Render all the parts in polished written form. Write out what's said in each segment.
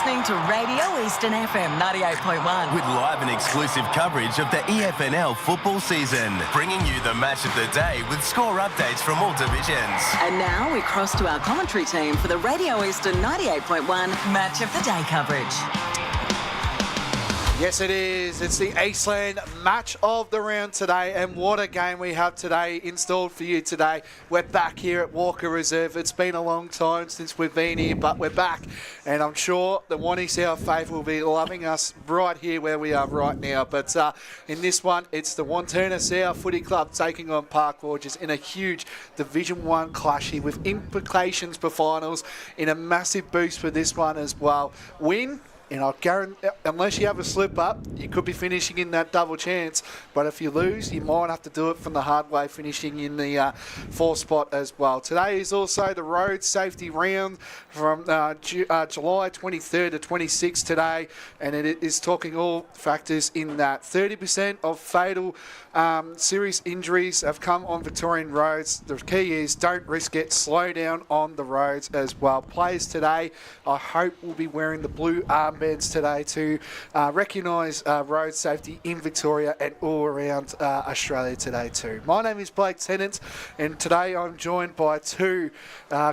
listening to Radio Eastern FM 98.1. With live and exclusive coverage of the EFNL football season, bringing you the match of the day with score updates from all divisions. And now we cross to our commentary team for the Radio Eastern 98.1 Match of the Day coverage. Yes, it is. It's the Eastland match of the round today, and what a game we have today installed for you today. We're back here at Walker Reserve. It's been a long time since we've been here, but we're back, and I'm sure the Wantirna South faith will be loving us right here where we are right now. But in this one, it's the Wantirna South Footy Club taking on Park Orchards in a huge Division 1 clash here with implications for finals in a massive boost for this one as well. Win. And I guarantee, unless you have a slip up, you could be finishing in that double chance. But if you lose, you might have to do it from the hard way, finishing in the fourth spot as well. Today is also the road safety round from July 23rd to 26th today, and it is talking all factors in that. 30% of fatal serious injuries have come on Victorian roads. The key is don't risk it. Slow down on the roads as well. Players today, I hope, will be wearing the blue armbands today to recognise road safety in Victoria and all around Australia today too. My name is Blake Tennant, and today I'm joined by two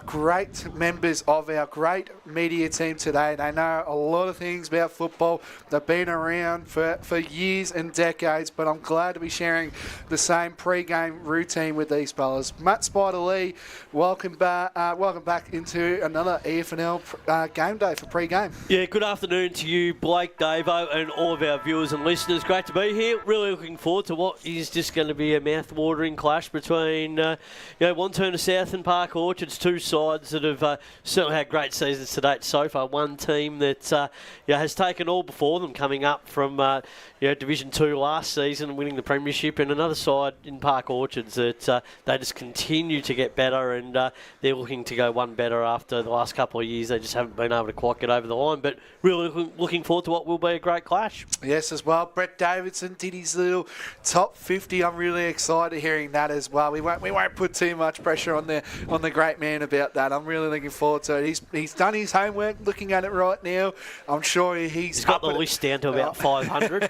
great members of our great media team today. They know a lot of things about football. They've been around for years and decades, but I'm glad to be sharing the same pre-game routine with these fellas. Matt Spider-Lee, welcome back into another EFNL game day for pre-game. Yeah, good afternoon to you, Blake, Davo, and all of our viewers and listeners. Great to be here. Really looking forward to what is just going to be a mouth-watering clash between Wantirna South and Park Orchards, two sides that have certainly had great seasons to date so far. One team that has taken all before them, coming up from Division 2 last season and winning the premiership, and another side in Park Orchards that they just continue to get better, and they're looking to go one better after the last couple of years. They just haven't been able to quite get over the line, but really looking forward to what will be a great clash. Yes, as well. Brett Davidson did his little top 50. I'm really excited hearing that as well. We won't put too much pressure on the great man about that. I'm really looking forward to it. He's done his homework, looking at it right now. I'm sure he's got the list down to about 500.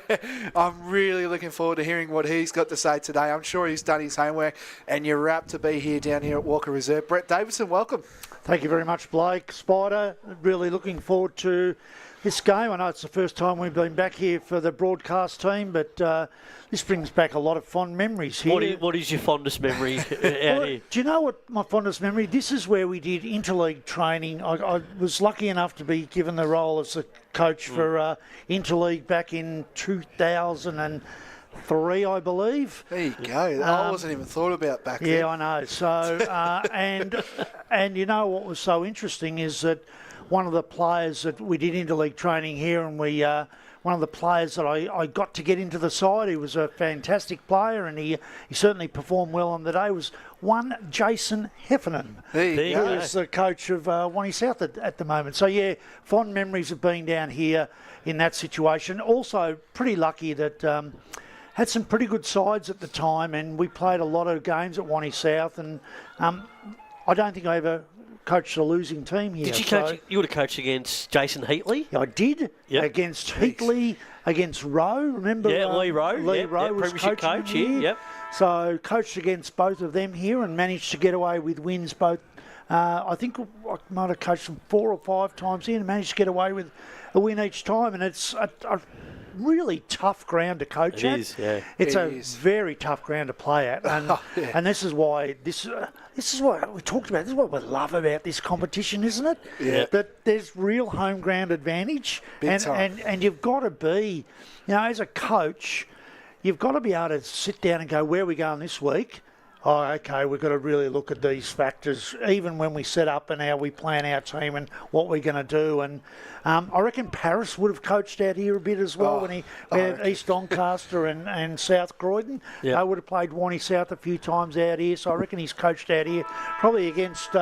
I'm really looking forward to hearing what he's got to say today. I'm sure he's done his homework, and you're apt to be here down here at Walker Reserve. Brett Davidson, welcome. Thank you very much, Blake. Spider, really looking forward to this game. I know it's the first time we've been back here for the broadcast team, but this brings back a lot of fond memories here. What is your fondest memory out here? Do you know what my fondest memory? This is where we did interleague training. I was lucky enough to be given the role as the coach for interleague back in 2003, I believe. There you go. I wasn't even thought about back then. Yeah, I know. So, and you know what was so interesting is that one of the players that we did interleague training here, and one of the players that I got to get into the side, he was a fantastic player, and he certainly performed well on the day, was one Jason Heffernan. There you go. Who is the coach of Wantirna South at the moment. So, yeah, fond memories of being down here in that situation. Also, pretty lucky that had some pretty good sides at the time, and we played a lot of games at Wantirna South, and I don't think I ever coached a losing team here. Did you coach? You would have coached against Jason Heatley? I did. Yep. Against Heatley, against Rowe. Remember? Yeah, Lee Rowe. Lee Rowe was premiership coach here. Yep. So coached against both of them here and managed to get away with wins both. I think I might have coached them 4 or 5 times here and managed to get away with a win each time. And it's a really tough ground to coach at. It is, yeah. It's a very tough ground to play at, and and this is why this is what we talked about. This is what we love about this competition, isn't it? Yeah. That there's real home ground advantage, and you've got to be, as a coach, you've got to be able to sit down and go, where are we going this week? Oh, okay, we've got to really look at these factors, even when we set up and how we plan our team and what we're going to do. And I reckon Paris would have coached out here a bit as well when he had East Doncaster and South Croydon. Yep. They would have played Wantirna South a few times out here, so I reckon he's coached out here, probably against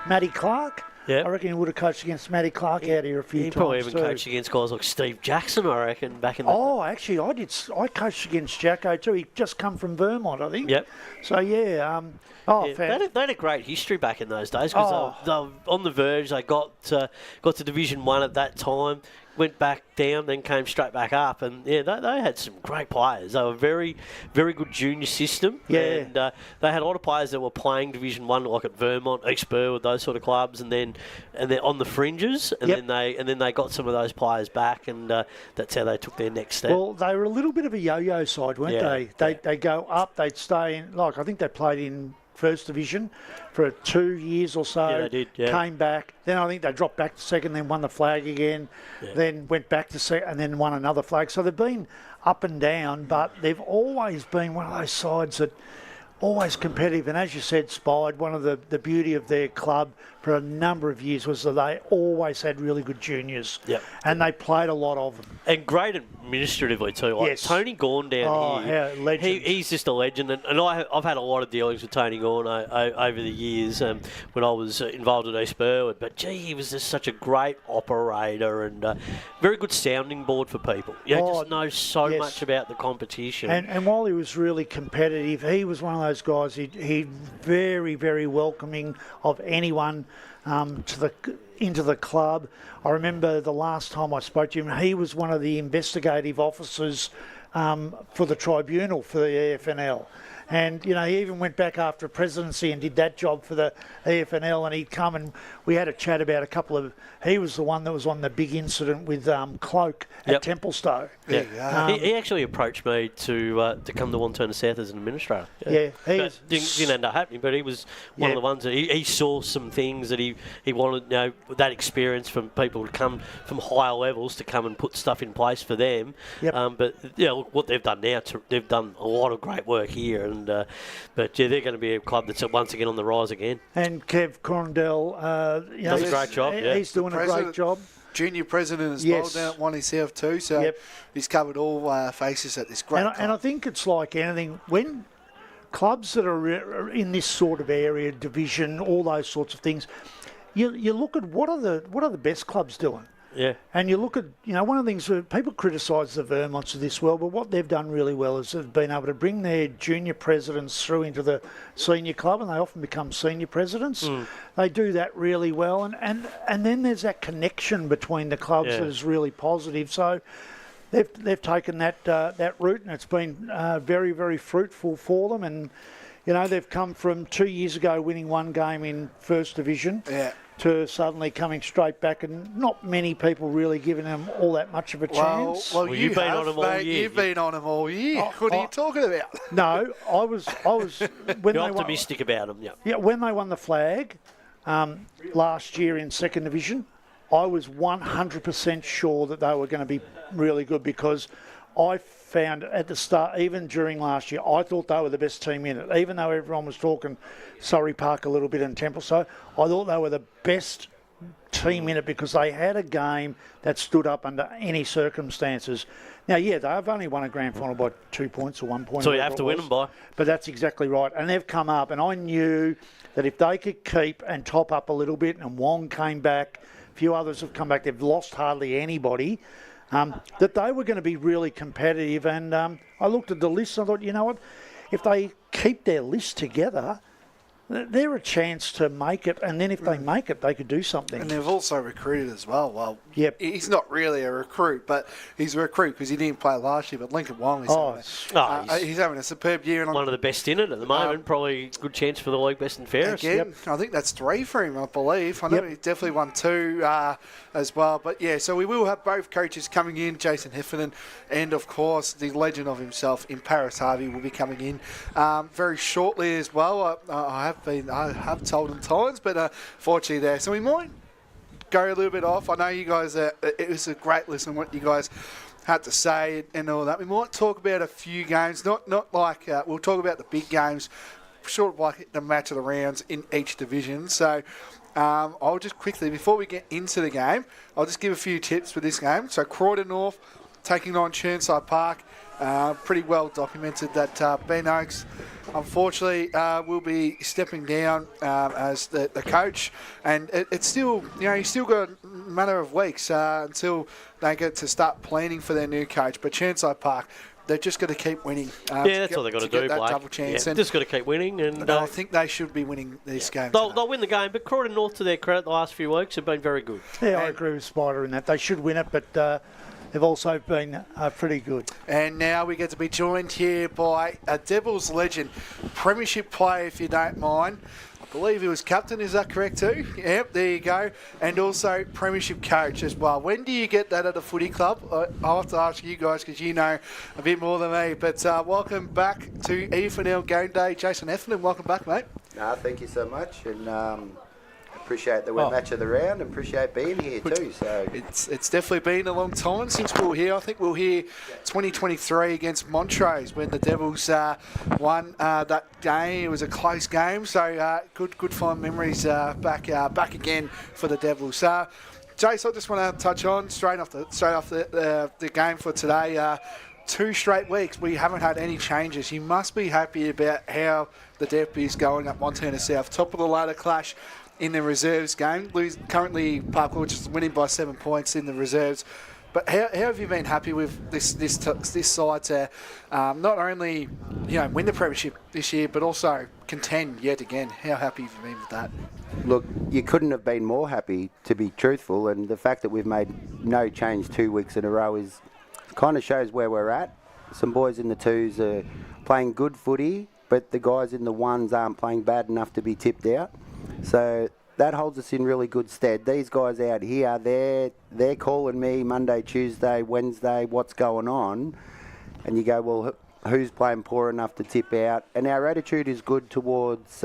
Matty Clark. Yep. I reckon he would have coached against Matty Clark out here a few times. He probably even too. coached against guys like Steve Jackson, I reckon, back in the... Oh, actually, I did. I coached against Jacko too. He just come from Vermont, I think. Yep. So, yeah. They had a great history back in those days because they were on the verge. They got to Division 1 at that time, went back down, then came straight back up. And, they had some great players. They were very, very good junior system. Yeah. And they had a lot of players that were playing Division 1, like at Vermont, East Burwood, those sort of clubs, and then on the fringes. And then they got some of those players back, and that's how they took their next step. Well, they were a little bit of a yo-yo side, weren't they? They go up, they'd stay in. Like I think they played in First Division for 2 years or so. Yeah, they did, yeah. Came back. Then I think they dropped back to second, then won the flag again. Yeah. Then went back to second, and then won another flag. So they've been up and down, but they've always been one of those sides that always competitive. And as you said, Spide, one of the beauty of their club for a number of years was that they always had really good juniors. Yep. And they played a lot of them. And great administratively too. Like Yes. Tony Gorn down here, yeah, legend. he's just a legend. And I've had a lot of dealings with Tony Gorn over the years when I was involved at East Burwood. But gee, he was just such a great operator and very good sounding board for people. Just knows so yes. much about the competition. And while he was really competitive, he was one of those guys. He very, very welcoming of anyone into the club. I remember the last time I spoke to him, he was one of the investigative officers for the tribunal for the EFNL. And, he even went back after presidency and did that job for the EFNL, and he'd come and we had a chat about he was the one that was on the big incident with Cloak at Templestowe. Yeah. He actually approached me to come to Wantirna South as an administrator. Yeah. Didn't end up happening, but he was one of the ones that he saw some things that he wanted, that experience from people to come from higher levels to come and put stuff in place for them. Yep. But look, what they've done now, they've done a lot of great work here. But they're going to be a club that's once again on the rise again. And Kev Corndell, does a great job. He's doing a great job. Junior president as well down at Wantirna South too, so he's covered all faces at this great club. And I think it's like anything, when clubs that are in this sort of area, division, all those sorts of things, you look at what are the best clubs doing. Yeah. And you look at, one of the things that people criticise the Vermonts of this world, but what they've done really well is they've been able to bring their junior presidents through into the senior club, and they often become senior presidents. They do that really well, and then there's that connection between the clubs that is really positive. So they've taken that route, and it's been very, very fruitful for them. And they've come from 2 years ago winning one game in First Division. Yeah. To suddenly coming straight back, and not many people really giving them all that much of a chance. Well, you've been on them all year. You've been on them all year. What are you talking about? No, I was when You're optimistic about them, Yeah, when they won the flag last year in Second Division, I was 100% sure that they were going to be really good, because I found at the start, even during last year, I thought they were the best team in it. Even though everyone was talking Surrey Park a little bit and Templestowe, I thought they were the best team in it because they had a game that stood up under any circumstances. Now, they've only won a grand final by 2 points or 1 point. So you have to win them by. But that's exactly right. And they've come up, and I knew that if they could keep and top up a little bit, and Wong came back, a few others have come back, they've lost hardly anybody, that they were going to be really competitive. And I looked at the list and I thought, you know what, if they keep their list together, they're a chance to make it, and then if they make it, they could do something. And they've also recruited as well. Well, he's not really a recruit, but he's a recruit because he didn't play last year. But Lincoln Wong is he's having a superb year. And one of the best in it at the moment. Probably good chance for the league best and fairest. Again, I think that's 3 for him, I believe. I know he definitely won 2 as well. But so we will have both coaches coming in, Jason Heffernan, and of course the legend of himself, in Paris Harvey, will be coming in very shortly as well. I have told him times, but fortunately there. So we might go a little bit off. I know you guys, it was a great listen what you guys had to say and all that. We might talk about a few games, not like, we'll talk about the big games, sort of like the match of the rounds in each division. So I'll just quickly, before we get into the game, I'll just give a few tips for this game. So Croydon North taking on Chirnside Park. Pretty well documented that Ben Oakes, unfortunately, will be stepping down as the coach, and it's still, he's still got a matter of weeks until they get to start planning for their new coach. But Chainside Park, they've just got to keep winning. That's all they've got to do, that Blake. double chance. Yeah, And just got to keep winning. And I think they should be winning these games. They'll win the game, but Croydon North, to their credit, the last few weeks have been very good. Yeah, I agree with Spider in that. They should win it, but they've also been pretty good. And now we get to be joined here by a Devils legend, premiership player, if you don't mind. I believe he was captain, is that correct too? Yep, there you go. And also premiership coach as well. When do you get that at a footy club? I'll have to ask you guys because you know a bit more than me. But welcome back to EFNL Game Day. Jason Effernan, welcome back, mate. Thank you so much. And appreciate the match of the round and appreciate being here too. So it's definitely been a long time since we were here. I think we were here 2023 against Montrose when the Devils won that game. It was a close game, so good fond memories back again for the Devils. Jace, I just want to touch on straight off the game for today. 2 straight weeks we haven't had any changes. You must be happy about how the Dep is going at Wantirna South. Top of the ladder clash in the reserves game. Currently, Park Orchard is winning by 7 points in the reserves. But how have you been happy with this side to not only win the premiership this year, but also contend yet again? How happy have you been with that? look, you couldn't have been more happy, to be truthful, and the fact that we've made no change 2 weeks in a row is kind of shows where we're at. Some boys in the 2s are playing good footy, but the guys in the 1s aren't playing bad enough to be tipped out. So that holds us in really good stead. These guys out here, they're calling me Monday, Tuesday, Wednesday, what's going on? And you go, well, who's playing poor enough to tip out? And our attitude is good towards,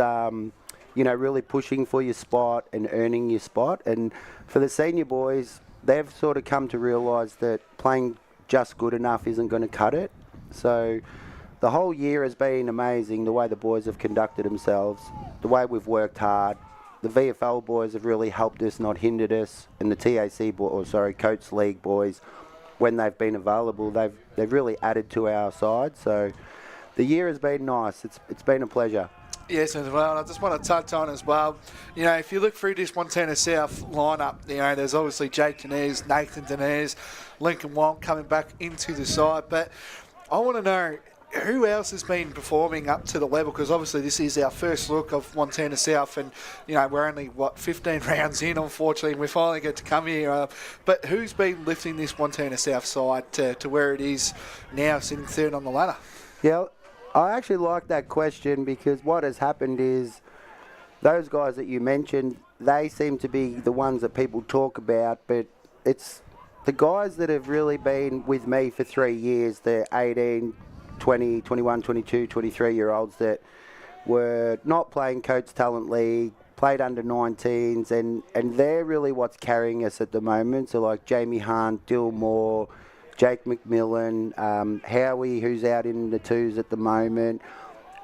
really pushing for your spot and earning your spot. And for the senior boys, they've sort of come to realise that playing just good enough isn't going to cut it. So the whole year has been amazing, the way the boys have conducted themselves, the way we've worked hard. The VFL boys have really helped us, not hindered us, and the Coates League boys, when they've been available, they've really added to our side. So the year has been nice. It's been a pleasure. Yes, as well. I just want to touch on as well, if you look through this Wantirna South lineup, there's obviously Jake Denez, Nathan Denez, Lincoln Wong coming back into the side. But I want to know who else has been performing up to the level, because obviously this is our first look of Wantirna South, and we're only 15 rounds in, unfortunately, and we finally get to come here. But who's been lifting this Wantirna South side to where it is now, sitting third on the ladder? Yeah, I actually like that question, because what has happened is those guys that you mentioned, they seem to be the ones that people talk about, but it's the guys that have really been with me for 3 years, the 18, 20, 21, 22, 23-year-olds that were not playing Coates Talent League, played under 19s, and they're really what's carrying us at the moment. So like Jamie Hunt, Dill Moore, Jake McMillan, Howie, who's out in the 2s at the moment,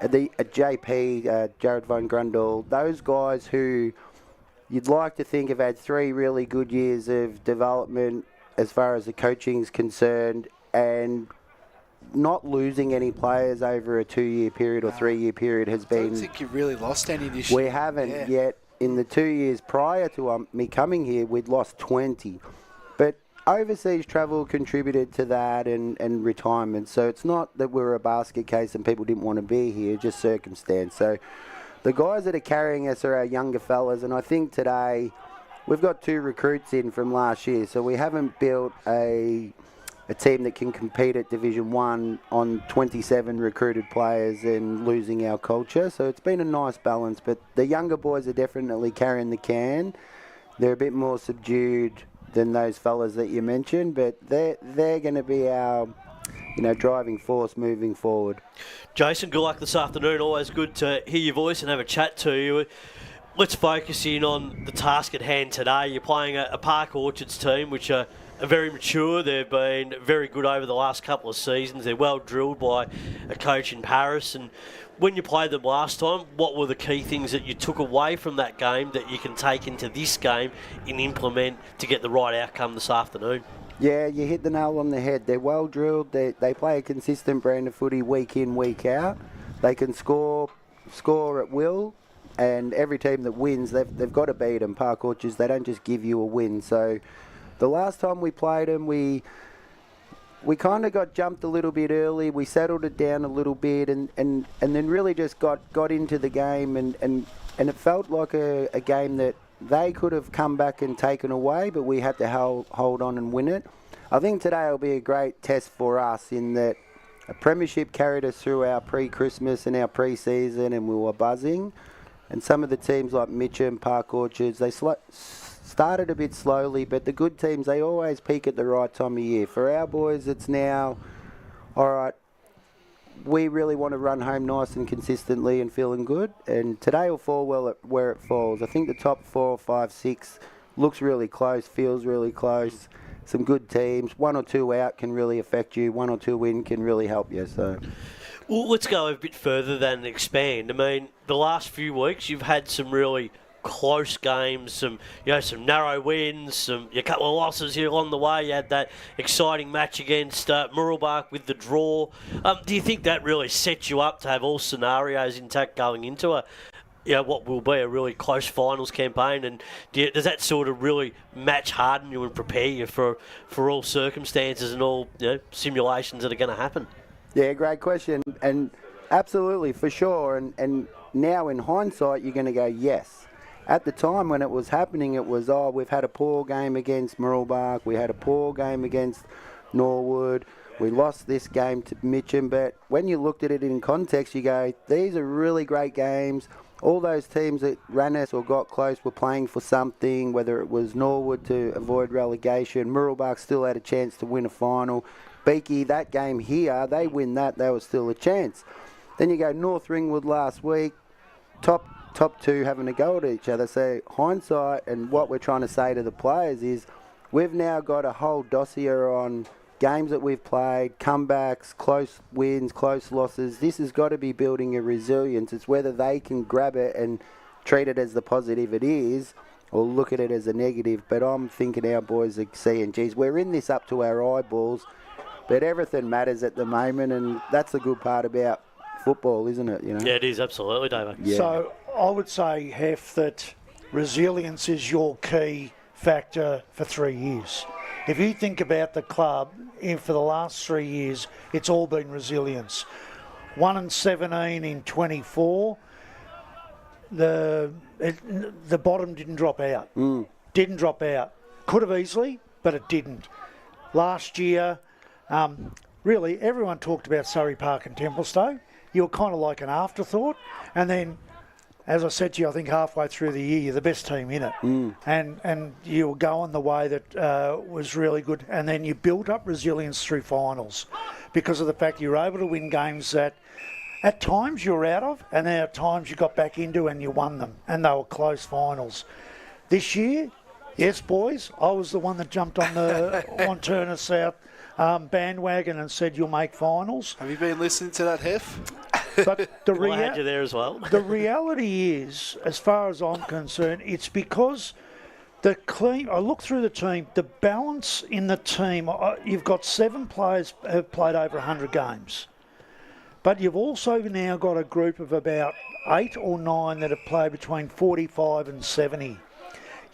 JP, Jared Von Grundle, those guys who you'd like to think have had 3 really good years of development as far as the coaching's concerned, and not losing any players over a 2-year period or 3-year period has been... I don't think you really lost any this year. We haven't yet. In the 2 years prior to me coming here, we'd lost 20. But overseas travel contributed to that, and retirement. So it's not that we're a basket case and people didn't want to be here, just circumstance. So the guys that are carrying us are our younger fellas, and I think today we've got 2 recruits in from last year, so we haven't built a team that can compete at Division 1 on 27 recruited players and losing our culture. So it's been a nice balance, but the younger boys are definitely carrying the can. They're a bit more subdued than those fellas that you mentioned, but they're going to be our driving force moving forward. Jason, good luck this afternoon. Always good to hear your voice and have a chat to you. Let's focus in on the task at hand today. You're playing a Park Orchards team, which are very mature. They've been very good over the last couple of seasons. They're well drilled by a coach in Paris. And when you played them last time, what were the key things that you took away from that game that you can take into this game and implement to get the right outcome this afternoon? Yeah, you hit the nail on the head. They're well drilled. They play a consistent brand of footy week in, week out. They can score at will, and every team that wins, they've got to beat them. Park Orchards, they don't just give you a win. So the last time we played them, we kind of got jumped a little bit early. We settled it down a little bit, and then really just got into the game, and it felt like a game that they could have come back and taken away, but we had to hold on and win it. I think today will be a great test for us in that a premiership carried us through our pre-Christmas and our pre-season, and we were buzzing. And some of the teams like Mitcham, Park Orchards, they started a bit slowly, but the good teams, they always peak at the right time of year. For our boys, it's now, all right, we really want to run home nice and consistently and feeling good, and today will fall well at where it falls. I think the top 4, 5, 6 looks really close, feels really close. Some good teams. 1 or 2 out can really affect you. 1 or 2 win can really help you. So, well, let's go a bit further than expand. I mean, the last few weeks you've had some really close games, some narrow wins, a couple of losses here along the way. You had that exciting match against Murrelbach with the draw. Do you think that really sets you up to have all scenarios intact going into what will be a really close finals campaign? And does that sort of really match harden you and prepare you for all circumstances and all simulations that are going to happen? Yeah, great question, and absolutely, for sure. And now in hindsight, you're going to go, yes. At the time when it was happening, it was, we've had a poor game against Murrelbach, we had a poor game against Norwood, we lost this game to Mitcham. But when you looked at it in context, you go, these are really great games. All those teams that ran us or got close were playing for something, whether it was Norwood to avoid relegation, Murrelbach still had a chance to win a final. Beaky, that game here, they win that, there was still a chance. Then you go North Ringwood last week, top 2 having a go at each other. So hindsight, and what we're trying to say to the players is we've now got a whole dossier on games that we've played, comebacks, close wins, close losses. This has got to be building a resilience. It's whether they can grab it and treat it as the positive it is or look at it as a negative. But I'm thinking our boys are saying, geez, we're in this up to our eyeballs, but everything matters at the moment, and that's the good part about football, isn't it? Yeah, it is, absolutely, David. Yeah. So I would say, Hef, that resilience is your key factor for 3 years. If you think about the club, for the last 3 years, it's all been resilience. 1-17 in 24. The bottom didn't drop out. Didn't drop out. Could have easily, but it didn't. Last year, really, everyone talked about Surrey Park and Templestowe. You were kind of like an afterthought. And then, as I said to you, I think halfway through the year, you're the best team in it. And you were going the way that was really good. And then you built up resilience through finals because of the fact you were able to win games that at times you were out of, and then at times you got back into and you won them. And they were close finals. This year, yes, boys, I was the one that jumped on the Wantirna South bandwagon and said you'll make finals. Have you been listening to that, Hef? But I had you there as well. The reality is, as far as I'm concerned, it's because I look through the team, the balance in the team, you've got 7 players who have played over 100 games. But you've also now got a group of about 8 or 9 that have played between 45 and 70.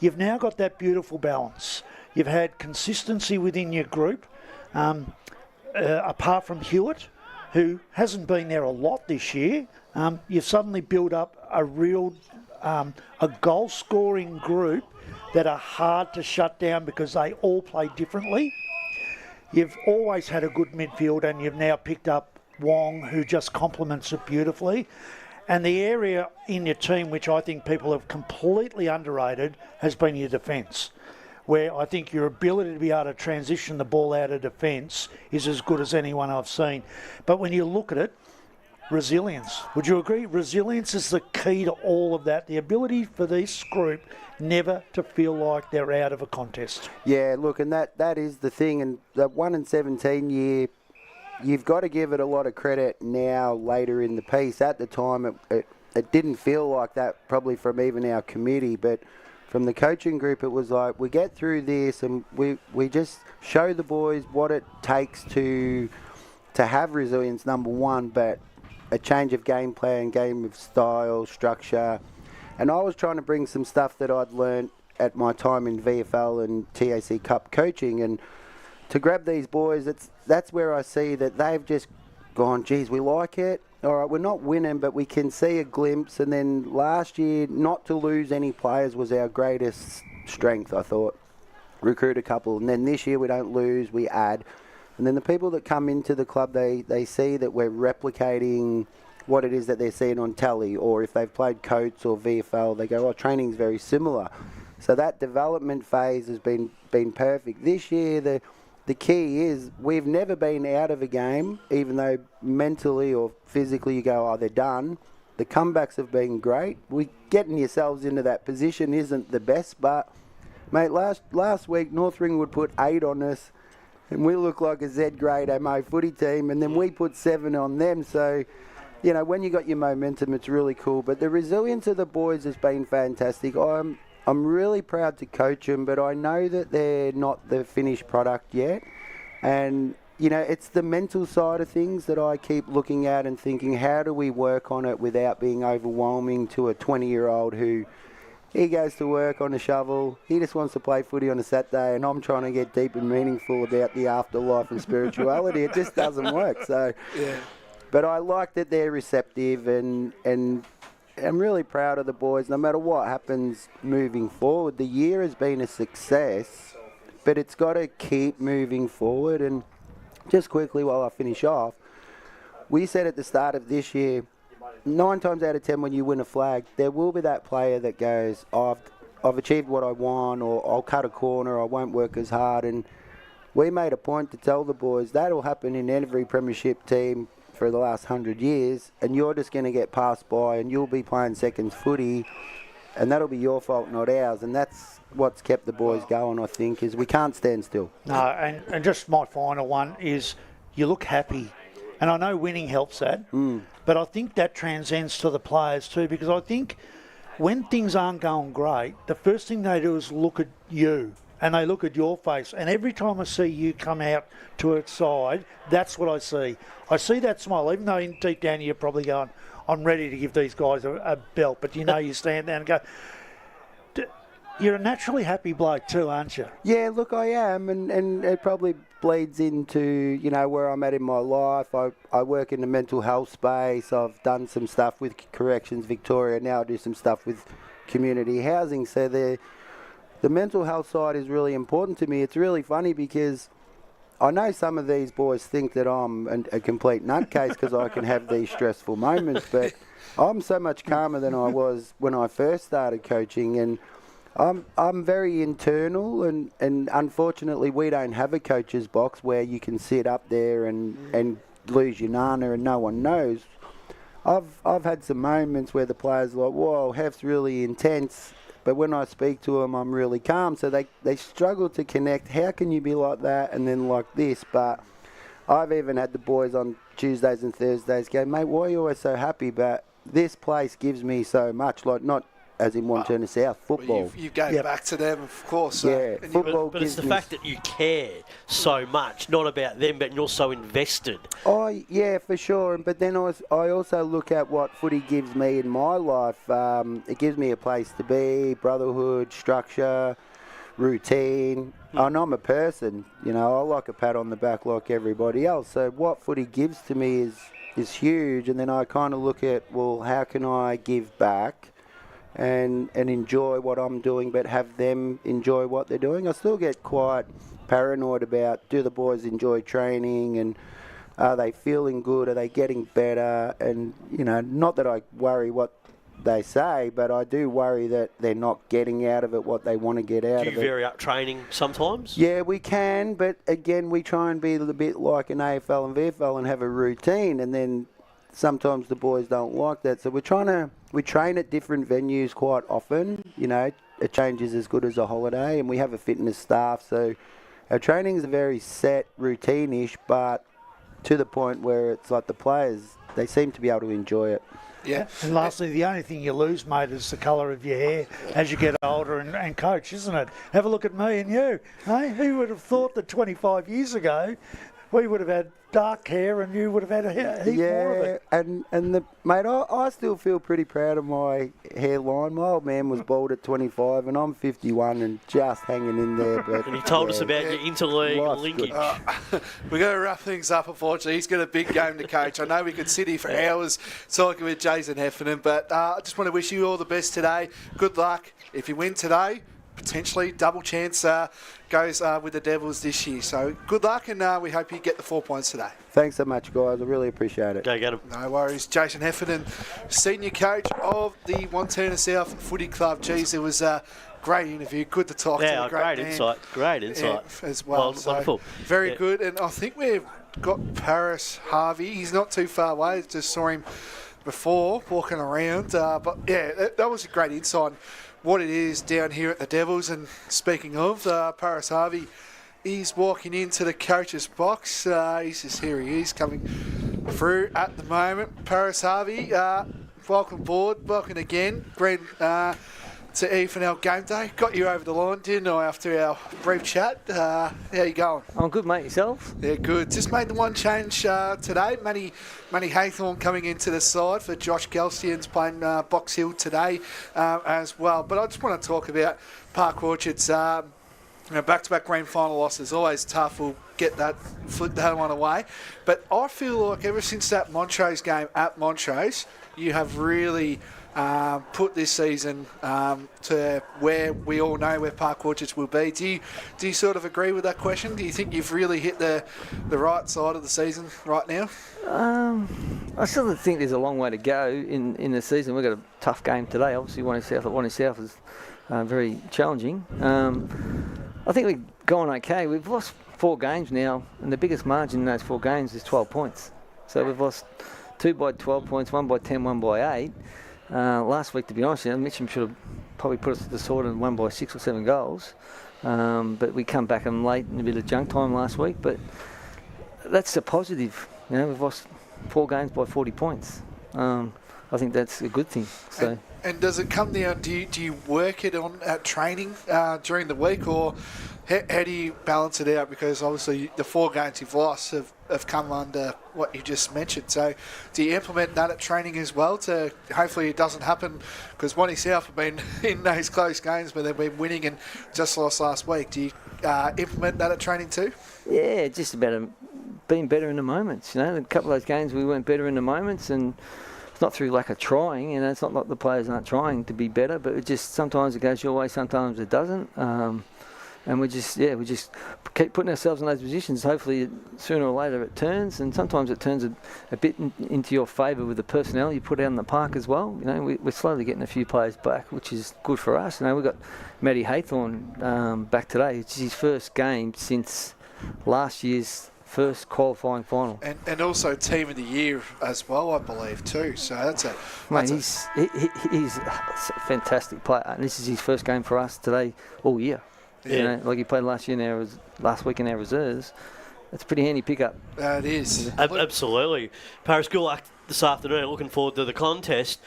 You've now got that beautiful balance. You've had consistency within your group, apart from Hewitt, who hasn't been there a lot this year. You've suddenly built up a real a goal-scoring group that are hard to shut down because they all play differently. You've always had a good midfield, and you've now picked up Wong, who just complements it beautifully. And the area in your team, which I think people have completely underrated, has been your defence, where I think your ability to be able to transition the ball out of defence is as good as anyone I've seen. But when you look at it, resilience. Would you agree? Resilience is the key to all of that. The ability for this group never to feel like they're out of a contest. Yeah, look, and that is the thing. And the 1-17 year, you've got to give it a lot of credit now, later in the piece. At the time, it didn't feel like that, probably from even our committee, but from the coaching group, it was like, we get through this and we just show the boys what it takes to have resilience, number one, but a change of game plan, game of style, structure. And I was trying to bring some stuff that I'd learnt at my time in VFL and TAC Cup coaching, and to grab these boys, that's where I see that they've just gone, geez, we like it. All right, we're not winning, but we can see a glimpse. And then last year, not to lose any players was our greatest strength, I thought. Recruit a couple. And then this year, we don't lose, we add. And then the people that come into the club, they see that we're replicating what it is that they're seeing on telly. Or if they've played Coates or VFL, they go, oh, training's very similar. So that development phase has been perfect. This year, the key is we've never been out of a game, even though mentally or physically you go, oh, they're done. The comebacks have been great. Getting yourselves into that position isn't the best, but, mate, last week North Ringwood put 8 on us, and we look like a Z-grade MO footy team, and then we put 7 on them. So, you know, when you got your momentum, it's really cool. But the resilience of the boys has been fantastic. I'm really proud to coach them, but I know that they're not the finished product yet. And, you know, it's the mental side of things that I keep looking at and thinking, how do we work on it without being overwhelming to a 20-year-old who, he goes to work on a shovel, he just wants to play footy on a Saturday, and I'm trying to get deep and meaningful about the afterlife and spirituality. It just doesn't work. So, yeah. But I like that they're receptive, and I'm really proud of the boys. No matter what happens moving forward, the year has been a success, but it's got to keep moving forward. And just quickly while I finish off, we said at the start of this year, 9 times out of 10 when you win a flag, there will be that player that goes, oh, I've achieved what I want, or I'll cut a corner, I won't work as hard. And we made a point to tell the boys that'll happen in every premiership team for the last 100 years, and you're just going to get passed by and you'll be playing seconds footy, and that'll be your fault, not ours. And that's what's kept the boys going, I think, is we can't stand still. No, and just my final one is you look happy. And I know winning helps that, but I think that transcends to the players too, because I think when things aren't going great, the first thing they do is look at you. And they look at your face. And every time I see you come out to its side, that's what I see. I see that smile, even though deep down you're probably going, I'm ready to give these guys a belt. But you know, you stand there and go, you're a naturally happy bloke too, aren't you? Yeah, look, I am. And it probably bleeds into, you know, where I'm at in my life. I work in the mental health space. I've done some stuff with Corrections Victoria. Now I do some stuff with community housing. So the mental health side is really important to me. It's really funny because I know some of these boys think that I'm a complete nutcase because I can have these stressful moments, but I'm so much calmer than I was when I first started coaching, and I'm very internal, and unfortunately we don't have a coach's box where you can sit up there and lose your nana and no one knows. I've had some moments where the players are like, whoa, Hef's really intense. But when I speak to them, I'm really calm. So they struggle to connect. How can you be like that and then like this? But I've even had the boys on Tuesdays and Thursdays go, mate, why are you always so happy? But this place gives me so much. Like, not as in Wantirna South, football. You go back to them, of course. Yeah, football. But it's the fact that you care so much, not about them, but you're so invested. Oh, yeah, for sure. But then I also look at what footy gives me in my life. It gives me a place to be, brotherhood, structure, routine. And I'm a person, you know, I like a pat on the back like everybody else. So what footy gives to me is huge. And then I kind of look at, well, how can I give back and enjoy what I'm doing, but have them enjoy what they're doing? I still get quite paranoid about, do the boys enjoy training, and are they feeling good? Are they getting better? And, you know, not that I worry what they say, but I do worry that they're not getting out of it what they want to get out of it. Do you vary up training sometimes? Yeah, we can, but again, we try and be a little bit like an AFL and VFL and have a routine, and then sometimes the boys don't like that. So we train at different venues quite often. You know, a change is as good as a holiday, and we have a fitness staff. So our training is very set, routine-ish, but to the point where it's like the players, they seem to be able to enjoy it. Yeah. And lastly, the only thing you lose, mate, is the colour of your hair as you get older and coach, isn't it? Have a look at me and you. Hey, who would have thought that 25 years ago we would have had dark hair and you would have had a heap more of it? Mate, I still feel pretty proud of my hairline. My old man was bald at 25 and I'm 51 and just hanging in there. But and he told us about your interleague linkage. We're going to wrap things up, unfortunately. He's got a big game to coach. I know we could sit here for hours talking with Jason Heffernan, but I just want to wish you all the best today. Good luck. If you win today, potentially double chance goes with the Devils this year. So good luck, and we hope you get the 4 points today. Thanks so much, guys. I really appreciate it. Go get him. No worries. Jason Heffernan, senior coach of the Wantirna South Footy Club. Geez, it was a great interview. Good to talk to the great man. Insight. Great insight. As well. So wonderful. Very good. And I think we've got Paris Harvey. He's not too far away. Just saw him before walking around. But yeah, that was a great insight on what it is down here at the Devils. And speaking of, Paris Harvey is walking into the coach's box. He's just here. He is coming through at the moment. Paris Harvey, welcome aboard. Welcome again. Brent, to EFNL Game Day. Got you over the line, didn't I, after our brief chat? How you going? I'm good, mate. Yourself? Yeah, good. Just made the one change today. Manny Haythorne coming into the side for Josh Gelsian's playing Box Hill today as well. But I just want to talk about Park Orchard's back-to-back grand final losses. Always tough. We'll flip that one away. But I feel like ever since that Montrose game at Montrose, you have really put this season to where we all know where Park Orchards will be. Do you sort of agree with that question? Do you think you've really hit the right side of the season right now? I still think there's a long way to go in the season. We've got a tough game today. Obviously, Wantirna South is very challenging. I think we've gone okay. We've lost 4 games now, and the biggest margin in those 4 games is 12 points. So we've lost 2 by 12 points, 1 by 10, 1 by 8. Last week, to be honest, Mitcham should have probably put us to the sword and won by 6 or 7 goals. But we come back in late in a bit of junk time last week. But that's a positive. We've lost 4 games by 40 points. I think that's a good thing. So. And does it come down? Do you work it on at training during the week, or how do you balance it out? Because obviously the 4 games you've lost have come under what you just mentioned. So do you implement that at training as well to hopefully it doesn't happen? Because Wanty South have been in those close games, but they've been winning and just lost last week. Do you implement that at training too? Yeah, just about being better in the moments. A couple of those games we weren't better in the moments, and it's not through lack of trying. It's not like the players aren't trying to be better, but it just sometimes it goes your way, sometimes it doesn't. And we just keep putting ourselves in those positions. Hopefully, sooner or later it turns, and sometimes it turns a bit into your favour with the personnel you put out in the park as well. We're slowly getting a few players back, which is good for us. We've got Matty Haythorne back today. It's his first game since last year's first qualifying final. And also Team of the Year as well, I believe, too. So that's a... He's a fantastic player, and this is his first game for us today all year. Yeah. Like he played last week in our reserves. It's a pretty handy pickup. It is. Absolutely. Paris, good luck this afternoon. Looking forward to the contest.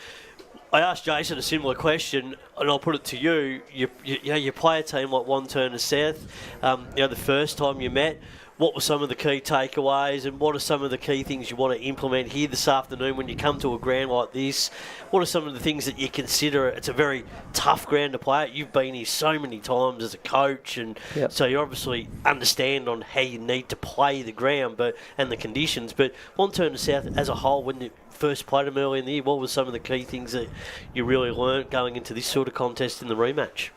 I asked Jason a similar question, and I'll put it to you. You play a team like Wantirna South. The first time you met, what were some of the key takeaways, and what are some of the key things you want to implement here this afternoon when you come to a ground like this? What are some of the things that you consider? It's a very tough ground to play at. You've been here so many times as a coach, and so you obviously understand on how you need to play the ground and the conditions. But Wantirna South as a whole, when you first played them early in the year, what were some of the key things that you really learnt going into this sort of contest in the rematch?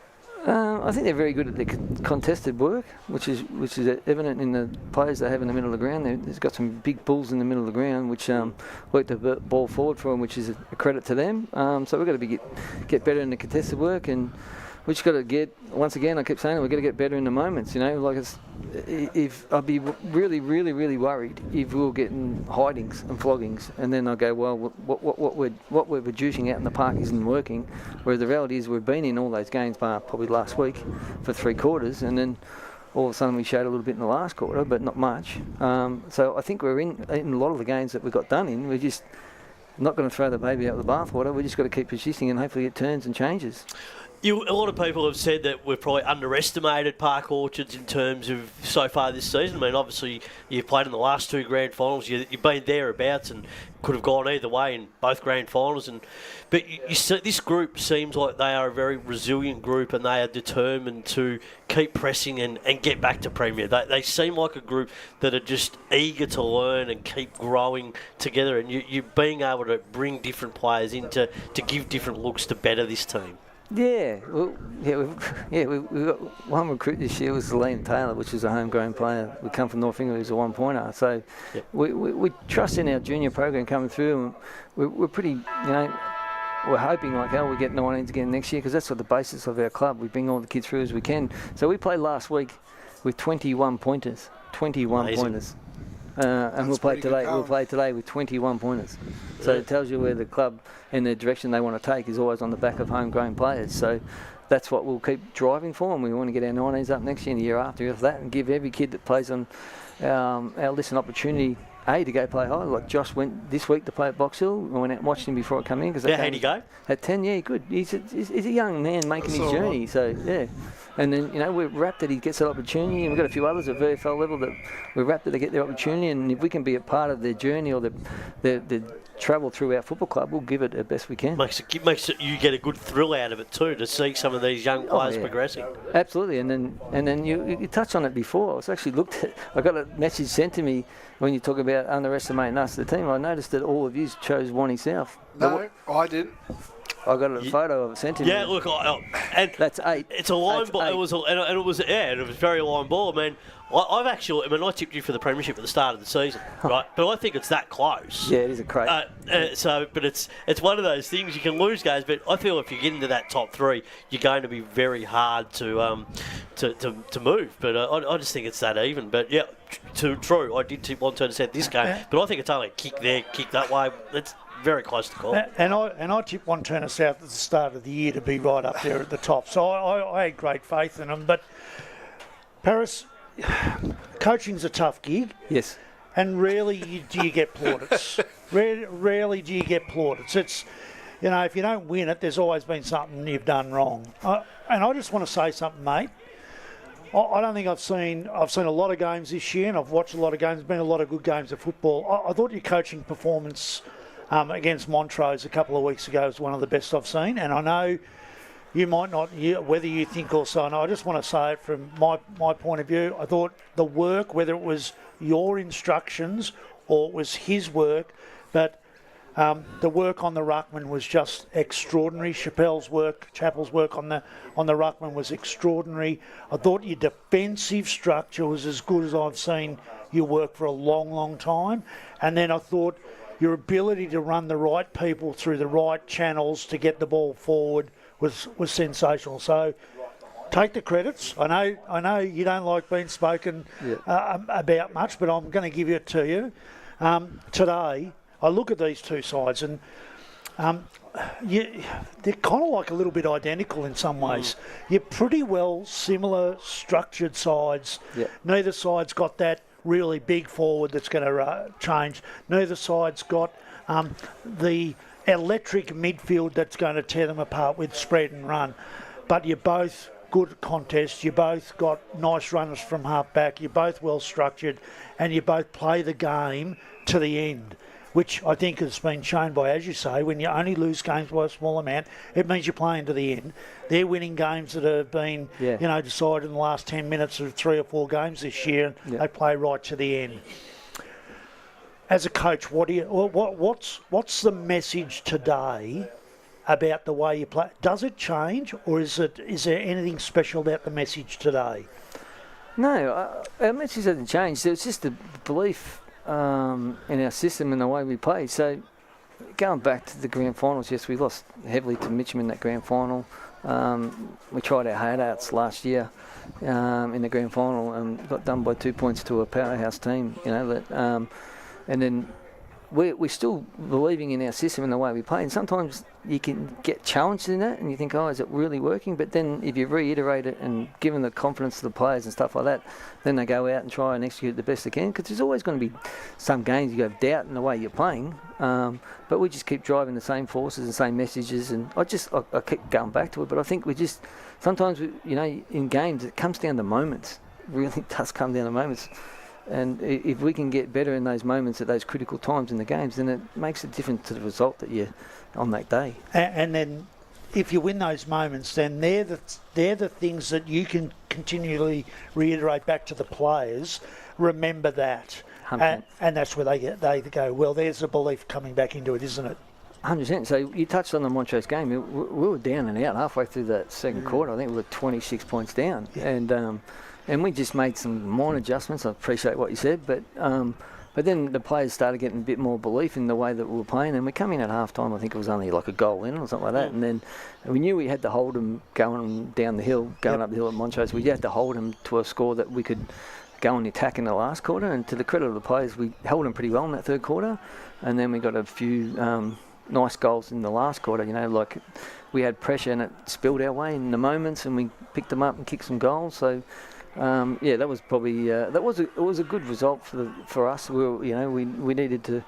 I think they're very good at their contested work, which is evident in the players they have in the middle of the ground. They've got some big bulls in the middle of the ground, which work the ball forward for them, which is a credit to them. So we've got to get better in the contested work, and we just got to get, once again, I keep saying it, we've got to get better in the moments. If I'd be really, really, really worried if we were getting hidings and floggings, and then I go, well, what we're producing out in the park isn't working. Whereas the reality is we've been in all those games, bar probably last week for 3 quarters, and then all of a sudden we showed a little bit in the last quarter, but not much. So I think we're in a lot of the games that we got done in. not going to throw the baby out with the bathwater. We just got to keep persisting and hopefully it turns and changes. A lot of people have said that we've probably underestimated Park Orchards in terms of so far this season. I mean, obviously, you've played in the last 2 grand finals. You've been thereabouts and could have gone either way in both grand finals. But this group seems like they are a very resilient group and they are determined to keep pressing and get back to Premier. They seem like a group that are just eager to learn and keep growing together. And you being able to bring different players in to give different looks to better this team. Yeah, we've got one recruit this year was Liam Taylor, which is a homegrown player. We come from North England, who's a 1-pointer. So yep. we trust in our junior program coming through, and we're pretty, we're hoping like hell we get 19s again next year because that's what the basis of our club. We bring all the kids through as we can. So we played last week with 21 pointers, 21 Amazing. Pointers. And we'll play today. We'll play today with 21 pointers. So it tells you where the club and the direction they want to take is always on the back of homegrown players. So that's what we'll keep driving for, and we want to get our 19s up next year and the year after that, and give every kid that plays on our list an opportunity. To go play high. Like Josh went this week to play at Box Hill. I went out and watched him before I come in. How'd he go? At 10, yeah, good. He's a young man making his journey. So, yeah. And then, we're rapt that he gets that opportunity. And we've got a few others at VFL level that we're rapt that they get their opportunity. And if we can be a part of their journey or the travel through our football club, we'll give it the best we can. Makes it you get a good thrill out of it too, to see some of these young players progressing. Absolutely. And then you touched on it before. I was actually looked at, I got a message sent to me when you talk about underestimating us, the team. I noticed that all of you chose Wantirna South. No, I didn't. I got a photo of it sent to me. Yeah, look, and that's 8. It's a line ball. It was very line ball. I mean, I tipped you for the premiership at the start of the season, right? But I think it's that close. Yeah, it is a crate. But it's one of those things you can lose games. But I feel if you get into that top 3, you're going to be very hard to move. But I just think it's that even. But yeah, true. I did tip Wantirna South this game, but I think it's only a kick there, kick that way. It's very close to call. And I tipped Wantirna South at the start of the year to be right up there at the top. So I had great faith in them. But Paris, coaching's a tough gig. Yes. And rarely do you get plaudits. Rarely do you get plaudits. It's, if you don't win it, there's always been something you've done wrong. And I just want to say something, mate. I don't think I've seen a lot of games this year, and I've watched a lot of games. There's been a lot of good games of football. I thought your coaching performance against Montrose a couple of weeks ago was one of the best I've seen. And I know you might not, whether you think or so. And I just want to say it from my point of view. I thought the work, whether it was your instructions or it was his work, but the work on the ruckman was just extraordinary. Chappell's work on the ruckman was extraordinary. I thought your defensive structure was as good as I've seen you work for a long, long time. And then I thought your ability to run the right people through the right channels to get the ball forward was sensational. So take the credits. I know you don't like being spoken about much, but I'm going to give it to you. Today, I look at these two sides and they're kind of like a little bit identical in some ways. You're pretty well similar structured sides. Yep. Neither side's got that really big forward that's going to change. Neither side's got the electric midfield that's going to tear them apart with spread and run. But you're both good contests. You both got nice runners from half back. You're both well structured, and you both play the game to the end, which I think has been shown by, as you say, when you only lose games by a small amount, it means you're playing to the end. They're winning games that have been, decided in the last 10 minutes of 3 or 4 games this year. They play right to the end. As a coach, what's the message today about the way you play? Does it change, or is there anything special about the message today? No, our message hasn't changed. It's just the belief in our system and the way we play. So going back to the grand finals, yes, we lost heavily to Mitcham in that grand final. We tried our hard-outs last year in the grand final and got done by 2 points to a powerhouse team. And then we're still believing in our system and the way we play. And sometimes you can get challenged in that and you think, oh, is it really working? But then if you reiterate it and given the confidence to the players and stuff like that, then they go out and try and execute the best they can. Because there's always going to be some games you have doubt in the way you're playing. But we just keep driving the same forces and same messages. And I keep going back to it. But I think sometimes, in games, it comes down to moments. It really does come down to moments. And if we can get better in those moments at those critical times in the games, then it makes a difference to the result that you're on that day. And then if you win those moments, then they're the things that you can continually reiterate back to the players. Remember that. And that's where they go, well, there's a belief coming back into it, isn't it? 100%. So you touched on the Montrose game. We were down and out halfway through that second quarter. I think we were 26 points down. Yeah. And we just made some minor adjustments. I appreciate what you said, but then the players started getting a bit more belief in the way that we were playing, and we come in at half-time, I think it was only like a goal in or something like that, and then we knew we had to hold them going down the hill, going up the hill at Montrose. We had to hold them to a score that we could go on the attack in the last quarter, and to the credit of the players, we held them pretty well in that third quarter, and then we got a few nice goals in the last quarter, like we had pressure and it spilled our way in the moments, and we picked them up and kicked some goals, so... that was probably it was a good result for us. We needed to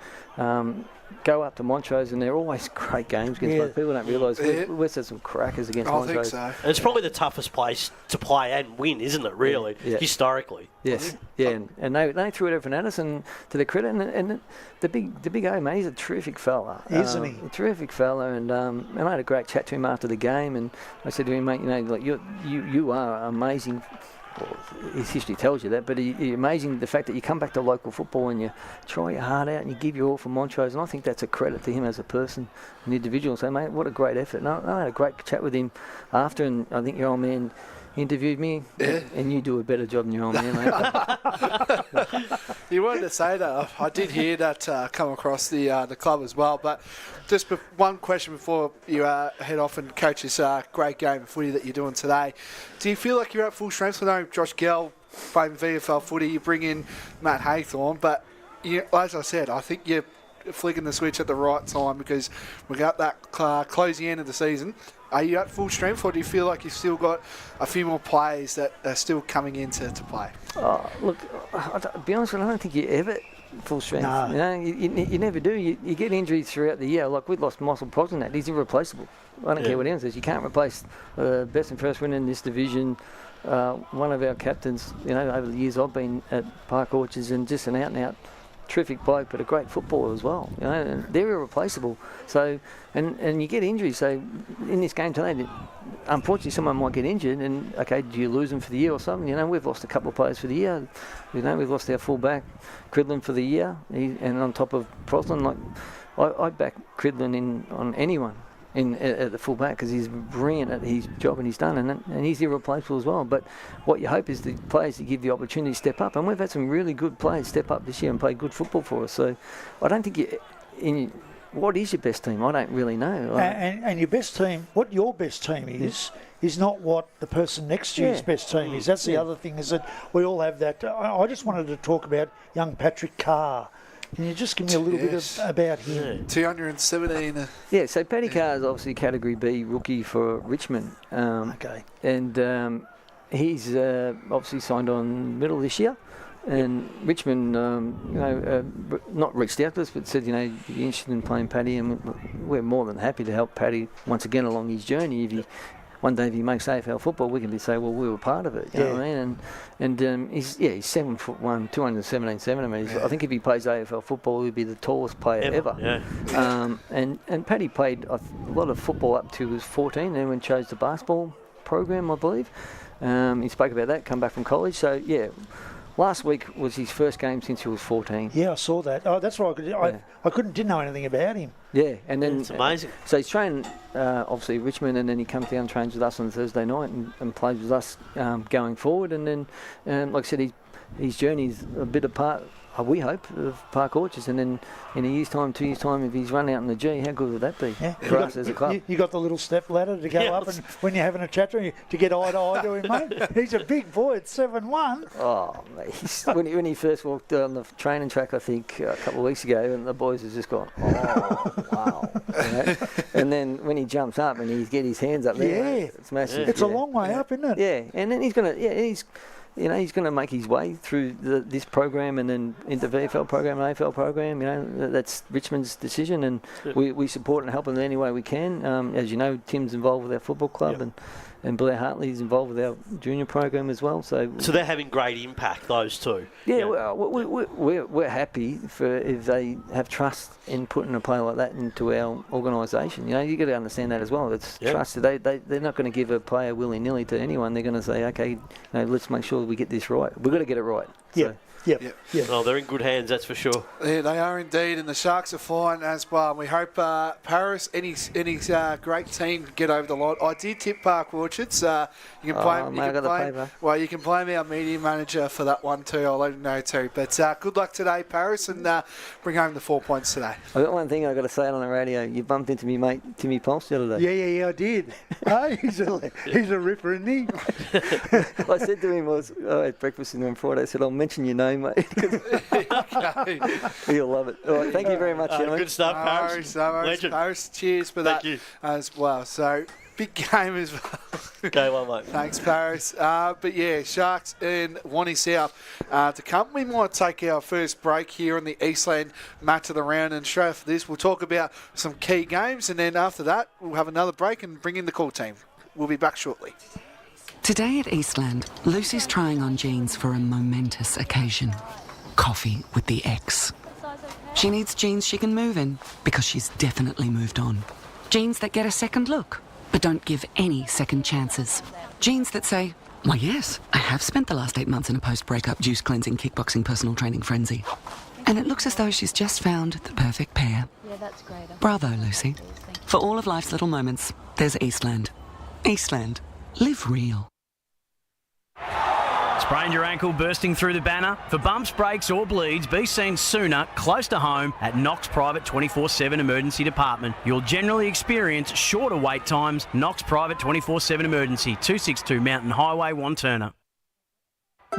go up to Montrose, and they're always great games against Montrose. People don't realise we've had some crackers against Montrose. I think so. And it's probably the toughest place to play and win, isn't it? Really, historically. Yes, and they threw everything at us, and to their credit, and the big O, mate, he's a terrific fella, isn't he? A terrific fella, and I had a great chat to him after the game, and I said to him, mate, you are amazing. Well, his history tells you that, but it's amazing the fact that you come back to local football and you try your heart out and you give your all for Montrose, and I think that's a credit to him as a person, an individual. So, mate, what a great effort. And I had a great chat with him after, and I think your old man interviewed me, and you do a better job than your old man, mate. You wanted to say that. I did hear that come across the club as well. But just one question before you head off and coach this great game of footy that you're doing today. Do you feel like you're at full strength? I know Josh Gell playing VFL footy. You bring in Matt Haythorne, but as I said, I think you're flicking the switch at the right time because we got that closing end of the season. Are you at full strength, or do you feel like you've still got a few more players that are still coming in to play? Oh, look, to be honest with you, I don't think you're ever full strength. No. You never do. You get injuries throughout the year. Like, we've lost Michael Prosnack. He's irreplaceable. I don't care what anyone says. You can't replace best and first winner in this division. One of our captains, over the years I've been at Park Orchards, and just an out-and-out terrific bloke, but a great footballer as well. And they're irreplaceable. So, and you get injuries. So, in this game today, unfortunately, someone might get injured, and okay, do you lose them for the year or something? We've lost a couple of players for the year. We've lost our fullback, Cridlin, for the year, and on top of Proslin, like I back Cridlin on anyone at the full back because he's brilliant at his job and he's done, and he's irreplaceable as well. But what you hope is the players to give the opportunity to step up, and we've had some really good players step up this year and play good football for us. So I don't think what is your best team? I don't really know. And your best team, what your best team is not what the person next to you's best team is. That's the other thing, is that we all have that. I just wanted to talk about young Patrick Carr. Can you just give me a little bit about him? 217. Yeah, so Paddy Carr is obviously Category B rookie for Richmond. Okay. And he's obviously signed on middle of this year. And Richmond, not reached out to us, but said, you're interested in playing Paddy, and we're more than happy to help Paddy once again along his journey. One day if he makes AFL football, we can say, well, we were part of it. You know what I mean? And he's 7'1", 217 centimetres. I think if he plays AFL football, he'd be the tallest player ever. Yeah. And Paddy played a lot of football up to he was 14, then went chose the basketball program, I believe. He spoke about that, come back from college. So, last week was his first game since he was 14. Yeah, I saw that. Oh, that's right. I didn't know anything about him. Yeah, and then it's amazing. So he's trained obviously Richmond, and then he comes down and trains with us on Thursday night and plays with us going forward. And then, like I said, his journey's a bit apart, we hope, of Park Orchards. And then in a year's time, 2 years' time, if he's run out in the G, how good would that be for us as a club? You got the little step ladder to go up, and when you're having a chat to him, to get eye to eye to him, mate. He's a big boy at 7'1". Oh, mate. when he first walked on the training track, I think a couple of weeks ago, and the boys have just gone, oh, wow. You know? And then when he jumps up and he gets his hands up there, it's massive. It's a long way up, isn't it? Yeah, and then he's going to make his way through this program and then into VFL program and AFL program. You know, that's Richmond's decision, and we support and help him in any way we can. As you know, Tim's involved with our football club, and Blair Hartley's involved with our junior program as well. So they're having great impact, those two. Yeah, well, we're happy for if they have trust in putting a player like that into our organisation. You know, you got to understand that as well. It's trust. They're not going to give a player willy-nilly to anyone. They're going to say, okay, let's make sure we get this right. We've got to get it right. Yeah. So. Yeah. Oh, they're in good hands, that's for sure. Yeah, they are indeed, and the Sharks are fine as well. And we hope Paris and his great team get over the line. I did tip Park Orchards. You can play. You can blame our media manager for that one too. I'll let him know too. But good luck today, Paris, and bring home the 4 points today. I've got one thing I've got to say on the radio. You bumped into me mate Timmy Pulse the other day. Yeah, I did. Oh, he's a ripper, isn't he? I said to him, I had breakfast with him on Friday. I said, I'll mention your name, mate. Okay. You'll love it. All right, thank you very much, gentlemen. Good stuff, Paris. Legend. Paris, cheers for that as well. So, big game as well. Okay, well, mate. Thanks, Paris. But yeah, Sharks in Wantirna South to come. We might take our first break here on the Eastland match of the round, and straight after this, we'll talk about some key games, and then after that, we'll have another break and bring in the call team. We'll be back shortly. Today at Eastland, Lucy's trying on jeans for a momentous occasion. Coffee with the ex. She needs jeans she can move in because she's definitely moved on. Jeans that get a second look, but don't give any second chances. Jeans that say, why yes, I have spent the last 8 months in a post-breakup juice cleansing, kickboxing, personal training frenzy. And it looks as though she's just found the perfect pair. Yeah, that's great. Bravo, Lucy. For all of life's little moments, there's Eastland. Eastland. Live real. Sprained your ankle bursting through the banner? For bumps, breaks or bleeds, be seen sooner, close to home, at Knox Private 24/7 Emergency Department. You'll generally experience shorter wait times. Knox Private 24/7 Emergency, 262 Mountain Highway, Wantirna.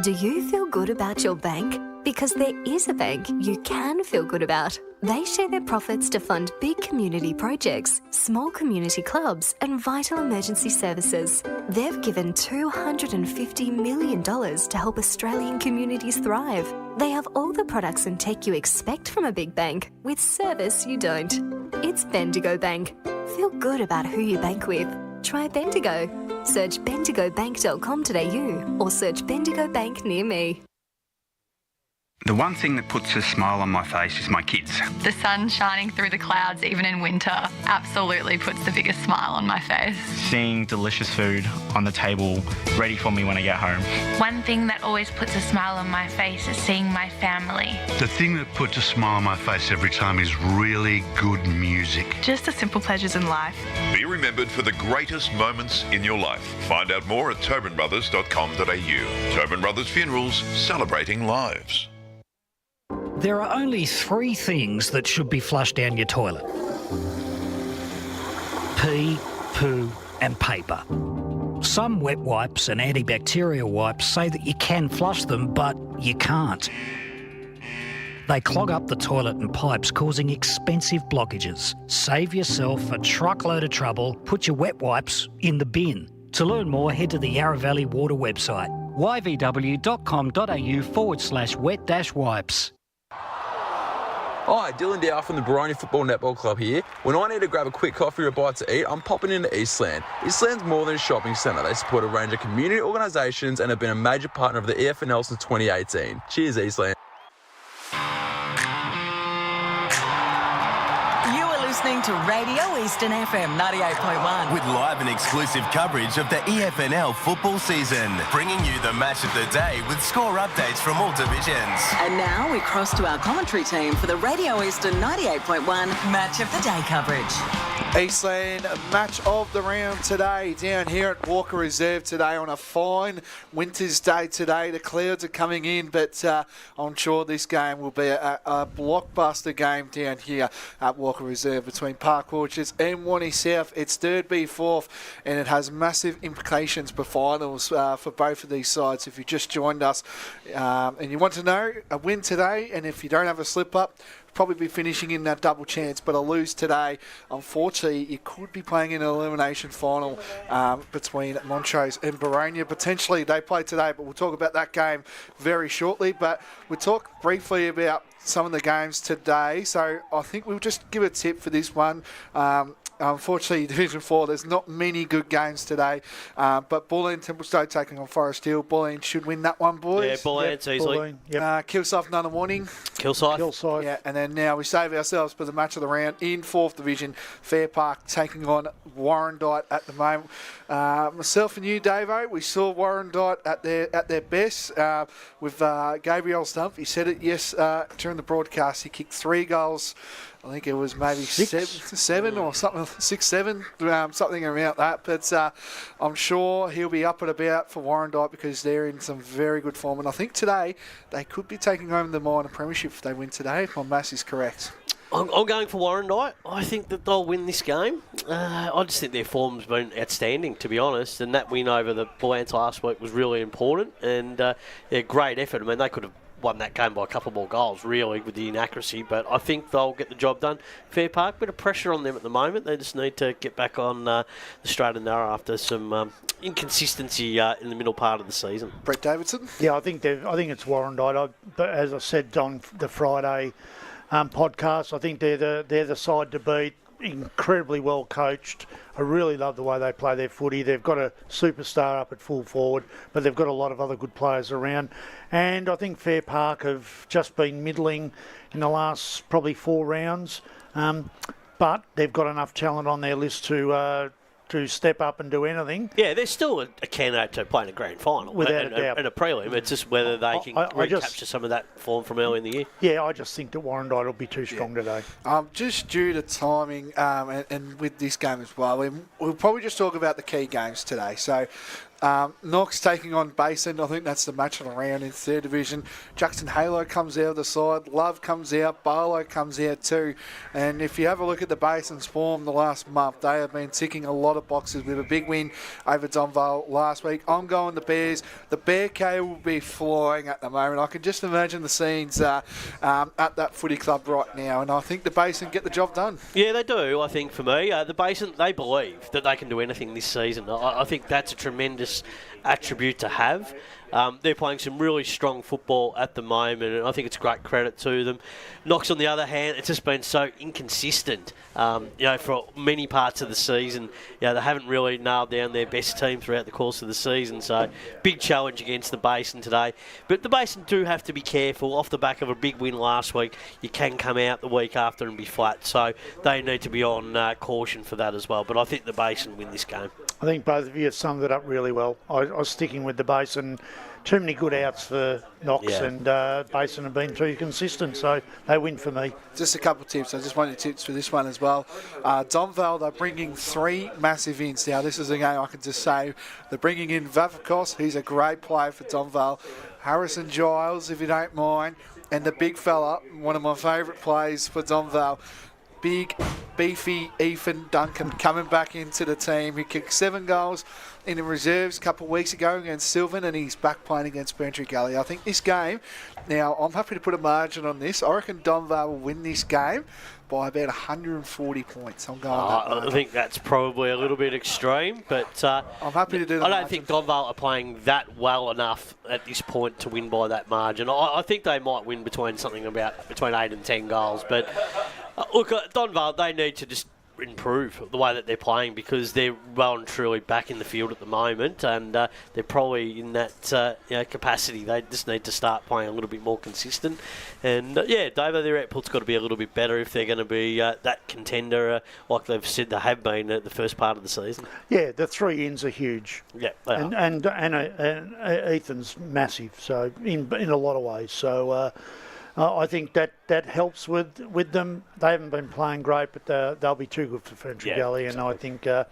Do you feel good about your bank? Because there is a bank you can feel good about. They share their profits to fund big community projects, small community clubs and vital emergency services. They've given $250 million to help Australian communities thrive. They have all the products and tech you expect from a big bank, with service you don't. It's Bendigo Bank. Feel good about who you bank with. Try Bendigo. Search bendigobank.com.au or search Bendigo Bank near me. The one thing that puts a smile on my face is my kids. The sun shining through the clouds even in winter absolutely puts the biggest smile on my face. Seeing delicious food on the table ready for me when I get home. One thing that always puts a smile on my face is seeing my family. The thing that puts a smile on my face every time is really good music. Just the simple pleasures in life. Be remembered for the greatest moments in your life. Find out more at tobinbrothers.com.au. Tobin Brothers Funerals, celebrating lives. There are only 3 things that should be flushed down your toilet: pee, poo and paper. Some wet wipes and antibacterial wipes say that you can flush them, but you can't. They clog up the toilet and pipes, causing expensive blockages. Save yourself a truckload of trouble. Put your wet wipes in the bin. To learn more, head to the Yarra Valley Water website, yvw.com.au/wet-wipes. Hi, Dylan Dow from the Baroni Football Netball Club here. When I need to grab a quick coffee or a bite to eat, I'm popping into Eastland. Eastland's more than a shopping centre. They support a range of community organisations and have been a major partner of the EFNL since 2018. Cheers, Eastland. You are listening to Radio Eastern FM 98.1. With live and exclusive coverage of the EFNL football season, bringing you the match of the day with score updates from all divisions. And now we cross to our commentary team for the Radio Eastern 98.1 Match of the Day coverage. Eastland match of the round today down here at Walker Reserve today on a fine winter's day today. The clouds are coming in, but I'm sure this game will be a blockbuster game down here at Walker Reserve between Park Orchards and Wantirna South. It's third v fourth, and it has massive implications for finals for both of these sides. If you just joined us and you want to know a win today, and if you don't have a slip up, probably be finishing in that double chance, but a lose today, unfortunately, you could be playing in an elimination final between Montrose and Boronia. Potentially, they play today, but we'll talk about that game very shortly. But we'll talk briefly about some of the games today. So I think we'll just give a tip for this one. Unfortunately, Division 4, there's not many good games today. But Bulleen Templestowe taking on Forest Hill. Bulleen should win that one, boys. Yeah, Bulleen's easily. Kilsyth, none warning. Kilsyth. Yeah, and then now we save ourselves for the match of the round in 4th Division. Fair Park taking on Warrandyte at the moment. Myself and you, Davo, we saw Warrandyte at their best with Gabriel Stump. He said it, during the broadcast. He kicked 3 goals. I think it was maybe seven or something, 6, 7, something around that. But I'm sure he'll be up and about for Warrandyte because they're in some very good form. And I think today they could be taking home the minor premiership if they win today, if my maths is correct. I'm going for Warrandyte. I think that they'll win this game. I just think their form's been outstanding, to be honest. And that win over the Bullants last week was really important. And great effort. I mean, they could have won that game by a couple more goals, really, with the inaccuracy. But I think they'll get the job done. Fair Park, bit of pressure on them at the moment. They just need to get back on the straight and narrow after some inconsistency in the middle part of the season. Brett Davidson? Yeah, I think it's Warrandyte. But as I said on the Friday podcast, I think they're the side to beat. Incredibly well coached. I really love the way they play their footy. They've got a superstar up at full forward, but they've got a lot of other good players around. And I think Fair Park have just been middling in the last probably 4 rounds, but they've got enough talent on their list to step up and do anything. Yeah, they're still a candidate to play in a grand final without a doubt. And a prelim. It's just whether they can recapture some of that form from early in the year. Yeah, I just think that Warrandyte will be too strong today. Just due to timing and with this game as well, we'll probably just talk about the key games today. So Knox taking on Basin. I think that's the match of the round in 3rd Division. Jackson Halo comes out of the side. Love comes out. Barlow comes out too. And if you have a look at the Basin's form the last month, they have been ticking a lot of boxes with a big win over Donvale last week. I'm going the Bears. The Bear K will be flying at the moment. I can just imagine the scenes at that footy club right now. And I think the Basin get the job done. Yeah, they do, I think, for me. The Basin, they believe that they can do anything this season. I think that's a tremendous attribute to have. They're playing some really strong football at the moment, and I think it's great credit to them. Knox, on the other hand, it's just been so inconsistent. For many parts of the season, they haven't really nailed down their best team throughout the course of the season. So, big challenge against the Basin today. But the Basin do have to be careful. Off the back of a big win last week, you can come out the week after and be flat. So, they need to be on caution for that as well. But I think the Basin win this game. I think both of you have summed it up really well. I was sticking with the Basin. Too many good outs for Knox, and Basin have been too consistent, so they win for me. Just a couple of tips. I just wanted tips for this one as well. Donvale, they're bringing 3 massive ins. Now, this is a game I can just say. They're bringing in Vavakos. He's a great player for Donvale. Harrison Giles, if you don't mind. And the big fella, one of my favourite players for Donvale, big, beefy Ethan Duncan coming back into the team. He kicked 7 goals in the reserves a couple of weeks ago against Sylvan, and he's back playing against Bantry Gully. I think this game, now I'm happy to put a margin on this. I reckon Donvale will win this game by about 140 points. I'm going that I think that's probably a little bit extreme, but I'm happy to do that. I don't think Donvale are playing that well enough at this point to win by that margin. I think they might win between 8 and 10 goals, but look, Donvale, they need to just improve the way that they're playing, because they're well and truly back in the field at the moment, and they're probably in that capacity. They just need to start playing a little bit more consistent. And Davo, their output's got to be a little bit better if they're going to be that contender like they've said they have been at the first part of the season. Yeah, the 3 ins are huge. Yeah, they are. And Ethan's massive, so in a lot of ways. So. I think that helps with them. They haven't been playing great, but they'll be too good for Ferntree Gully. And I think I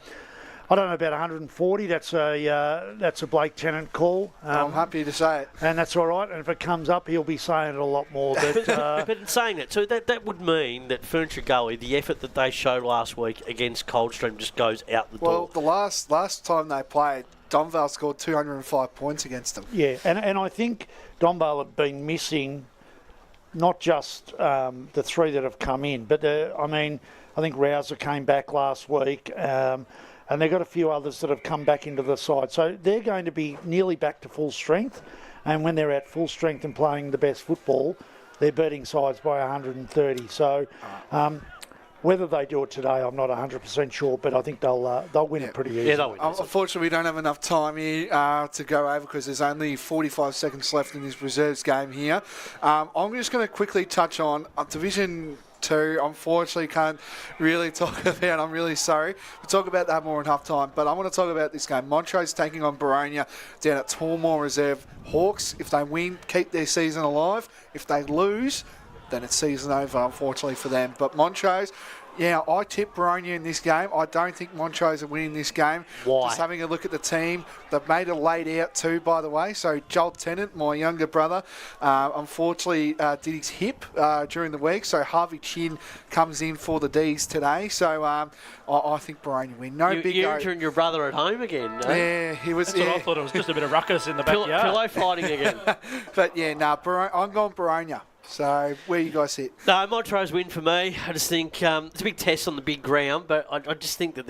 don't know about 140. That's a Blake Tennant call. I'm happy to say it, and that's all right. And if it comes up, he'll be saying it a lot more. But in saying that, so that would mean that Ferntree Gully, the effort that they showed last week against Coldstream, just goes out the door. Well, the last time they played, Domvale scored 205 points against them. Yeah, and I think Domvale have been missing. Not just the 3 that have come in, but I think Rouser came back last week, and they've got a few others that have come back into the side. So they're going to be nearly back to full strength, and when they're at full strength and playing the best football, they're beating sides by 130. So whether they do it today, I'm not 100% sure, but I think they'll win it pretty easily. Yeah, they'll win. Unfortunately, we don't have enough time here to go over because there's only 45 seconds left in this reserves game here. I'm just going to quickly touch on Division 2. Unfortunately, can't really talk about. I'm really sorry. We'll talk about that more in half time, but I want to talk about this game. Montrose taking on Boronia down at Tormore Reserve. Hawks, if they win, keep their season alive. If they lose, then it's season over, unfortunately, for them. But Montrose, I tip Boronia in this game. I don't think Montrose are winning this game. Why? Just having a look at the team. They've made it laid out too, by the way. So Joel Tennant, my younger brother, unfortunately did his hip during the week. So Harvey Chin comes in for the Ds today. So I think Boronia win. You're injuring your brother at home again. No? Yeah, he was. That's what I thought. It was just a bit of ruckus in the backyard. Pillow fighting again. But I'm going Boronia. So, where you guys sit? No, Montrose win for me. I just think it's a big test on the big ground, but I just think that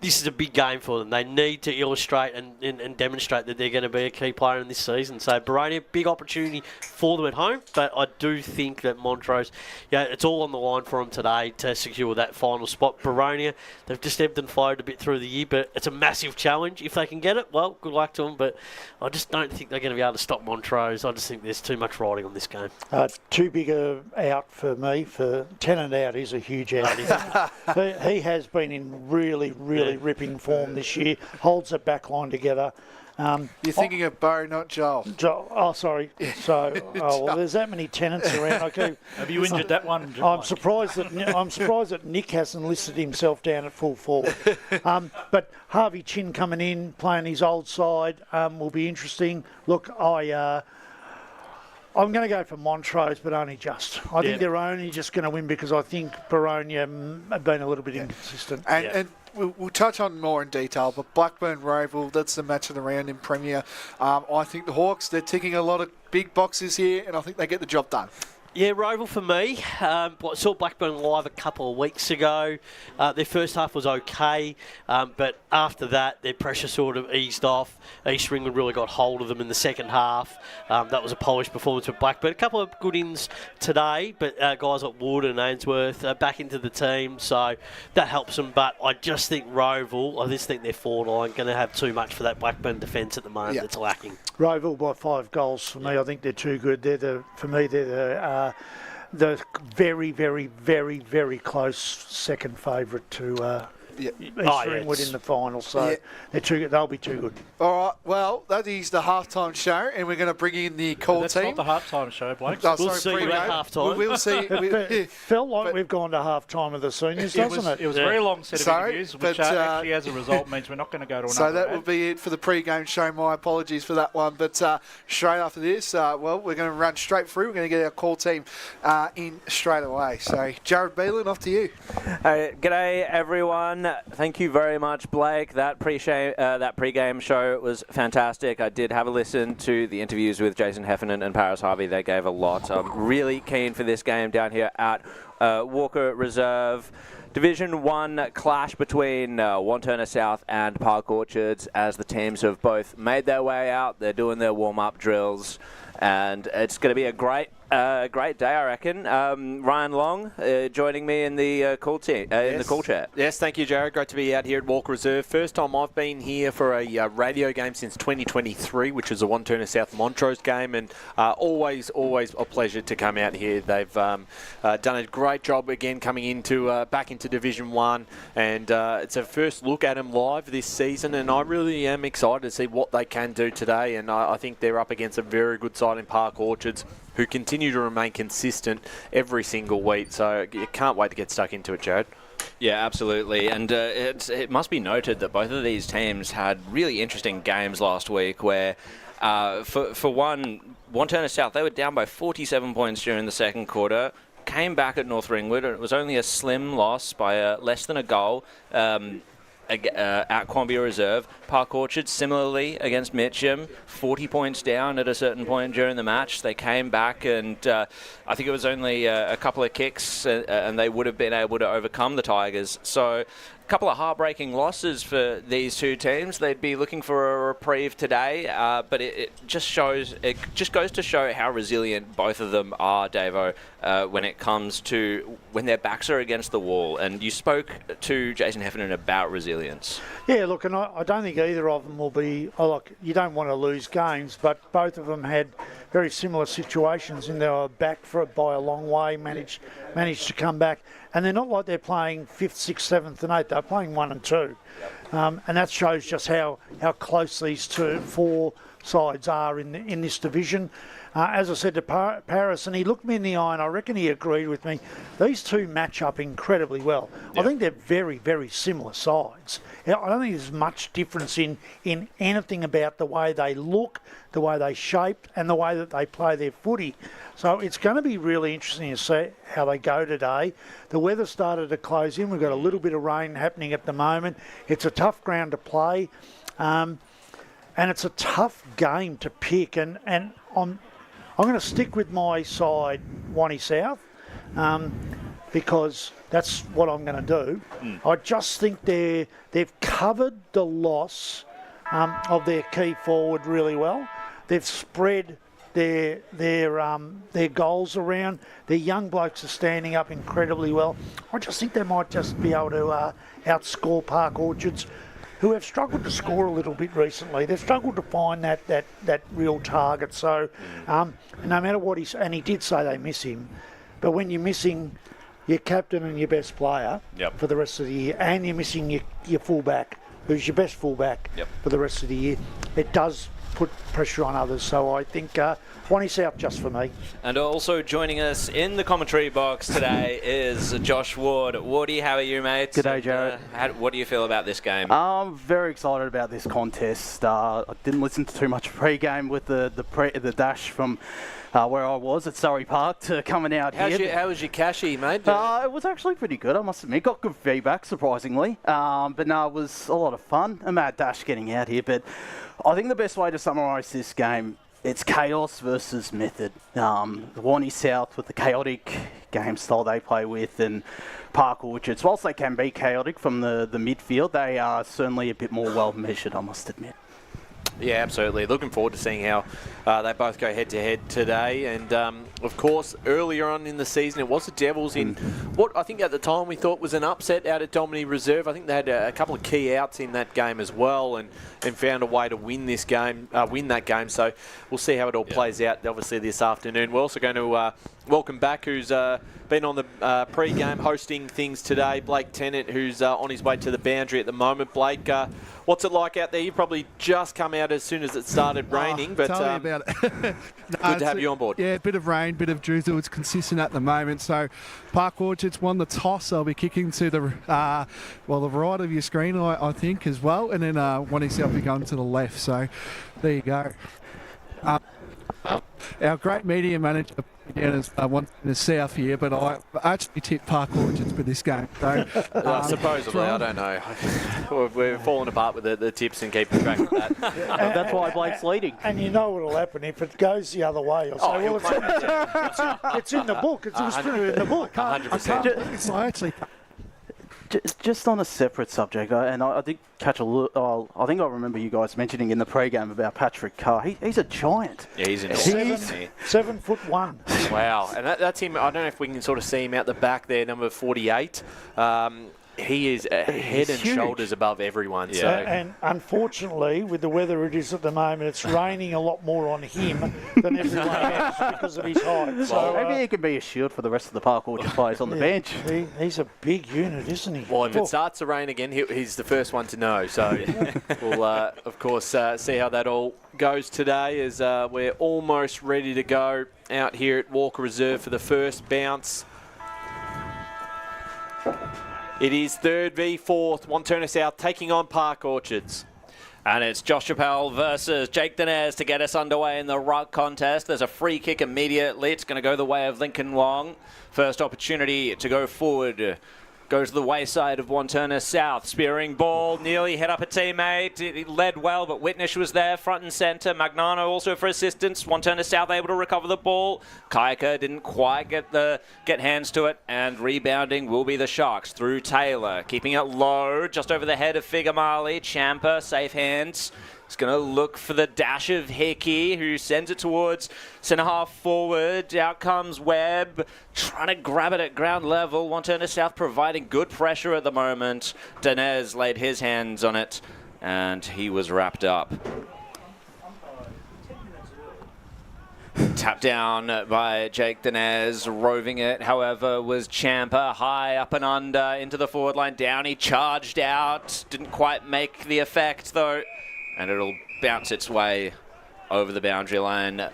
this is a big game for them. They need to illustrate and demonstrate that they're going to be a key player in this season. So, Boronia, big opportunity for them at home, but I do think that Montrose, it's all on the line for them today to secure that final spot. Boronia, they've just ebbed and flowed a bit through the year, but it's a massive challenge. If they can get it, well, good luck to them, but I just don't think they're going to be able to stop Montrose. I just think there's too much riding on this game. Too big a out for me. For Tennant out is a huge out. He has been in really ripping form this year. Holds that back line together. You're thinking of Bo, not Joel. Oh, sorry. So, there's that many Tennants around. Have you injured that one? I'm surprised that Nick hasn't listed himself down at full forward. But Harvey Chin coming in, playing his old side, will be interesting. Look, I'm going to go for Montrose, but only just. I think they're only just going to win because I think Boronia have been a little bit inconsistent. And we'll touch on more in detail, but Blackburn Roval, that's the match of the round in Premier. I think the Hawks, they're ticking a lot of big boxes here, and I think they get the job done. Yeah, Roval for me. Saw Blackburn live a couple of weeks ago. Their first half was okay, but after that, their pressure sort of eased off. East Ringwood really got hold of them in the second half. That was a polished performance for Blackburn. A couple of good ins today, but guys like Wood and Ainsworth back into the team, so that helps them. But I just think Roval, I just think their forward line going to have too much for that Blackburn defence at the moment that's lacking. Roval by 5 goals for me. I think they're too good. They're the very, very, very, very close second favourite to East Ringwood in the final, so they'll be too good. All right, well, that is the halftime show, and we're going to bring in the call That's team. That's not the halftime show, Blake. We'll see you at halftime. We'll see. It felt like we've gone to halftime of the seniors, doesn't it? It was a very long set of interviews, which actually, as a result, means we're not going to go to another So that will be it for the pre-game show. My apologies for that one, but straight after this, we're going to run straight through. We're going to get our call team in straight away. So, Jared Beelan, off to you. G'day, everyone. Thank you very much, Blake. That pre-game show was fantastic. I did have a listen to the interviews with Jason Heffernan and Paris Harvey. They gave a lot. I'm really keen for this game down here at Walker Reserve. Division 1 clash between Wantirna South and Park Orchards, as the teams have both made their way out. They're doing their warm-up drills, and it's going to be a great Great day, I reckon. Ryan Long joining me in the call team, in the call chat. Yes, thank you, Jared. Great to be out here at Walker Reserve. First time I've been here for a radio game since 2023, which is a Wantirna South Montrose game, and always a pleasure to come out here. They've done a great job again coming into back into Division 1, and it's a first look at them live this season, and I really am excited to see what they can do today, and I think they're up against a very good side in Park Orchards, who continue to remain consistent every single week. So you can't wait to get stuck into it, Jared. Yeah, absolutely. And it must be noted that both of these teams had really interesting games last week where, for one, Wantirna South, they were down by 47 points during the second quarter, came back at North Ringwood, and it was only a slim loss by less than a goal. At Quambia Reserve. Park Orchard similarly against Mitcham, 40 points down at a certain point during the match. They came back, and I think it was only a couple of kicks and they would have been able to overcome the Tigers. So a couple of heartbreaking losses for these two teams. They'd be looking for a reprieve today, but it just goes to show how resilient both of them are, Davo, when it comes to when their backs are against the wall. And you spoke to Jason Heffernan about resilience. Yeah, look, and I don't think either of them will be, you don't want to lose games, but both of them had very similar situations, and they were back by a long way, managed to come back. And they're not like they're playing 5th, 6th, 7th and 8th. They're playing 1 and 2. And that shows just how close these four sides are in this division. As I said to Paris, and he looked me in the eye, and I reckon he agreed with me, these two match up incredibly well. Yep. I think they're very, very similar sides. I don't think there's much difference in anything about the way they look, the way they shape, and the way that they play their footy. So it's going to be really interesting to see how they go today. The weather started to close in. We've got a little bit of rain happening at the moment. It's a tough ground to play, and it's a tough game to pick. And I'm going to stick with my side, Wantirna South, because that's what I'm going to do. I just think they've covered the loss of their key forward really well. They've spread their goals around. Their young blokes are standing up incredibly well. I just think they might just be able to outscore Park Orchards, who have struggled to score a little bit recently. They've struggled to find that real target. So no matter what he did say they miss him, but when you're missing your captain and your best player for the rest of the year, and you're missing your fullback, who's your best fullback for the rest of the year, it does put pressure on others. So I think Wantirna South just for me. And also joining us in the commentary box today is Josh Ward. Wardy, how are you, mate? G'day, Jared. What do you feel about this game? I'm very excited about this contest. I didn't listen to too much pre-game with the dash from where I was at Surrey Park to coming out here. How was your cashy, mate? It was actually pretty good, I must admit. Got good feedback, surprisingly. But no, it was a lot of fun. A mad dash getting out here. But I think the best way to summarise this game, it's chaos versus method. Wantirna South with the chaotic game style they play with, and Park Orchards, whilst they can be chaotic from the midfield, they are certainly a bit more well measured, I must admit. Yeah, absolutely. Looking forward to seeing how they both go head-to-head today. And, of course, earlier on in the season, it was the Devils in what I think at the time we thought was an upset out at Domini Reserve. I think they had a couple of key outs in that game as well, and found a way to win that game. So we'll see how it all plays out, obviously, this afternoon. We're also going to welcome back who's been on the pre-game hosting things today, Blake Tennant, who's on his way to the boundary at the moment. Blake, what's it like out there? You've probably just come out as soon as it started raining, but tell me about it. good to have you on board. Yeah, a bit of rain, bit of drizzle. It's consistent at the moment. So Park Orchards won the toss. They'll be kicking to the right of your screen, I think, as well. And then Wantirna South will be going to the left. So there you go. Our great media manager down as Wantirna South here, but I actually tipped Park Orchards for this game. So, supposedly, I don't know. We're falling apart with the tips and keeping track of that. That's why Blake's leading. And you know what will happen if it goes the other way. I'll say, it's in the book. It's in the book. 100%. I actually Just on a separate subject, I did catch a look. I think I remember you guys mentioning in the pre-game about Patrick Carr. He's a giant. Yeah, he's enormous. 7'1". Wow, and that's him. I don't know if we can sort of see him out the back there, number 48. He is a head and shoulders above everyone. Yeah. So. And unfortunately, with the weather it is at the moment, it's raining a lot more on him than everyone else because of his height. So maybe he could be a shield for the rest of the Park Orchard players on the bench. He's a big unit, isn't he? Well, if it starts to rain again, he's the first one to know. So we'll, of course, see how that all goes today as we're almost ready to go out here at Walker Reserve for the first bounce. It is 3rd v 4th, Wantirna South taking on Park Orchards. And it's Josh Chappell versus Jake Dinez to get us underway in the ruck contest. There's a free kick immediately. It's going to go the way of Lincoln Long. First opportunity to go forward. Goes to the wayside of Wantirna South. Spearing ball, nearly hit up a teammate. He led well, but Whitnish was there, front and centre. Magnano also for assistance. Wantirna South able to recover the ball. Kaika didn't quite get hands to it, and rebounding will be the Sharks through Taylor. Keeping it low, just over the head of Figamali. Champa, safe hands. He's going to look for the dash of Hickey, who sends it towards centre-half forward. Out comes Webb, trying to grab it at ground level. Wantirna South providing good pressure at the moment. Dinez laid his hands on it, and he was wrapped up. Tapped down by Jake Dinez, roving it, however, was Champa, high up and under into the forward line. Downey charged out, didn't quite make the effect, though. And it'll bounce its way over the boundary line.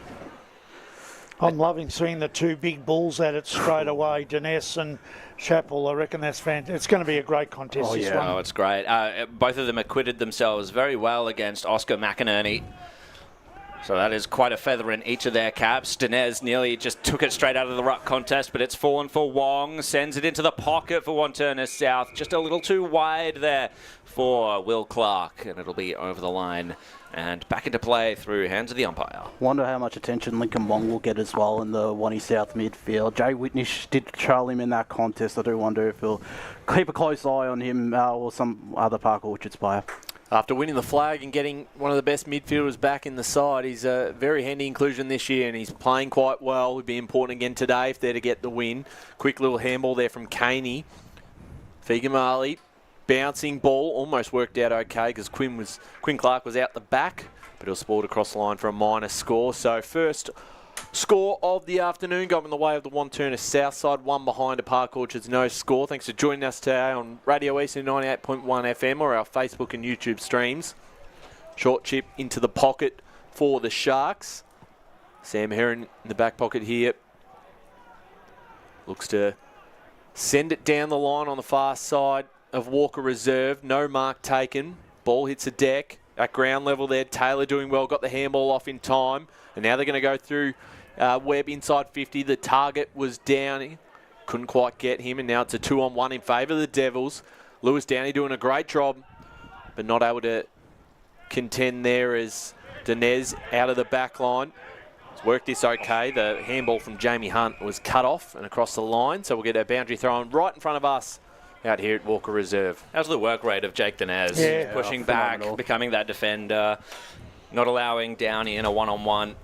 I'm loving seeing the two big bulls at it straight away, Dinez and Chappell. I reckon that's fantastic. It's going to be a great contest, this one. Oh, it's great. Both of them acquitted themselves very well against Oscar McInerney. So that is quite a feather in each of their caps. Dinez nearly just took it straight out of the ruck contest, but it's fallen for Wong. Sends it into the pocket for Wantirna South. Just a little too wide there for Will Clark, and it'll be over the line and back into play through hands of the umpire. Wonder how much attention Lincoln Wong will get as well in the Wanty South midfield. Jay Whitnish did trail him in that contest. I do wonder if he'll keep a close eye on him or some other Park Orchards player. After winning the flag and getting one of the best midfielders back in the side, he's a very handy inclusion this year, and he's playing quite well. Would be important again today if they're to get the win. Quick little handball there from Caney. Figamali, bouncing ball, almost worked out okay because Quinn Clark was out the back, but he'll sport across the line for a minor score. So first score of the afternoon got in the way of the Wantirna South side, one behind a Park Orchards no score. Thanks for joining us today on Radio Eastland 98.1 FM or our Facebook and YouTube streams. Short chip into the pocket for the Sharks. Sam Heron in the back pocket here. Looks to send it down the line on the far side of Walker Reserve. No mark taken. Ball hits the deck. At ground level there, Taylor doing well, got the handball off in time. And now they're going to go through Webb inside 50. The target was Downey. Couldn't quite get him, and now it's a 2-on-1 in favour of the Devils. Lewis Downey doing a great job, but not able to contend there as Dinez out of the back line. It's worked this okay. The handball from Jamie Hunt was cut off and across the line, so we'll get a boundary thrown right in front of us out here at Walker Reserve. How's the work rate of Jake Dinez? Yeah, pushing back, becoming that defender, not allowing Downey in a one-on-one.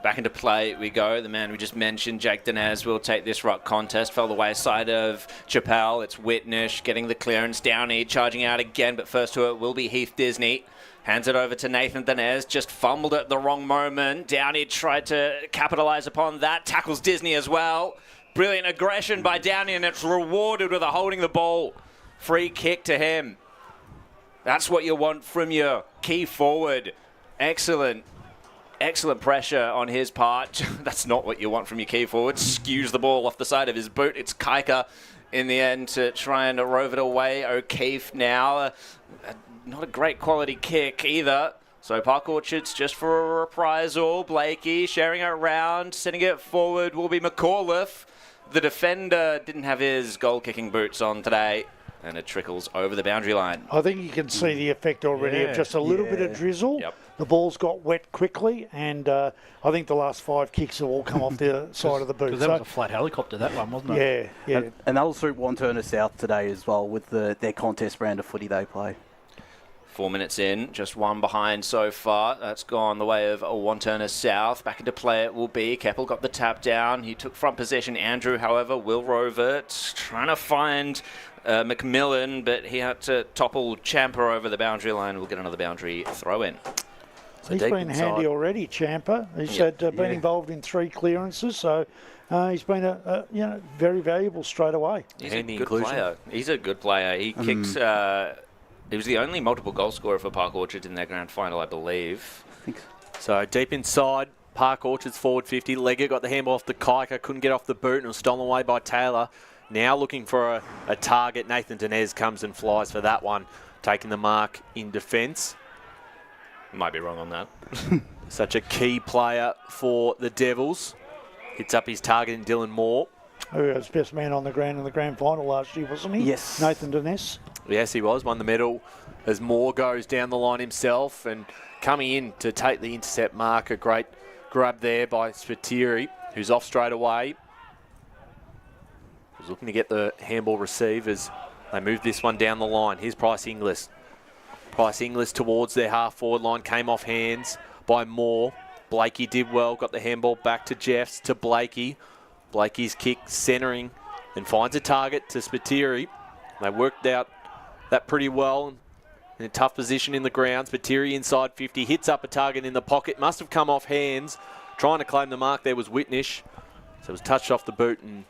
Back into play we go. The man we just mentioned, Jake Dinez, will take this ruck contest. Fell the wayside of Chappell. It's Whitnish getting the clearance. Downey charging out again, but first to it will be Heath Disney. Hands it over to Nathan Dinez. Just fumbled at the wrong moment. Downey tried to capitalise upon that. Tackles Disney as well. Brilliant aggression by Downey, and it's rewarded with a holding the ball. Free kick to him. That's what you want from your key forward. Excellent pressure on his part. That's not what you want from your key forward. Skews the ball off the side of his boot. It's Kaika in the end to try and rove it away. O'Keefe now. Not a great quality kick either. So Park Orchards just for a reprisal. Blakey sharing it around. Sending it forward will be McAuliffe. The defender didn't have his goal-kicking boots on today, and it trickles over the boundary line. I think you can see the effect already of just a little bit of drizzle. Yep. the ball's got wet quickly, and I think the last 5 kicks have all come off the side of the boot. Because that was a flat helicopter, that one, wasn't it? Yeah. And that'll suit Wantirna South today as well with their contest brand of footy they play. 4 minutes in, just one behind so far. That's gone the way of Wantirna South. Back into play it will be. Keppel got the tap down. He took front possession. Andrew, however, will rove it. Trying to find McMillan, but he had to topple Champa over the boundary line. We'll get another boundary throw in. So he's been handy already, Champa. He's been involved in 3 clearances, so he's been very valuable straight away. He's a good player. He's a good player. He kicks... he was the only multiple goal scorer for Park Orchard in their grand final, I believe. So deep inside, Park Orchard's forward 50. Legger got the handball off the Kaika, couldn't get off the boot and was stolen away by Taylor. Now looking for a target. Nathan Dinez comes and flies for that one, taking the mark in defence. Might be wrong on that. Such a key player for the Devils. Hits up his target in Dylan Moore. Who was best man on the ground in the grand final last year, wasn't he? Yes. Nathan Dinez. Yes, he was. Won the medal as Moore goes down the line himself and coming in to take the intercept mark. A great grab there by Spiteri, who's off straight away. Was looking to get the handball receive as they move this one down the line. Here's Price Inglis. Price Inglis towards their half-forward line. Came off hands by Moore. Blakey did well. Got the handball back to Jeffs, to Blakey. Blakey's kick centering and finds a target to Spiteri. They worked out that pretty well in a tough position in the ground. Spiteri inside 50, hits up a target in the pocket. Must have come off hands. Trying to claim the mark there was Whitnish. So it was touched off the boot and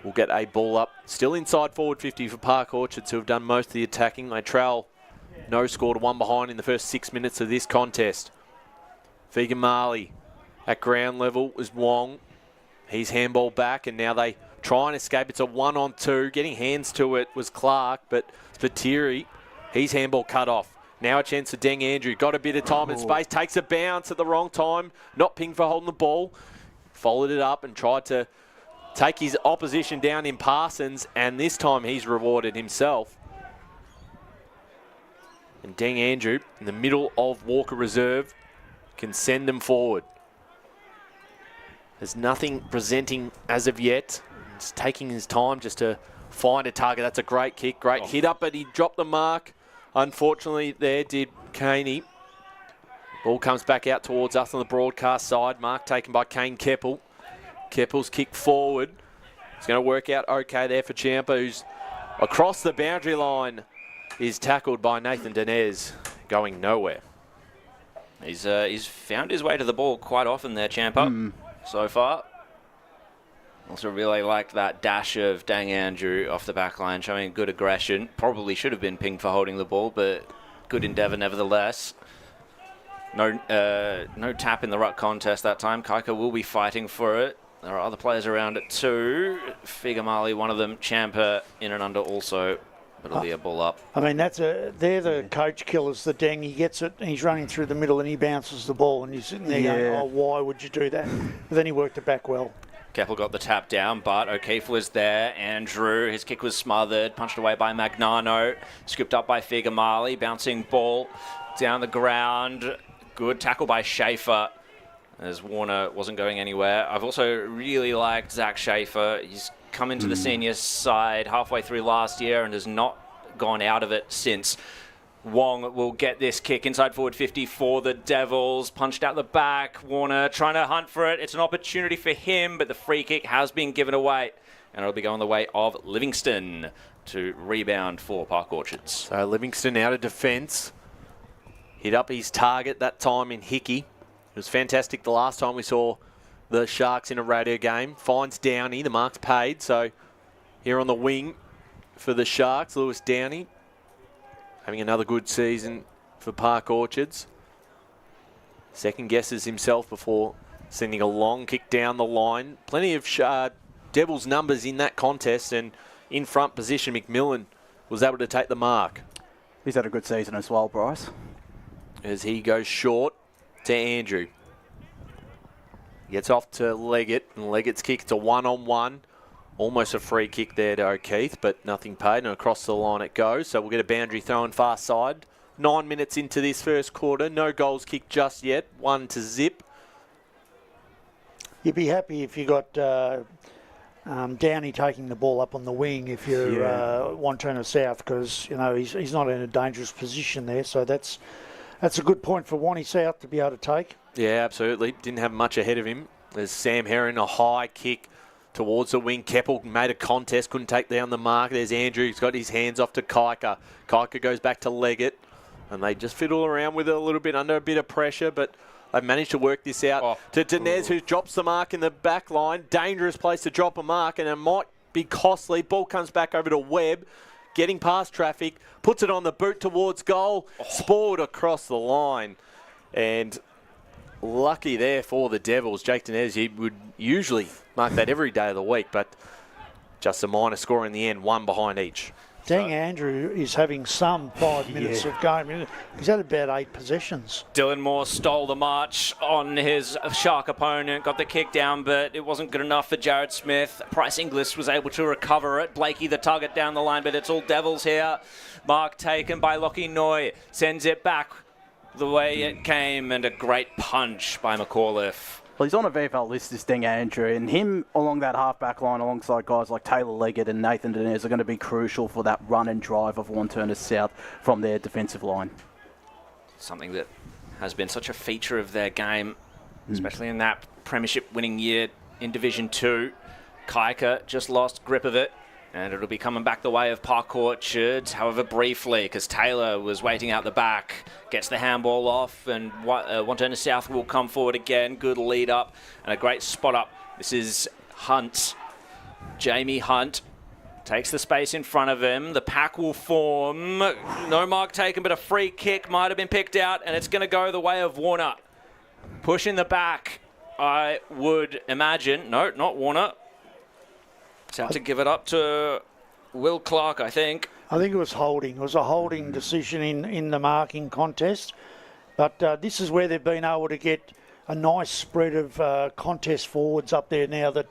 we'll get a ball up. Still inside forward 50 for Park Orchards, who have done most of the attacking. They trail no score to 1 behind in the first 6 minutes of this contest. Fegan Marley at ground level is Wong. He's handball back, and now they try and escape. It's a 1-on-2. Getting hands to it was Clark, but Spiteri, he's handball cut off. Now a chance for Deng Andrew. Got a bit of time and space. Takes a bounce at the wrong time. Not pinged for holding the ball. Followed it up and tried to take his opposition down in Parsons, and this time he's rewarded himself. And Deng Andrew, in the middle of Walker Reserve, can send them forward. There's nothing presenting as of yet. He's taking his time just to find a target. That's a great kick, great hit up, but he dropped the mark. Unfortunately, there did Caney. Ball comes back out towards us on the broadcast side. Mark taken by Kane Keppel. Keppel's kick forward. It's going to work out okay there for Champa, who's across the boundary line. Is tackled by Nathan Dinez, going nowhere. He's found his way to the ball quite often there, Champa. So far. Also really liked that dash of Dang Andrew off the back line, showing good aggression. Probably should have been pinged for holding the ball, but good endeavour nevertheless. No tap in the ruck contest that time. Kaika will be fighting for it. There are other players around it too. Figamali, one of them. Champa in and under also. But it'll be a ball up. I mean, they're the coach killers. The Deng, he gets it, and he's running through the middle, and he bounces the ball, and you're sitting there going, oh, why would you do that? But then he worked it back well. Keppel got the tap down, but O'Keefe was there. Andrew, his kick was smothered, punched away by Magnano, scooped up by Figamali, bouncing ball down the ground. Good tackle by Schaefer, as Warner wasn't going anywhere. I've also really liked Zach Schaefer. He's come into the senior side halfway through last year and has not gone out of it since. Wong will get this kick inside forward 50 for the Devils. Punched out the back. Warner trying to hunt for it. It's an opportunity for him, but the free kick has been given away. And it'll be going the way of Livingston to rebound for Park Orchards. So Livingston out of defence. Hit up his target that time in Hickey. It was fantastic the last time we saw the Sharks in a radio game. Finds Downey. The mark's paid. So here on the wing for the Sharks, Lewis Downey having another good season for Park Orchards. Second guesses himself before sending a long kick down the line. Plenty of Devils numbers in that contest, and in front position, McMillan was able to take the mark. He's had a good season as well, Bryce. As he goes short to Andrew. Gets off to Leggett, and Leggett's kick, it's a 1-on-1. Almost a free kick there to O'Keefe, but nothing paid, and across the line it goes. So we'll get a boundary throw in far side 9 minutes into this first quarter. No goals kicked just yet. 1-0. You'd be happy if you got Downey taking the ball up on the wing if you're Wantirna South, because he's not in a dangerous position there. So that's a good point for Wanty South to be able to take. Yeah, absolutely. Didn't have much ahead of him. There's Sam Heron, a high kick towards the wing. Keppel made a contest, couldn't take down the mark. There's Andrew, he's got his hands off to Kaika. Kaika goes back to Leggett, and they just fiddle around with it a little bit under a bit of pressure, but they've managed to work this out to Dinez, who drops the mark in the back line. Dangerous place to drop a mark, and it might be costly. Ball comes back over to Webb, getting past traffic, puts it on the boot towards goal, spoiled across the line, and lucky there for the Devils. Jake Dinez, he would usually mark that every day of the week, but just a minor score in the end, one behind each. Dang, Andrew is having some 5 minutes of game. He's had about 8 possessions. Dylan Moore stole the march on his Shark opponent, got the kick down, but it wasn't good enough for Jared Smith. Price Inglis was able to recover it. Blakey the target down the line, but it's all Devils here. Mark taken by Lockie Noy, sends it back the way it came, and a great punch by McAuliffe. Well, he's on a VFL list, this Deng Andrew, and him along that half-back line alongside guys like Taylor Leggett and Nathan Dinez are going to be crucial for that run and drive of Wantirna South from their defensive line. Something that has been such a feature of their game, especially in that premiership winning year in Division 2. Kaika just lost grip of it, and it'll be coming back the way of Park Orchard, however briefly, because Taylor was waiting out the back, gets the handball off, and Wantirna South will come forward again. Good lead up and a great spot up. This is Hunt. Jamie Hunt takes the space in front of him. The pack will form. No mark taken, but a free kick might have been picked out, and it's going to go the way of Warner. Push in the back, I would imagine. No, not Warner. It's out to give it up to Will Clark, I think. I think it was holding. It was a holding decision in the marking contest. But this is where they've been able to get a nice spread of contest forwards up there now that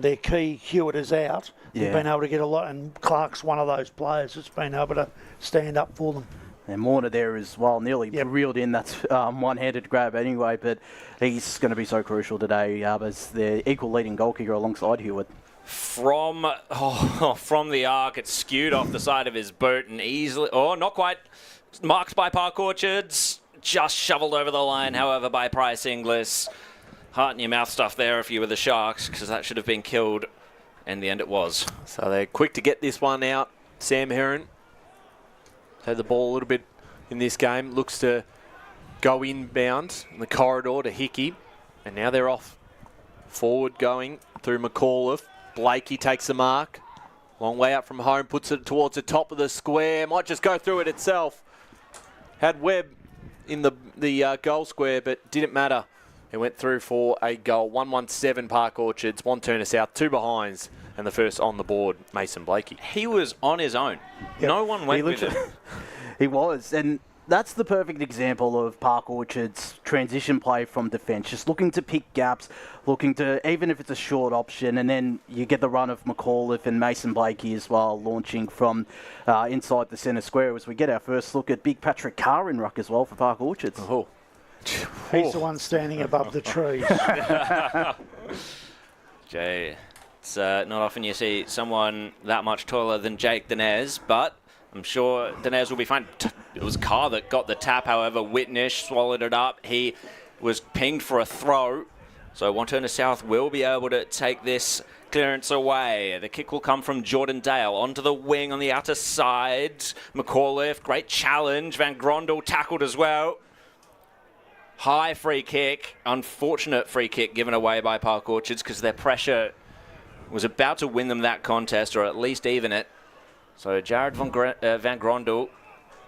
their key Hewitt is out. They've been able to get a lot, and Clark's one of those players that's been able to stand up for them. And Warner there as well, nearly reeled in. That's one-handed grab anyway, but he's going to be so crucial today as the equal leading goal kicker alongside Hewitt. From the arc, it's skewed off the side of his boot and easily, not quite, marked by Park Orchards, just shoveled over the line, however, by Price Inglis. Heart in your mouth stuff there if you were the Sharks, because that should have been killed. In the end, it was. So they're quick to get this one out. Sam Heron had the ball a little bit in this game, looks to go inbound in the corridor to Hickey, and now they're off forward going through McAuliffe. Blakey takes the mark. Long way out from home, puts it towards the top of the square. Might just go through it itself. Had Webb in the goal square, but didn't matter. It went through for a goal. 1-1-7 Park Orchards. Wantirna South, 2 behinds, and the first on the board, Mason Blakey. He was on his own. Yep. No one went with him. He was, and that's the perfect example of Park Orchard's transition play from defence. Just looking to pick gaps, looking to, even if it's a short option, and then you get the run of McAuliffe and Mason Blakey as well, launching from inside the centre square as we get our first look at big Patrick Carr in ruck as well for Park Orchards. Oh. He's the one standing above the trees. Jay, it's not often you see someone that much taller than Jake Dinez, but I'm sure Dinez will be fine. It was Carr that got the tap, however. Whitnish swallowed it up. He was pinged for a throw. So Wantirna South will be able to take this clearance away. The kick will come from Jordan Dale onto the wing on the outer side. McAuliffe, great challenge. Van Grondel tackled as well. High free kick. Unfortunate free kick given away by Park Orchards because their pressure was about to win them that contest, or at least even it. So Jared Van Grondel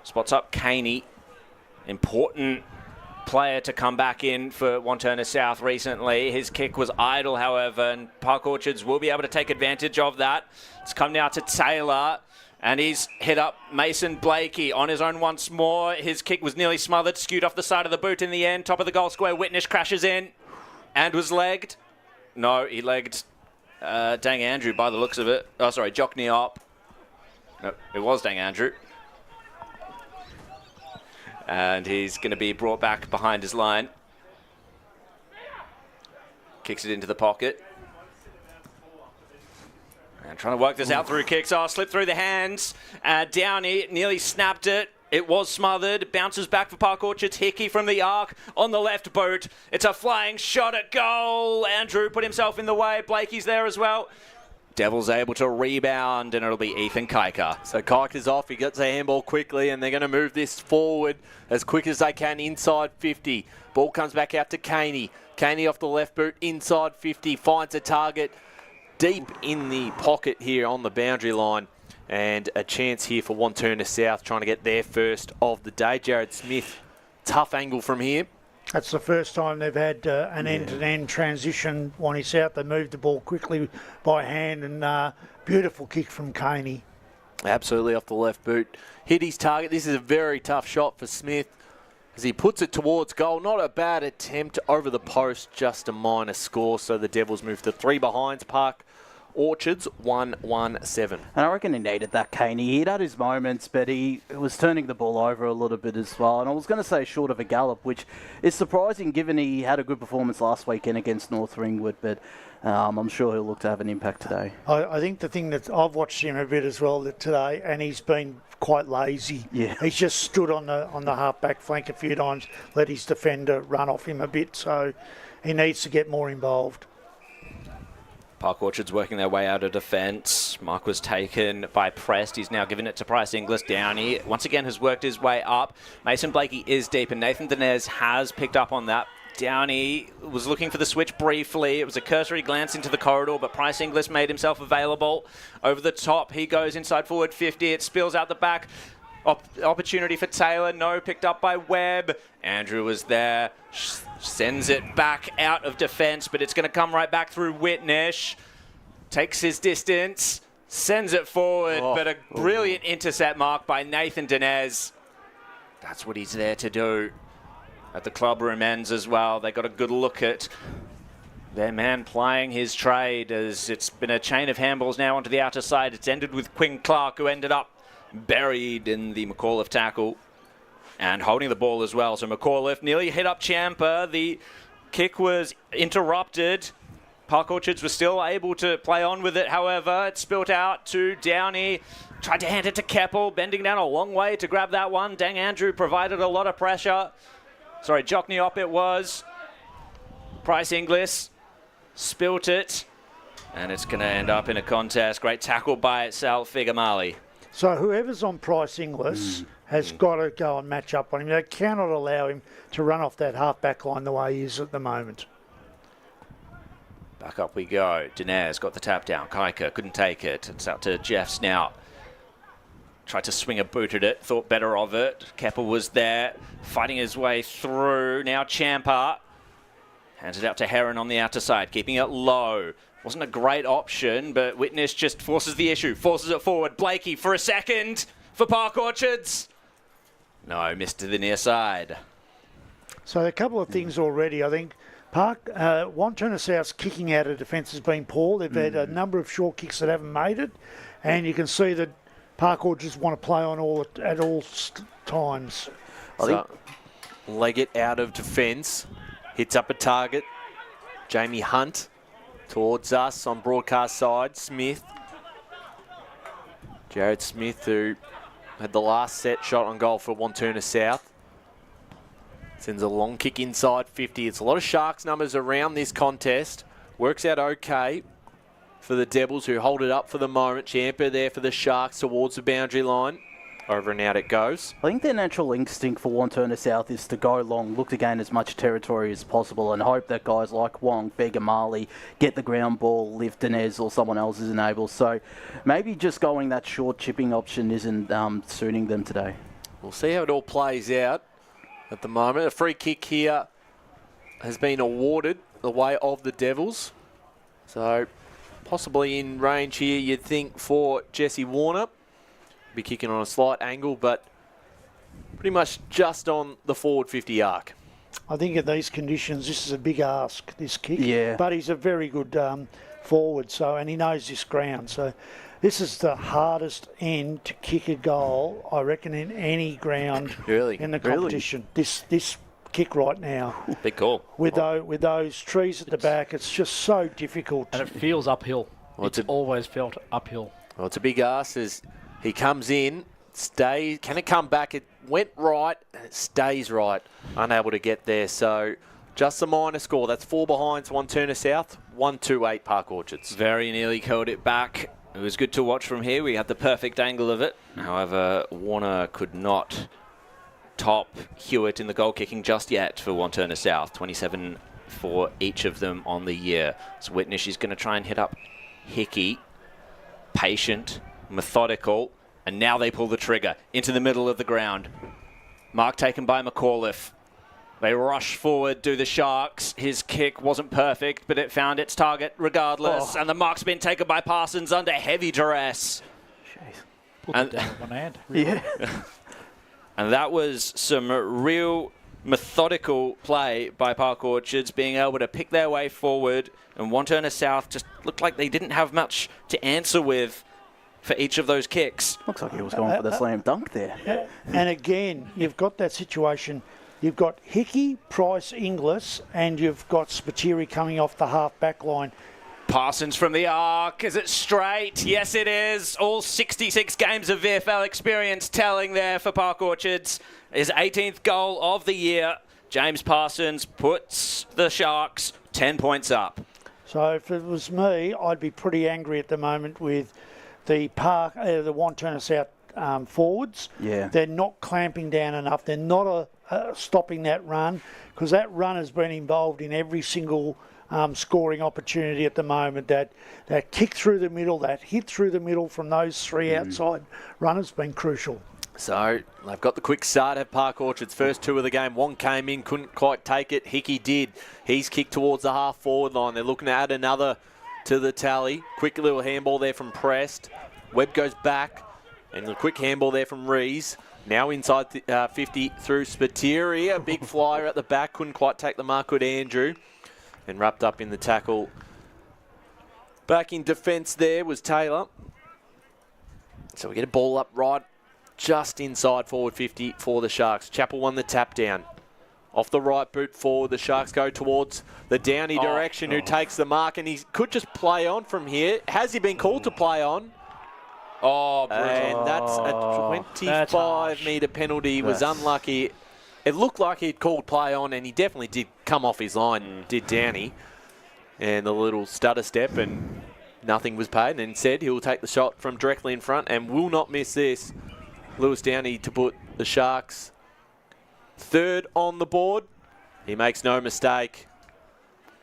spots up Caney. Important player to come back in for Wantirna South recently. His kick was idle, however, and Park Orchards will be able to take advantage of that. It's come now to Taylor, and he's hit up Mason Blakey on his own once more. His kick was nearly smothered, skewed off the side of the boot in the end. Top of the goal square, Whitnish crashes in and was legged. No, he legged Deng Andrew by the looks of it. Oh, sorry, Jock Niop. No, it was Deng Andrew. And he's going to be brought back behind his line. Kicks it into the pocket. And trying to work this out through kicks. Oh, slipped through the hands. Downey nearly snapped it. It was smothered. Bounces back for Park Orchards. Hickey from the arc on the left boot. It's a flying shot at goal. Andrew put himself in the way. Blakey's there as well. Devils able to rebound, and it'll be Ethan Kiker. So Kiker's off. He gets a handball quickly, and they're going to move this forward as quick as they can inside 50. Ball comes back out to Caney. Caney off the left boot, inside 50, finds a target deep in the pocket here on the boundary line. And a chance here for Wantirna South trying to get their first of the day. Jared Smith, tough angle from here. That's the first time they've had an end-to-end transition. Wantirna South, they moved the ball quickly by hand, and beautiful kick from Caney. Absolutely off the left boot. Hit his target. This is a very tough shot for Smith as he puts it towards goal. Not a bad attempt over the post, just a minor score. So the Devils move to 3 behinds. Park Orchards 1-1-7. And I reckon he needed that, Caney. He'd had his moments, but he was turning the ball over a little bit as well. And I was going to say short of a gallop, which is surprising given he had a good performance last weekend against North Ringwood. But I'm sure he'll look to have an impact today. I think the thing that I've watched him a bit as well today, and he's been quite lazy. Yeah. He's just stood on the half-back flank a few times, let his defender run off him a bit. So he needs to get more involved. Park Orchards working their way out of defence. Mark was taken by Prest. He's now given it to Bryce Inglis. Downey once again has worked his way up. Mason Blakey is deep, and Nathan Dinez has picked up on that. Downey was looking for the switch briefly. It was a cursory glance into the corridor, but Bryce Inglis made himself available. Over the top, he goes inside forward 50. It spills out the back. Opportunity for Taylor. No, picked up by Webb. Andrew was there. Sends it back out of defence, but it's going to come right back through Whitnish. Takes his distance. Sends it forward, but a brilliant intercept mark by Nathan Dinez. That's what he's there to do. At the clubroom ends as well, they got a good look at their man plying his trade, as it's been a chain of handballs now onto the outer side. It's ended with Quinn Clark, who ended up buried in the McAuliffe tackle and holding the ball as well. So McAuliffe nearly hit up Champa. The kick was interrupted. Park Orchards was still able to play on with it. However, it spilt out to Downey. Tried to hand it to Keppel, bending down a long way to grab that one. Dang Andrew provided a lot of pressure. Sorry, Jockney-op it was. Bryce Inglis spilt it. And it's going to end up in a contest. Great tackle by Sal Figamali. So whoever's on Bryce Inglis has got to go and match up on him. They cannot allow him to run off that half-back line the way he is at the moment. Back up we go. Dinez got the tap down. Kiker couldn't take it. It's out to Jeff Snout. Tried to swing a boot at it. Thought better of it. Keppel was there, fighting his way through. Now Champa. Hands it out to Heron on the outer side, keeping it low. Wasn't a great option, but Whitnish just forces the issue, forces it forward. Blakey for a second for Park Orchards. No, missed to the near side. So a couple of things already. I think Wantirna South's kicking out of defence has been poor. They've had a number of short kicks that haven't made it, and you can see that Park Orchards want to play on at all times. I think leg it out of defence, hits up a target. Jamie Hunt towards us on broadcast side. Smith. Jared Smith, who had the last set shot on goal for Wantirna South. Sends a long kick inside 50. It's a lot of Sharks numbers around this contest. Works out okay for the Devils, who hold it up for the moment. Champa there for the Sharks towards the boundary line. Over and out it goes. I think their natural instinct for Wantirna South is to go long, look to gain as much territory as possible, and hope that guys like Wong, Begamali get the ground ball, lift Dinez or someone else isn't able. So maybe just going that short chipping option isn't suiting them today. We'll see how it all plays out at the moment. A free kick here has been awarded the way of the Devils. So possibly in range here, you'd think, for Jesse Warner. Be kicking on a slight angle, but pretty much just on the forward 50 arc. I think in these conditions, this is a big ask, this kick. Yeah. But he's a very good forward, and he knows this ground. So This is the hardest end to kick a goal, I reckon, in any ground in the competition. This kick right now. Big call. With those trees at the back, it's just so difficult. And it feels uphill. Well, it's always felt uphill. Well, it's a big ask as he comes in, stays. Can it come back? It went right, and it stays right. Unable to get there, so just a minor score. That's 4 behinds, Wantirna South, 1-2-8 Park Orchards. Very nearly curled it back. It was good to watch from here. We had the perfect angle of it. However, Warner could not top Hewitt in the goal kicking just yet for Wantirna South. 27 for each of them on the year. So Whitnish is going to try and hit up Hickey. Patient, methodical, and now they pull the trigger into the middle of the ground. Mark taken by McAuliffe. They rush forward, do the Sharks. His kick wasn't perfect, but it found its target regardless. And the mark's been taken by Parsons under heavy duress. Put it down with one hand. Yeah. And that was some real methodical play by Park Orchards, being able to pick their way forward. And Wantirna South just looked like they didn't have much to answer with for each of those kicks. Looks like he was going for the slam dunk there. And again, you've got that situation. You've got Hickey, Price, Inglis, and you've got Spiteri coming off the half-back line. Parsons from the arc. Is it straight? Yes, it is. All 66 games of VFL experience telling there for Park Orchards. His 18th goal of the year. James Parsons puts the Sharks 10 points up. So if it was me, I'd be pretty angry at the moment with the Wantirna South forwards. Yeah. They're not clamping down enough. They're not stopping that run, because that run has been involved in every single scoring opportunity at the moment. That kick through the middle, that hit through the middle from those three outside runners been crucial. So they've got the quick start at Park Orchards. First 2 of the game. One came in, couldn't quite take it. Hickey did. He's kicked towards the half-forward line. They're looking to add another to the tally. Quick little handball there from Prest. Webb goes back. And a quick handball there from Rees. Now inside 50 through Spiteri. A big flyer at the back. Couldn't quite take the mark with Andrew. And wrapped up in the tackle. Back in defence there was Taylor. So we get a ball up right just inside forward 50 for the Sharks. Chappell won the tap down. Off the right boot forward, the Sharks go towards the Downey direction, who takes the mark, and he could just play on from here. Has he been called to play on? Oh, brutal. And that's a 25-metre penalty. Was unlucky. It looked like he'd called play on, and he definitely did come off his line, did Downey. And the little stutter step, and nothing was paid. And instead, he'll take the shot from directly in front and will not miss this. Lewis Downey to put the Sharks third on the board. He makes no mistake.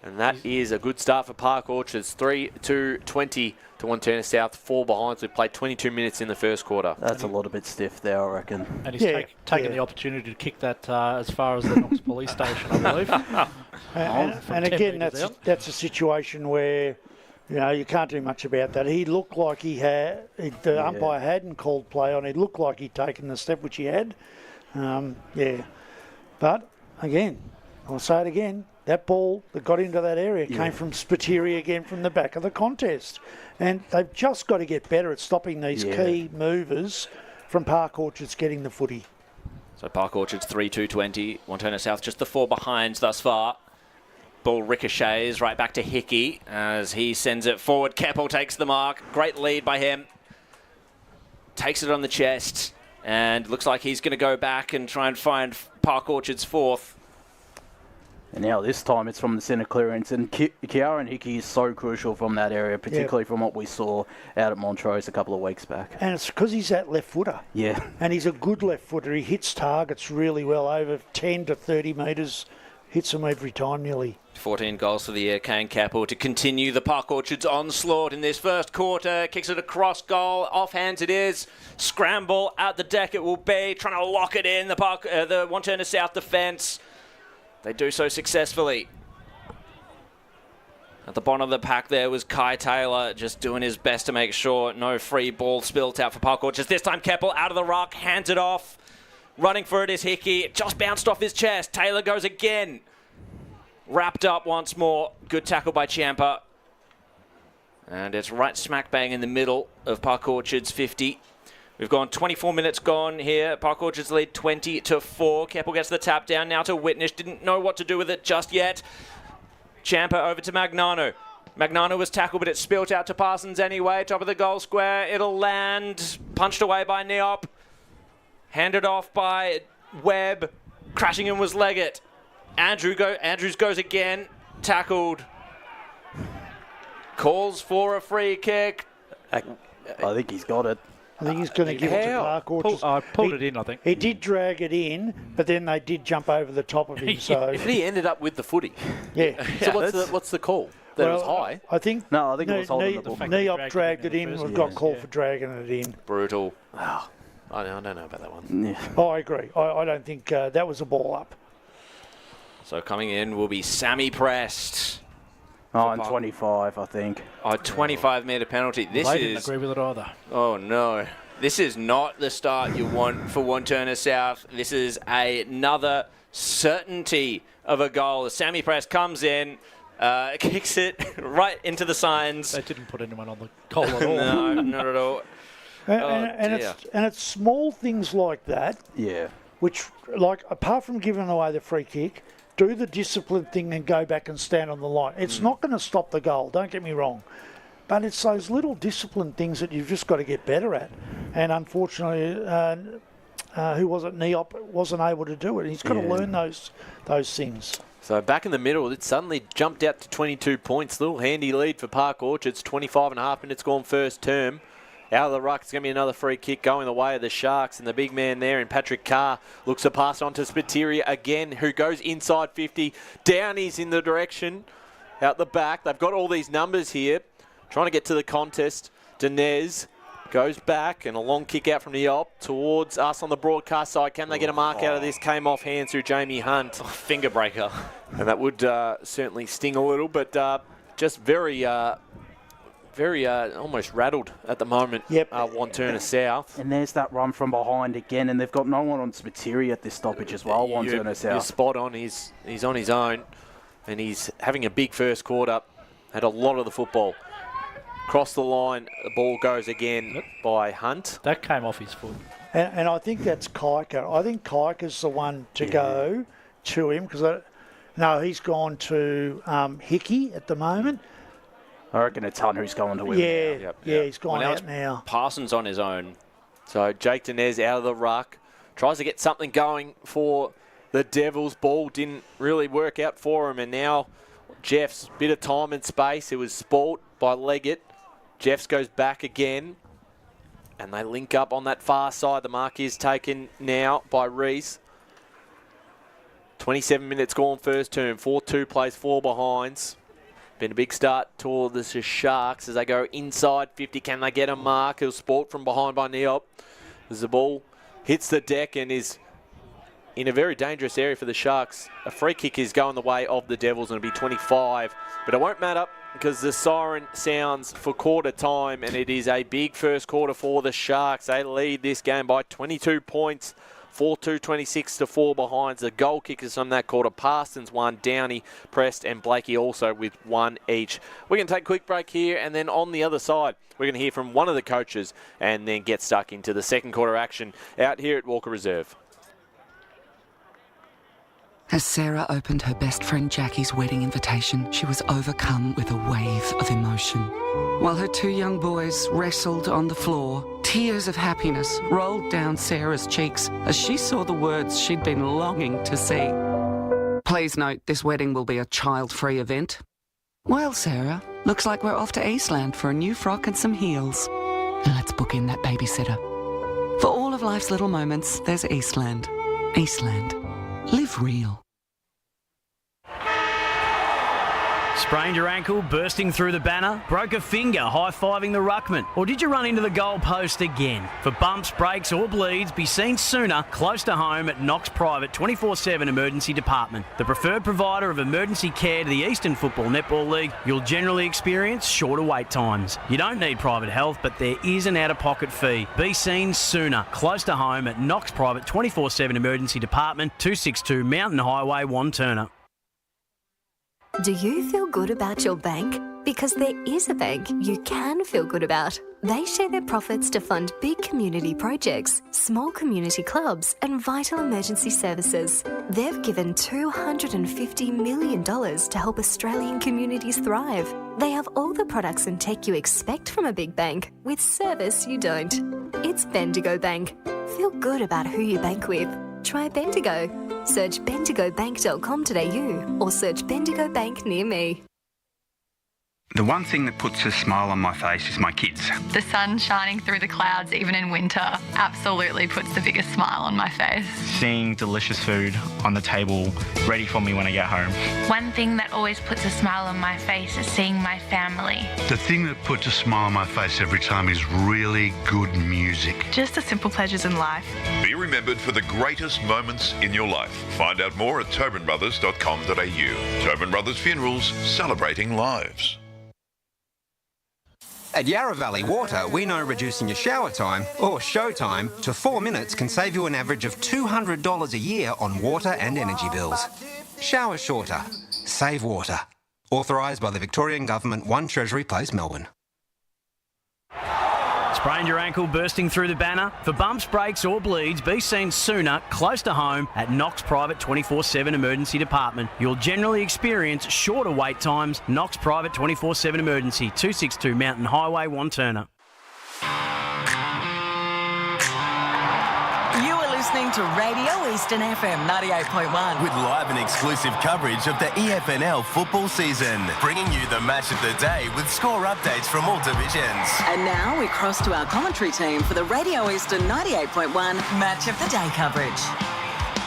And that is a good start for Park Orchards. 3-2-20 to Wantirna South. 4 behinds. We've played 22 minutes in the first quarter. That's a little bit stiff there, I reckon. And he's taken the opportunity to kick that as far as the Knox police station, I believe. and again, that's a situation where, you know, you can't do much about that. He looked like he had, the umpire hadn't called play on. It looked like he'd taken the step, which he had. But, again, I'll say it again, that ball that got into that area came from Spiteri again from the back of the contest. And they've just got to get better at stopping these key movers from Park Orchards getting the footy. So Park Orchards 3-2-20. Wantirna South just the 4 behinds thus far. Ball ricochets right back to Hickey as he sends it forward. Keppel takes the mark. Great lead by him. Takes it on the chest. And looks like he's going to go back and try and find Park Orchards 4th. And now this time it's from the centre clearance. And Kieran Hickey is so crucial from that area, particularly from what we saw out at Montrose a couple of weeks back. And it's because he's that left footer. Yeah. And he's a good left footer. He hits targets really well, over 10 to 30 metres. Hits them every time nearly. 14 goals for the year. Kane Keppel to continue the Park Orchards onslaught in this first quarter. Kicks it across goal. Off hands it is. Scramble at the deck it will be. Trying to lock it in. The Wantirna South defence. They do so successfully. At the bottom of the pack there was Kai Taylor, just doing his best to make sure no free ball spilt out for Park Orchards. This time Keppel out of the ruck, hands it off. Running for it is Hickey. It just bounced off his chest. Taylor goes again. Wrapped up once more. Good tackle by Ciampa. And it's right smack bang in the middle of Park Orchard's 50. We've gone 24 minutes gone here. Park Orchard's lead 20-4. Keppel gets the tap down now to Whitnish. Didn't know what to do with it just yet. Champa over to Magnano. Magnano was tackled, but it spilt out to Parsons anyway. Top of the goal square. It'll land. Punched away by Neop. Handed off by Webb. Crashing in was Leggett. Andrews goes again. Tackled. Calls for a free kick. I think he's got it. I think he's going to give it to Park Orchard. Pulled it in, I think. He did drag it in, but then they did jump over the top of him. So he ended up with the footy. Yeah. So what's the call? That it was high? I think. No, I think it was holding the ball. Neop dragged it in. We've got called for dragging it in. Brutal. Oh, I don't know about that one. Yeah. Oh, I agree. I don't think that was a ball up. So coming in will be Sammy Prest. Oh, and 25, I think. Oh, 25-metre penalty. This I didn't agree with it either. Oh, no. This is not the start you want for Wantirna South. This is another certainty of a goal. Sammy Prest comes in, kicks it right into the signs. They didn't put anyone on the goal at all. No, not at all. And it's small things like that. Yeah. Which, like, apart from giving away the free kick, do the disciplined thing and go back and stand on the line. It's not going to stop the goal, don't get me wrong. But it's those little disciplined things that you've just got to get better at. And unfortunately, who was it? Neop wasn't able to do it. He's got to learn those things. So back in the middle, it suddenly jumped out to 22 points. Little handy lead for Park Orchards. 25.5 minutes gone first term. Out of the ruck, it's going to be another free kick going the way of the Sharks. And the big man there in Patrick Carr looks to pass on to Spiteri again, who goes inside 50. Downey's in the direction. Out the back. They've got all these numbers here. Trying to get to the contest. Dinez goes back and a long kick out from the op towards us on the broadcast side. Can they get a mark out of this? Came off hands through Jamie Hunt. Finger breaker. And that would certainly sting a little, but just very almost rattled at the moment. Yep. Wantirna South. And there's that run from behind again, and they've got no one on Spiteri at this stoppage as well, Wantirna South. You're spot on. He's on his own, and he's having a big first quarter. Had a lot of the football. Cross the line, the ball goes again by Hunt. That came off his foot. And I think that's Kaika. I think Kaika's the one to go to him because he's gone to Hickey at the moment. I reckon it's Hunt who's going to win. Yeah, he's gone out now. Parsons on his own. So Jake Dinez out of the ruck. Tries to get something going for the Devils. Ball didn't really work out for him. And now Jeffs, bit of time and space. It was sport by Leggett. Jeffs goes back again. And they link up on that far side. The mark is taken now by Reese. 27 minutes gone first term. 4-2 plays 4 behinds. Been a big start towards the Sharks as they go inside 50. Can they get a mark? It'll sport from behind by Neop. As the ball hits the deck and is in a very dangerous area for the Sharks. A free kick is going the way of the Devils and it'll be 25. But it won't matter because the siren sounds for quarter time and it is a big first quarter for the Sharks. They lead this game by 22 points. 4-2, 26-4 behind. The goal kickers from that quarter. Parsons 1, Downey, Prest and Blakey also with 1 each. We're going to take a quick break here and then on the other side we're going to hear from one of the coaches and then get stuck into the second quarter action out here at Walker Reserve. As Sarah opened her best friend Jackie's wedding invitation, she was overcome with a wave of emotion. While her 2 young boys wrestled on the floor, tears of happiness rolled down Sarah's cheeks as she saw the words she'd been longing to see. Please note, this wedding will be a child-free event. Well, Sarah, looks like we're off to Eastland for a new frock and some heels. Let's book in that babysitter. For all of life's little moments, there's Eastland. Eastland. Live real. Sprained your ankle, bursting through the banner? Broke a finger, high-fiving the ruckman? Or did you run into the goal post again? For bumps, breaks or bleeds, be seen sooner, close to home at Knox Private 24/7 Emergency Department. The preferred provider of emergency care to the Eastern Football Netball League, you'll generally experience shorter wait times. You don't need private health, but there is an out-of-pocket fee. Be seen sooner, close to home at Knox Private 24/7 Emergency Department, 262 Mountain Highway, Wantirna. Do you feel good about your bank? Because there is a bank you can feel good about. They share their profits to fund big community projects, small community clubs, and vital emergency services. They've given $250 million to help Australian communities thrive. They have all the products and tech you expect from a big bank, with service you don't. It's Bendigo Bank. Feel good about who you bank with. Try Bendigo. Search bendigobank.com.au or search Bendigo Bank near me. The one thing that puts a smile on my face is my kids. The sun shining through the clouds even in winter absolutely puts the biggest smile on my face. Seeing delicious food on the table ready for me when I get home. One thing that always puts a smile on my face is seeing my family. The thing that puts a smile on my face every time is really good music. Just the simple pleasures in life. Be remembered for the greatest moments in your life. Find out more at tobinbrothers.com.au. Tobin Brothers Funerals, celebrating lives. At Yarra Valley Water, we know reducing your shower time, or show time, to 4 minutes can save you an average of $200 a year on water and energy bills. Shower shorter. Save water. Authorised by the Victorian Government, 1 Treasury Place, Melbourne. Sprained your ankle bursting through the banner? For bumps, breaks or bleeds, be seen sooner, close to home, at Knox Private 24/7 Emergency Department. You'll generally experience shorter wait times. Knox Private 24/7 Emergency, 262 Mountain Highway, Wantirna. You are listening to Radio Eastern FM 98.1. With live and exclusive coverage of the EFNL football season. Bringing you the match of the day with score updates from all divisions. And now we cross to our commentary team for the Radio Eastern 98.1 Match of the Day coverage.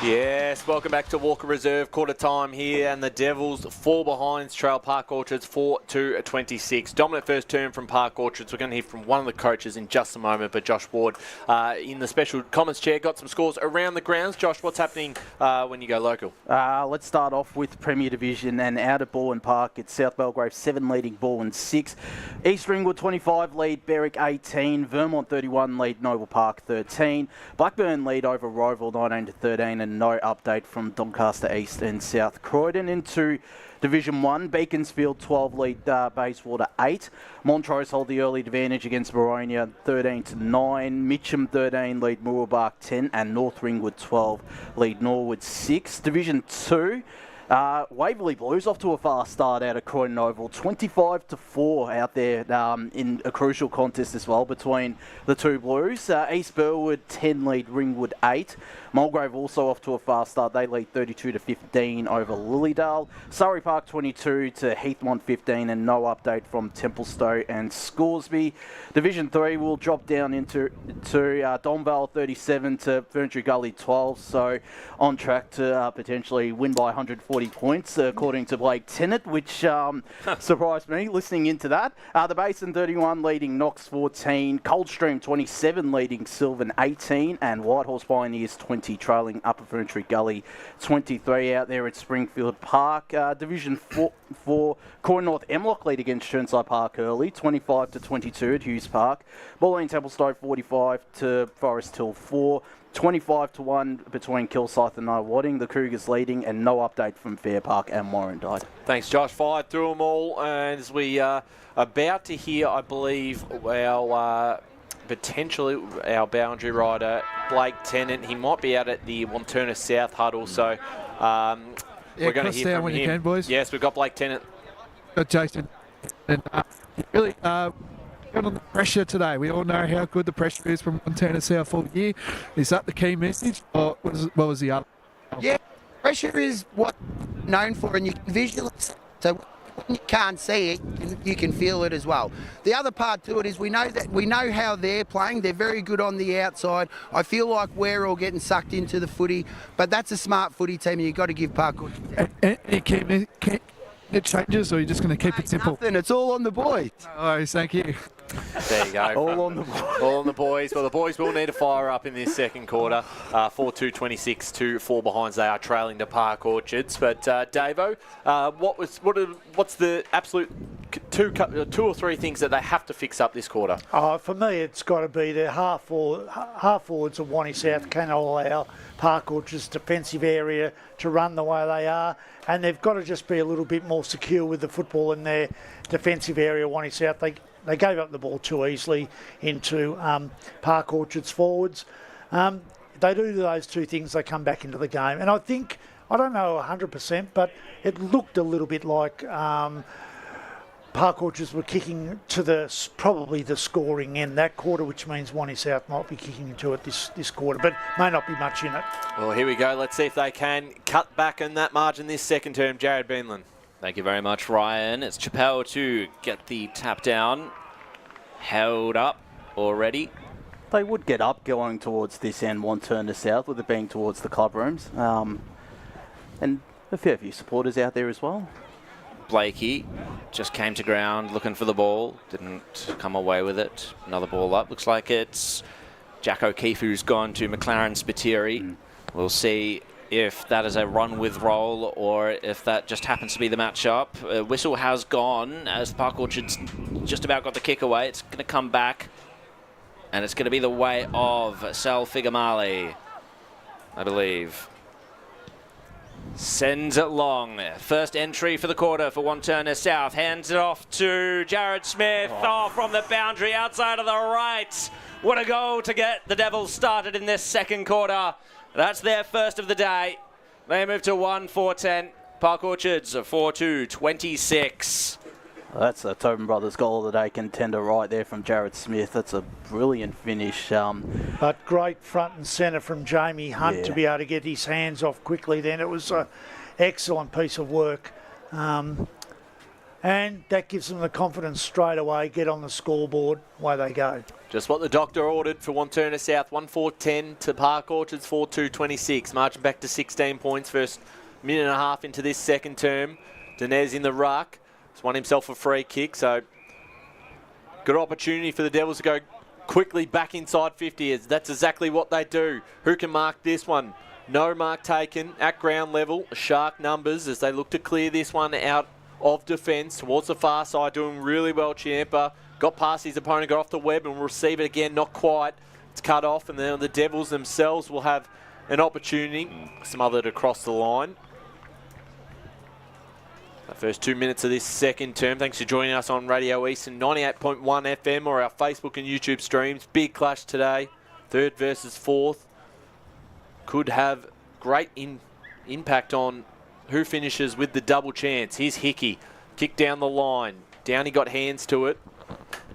Yes, welcome back to Walker Reserve, quarter time here, and the Devils fall behind Trail Park Orchards 4-26. Dominant first term from Park Orchards. We're going to hear from one of the coaches in just a moment, but Josh Ward in the special comments chair got some scores around the grounds. Josh, what's happening when you go local? Let's start off with Premier Division and out at Baldwin Park. It's South Belgrave 7 leading Baldwin 6. East Ringwood 25 lead Berwick 18. Vermont 31 lead Noble Park 13. Blackburn lead over Roval 19-13. And no update from Doncaster East and South Croydon. Into Division 1, Beaconsfield 12 lead Bayswater 8. Montrose hold the early advantage against Boronia 13-9. Mitcham 13 lead Mooroolbark 10 and North Ringwood 12 lead Norwood 6. Division 2, Waverley Blues off to a fast start out of Croydon Oval, 25-4 out there in a crucial contest as well between the two Blues. East Burwood 10 lead Ringwood 8. Mulgrave also off to a fast start. They lead 32-15 over Lilydale. Surrey Park 22 to Heathmont 15 and no update from Templestowe and Scoresby. Division 3 will drop down into Donvale 37 to Ferntree Gully 12. So on track to potentially win by 140 points according to Blake Tennant, which surprised me listening into that. The Basin 31 leading Knox 14. Coldstream 27 leading Sylvan 18 and Whitehorse Pioneers 20 trailing Upper Ferntree Gully 23 out there at Springfield Park. Division 4, Croydon North Emlock lead against Chirnside Park early, 25-22 at Hughes Park. Bulleen Templestowe 45 to Forest Hill 4. 25-1 between Kilsyth and Wadding. The Cougars leading and no update from Fair Park and Warrandyte. Thanks, Josh. Fired through them all. And as we are about to hear, I believe, our potentially our boundary rider, Blake Tennant. He might be out at the Wantirna South huddle, so we're going to hear from when him. You can, boys. Yes, we've got Blake Tennant. Got Jason. And really got on the pressure today. We all know how good the pressure is from Wantirna South all year. Is that the key message, or what was the other? Yeah, pressure is what known for, and you can visualize. So when you can't see it, you can feel it as well. The other part to it is we know how they're playing. They're very good on the outside. I feel like we're all getting sucked into the footy, but that's a smart footy team, and you've got to give Park good. It changes, or you're just going to keep it simple? Nothing. It's all on the boys. No worries, thank you. There you go. All on the boys. All on the boys. Well, the boys will need to fire up in this second quarter. 4-2-26 to 4 behinds. They are trailing to Park Orchards. But Davo, what's the absolute two or three things that they have to fix up this quarter? For me, it's got to be the half forwards of Wantirna South cannot allow Park Orchards' defensive area to run the way they are, and they've got to just be a little bit more secure with the football in their defensive area. Wantirna South, they gave up the ball too easily into Park Orchards forwards. They do those two things, they come back into the game. And I think, I don't know 100%, but it looked a little bit like Park Orchards were kicking to probably the scoring end that quarter, which means Wantirna South might be kicking into it this quarter, but may not be much in it. Well, here we go. Let's see if they can cut back in that margin this second term. Jared Beanland. Thank you very much, Ryan. It's Chappelle to get the tap down. Held up already. They would get up going towards this end, Wantirna South, with it being towards the club rooms. And a fair few supporters out there as well. Blakey just came to ground looking for the ball. Didn't come away with it. Another ball up. Looks like it's Jack O'Keefe who's gone to McLaren Spiteri. We'll see if that is a run with roll or if that just happens to be the matchup. Whistle has gone as Park Orchards just about got the kick away. It's going to come back and it's going to be the way of Sal Figamali, I believe. Sends it long. First entry for the quarter for Wantirna South. Hands it off to Jared Smith. From the boundary outside of the right. What a goal to get the Devils started in this second quarter. That's their first of the day. They move to 1-4-10. Park Orchards 4-2-26. That's a Tobin Brothers goal of the day contender right there from Jared Smith. That's a brilliant finish. But great front and centre from Jamie Hunt to be able to get his hands off quickly then. It was an excellent piece of work. And that gives them the confidence straight away, get on the scoreboard, away they go. Just what the doctor ordered for Wantirna South. 1-4-10 to Park Orchards, 4-2-26. Marching back to 16 points, first minute and a half into this second term. Dinez in the ruck. He's won himself a free kick, so good opportunity for the Devils to go quickly back inside 50. That's exactly what they do. Who can mark this one? No mark taken at ground level. Shark numbers as they look to clear this one out of defence towards the far side. Doing really well, Ciampa. Got past his opponent, got off the web and will receive it again. Not quite. It's cut off and then the Devils themselves will have an opportunity. Smothered across the line. The first 2 minutes of this second term. Thanks for joining us on Radio Eastern 98.1 FM or our Facebook and YouTube streams. Big clash today. Third versus fourth. Could have great impact on who finishes with the double chance. Here's Hickey. Kick down the line. Downey got hands to it.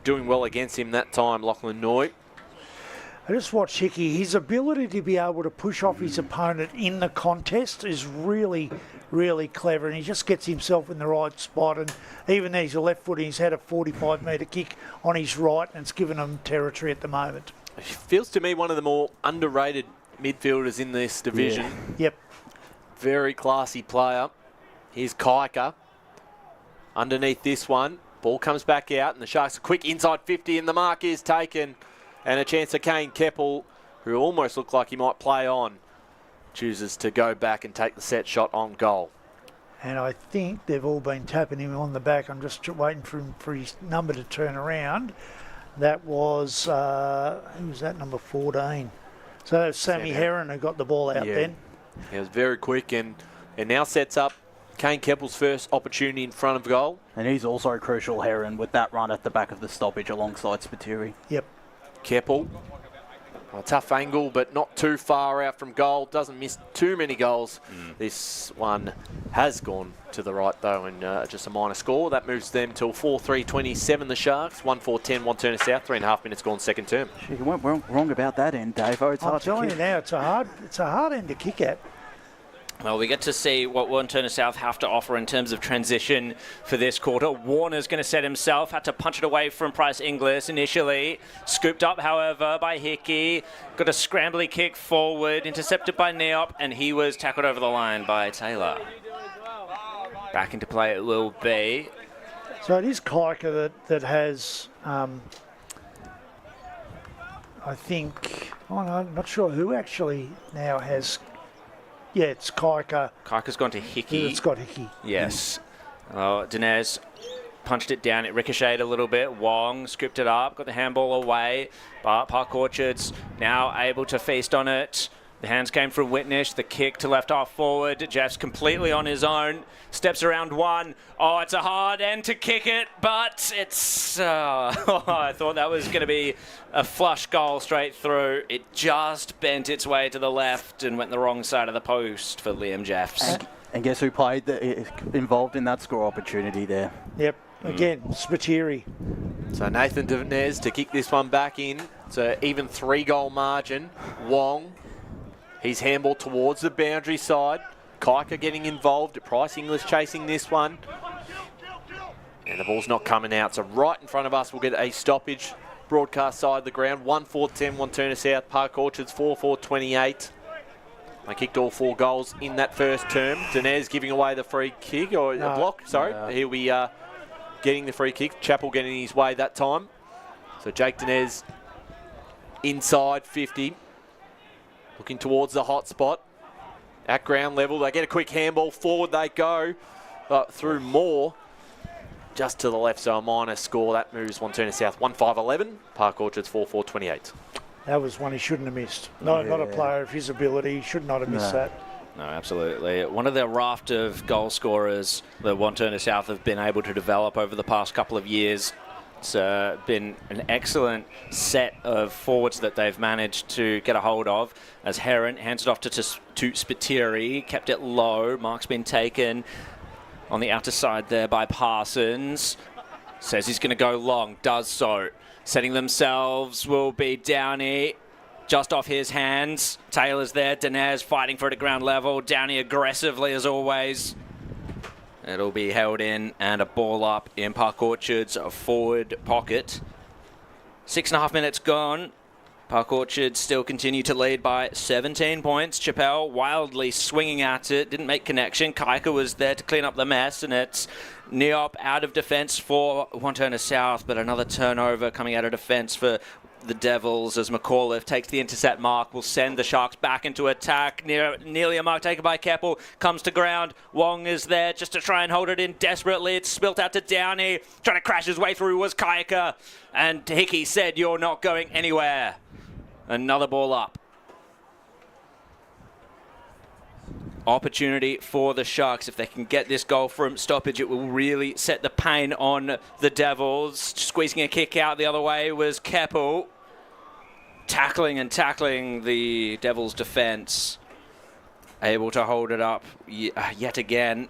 Doing well against him that time, Lachlan Noy. I just watched Hickey. His ability to be able to push off his opponent in the contest is really, really clever, and he just gets himself in the right spot. And even though he's a left footer, he's had a 45-metre kick on his right, and it's given him territory at the moment. He feels to me one of the more underrated midfielders in this division. Yeah. Yep. Very classy player. Here's Kaika. Underneath this one, ball comes back out, and the Sharks are quick inside 50, and the mark is taken. And a chance for Kane Keppel, who almost looked like he might play on, chooses to go back and take the set shot on goal. And I think they've all been tapping him on the back. I'm just waiting for his number to turn around. That was, who was that, number 14? So that was Sammy Heron who got the ball out then. He was very quick and now sets up Kane Keppel's first opportunity in front of goal. And he's also crucial, Heron, with that run at the back of the stoppage alongside Spiteri. Yep. Keppel, a tough angle, but not too far out from goal. Doesn't miss too many goals. This one has gone to the right, though, and just a minor score. That moves them till 4-3-27, the Sharks. 1-4-10, Wantirna South. 3.5 minutes gone second term. You went wrong about that end, Dave. I'm telling you now, it's a hard end to kick at. Well, we get to see what Wantirna South have to offer in terms of transition for this quarter. Warner's going to set himself, had to punch it away from Price Inglis initially. Scooped up, however, by Hickey. Got a scrambly kick forward, intercepted by Neop, and he was tackled over the line by Taylor. Back into play it will be. So it is Kaika that has, I think, no, I'm not sure who actually now has. Yeah, it's Kaika. Kaika's gone to Hickey. It's got Hickey. Yes. Dinez punched it down. It ricocheted a little bit. Wong scooped it up, got the handball away. But Park Orchards now able to feast on it. The hands came from Whitnish. The kick to left half forward. Jeff's completely on his own. Steps around one. Oh, it's a hard end to kick it, but it's... I thought that was going to be a flush goal straight through. It just bent its way to the left and went the wrong side of the post for Liam Jeffs. And guess who played involved in that score opportunity there? Yep. Again, Spiteri. So Nathan Dinez to kick this one back in. So even 3-goal margin. Wong. He's handball towards the boundary side. Kaika getting involved. Price English chasing this one. And the ball's not coming out. So right in front of us, we'll get a stoppage. Broadcast side of the ground. 1-4-10, Wantirna South. Park Orchards 4-4-28. They kicked all 4 goals in that first term. Dinez giving away the free kick, or a block, sorry. He'll be getting the free kick. Chappell getting his way that time. So Jake Dinez inside 50. Looking towards the hot spot. At ground level, they get a quick handball. Forward they go. But through Moore. Just to the left, so a minor score. That moves Wantirna South 1-5-11. Park Orchards 4-4-28. That was one he shouldn't have missed. No, not a player of his ability. He should not have missed that. No, absolutely. One of the raft of goal scorers that Wantirna South have been able to develop over the past couple of years. It's been an excellent set of forwards that they've managed to get a hold of. As Heron hands it off to Spiteri, kept it low. Mark's been taken on the outer side there by Parsons. Says he's going to go long, does so. Setting themselves will be Downey. Just off his hands. Taylor's there. Dinez fighting for it at ground level. Downey aggressively as always. It'll be held in and a ball up in Park Orchard's forward pocket. 6.5 minutes gone. Park Orchard still continue to lead by 17 points. Chappell wildly swinging at it. Didn't make connection. Kaika was there to clean up the mess, and it's Neop out of defence for Wantirna South, but another turnover coming out of defence for the Devils as McAuliffe takes the intercept mark, will send the Sharks back into attack. Nearly a mark taken by Keppel, comes to ground. Wong is there just to try and hold it in desperately. It's spilt out to Downey. Trying to crash his way through was Kaika. And Hickey said, "You're not going anywhere." Another ball up. Opportunity for the Sharks. If they can get this goal from stoppage, it will really set the pain on the Devils. Squeezing a kick out the other way was Keppel. Tackling the Devils' defence. Able to hold it up yet again.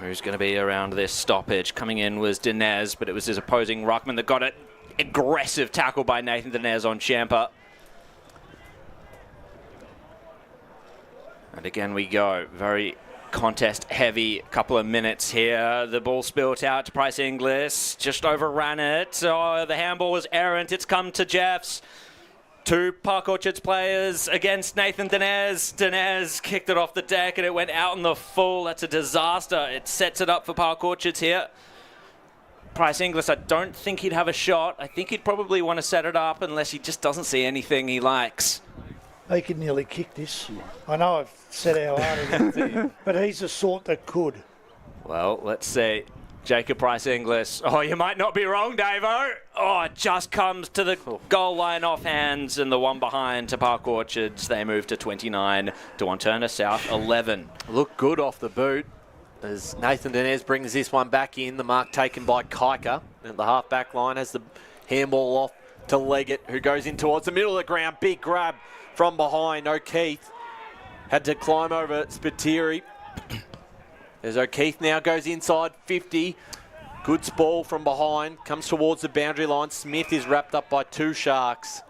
Who's going to be around this stoppage? Coming in was Dinez, but it was his opposing ruckman that got it. Aggressive tackle by Nathan Dinez on Champa. And again we go. Very contest-heavy couple of minutes here. The ball spilt out to Price Inglis. Just overran it. Oh, the handball was errant. It's come to Jeffs. 2 Park Orchards players against Nathan Dinez. Dinez kicked it off the deck and it went out in the full. That's a disaster. It sets it up for Park Orchards here. Price Inglis, I don't think he'd have a shot. I think he'd probably want to set it up unless he just doesn't see anything he likes. He could nearly kick this. I know I've said how hard it is, but he's the sort that could. Well, let's see. Jacob Price Inglis. Oh, you might not be wrong, Davo. Oh, it just comes to the goal line off hands, and the one behind to Park Orchards. They move to 29 to Wantirna South 11. Look good off the boot as Nathan Dinez brings this one back in. The mark taken by Kaika at the half-back line as the handball off to Leggett, who goes in towards the middle of the ground. Big grab from behind. O'Keefe had to climb over Spiteri. As O'Keefe now goes inside 50. Good ball from behind. Comes towards the boundary line. Smith is wrapped up by 2 Sharks.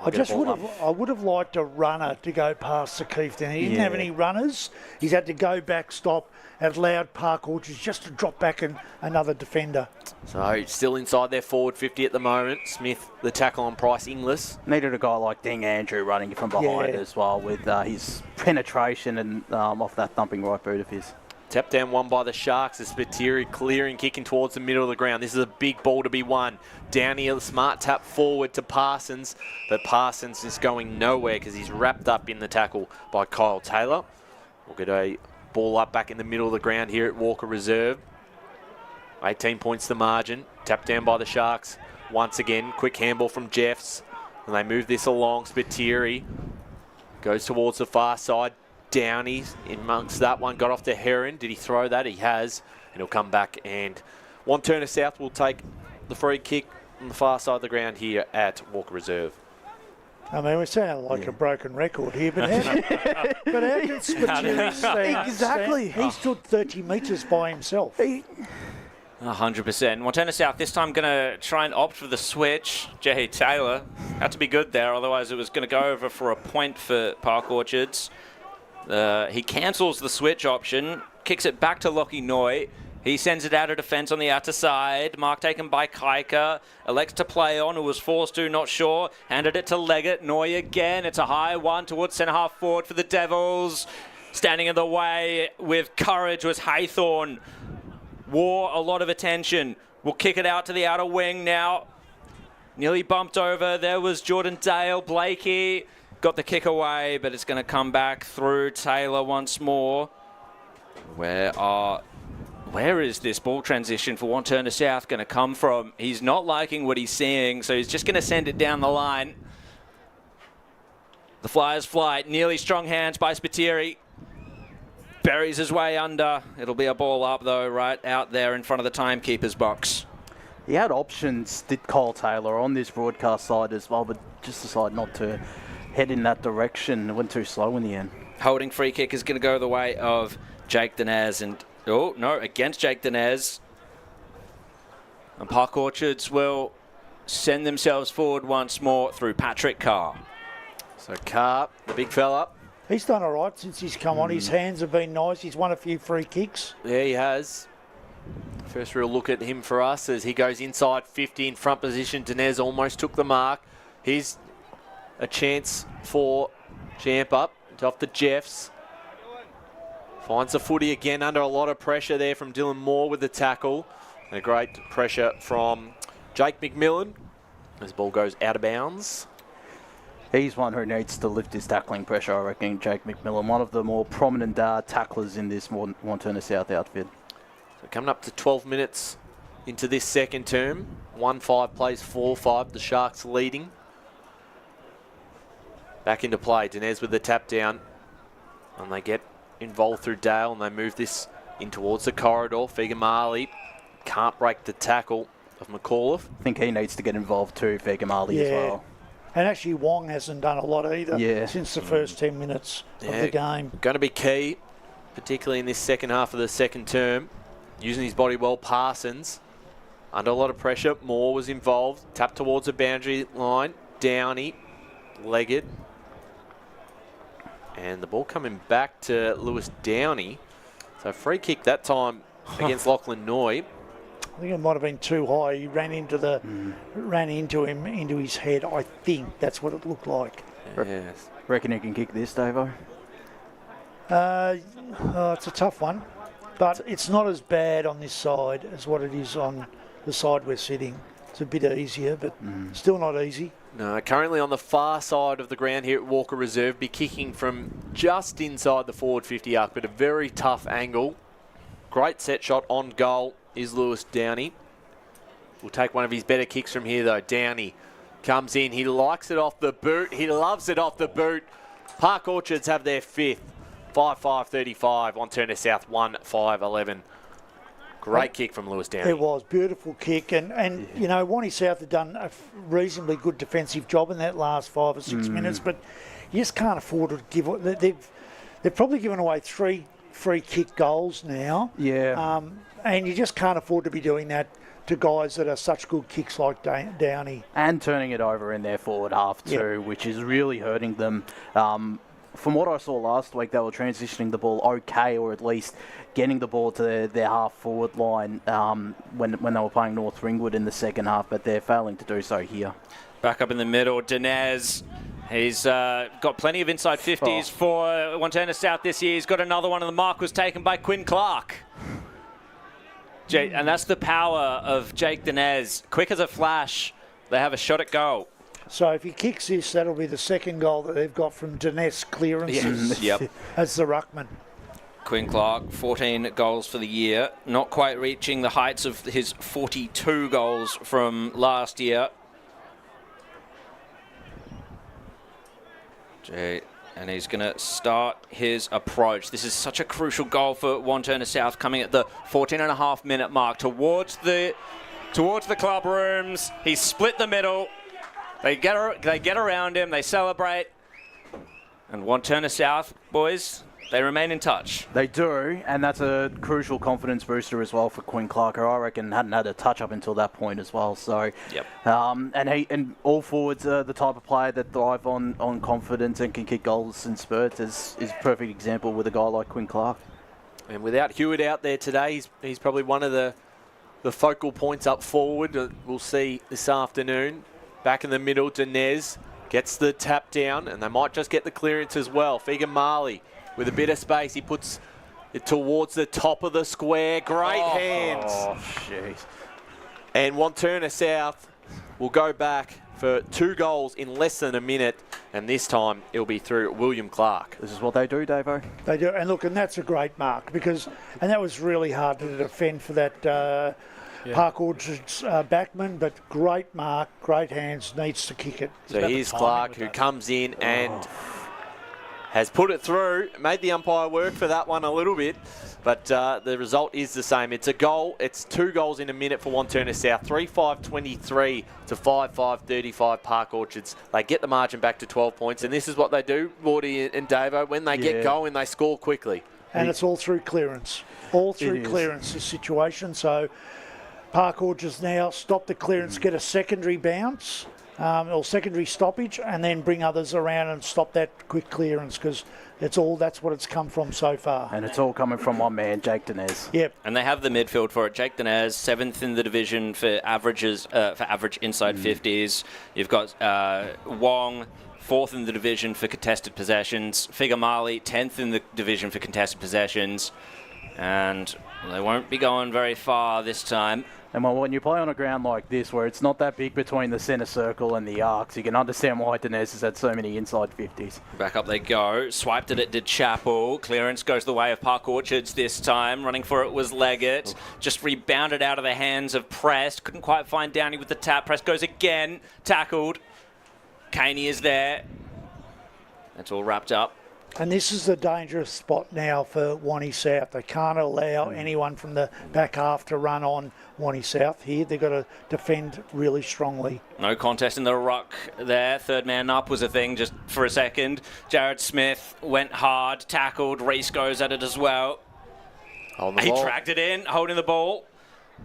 I would have liked a runner to go past O'Keefe then. He didn't have any runners. He's had to go back, stop, and allowed Park Orchards just to drop back and another defender. So still inside their forward 50 at the moment. Smith, the tackle on Price Inglis. Needed a guy like Ding Andrew running from behind as well with his penetration and off that thumping right boot of his. Tap down one by the Sharks as Spiteri clearing, kicking towards the middle of the ground. This is a big ball to be won. Downey, a smart tap forward to Parsons, but Parsons is going nowhere because he's wrapped up in the tackle by Kyle Taylor. We'll get a ball up back in the middle of the ground here at Walker Reserve. 18 points the margin. Tap down by the Sharks. Once again, quick handball from Jeffs. And they move this along. Spiteri goes towards the far side. Downey in amongst that one, got off to Heron. Did he throw that? He has. And he'll come back, and Wantirna South will take the free kick on the far side of the ground here at Walker Reserve. I mean, we're sounding like a broken record here, but how did Spiteri stand? Exactly. He stood 30 metres by himself. 100%. Wantirna South this time going to try and opt for the switch. Jay Taylor had to be good there, otherwise it was going to go over for a point for Park Orchards. He cancels the switch option, kicks it back to Lockie Noy. He sends it out of defence on the outer side. Mark taken by Kaika. Elects to play on, who was forced to, not sure. Handed it to Leggett. Noy again. It's a high one towards centre half forward for the Devils. Standing in the way with courage was Haythorne. Wore a lot of attention. Will kick it out to the outer wing now. Nearly bumped over. There was Jordan Dale. Blakey got the kick away, but it's going to come back through Taylor once more. Where is this ball transition for Wantirna South going to come from? He's not liking what he's seeing, so he's just going to send it down the line. The Flyers flight, nearly strong hands by Spiteri. Buries his way under. It'll be a ball up, though, right out there in front of the timekeeper's box. He had options, did Kyle Taylor, on this broadcast side as well, but just decided not to head in that direction. It went too slow in the end. Holding free kick is going to go the way of Jake Dinez, and against Jake Dinez. And Park Orchards will send themselves forward once more through Patrick Carr. So Carr, the big fella. He's done all right since he's come on. His hands have been nice. He's won a few free kicks. Yeah, he has. First real look at him for us as he goes inside 50 in front position. Dinez almost took the mark. Here's a chance for Champ up. Off to Jeffs. Finds the footy again under a lot of pressure there from Dylan Moore with the tackle. And a great pressure from Jake McMillan as the ball goes out of bounds. He's one who needs to lift his tackling pressure, I reckon, Jake McMillan. One of the more prominent tacklers in this Wantirna South outfit. So coming up to 12 minutes into this second term. 1-5 plays 4-5. The Sharks leading. Back into play. Dinez with the tap down. And they get involved through Dale, and they move this in towards the corridor. Figamali can't break the tackle of McAuliffe. I think he needs to get involved too, Figamali as well. And actually Wong hasn't done a lot either since the first 10 minutes of the game. Going to be key, particularly in this second half of the second term. Using his body well, Parsons. Under a lot of pressure, Moore was involved. Tap towards the boundary line. Downey, Leggett. And the ball coming back to Lewis Downey. So free kick that time against Lachlan Noy. I think it might have been too high. He ran into him, into his head. I think that's what it looked like. Yes. Reckon he can kick this, Davo? It's a tough one, but it's not as bad on this side as what it is on the side we're sitting. It's a bit easier, but still not easy. No, currently on the far side of the ground here at Walker Reserve, be kicking from just inside the forward 50 arc, but a very tough angle. Great set shot on goal is Lewis Downey. We'll take one of his better kicks from here, though. Downey comes in. He likes it off the boot. He loves it off the boot. Park Orchards have their fifth. 5-5-35. Wantirna South 1-5-11. Great kick from Lewis Downey. It was. Beautiful kick. And you know, Wanty South have done a reasonably good defensive job in that last 5 or 6 minutes, but you just can't afford to give it. They've probably given away 3 free kick goals now. Yeah. And you just can't afford to be doing that to guys that are such good kicks like Downey. And turning it over in their forward half too, which is really hurting them. From what I saw last week, they were transitioning the ball okay, or at least getting the ball to their half-forward line when they were playing North Ringwood in the second half, but they're failing to do so here. Back up in the middle, Dinez He's got plenty of inside 50s for Wantirna South this year. He's got another one, and the mark was taken by Quinn Clark. And that's the power of Jake Dinez. Quick as a flash, they have a shot at goal. So if he kicks this, that'll be the second goal that they've got from Dinez clearances. Yes. Yep. As the ruckman. Quinn Clark, 14 goals for the year. Not quite reaching the heights of his 42 goals from last year. And he's going to start his approach. This is such a crucial goal for Wantirna South, coming at the 14.5-minute mark towards the club rooms. He's split the middle. They get around him. They celebrate. And Wantirna South, boys, they remain in touch. They do, and that's a crucial confidence booster as well for Quinn Clark, who I reckon hadn't had a touch up until that point as well. So, yep. And all forwards are the type of player that thrive on confidence and can kick goals in spurts. Is a perfect example with a guy like Quinn Clark. And without Hewitt out there today, he's probably one of the focal points up forward. We'll see this afternoon. Back in the middle, Dinez gets the tap down, and they might just get the clearance as well. Figan Marley with a bit of space. He puts it towards the top of the square. Great hands. Oh, jeez. And Wantirna South will go back for 2 goals in less than a minute, and this time it'll be through William Clark. This is what they do, Davo. They do, and look, and that's a great mark and that was really hard to defend for that Park Orchard's backman, but great mark, great hands, needs to kick it. So here's Clark, who comes in and has put it through, made the umpire work for that one a little bit, but the result is the same. It's a goal. It's 2 goals in a minute for Wantirna South. 3-5-23 to 5-5-35 Park Orchards. They get the margin back to 12 points, and this is what they do, Morty and Davo. When they get going, they score quickly. And it's all through clearance. All through clearance, this situation. So Park Orchards now stop the clearance, get a secondary bounce, or secondary stoppage, and then bring others around and stop that quick clearance, because that's what it's come from so far. And it's all coming from one man, Jake Dinez. Yep. And they have the midfield for it. Jake Dinez, 7th in the division for averages, for average inside 50s. You've got Wong, 4th in the division for contested possessions. Figan Marley, 10th in the division for contested possessions. And they won't be going very far this time. And when you play on a ground like this, where it's not that big between the centre circle and the arcs, you can understand why Dinez has had so many inside 50s. Back up they go. Swiped it did Chappell. Clearance goes the way of Park Orchards this time. Running for it was Leggett. Just rebounded out of the hands of Prest. Couldn't quite find Downey with the tap. Prest goes again. Tackled. Caney is there. That's all wrapped up. And this is the dangerous spot now for Wanty South. They can't allow anyone from the back half to run on Wanty South here. They've got to defend really strongly. No contest in the ruck there. Third man up was a thing just for a second. Jared Smith went hard, tackled. Reese goes at it as well. He tracked it in, holding the ball.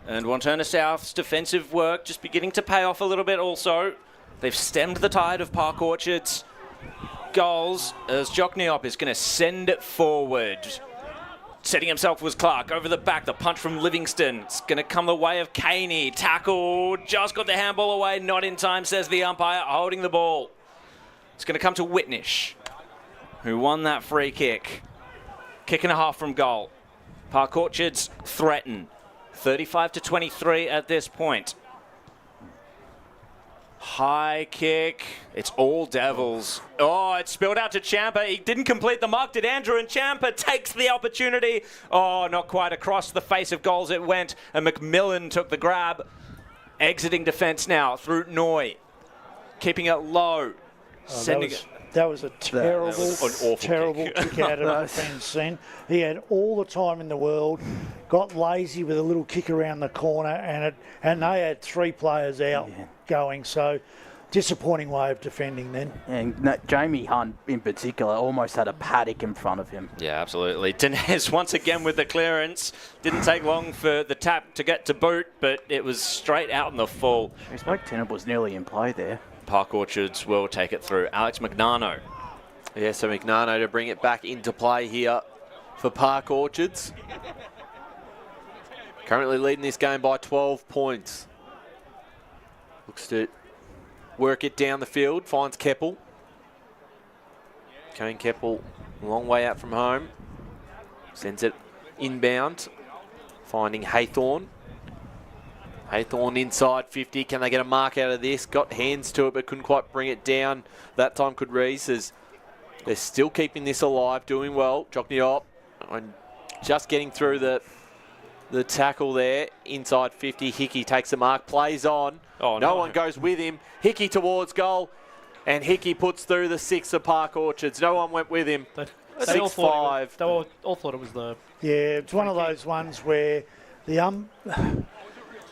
And Wantirna South's defensive work just beginning to pay off a little bit also. They've stemmed the tide of Park Orchards. Goals as Jock Neop is going to send it forward. Setting himself was Clark over the back. The punch from Livingston. It's going to come the way of Caney. Tackled. Just got the handball away. Not in time, says the umpire, holding the ball. It's going to come to Whitnish, who won that free kick. Kick and a half from goal. Park Orchards threaten. 35-23 at this point. High kick. It's all Devils. Oh, it spilled out to Champa. He didn't complete the mark, did Andrew, and Champa takes the opportunity. Oh, not quite across the face of goals it went, and McMillan took the grab. Exiting defence now through Noy. Keeping it low. That was a terrible kick out of the defence then. He had all the time in the world, got lazy with a little kick around the corner, and they had 3 players out going. So disappointing way of defending then. And Jamie Hunt in particular almost had a paddock in front of him. Yeah, absolutely. Dinez once again with the clearance. Didn't take long for the tap to get to boot, but it was straight out in the full. Mike Tennant was nearly in play there. Park Orchards will take it through. Alex Magnano. Yeah, so Magnano to bring it back into play here for Park Orchards. Currently leading this game by 12 points. Looks to work it down the field, finds Keppel. Kane Keppel, a long way out from home. Sends it inbound, finding Haythorn. Haythorn inside 50. Can they get a mark out of this? Got hands to it, but couldn't quite bring it down. That time could Reese, as they're still keeping this alive, doing well. Jockney-Op, and just getting through the tackle there. Inside 50, Hickey takes the mark, plays on. Oh, no one goes with him. Hickey towards goal, and Hickey puts through the 6 of Park Orchards. No one went with him. They all thought it was the... Yeah, it's one of those ones where the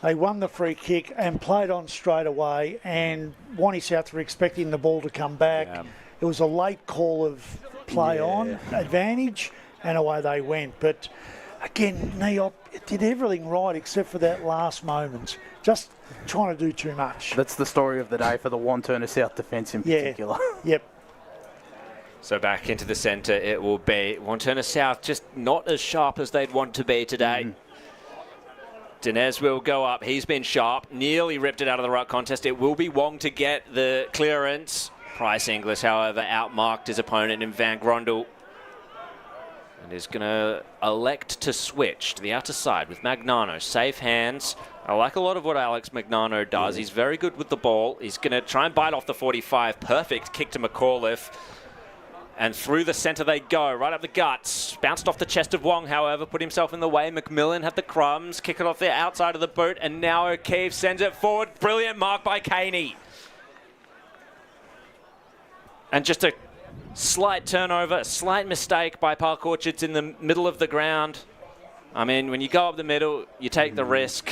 they won the free kick and played on straight away, and Wantirna South were expecting the ball to come back. Yeah. It was a late call of play on advantage, and away they went. But again, Neop did everything right except for that last moment. Just trying to do too much. That's the story of the day for the Wantirna South defence in particular. Yep. So back into the centre it will be. Wantirna South just not as sharp as they'd want to be today. Dinez will go up. He's been sharp. Nearly ripped it out of the ruck contest. It will be Wong to get the clearance. Price Inglis, however, outmarked his opponent in Van Grondel. And is going to elect to switch to the outer side with Magnano. Safe hands. I like a lot of what Alex Magnano does. He's very good with the ball. He's going to try and bite off the 45. Perfect kick to McAuliffe. And through the centre they go, right up the guts. Bounced off the chest of Wong, however, put himself in the way. McMillan had the crumbs, kick it off the outside of the boot, and now O'Keefe sends it forward. Brilliant mark by Caney. And just a slight turnover, a slight mistake by Park Orchards in the middle of the ground. I mean, when you go up the middle, you take the risk.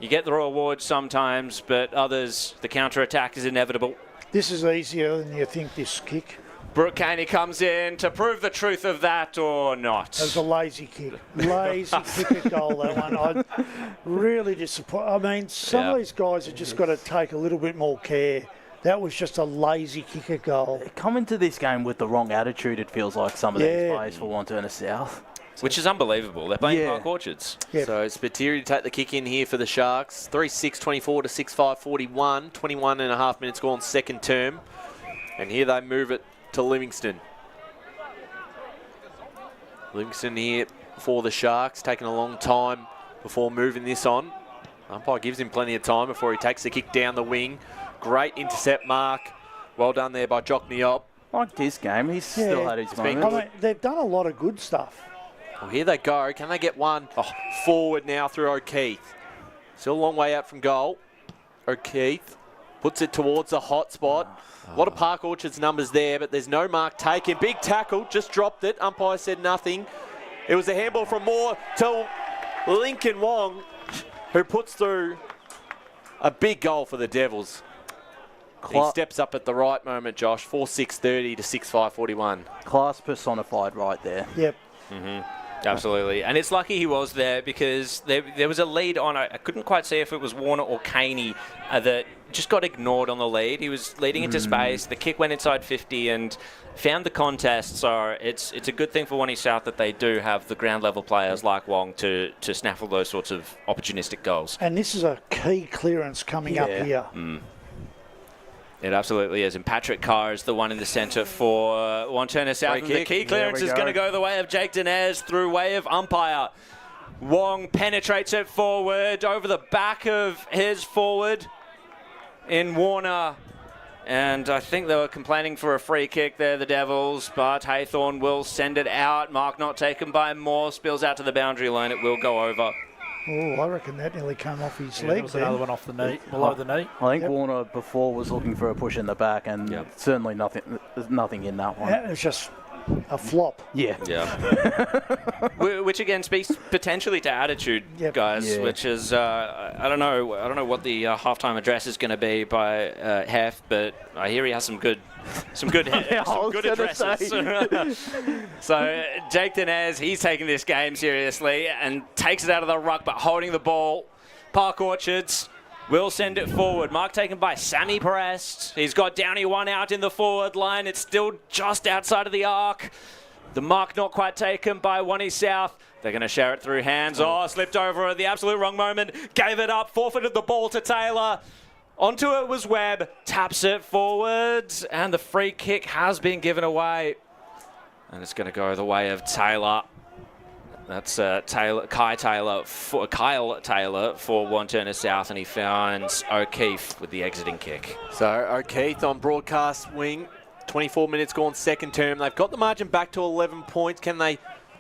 You get the reward sometimes, but others, the counter-attack is inevitable. This is easier than you think, this kick. Brooke Caney comes in to prove the truth of that or not. It was a lazy kick. Lazy kick goal, that one. I'm really disappointed. I mean, some of these guys have just got to take a little bit more care. That was just a lazy kicker goal. They come into this game with the wrong attitude, it feels like, some of these players for Wantirna South. Which is unbelievable. They're playing Park Orchards. Yep. So it's Spiteri to take the kick in here for the Sharks. 3-6-24 to 6-5-41. 21 and a half minutes gone second term. And here they move it to Livingston. Livingston here for the Sharks, taking a long time before moving this on. Umpire gives him plenty of time before he takes the kick down the wing. Great intercept mark. Well done there by Jockney-Op. Like this game, he's still had his moments. I mean, they've done a lot of good stuff. Well, here they go. Can they get one? Oh, forward now through O'Keefe. Still a long way out from goal. O'Keefe puts it towards the hot spot. A lot of Park Orchards numbers there, but there's no mark taken. Big tackle, just dropped it. Umpire said nothing. It was a handball from Moore to Lincoln Wong, who puts through a big goal for the Devils. He steps up at the right moment, Josh. 4-6-30 to 6-5-41. Class personified right there. Yep. Absolutely. And it's lucky he was there because there was a lead on. I couldn't quite see if it was Warner or Caney that just got ignored on the lead. He was leading into space. The kick went inside 50 and found the contest. So it's a good thing for Wantirna South that they do have the ground level players like Wong to snaffle those sorts of opportunistic goals. And this is a key clearance coming up here. It absolutely is. And Patrick Carr is the one in the centre for Wantirna South. And the key clearance is going to go the way of Jake Dinez through way of umpire. Wong penetrates it forward over the back of his forward in Warner. And I think they were complaining for a free kick there, the Devils, but Haythorn will send it out. Mark not taken by Moore, spills out to the boundary line. It will go over. Oh, I reckon that nearly came off his leg. There was another one off the knee, below the knee. I think Warner before was looking for a push in the back, and certainly there's nothing in that one. Yeah, it's just a flop. Yeah. Which again speaks potentially to attitude, guys. Which is I don't know what the halftime address is going to be by Hef, but I hear he has some good addresses. So Jake Dinez, he's taking this game seriously and takes it out of the ruck, but holding the ball. Park Orchards will send it forward. Mark taken by Sammy Prest. He's got Downey one out in the forward line. It's still just outside of the arc. The mark not quite taken by Wantirna South. They're going to share it through hands. Oh, slipped over at the absolute wrong moment. Gave it up, forfeited the ball to Taylor. Onto it was Webb. Taps it forwards, and the free kick has been given away. And it's going to go the way of Taylor. That's Kyle Taylor for Wantirna South, and he finds O'Keefe with the exiting kick. So O'Keefe on broadcast wing, 24 minutes gone second term. They've got the margin back to 11 points. Can they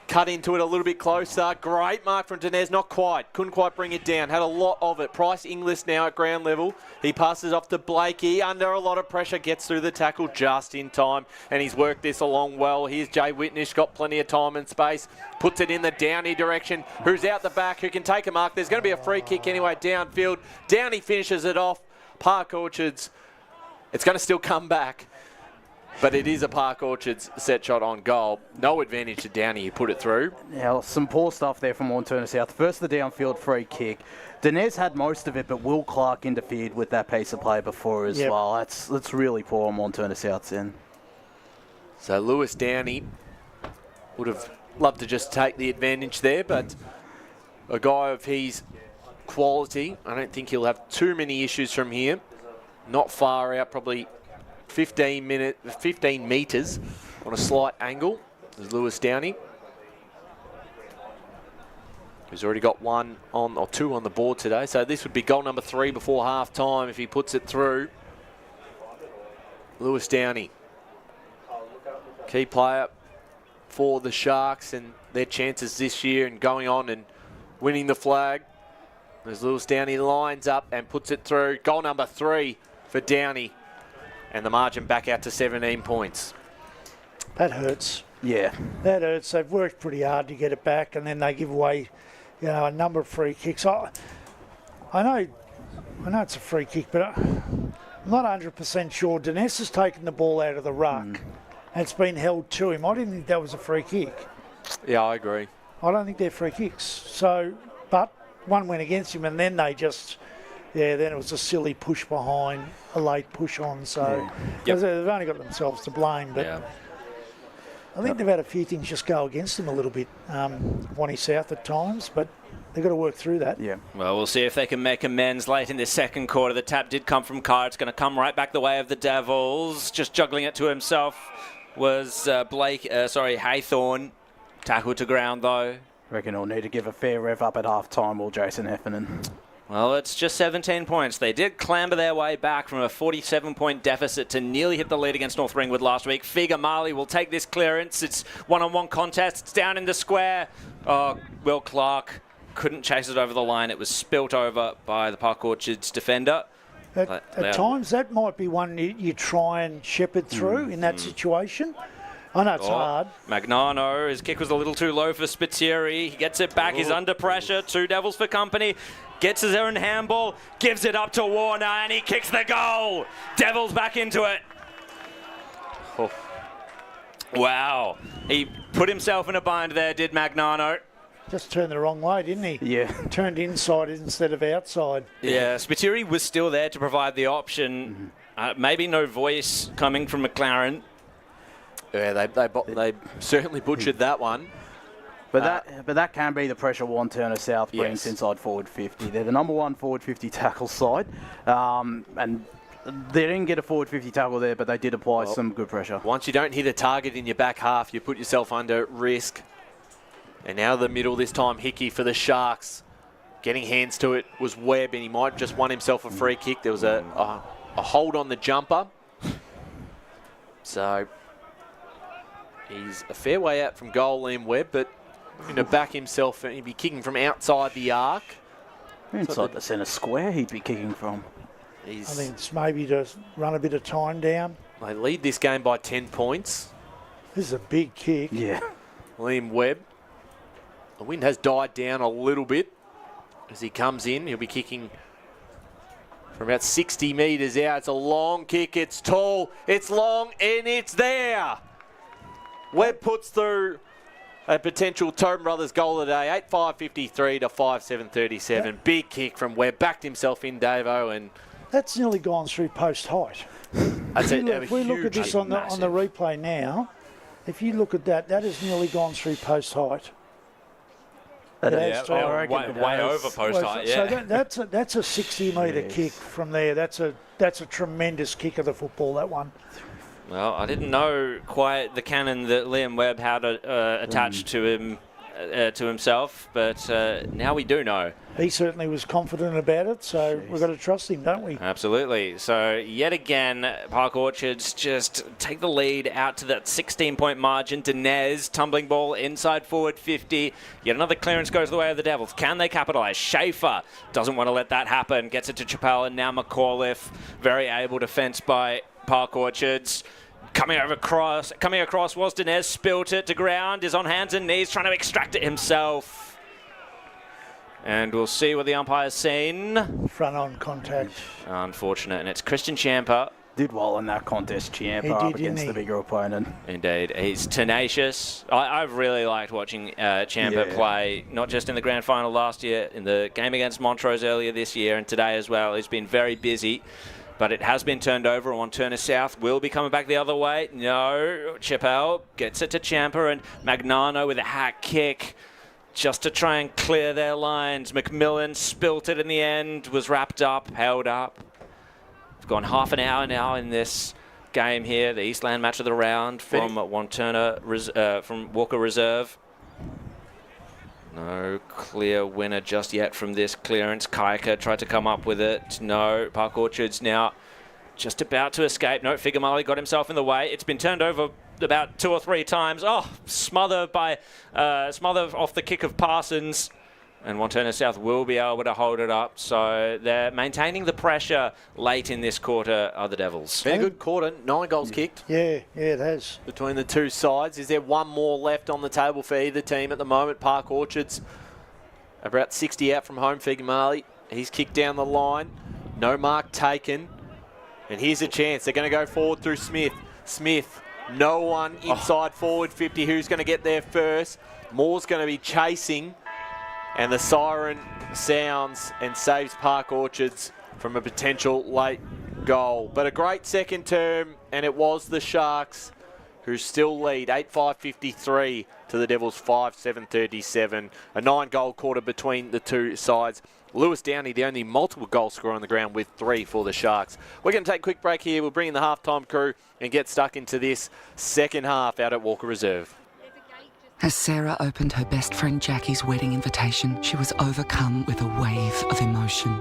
cut into it a little bit closer? Great mark from Dinez, not quite. Couldn't quite bring it down. Had a lot of it. Price Inglis now at ground level. He passes off to Blakey. Under a lot of pressure, gets through the tackle just in time, and he's worked this along well. Here's Jay Whitnish, got plenty of time and space. Puts it in the Downey direction. Who's out the back, who can take a mark. There's going to be a free kick anyway downfield. Downey finishes it off. Park Orchards, it's going to still come back. But it is a Park Orchards set shot on goal. No advantage to Downey, who put it through. Yeah, some poor stuff there from Wantirna South. First, the downfield free kick. Dinez had most of it, but Will Clark interfered with that piece of play before as well. That's really poor on Wantirna South's end. So Lewis Downey would have loved to just take the advantage there, but a guy of his quality, I don't think he'll have too many issues from here. Not far out, probably 15 metres on a slight angle. There's Lewis Downey, who's already got two on the board today. So this would be goal number 3 before half time if he puts it through. Lewis Downey, key player for the Sharks and their chances this year and going on and winning the flag. As Lewis Downey lines up and puts it through. Goal number 3 for Downey. And the margin back out to 17 points. That hurts. Yeah. That hurts. They've worked pretty hard to get it back, and then they give away, a number of free kicks. I know it's a free kick, but I'm not 100% sure. Dinez has taken the ball out of the ruck, and it's been held to him. I didn't think that was a free kick. Yeah, I agree. I don't think they're free kicks. So, but one went against him, and then they just... then it was a silly push behind, a late push on. So they've only got themselves to blame. But I think they've had a few things just go against them a little bit. Wantirna South at times, but they've got to work through that. Yeah. Well, we'll see if they can make amends late in the second quarter. The tap did come from Carr. It's going to come right back the way of the Devils. Just juggling it to himself was Haythorne. Tackled to ground, though. Reckon he'll need to give a fair rev up at half time, will Jason Heffernan. Well, it's just 17 points. They did clamber their way back from a 47-point deficit to nearly hit the lead against North Ringwood last week. Figa Marley will take this clearance. It's one-on-one contest. It's down in the square. Will Clark couldn't chase it over the line. It was spilt over by the Park Orchards defender. At times, that might be one you try and shepherd through in that situation. I know it's hard. Magnano, his kick was a little too low for Spiteri. He gets it back. He's under pressure. 2 Devils for company. Gets his own handball. Gives it up to Warner, and he kicks the goal. Devils back into it. Oh. Wow. He put himself in a bind there, did Magnano. Just turned the wrong way, didn't he? Yeah. Turned inside instead of outside. Yeah, Spiteri was still there to provide the option. Maybe no voice coming from McLaren. Yeah, they certainly butchered that one. But that can be the pressure Wantirna South brings inside forward 50. They're the number 1 forward 50 tackle side. And they didn't get a forward 50 tackle there, but they did apply some good pressure. Once you don't hit a target in your back half, you put yourself under risk. And now the middle this time, Hickey for the Sharks. Getting hands to it was Webb, and he might have just won himself a free kick. There was a hold on the jumper. So he's a fair way out from goal, Liam Webb, but going to back himself, and he'd be kicking from outside the arc. Inside the centre square he'd be kicking from. I think it's maybe to run a bit of time down. They lead this game by 10 points. This is a big kick. Yeah. Liam Webb. The wind has died down a little bit as he comes in. He'll be kicking from about 60 metres out. It's a long kick. It's tall. It's long, and it's there. Webb puts through a potential Tobin Brothers goal today, 8-5-53 to 5-7-37. Big kick from Webb. Backed himself in, Davo, and that's nearly gone through post height. If we look at this on the replay now, if you look at that has nearly gone through post height. Way over post height. Yeah. So that's a 60-metre kick from there. That's a tremendous kick of the football. That one. Well, I didn't know quite the cannon that Liam Webb had attached to him, to himself, but now we do know. He certainly was confident about it, so we've got to trust him, don't we? Absolutely. So, yet again, Park Orchards just take the lead out to that 16-point margin. Dinez, tumbling ball inside forward 50. Yet another clearance goes the way of the Devils. Can they capitalise? Schaefer doesn't want to let that happen. Gets it to Chappelle, and now McAuliffe. Very able defence by Park Orchards. Coming across was Dinez, spilt it to ground, is on hands and knees, trying to extract it himself. And we'll see what the umpire's seen. Front on contact. Unfortunate, and it's Christian Champa. Did well in that contest, Champa, up against the bigger opponent. Indeed. He's tenacious. I've really liked watching Champa play, not just in the grand final last year, in the game against Montrose earlier this year, and today as well. He's been very busy. But it has been turned over. Wantirna South will be coming back the other way. No, Chappelle gets it to Champa, and Magnano with a hack kick just to try and clear their lines. McMillan spilt it in the end, was wrapped up, held up. We've gone half an hour now in this game here, the Eastland match of the round from Wantirna, from Walker Reserve. No clear winner just yet from this clearance. Kaika tried to come up with it. No, Park Orchards now just about to escape. No, Figamali got himself in the way. It's been turned over about 2 or 3 times. Oh, smother off the kick of Parsons. And Wantirna South will be able to hold it up. So they're maintaining the pressure late in this quarter, are the Devils. Been a good quarter. 9 goals kicked. Yeah, it has. Between the two sides. Is there one more left on the table for either team at the moment? Park Orchards about 60 out from home. Figamali, he's kicked down the line. No mark taken. And here's a chance. They're going to go forward through Smith. Smith, no one inside forward 50. Who's going to get there first? Moore's going to be chasing. And the siren sounds and saves Park Orchards from a potential late goal. But a great second term, and it was the Sharks who still lead 8-5-53 to the Devils 5-7-37. A 9-goal quarter between the two sides. Lewis Downey, the only multiple goal scorer on the ground, with 3 for the Sharks. We're going to take a quick break here. We'll bring in the halftime crew and get stuck into this second half out at Walker Reserve. As Sarah opened her best friend Jackie's wedding invitation, she was overcome with a wave of emotion.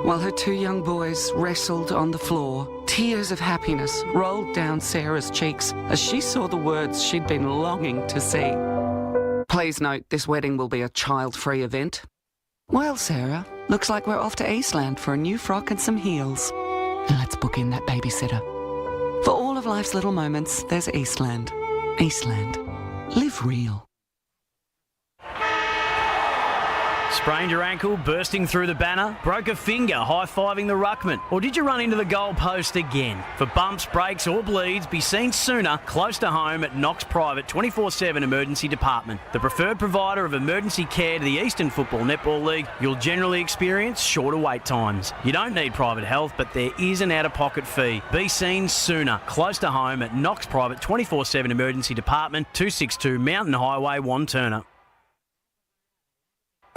While her 2 young boys wrestled on the floor, tears of happiness rolled down Sarah's cheeks as she saw the words she'd been longing to see. Please note, this wedding will be a child-free event. Well, Sarah, looks like we're off to Eastland for a new frock and some heels. Let's book in that babysitter. For all of life's little moments, there's Eastland. Eastland. Live real. Sprained your ankle, bursting through the banner? Broke a finger, high-fiving the ruckman? Or did you run into the goal post again? For bumps, breaks or bleeds, be seen sooner, close to home at Knox Private 24/7 Emergency Department. The preferred provider of emergency care to the Eastern Football Netball League, you'll generally experience shorter wait times. You don't need private health, but there is an out-of-pocket fee. Be seen sooner, close to home at Knox Private 24/7 Emergency Department, 262 Mountain Highway, Wantirna.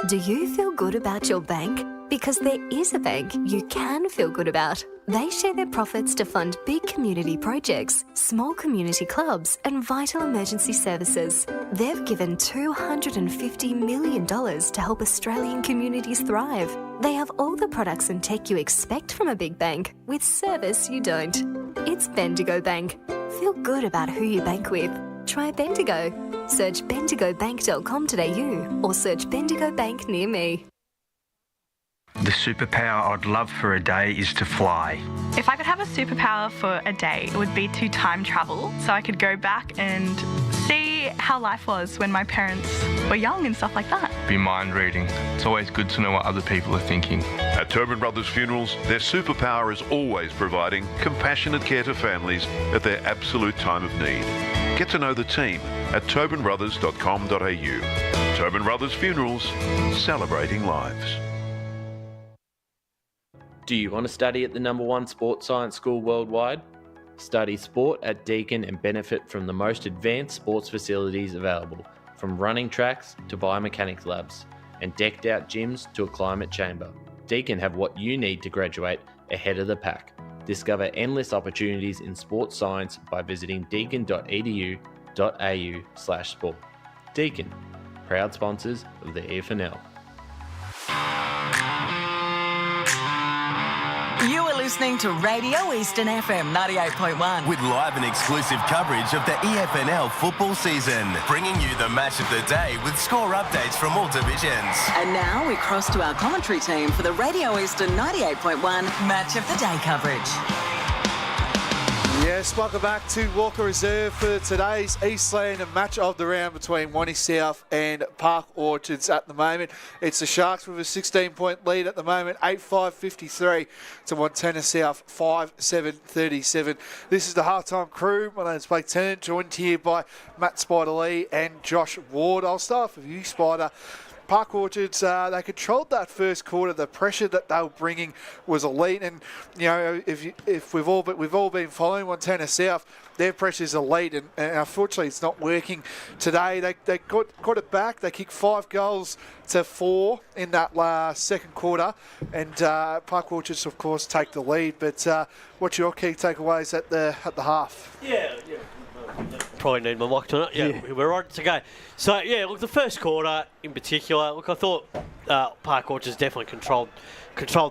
Do you feel good about your bank? Because there is a bank you can feel good about. They share their profits to fund big community projects, small community clubs, and vital emergency services. They've given $250 million to help Australian communities thrive. They have all the products and tech you expect from a big bank, with service you don't. It's Bendigo Bank. Feel good about who you bank with. Try Bendigo. Search bendigobank.com.au or search Bendigo Bank near me. The superpower I'd love for a day is to fly. If I could have a superpower for a day, it would be to time travel so I could go back and see how life was when my parents were young and stuff like that. Be mind reading. It's always good to know what other people are thinking. At Tobin Brothers Funerals, their superpower is always providing compassionate care to families at their absolute time of need. Get to know the team at tobinbrothers.com.au. Tobin Brothers Funerals, celebrating lives. Do you want to study at the #1 sports science school worldwide? Study sport at Deakin and benefit from the most advanced sports facilities available, from running tracks to biomechanics labs, and decked out gyms to a climate chamber. Deakin have what you need to graduate ahead of the pack. Discover endless opportunities in sports science by visiting deakin.edu.au/sport. Deakin, proud sponsors of the EFNL. You are listening to Radio Eastern FM 98.1. With live and exclusive coverage of the EFNL football season, bringing you the match of the day with score updates from all divisions. And now we cross to our commentary team for the Radio Eastern 98.1 Match of the Day coverage. Yes, welcome back to Walker Reserve for today's Eastland match of the round between Wantirna South and Park Orchards at the moment. It's the Sharks with a 16-point lead at the moment, 8-5-53 to Wantirna South, 5-7-37. This is the halftime crew. My name's Blake Tennant, joined here by Matt Spider-Lee and Josh Ward. I'll start with you, Spider. Park Orchards, they controlled that first quarter. The pressure that they were bringing was elite, and you know if we've all been following Wantirna South, their pressure is elite, and unfortunately it's not working today. They got it back. They kicked 5 goals to 4 in that second quarter, and Park Orchards of course take the lead. But what's your key takeaways at the half? Yeah. Probably need my mic to it. Yeah, we're right to go. So, yeah, look, the first quarter in particular, look, I thought Park Orchards definitely controlled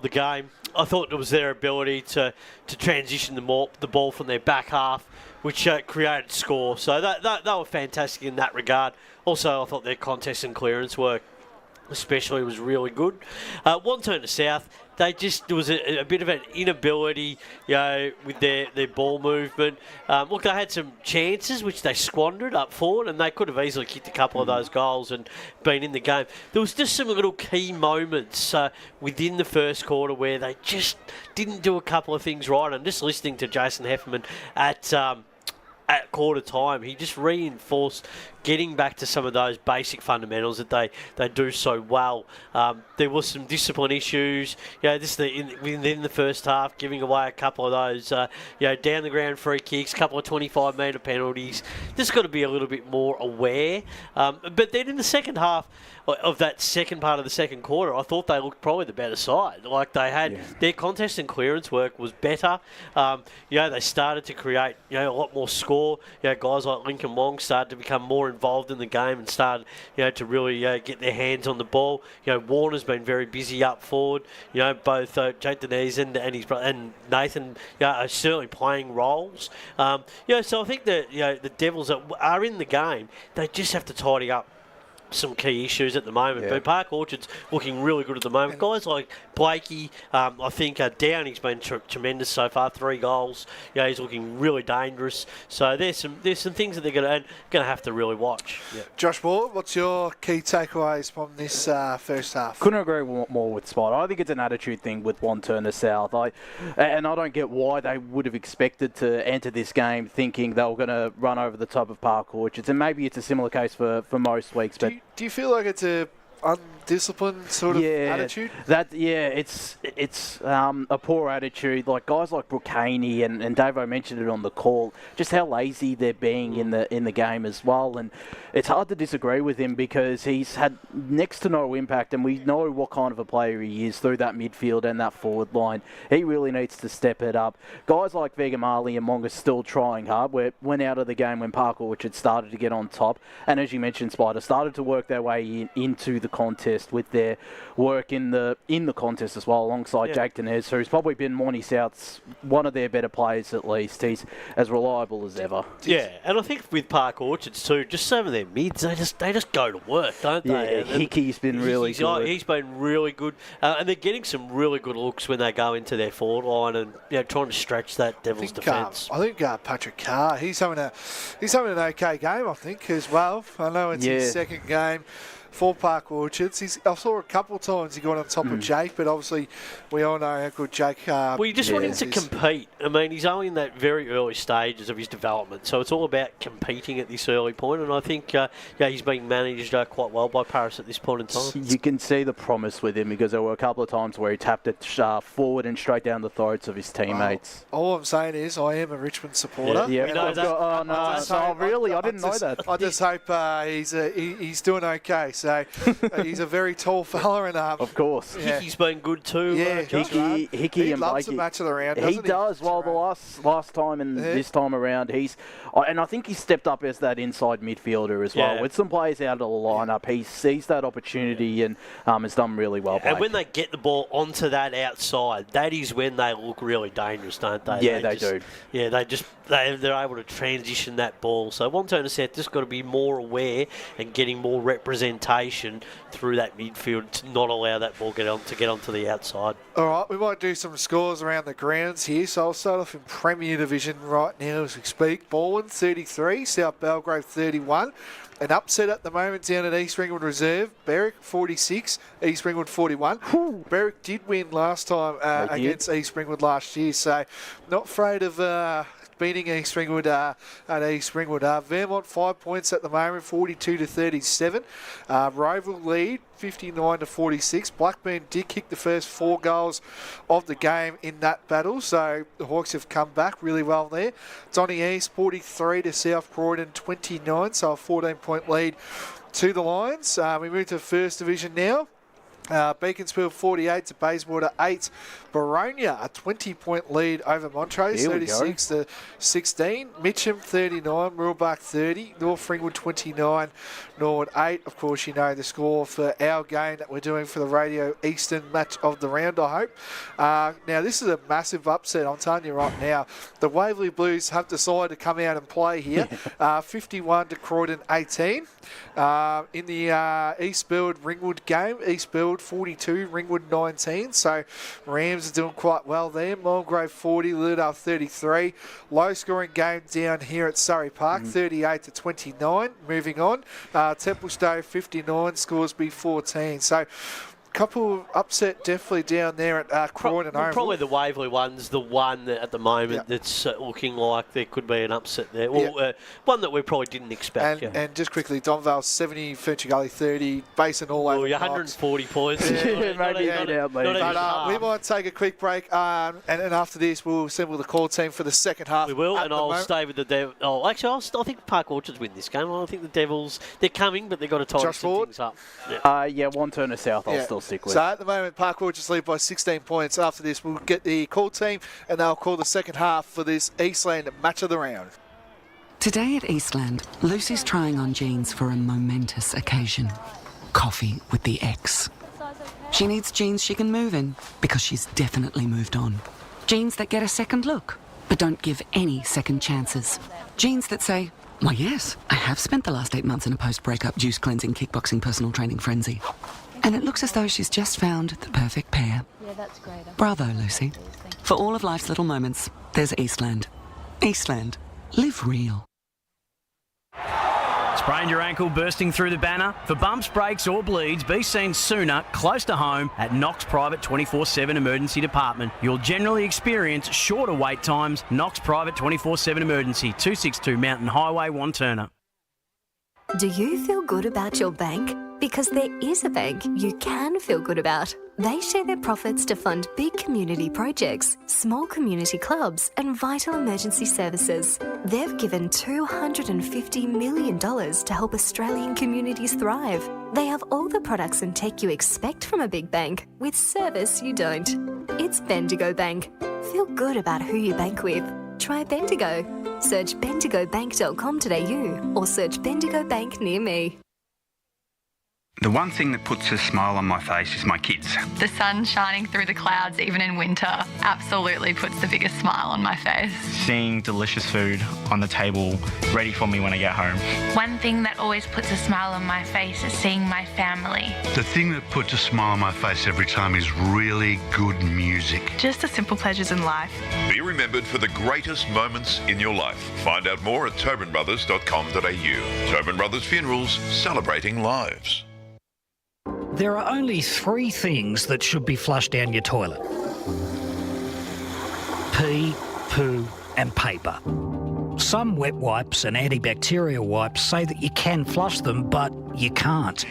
the game. I thought it was their ability to transition the ball from their back half, which created score. So they were fantastic in that regard. Also, I thought their contest and clearance work especially was really good. Wantirna South, there was a bit of an inability, with their ball movement. Look, they had some chances which they squandered up forward, and they could have easily kicked a couple of those goals and been in the game. There was just some little key moments within the first quarter where they just didn't do a couple of things right. I'm just listening to Jason Hefferman at quarter time. He just reinforced getting back to some of those basic fundamentals that they do so well. There was some discipline issues, within the first half, giving away a couple of those, down the ground free kicks, a couple of 25-metre penalties. Just got to be a little bit more aware. But then in the second half of that second part of the second quarter, I thought they looked probably the better side. Like they had their contest and clearance work was better. They started to create a lot more score. Guys like Lincoln Wong started to become more involved in the game and started to really get their hands on the ball. Warner's been very busy up forward. Both Jake Denise and his brother and Nathan are certainly playing roles. So I think that the Devils that are in the game, they just have to tidy up some key issues at the moment. But Park Orchard's looking really good at the moment. Guys like Blakey, I think Downey's been tremendous so far. 3 goals. He's looking really dangerous. So there's some things that they're going to have to really watch. Josh Ward, what's your key takeaways from this first half? Couldn't agree more with Spider. I think it's an attitude thing with Wantirna South. I don't get why they would have expected to enter this game thinking they were going to run over the top of Park Orchards, and maybe it's a similar case for most weeks. But do you feel like it's a undisciplined sort of attitude? It's a poor attitude. Like guys like Brooke Haney and Davo mentioned it on the call, just how lazy they're being in the game as well. And it's hard to disagree with him because he's had next to no impact, and we know what kind of a player he is through that midfield and that forward line. He really needs to step it up. Guys like Vegamali and Monga still trying hard. Went out of the game when Park Orchard started to get on top, and as you mentioned, Spider started to work their way into the contest with their work in the contest as well, alongside Jake Denez, who's probably been Wantirna South's one of their better players at least. He's as reliable as ever. Yeah, and I think with Park Orchards too, just some of their mids, they just go to work, don't they? Yeah, Hickey's been really good. He's been really good, and they're getting some really good looks when they go into their forward line and trying to stretch that Devils defence. I think Patrick Carr, he's having an okay game, I think, as well. I know it's his second game for Park Orchards. I saw a couple of times he got on top of Jake, but obviously we all know how good Jake well, you just want him to compete. I mean, he's only in that very early stages of his development, so it's all about competing at this early point, and I think he's being managed quite well by Paris at this point in time. You can see the promise with him because there were a couple of times where he tapped it forward and straight down the throats of his teammates. Well, all I'm saying is I am a Richmond supporter. Yeah. I didn't know that. I just hope he's doing okay. So he's a very tall fella. And of course. Hickey's been good too. Yeah, Hickey he and loves Blakey. the match of the round, He doesn't he? does. Well, the last time and this time around, and I think he's stepped up as that inside midfielder as well. Yeah. With some players out of the lineup, he sees that opportunity and has done really well. And when they get the ball onto that outside, that is when they look really dangerous, don't they? Yeah, they do. Yeah, they're able to transition that ball. So Wantirna South just got to be more aware and getting more representation through that midfield to not allow that ball to get onto the outside. All right, we might do some scores around the grounds here. So I'll start off in Premier Division right now as we speak. Baldwin 33, South Belgrave 31. An upset at the moment down at East Ringwood Reserve. Berwick 46, East Ringwood 41. Berwick did win last time against East Ringwood last year, so not afraid of beating East Ringwood at East Ringwood. Vermont 5 points at the moment, 42-37. Roval lead 59-46. Blackburn did kick the first 4 goals of the game in that battle, so the Hawks have come back really well there. Donny East 43 to South Croydon 29, so a 14-point lead to the Lions. We move to First Division now. Beaconsfield 48 to Bayswater 8. Baronia a 20-point lead over Montrose, 36-16. Mitcham 39, Muralbach 30, North Ringwood 29, Norwood 8. Of course, you know the score for our game that we're doing for the Radio Eastern match of the round, I hope. Now, this is a massive upset, I'm telling you right now. The Waverley Blues have decided to come out and play here. 51 to Croydon 18. In the Eastfield Ringwood game, Eastfield 42, Ringwood 19. So Rams are doing quite well there. Mulgrave 40, Liddell 33. Low scoring game down here at Surrey Park, 38 to 29. Moving on, Templestowe 59, Scoresby 14. So couple upset definitely down there at Croydon Oval. Probably the Waverley one's the one that at the moment that's looking like there could be an upset there. Well, one that we probably didn't expect. And just quickly, Donvale 70, Fenchurch Gully 30, Basin all over. 140 points. We might take a quick break, and then after this we'll assemble the call team for the second half. We will, and I'll stay with the Devils. Oh, actually, I think Park Orchards win this game. I think the Devils, they're coming, but they've got to tighten some things up. Wantirna South, I'll still stick with. So at the moment, Park Orchards lead by 16 points. After this, we'll get the call team, and they'll call the second half for this Eastland match of the round. Today at Eastland, Lucy's trying on jeans for a momentous occasion. Coffee with the ex. She needs jeans she can move in, because she's definitely moved on. Jeans that get a second look, but don't give any second chances. Jeans that say, why yes, I have spent the last 8 months in a post-breakup juice cleansing, kickboxing, personal training frenzy. And it looks as though she's just found the perfect pair. Yeah, that's great. Bravo, Lucy. For all of life's little moments, there's Eastland. Eastland. Live real. Sprained your ankle bursting through the banner? For bumps, breaks or bleeds, be seen sooner, close to home, at Knox Private 24/7 Emergency Department. You'll generally experience shorter wait times. Knox Private 24/7 Emergency, 262 Mountain Highway, Wantirna. Do you feel good about your bank? Because there is a bank you can feel good about. They share their profits to fund big community projects, small community clubs and vital emergency services. They've given $250 million to help Australian communities thrive. They have all the products and tech you expect from a big bank, with service you don't. It's Bendigo Bank. Feel good about who you bank with. Try Bendigo. Search bendigobank.com.au or search Bendigo Bank near me. The one thing that puts a smile on my face is my kids. The sun shining through the clouds even in winter absolutely puts the biggest smile on my face. Seeing delicious food on the table ready for me when I get home. One thing that always puts a smile on my face is seeing my family. The thing that puts a smile on my face every time is really good music. Just the simple pleasures in life. Be remembered for the greatest moments in your life. Find out more at tobinbrothers.com.au. Tobin Brothers Funerals, celebrating lives. There are only 3 things that should be flushed down your toilet. Pee, poo and paper. Some wet wipes and antibacterial wipes say that you can flush them, but you can't.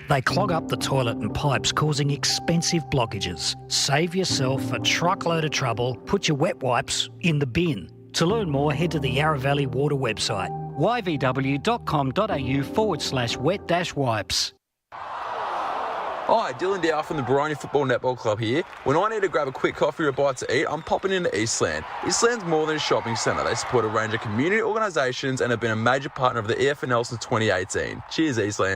They clog up the toilet and pipes, causing expensive blockages. Save yourself a truckload of trouble. Put your wet wipes in the bin. To learn more, head to the Yarra Valley Water website. yvw.com.au/wet-wipes. Hi, Dylan Dow from the Baroni Football Netball Club here. When I need to grab a quick coffee or a bite to eat, I'm popping into Eastland. Eastland's more than a shopping centre. They support a range of community organisations and have been a major partner of the EFNL since 2018. Cheers, Eastland.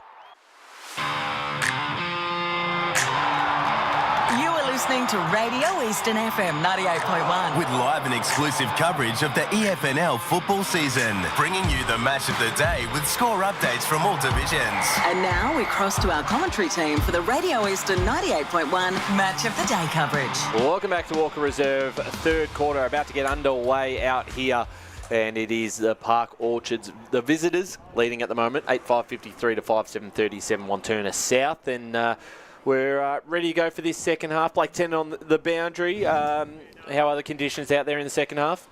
Listening to Radio Eastern FM 98.1 with live and exclusive coverage of the EFNL football season, bringing you the match of the day with score updates from all divisions. And now we cross to our commentary team for the Radio Eastern 98.1 match of the day coverage. Welcome back to Walker Reserve. Third quarter about to get underway out here. And it is the Park Orchards, the visitors, leading at the moment, 8-5-53 to 5-7-37, Wantirna South. And we're ready to go for this second half. Blake Tennant on the boundary. How are the conditions out there in the second half?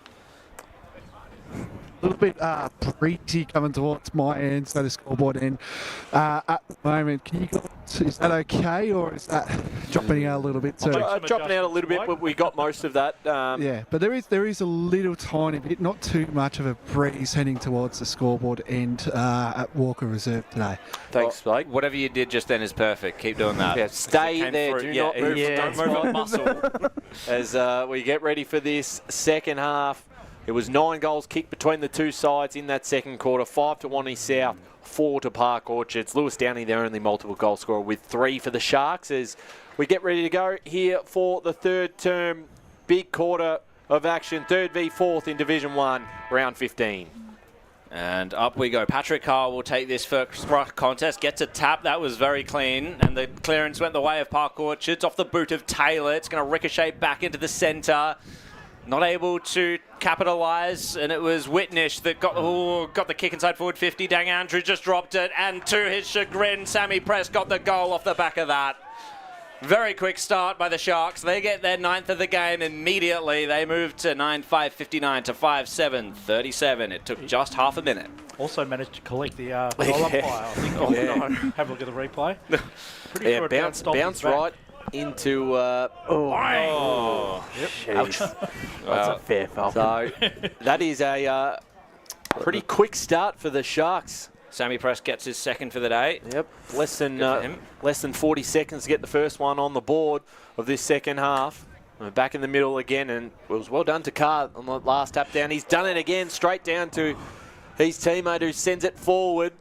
A little bit breezy coming towards my end, so the scoreboard end. At the moment, is that okay, or is that dropping out a little bit too? Dropping out a little bit, but we got most of that. Yeah, but there is a little tiny bit, not too much of a breeze heading towards the scoreboard end at Walker Reserve today. Thanks, Blake. Whatever you did just then is perfect. Keep doing that. Yeah, stay there. Do not move. Don't move a muscle. As we get ready for this second half. It was 9 goals kicked between the two sides in that second quarter. 5 to Wantirna South, 4 to Park Orchards. Lewis Downey, their only multiple goal scorer, with 3 for the Sharks. As we get ready to go here for the third term, big quarter of action. 3rd v 4th in Division 1, round 15. And up we go. Patrick Carr will take this first contest. Gets a tap. That was very clean. And the clearance went the way of Park Orchards off the boot of Taylor. It's going to ricochet back into the centre. Not able to capitalise, and it was Whitnish that got the kick inside forward 50. Dang Andrew just dropped it, and to his chagrin, Sammy Press got the goal off the back of that. Very quick start by the Sharks. They get their 9th of the game immediately. They move to 9-5-59 to 5-7-37. It took just half a minute. Also managed to collect the goal umpire. I think have a look at the replay. Pretty sure it bounced right into Yep. ouch. That's a fair foul. So that is a pretty quick start for the Sharks. Sammy Press gets his second for the day. Yep, less than 40 seconds to get the first one on the board of this second half. We're back in the middle again, and it was well done to Carr on the last tap down. He's done it again, straight down to his teammate, who sends it forward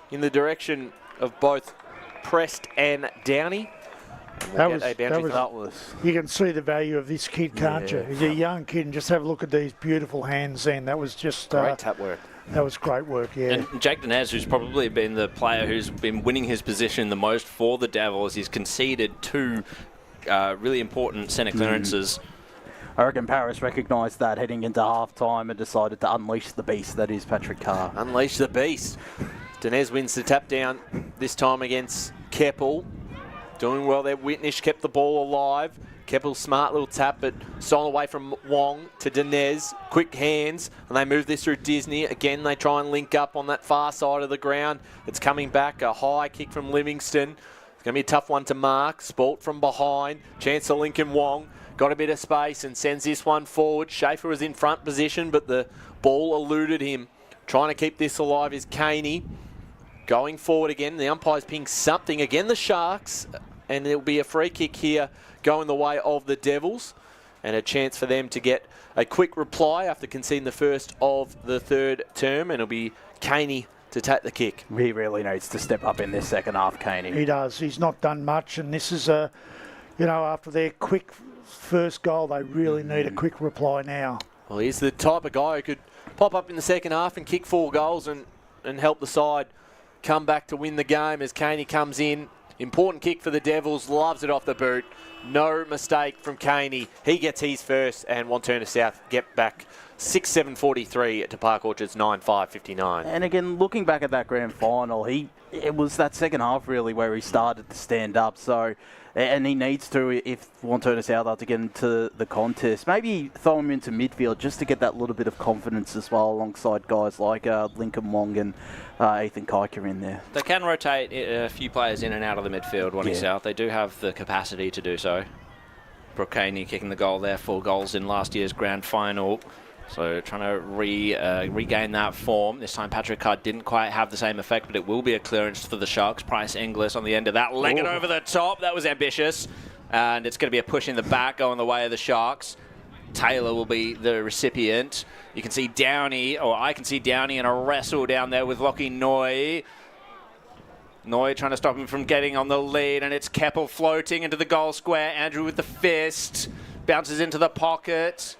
in the direction of both Prest and Downey. That was, you can see the value of this kid, can't you? He's a young kid, and just have a look at these beautiful hands then. That was just great tap work. That was great work, yeah. And Jake Dinez, who's probably been the player who's been winning his position the most for the Devils, he's conceded 2 really important centre clearances. I reckon Paris recognised that heading into half-time and decided to unleash the beast that is Patrick Carr. Unleash the beast. Dinez wins the tap down, this time against Keppel. Doing well there. Whitnish kept the ball alive. Keppel's smart little tap, but stolen away from Wong to Dinez. Quick hands, and they move this through Disney. Again, they try and link up on that far side of the ground. It's coming back. A high kick from Livingston. It's going to be a tough one to mark. Sport from behind. Chance to Lincoln Wong. Got a bit of space and sends this one forward. Schaefer was in front position, but the ball eluded him. Trying to keep this alive is Caney. Going forward again. The umpire's pinged something. Again, the Sharks. And it'll be a free kick here going the way of the Devils. And a chance for them to get a quick reply after conceding the first of the third term. And it'll be Caney to take the kick. He really needs to step up in this second half, Caney. He does. He's not done much. And this is after their quick first goal, they really need a quick reply now. Well, he's the type of guy who could pop up in the second half and kick 4 goals and help the side come back to win the game as Caney comes in. Important kick for the Devils, loves it off the boot. No mistake from Caney. He gets his first, and Wantirna South get back 6-7-43 to Park Orchards 9-5-59. And again, looking back at that grand final, it was that second half really where he started to stand up. So, and he needs to, if Wantirna South are to get into the contest, maybe throw him into midfield just to get that little bit of confidence as well, alongside guys like Lincoln Wong and Ethan Kiker in there. They can rotate a few players in and out of the midfield, Wantirna South. They do have the capacity to do so. Brooke Caney kicking the goal there, 4 goals in last year's grand final. So trying to regain that form. This time Patrick Carr didn't quite have the same effect, but it will be a clearance for the Sharks. Price Inglis on the end of that. Leg it over the top. That was ambitious. And it's going to be a push in the back going the way of the Sharks. Taylor will be the recipient. You can see Downey, or I can see Downey in a wrestle down there with Lockie Noy. Noy trying to stop him from getting on the lead, and it's Keppel floating into the goal square. Andrew with the fist. Bounces into the pocket.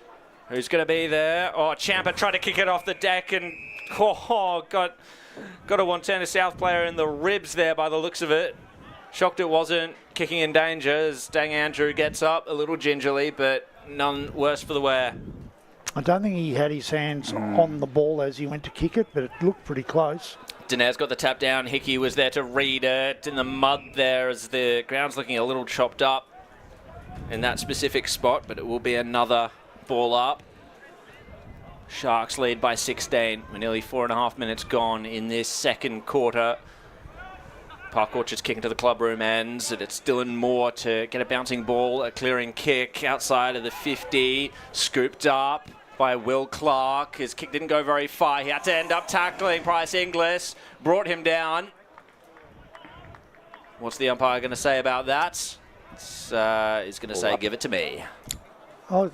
Who's going to be there? Oh, Champa tried to kick it off the deck and got a Wantirna South player in the ribs there by the looks of it. Shocked it wasn't kicking in danger as Dang Andrew gets up a little gingerly, but none worse for the wear. I don't think he had his hands on the ball as he went to kick it, but it looked pretty close. Dinez got the tap down. Hickey was there to read it in the mud there as the ground's looking a little chopped up in that specific spot, but it will be another ball up. Sharks lead by 16. We're nearly 4.5 minutes gone in this second quarter. Park Orchard's kicking to the clubroom ends, and it's Dylan Moore to get a bouncing ball, a clearing kick outside of the 50, scooped up by Will Clark. His kick didn't go very far. He had to end up tackling Price Inglis, brought him down. What's the umpire going to say about that? He's going to say, give it to me. Oh,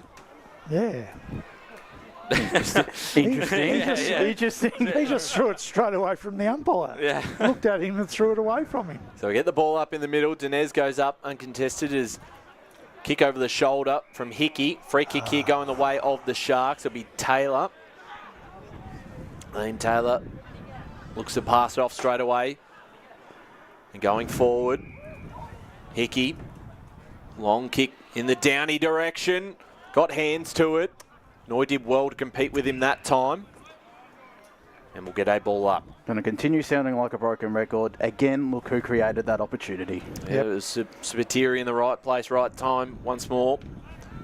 yeah. Interesting. He just threw it straight away from the umpire. Yeah. Looked at him and threw it away from him. So we get the ball up in the middle. Dinez goes up uncontested as kick over the shoulder from Hickey. Free kick here going the way of the Sharks. It'll be Taylor. Then Taylor looks to pass it off straight away. And going forward, Hickey. Long kick in the Downey direction. Got hands to it. Noy did well to compete with him that time. And we'll get a ball up. Going to continue sounding like a broken record. Again, look who created that opportunity. Yeah, it was Sabatieri in the right place, right time once more.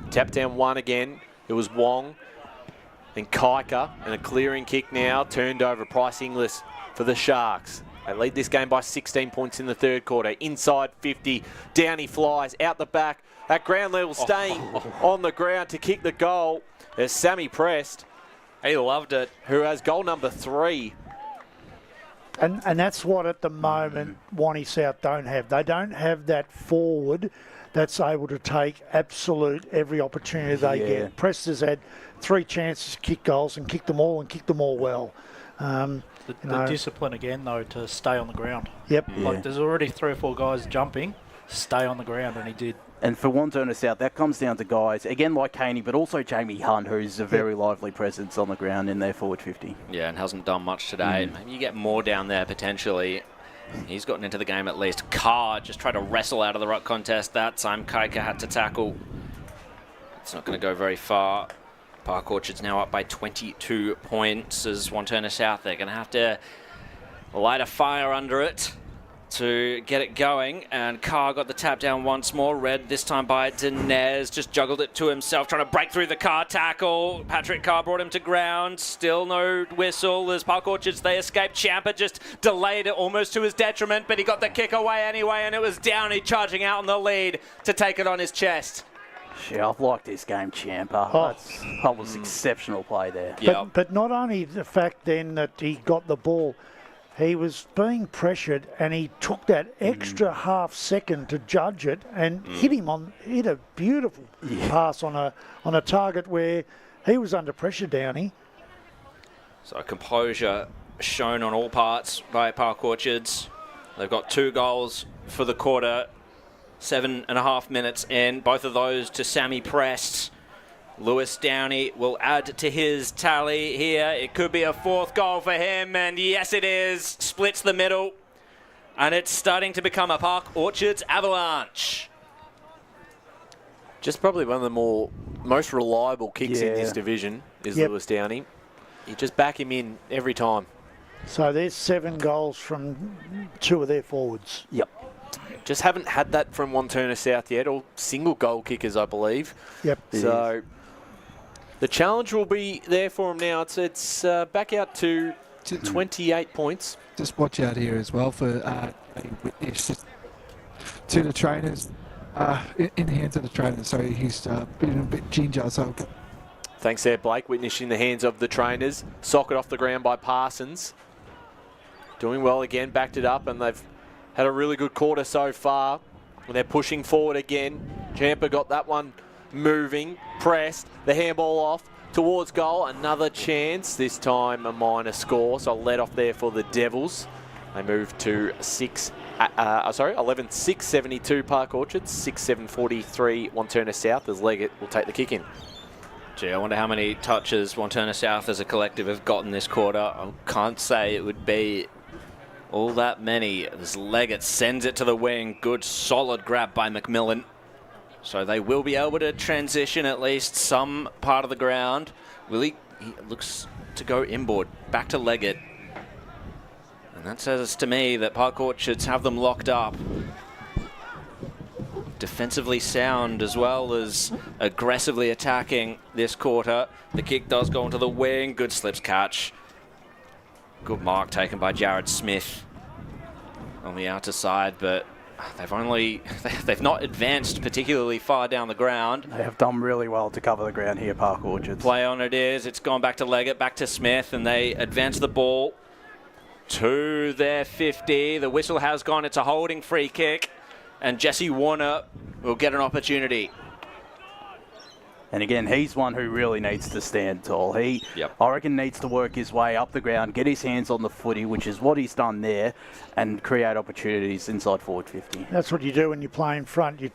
Tap down one again. It was Wong. And Kaika. And a clearing kick now. Turned over Price Inglis for the Sharks. They lead this game by 16 points in the third quarter. Inside 50. Downey flies out the back. At ground level, staying on the ground to kick the goal. There's Sammy Prest. He loved it. Who has goal number 3. And that's what at the moment Wanty South don't have. They don't have that forward that's able to take absolute every opportunity they get. Prest has had 3 chances to kick goals and kicked them all well. The discipline again, though, to stay on the ground. Yep. Like there's already 3 or 4 guys jumping. Stay on the ground, and he did. And for Wantirna South, that comes down to guys, again, like Caney, but also Jamie Hunt, who's a very lively presence on the ground in their forward 50. Yeah, and hasn't done much today. Maybe you get more down there potentially. He's gotten into the game at least. Carr just tried to wrestle out of the ruck contest that time. Kaika had to tackle. It's not going to go very far. Park Orchard's now up by 22 points as Wantirna South. They're going to have to light a fire under it to get it going, and Carr got the tap down once more. Read this time by Dinez, just juggled it to himself, trying to break through the Carr tackle. Patrick Carr brought him to ground. Still no whistle as Park Orchards, they escaped. Champa just delayed it almost to his detriment, but he got the kick away anyway, and it was Downey charging out on the lead to take it on his chest. Yeah, I've liked this game, Champa. That was exceptional play there. But not only the fact then that he got the ball, he was being pressured and he took that extra half second to judge it and hit a beautiful pass on a target where he was under pressure, Downey. So composure shown on all parts by Park Orchards. They've got 2 goals for the quarter, 7.5 minutes in. Both of those to Sammy Prest. Lewis Downey will add to his tally here. It could be a 4th goal for him, and yes it is. Splits the middle, and it's starting to become a Park Orchards avalanche. Just probably one of the most reliable kicks in this division is Lewis Downey. You just back him in every time. So there's 7 goals from 2 of their forwards. Yep. Just haven't had that from Wantirna South yet, all single goal kickers, I believe. Yep. So the challenge will be there for him now. It's back out to 28 points. Just watch out here as well for witness to the trainers, in the hands of the trainers. So he's been a bit ginger. So Thanks there, Blake. Witnessing the hands of the trainers. Socket off the ground by Parsons. Doing well again, backed it up, and they've had a really good quarter so far. And they're pushing forward again. Champa got that one moving, pressed, the handball off towards goal. Another chance, this time a minor score, so let off there for the Devils. They move to 11-6-72 Park Orchards, 6-7-43 Wantirna South as Leggett will take the kick in. Gee, I wonder how many touches Wantirna South as a collective have gotten this quarter. I can't say it would be all that many. As Leggett sends it to the wing. Good, solid grab by McMillan. So they will be able to transition at least some part of the ground. He looks to go inboard, back to Leggett. And that says to me that Park Orchards have them locked up. Defensively sound as well as aggressively attacking this quarter. The kick does go into the wing. Good slips catch. Good mark taken by Jared Smith on the outer side, but they've not advanced particularly far down the ground. They have done really well to cover the ground here, Park Orchards. Play on it is. It's gone back to Leggett, back to Smith, and they advance the ball to their 50. The whistle has gone. It's a holding free kick, and Jesse Warner will get an opportunity. And again, he's one who really needs to stand tall. I reckon, needs to work his way up the ground, get his hands on the footy, which is what he's done there, and create opportunities inside forward 50. That's what you do when you play in front. You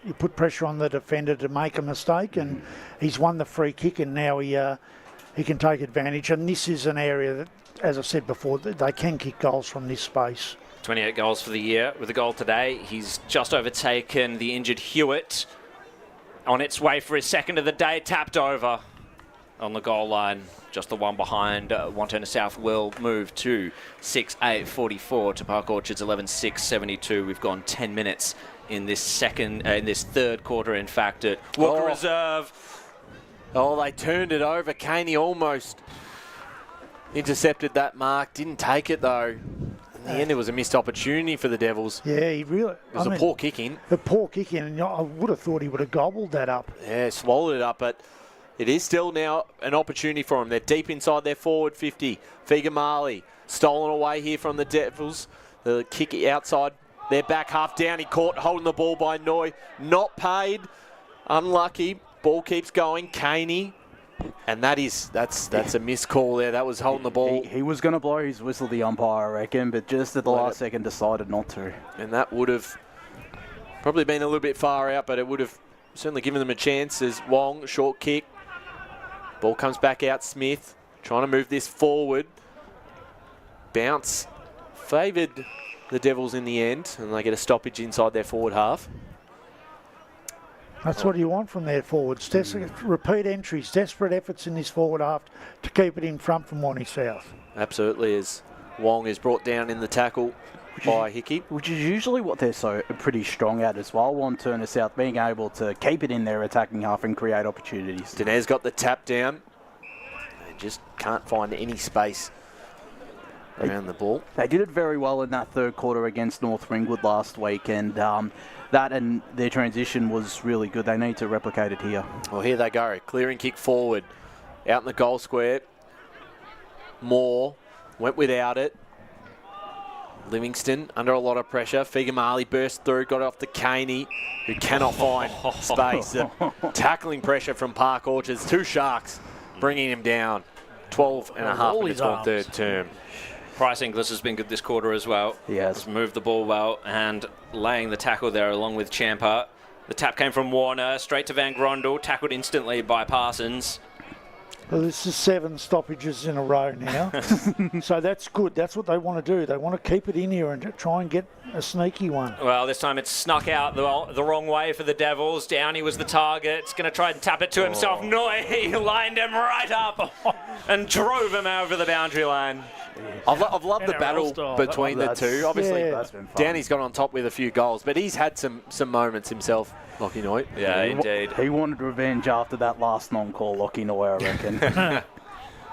you put pressure on the defender to make a mistake, and he's won the free kick, and now he can take advantage. And this is an area that, as I said before, they can kick goals from this space. 28 goals for the year. With a goal today, he's just overtaken the injured Hewitt. On its way for his second of the day, tapped over on the goal line. Just the one behind. Wantirna South will move to 6-8-44 to Park Orchards 11-6-72. We've gone 10 minutes in this third quarter, in fact, at Walker Reserve. Oh, they turned it over. Caney almost intercepted that mark. Didn't take it, though. In the end, it was a missed opportunity for the Devils. Yeah, he really... It was a poor kicking. A poor kicking, and I would have thought he would have gobbled that up. Yeah, swallowed it up, but it is still now an opportunity for them. They're deep inside their forward 50. Figamali stolen away here from the Devils. The kick outside their back half. Down, he caught, holding the ball by Noy. Not paid. Unlucky. Ball keeps going. Caney. And that's a missed call there. That was holding the ball. He was going to blow his whistle, the umpire, I reckon, but just at the last second decided not to. And that would have probably been a little bit far out, but it would have certainly given them a chance as Wong, short kick. Ball comes back out. Smith trying to move this forward. Bounce favoured the Devils in the end, and they get a stoppage inside their forward half. That's what you want from their forwards. Repeat entries, desperate efforts in this forward half to keep it in front from Wantirna South. Absolutely, as Wong is brought down in the tackle by Hickey. Which is usually what they're so pretty strong at as well. Wantirna South being able to keep it in their attacking half and create opportunities. Dinez got the tap down. They just can't find any space around the ball. They did it very well in that third quarter against North Ringwood last week, and that and their transition was really good. They need to replicate it here. Well, here they go. Clearing kick forward. Out in the goal square. Moore went without it. Livingston under a lot of pressure. Figamali burst through, got it off to Caney, who cannot find space. The tackling pressure from Park Orchards. Two Sharks bringing him down. 12 and a half minutes on third term. Price Inglis has been good this quarter as well. He has. He's moved the ball well and laying the tackle there along with Champa. The tap came from Warner, straight to Van Grondel, tackled instantly by Parsons. Well, this is 7 stoppages in a row now. So that's good. That's what they want to do. They want to keep it in here and try and get a sneaky one. Well, this time it's snuck out the wrong way for the Devils. Downey was the target. It's going to try and tap it to himself. No, he lined him right up and drove him over the boundary line. I've loved the battle between the two. Obviously, Downey's got on top with a few goals, but he's had some moments himself, Lockie Noy. Yeah, indeed. He wanted revenge after that last non-call, Lockie Noy, I reckon.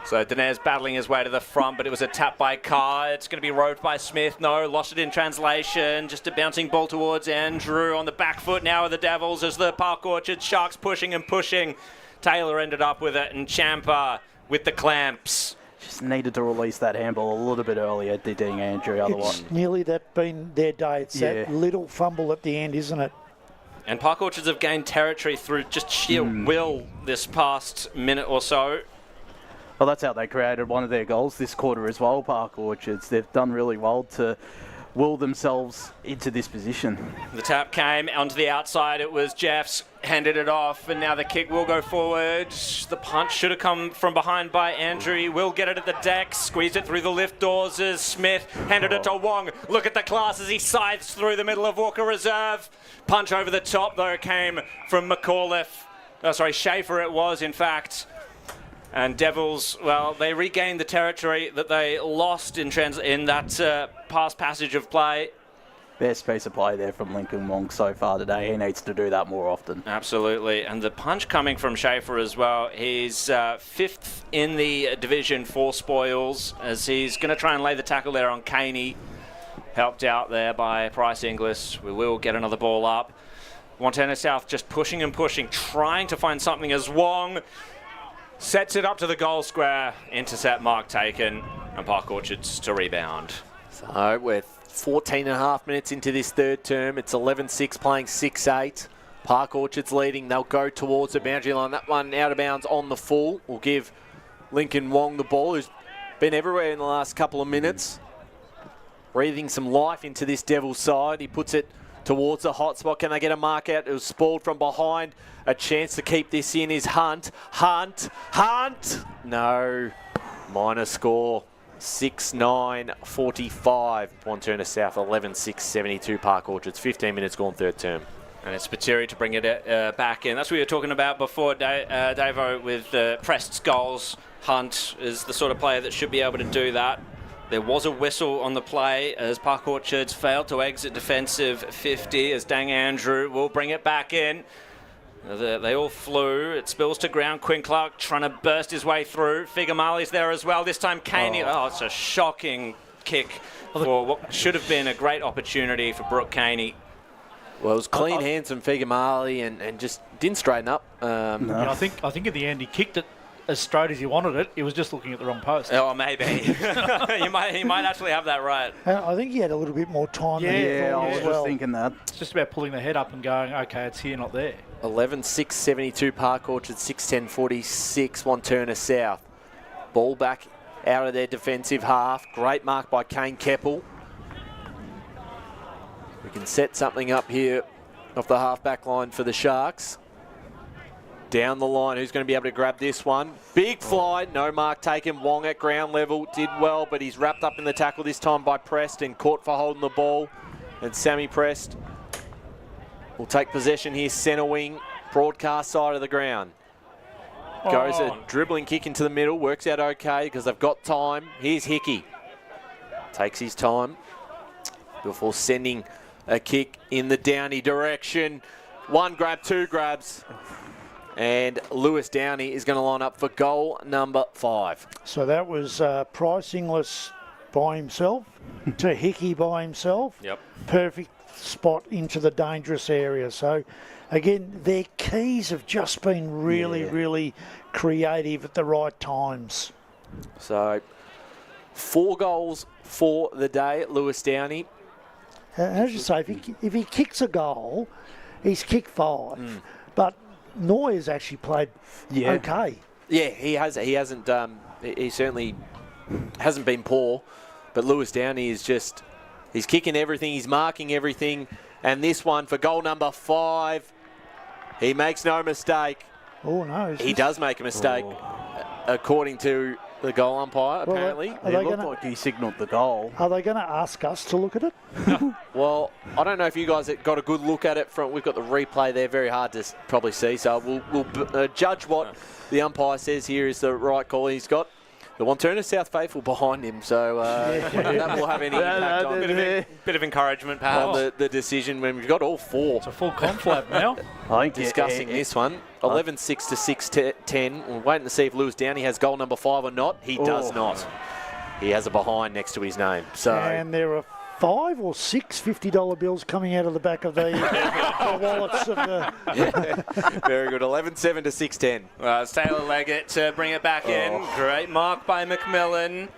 So Dinez battling his way to the front, but it was a tap by Carr. It's going to be roved by Smith. No, lost it in translation. Just a bouncing ball towards Andrew on the back foot now of the Devils as the Park Orchard Sharks pushing and pushing. Taylor ended up with it, and Champa with the clamps. Just needed to release that handball a little bit earlier, did Andrew, otherwise. It's nearly that been their day. It's that little fumble at the end, isn't it? And Park Orchards have gained territory through just sheer will this past minute or so. Well, that's how they created one of their goals this quarter as well, Park Orchards. They've done really well to will themselves into this position. The tap came onto the outside. It was Jeffs, handed it off, and now the kick will go forward. The punch should have come from behind by Andrew. He will get it at the deck, squeezed it through the lift doors as Smith handed it to Wong. Look at the class as he scythes through the middle of Walker Reserve. Punch over the top, though, came from McAuliffe. Oh, sorry, Schaefer it was, in fact. And Devils, well, they regained the territory that they lost in that past passage of play. Best piece of play there from Lincoln Wong so far today. He needs to do that more often. Absolutely. And the punch coming from Schaefer as well. He's fifth in the division for spoils, as he's going to try and lay the tackle there on Caney. Helped out there by Price Inglis. We will get another ball up. Wantirna South just pushing and pushing, trying to find something as Wong sets it up to the goal square. Intercept mark taken, and Park Orchards to rebound. So we're 14 and a half minutes into this third term. It's 11-6 playing 6-8. Park Orchards leading. They'll go towards the boundary line. That one out of bounds on the full. Will give Lincoln Wong the ball, who's been everywhere in the last couple of minutes. Breathing some life into this Devils side. He puts it towards the hot spot. Can they get a mark out? It was spoiled from behind. A chance to keep this in is Hunt. Hunt! No. Minor score. 6-9-45. Wantirna South 11-6-72. Park Orchards. 15 minutes gone third term. And it's Spiteri to bring it back in. That's what we were talking about before, Davo, with Prest's goals. Hunt is the sort of player that should be able to do that. There was a whistle on the play as Park Orchards failed to exit defensive 50 as Dang Andrew will bring it back in. They all flew. It spills to ground. Quinn Clark trying to burst his way through. Figamali's there as well. This time Caney. Oh, it's a shocking kick for what should have been a great opportunity for Brooke Caney. Well, it was clean hands from Figamali and just didn't straighten up. Yeah, I think at the end he kicked it as straight as he wanted it. He was just looking at the wrong post. Oh, maybe. He might actually have that right. I think he had a little bit more time. Yeah, I was just thinking that. It's just about pulling the head up and going, okay, it's here, not there. 11-6-72 Park Orchard, 6-10-46 Wantirna South. Ball back out of their defensive half. Great mark by Kane Keppel. We can set something up here off the half-back line for the Sharks. Down the line, who's going to be able to grab this one? Big fly, no mark taken. Wong at ground level, did well, but he's wrapped up in the tackle this time by Prest and caught for holding the ball. And Sammy Prest will take possession here, centre wing, broadcast side of the ground. Goes a dribbling kick into the middle, works out okay because they've got time. Here's Hickey. Takes his time before sending a kick in the Downey direction. One grab, two grabs. And Lewis Downey is going to line up for goal number 5. So that was Price Inglis by himself to Hickey by himself. Yep. Perfect spot into the dangerous area. So, again, their keys have just been really creative at the right times. So, 4 goals for the day at Lewis Downey. How did you say, if he kicks a goal, he's kicked 5. But Noyer's actually played okay. Yeah, he hasn't. He certainly hasn't been poor. But Lewis Downey is just. He's kicking everything. He's marking everything. And this one for goal number 5. He makes no mistake. Oh no! He does make a mistake, according to the goal umpire. Apparently, it looked like he signalled the goal. Are they going to ask us to look at it? Well, I don't know if you guys got a good look at it. We've got the replay there, very hard to probably see. So we'll judge what the umpire says here is the right call. He's got the Wantirna South faithful behind him, so that will have any impact on bit of encouragement, perhaps, on the decision when we've got all 4. It's a full conflab now. I think discussing this one. 11-6 to 6-10. We're waiting to see if Lewis Downey has goal number 5 or not. He does not. He has a behind next to his name. So and there are 5 or 6 $50 bills coming out of the back of the wallets of the... Very good. 11-7 to 6-10. Well, it's Taylor Leggett to bring it back in. Great mark by McMillan.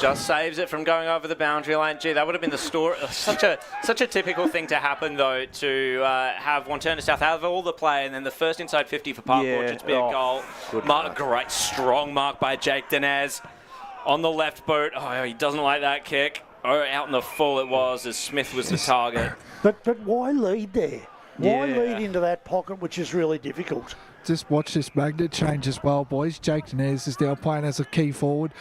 Just saves it from going over the boundary line. Gee, that would have been the story. Such a typical thing to happen, though, to have Wantirna South have all the play and then the first inside 50 for Park Orchards be a goal. Great, strong mark by Jake Dinez on the left boot. Oh, he doesn't like that kick. Oh, out in the full it was as Smith was the target. But why lead there? Why lead into that pocket, which is really difficult? Just watch this magnet change as well, boys. Jake Dinez is now playing as a key forward,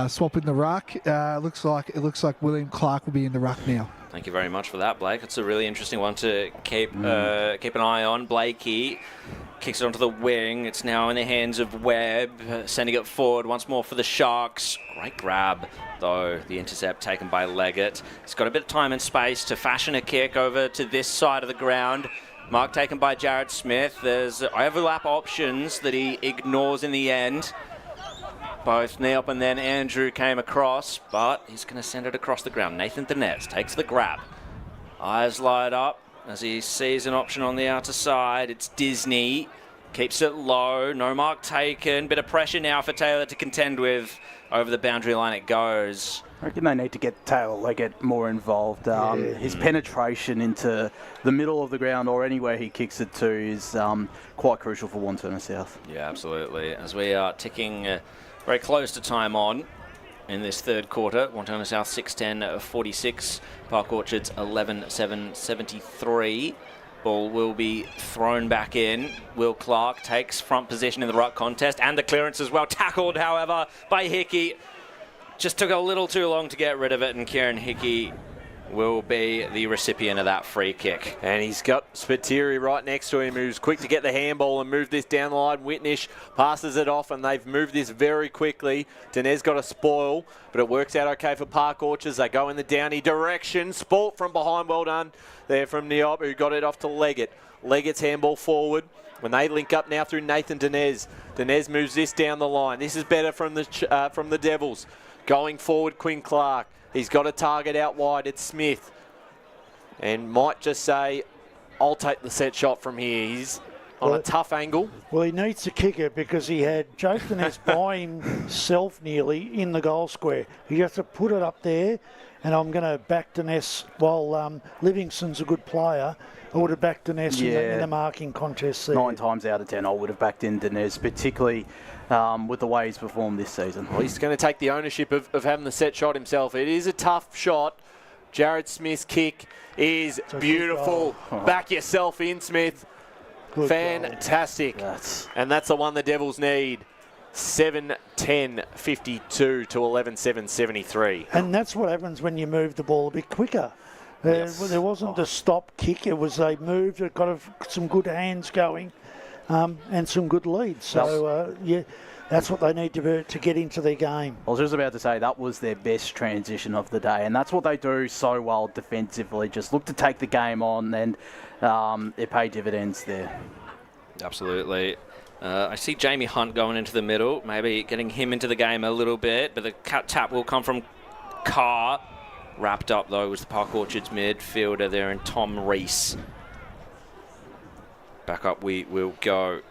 swapping the ruck. It looks like William Clark will be in the ruck now. Thank you very much for that, Blake. It's a really interesting one to keep an eye on. Blakey kicks it onto the wing. It's now in the hands of Webb, sending it forward once more for the Sharks. Great grab, though. The intercept taken by Leggett. He's got a bit of time and space to fashion a kick over to this side of the ground. Mark taken by Jared Smith. There's overlap options that he ignores in the end. Both Neop and then Andrew came across, but he's going to send it across the ground. Nathan Dinez takes the grab. Eyes light up as he sees an option on the outer side. It's Disney. Keeps it low. No mark taken. Bit of pressure now for Taylor to contend with. Over the boundary line it goes. I reckon they need to get Taylor Leggett more involved. His penetration into the middle of the ground or anywhere he kicks it to is quite crucial for Wantirna South. Yeah, absolutely. As we are ticking very close to time on in this third quarter, Wantirna South 6-10-46, Park Orchards 11-7-73. Ball will be thrown back in. Will Clark takes front position in the ruck contest and the clearance as well. Tackled, however, by Hickey. Just took a little too long to get rid of it, and Kieran Hickey will be the recipient of that free kick. And he's got Spiteri right next to him, who's quick to get the handball and move this down the line. Whitnish passes it off, and they've moved this very quickly. Dinez got a spoil, but it works out okay for Park Orchards. They go in the Downey direction. Sport from behind, well done there from Neop, who got it off to Leggett. Leggett's handball forward. When they link up now through Nathan Dinez. Dinez moves this down the line. This is better from the Devils. Going forward, Quinn Clark. He's got a target out wide. It's Smith. And might just say, I'll take the set shot from here. He's on a tough angle. Well, he needs to kick it because he had Jake Dinez by himself nearly in the goal square. He has to put it up there, and I'm going to back Dinez while Livingston's a good player. I would have backed Dinez in the marking contest there. 9 times out of 10, I would have backed in Dinez, particularly with the way he's performed this season. Well, he's going to take the ownership of having the set shot himself. It is a tough shot. Jared Smith's kick is beautiful. Back yourself in, Smith. Good fantastic. And that's the one the Devils need. 7-10-52 to 11-7-73. And that's what happens when you move the ball a bit quicker. There wasn't the stop kick. It was they moved. It got some good hands going and some good leads. So, that's what they need to get into their game. I was just about to say that was their best transition of the day, and that's what they do so well defensively. Just look to take the game on, and it paid dividends there. Absolutely. I see Jamie Hunt going into the middle, maybe getting him into the game a little bit, but the cut tap will come from Carr. Wrapped up, though, was the Park Orchards midfielder there and Tom Rees. Back up we will go.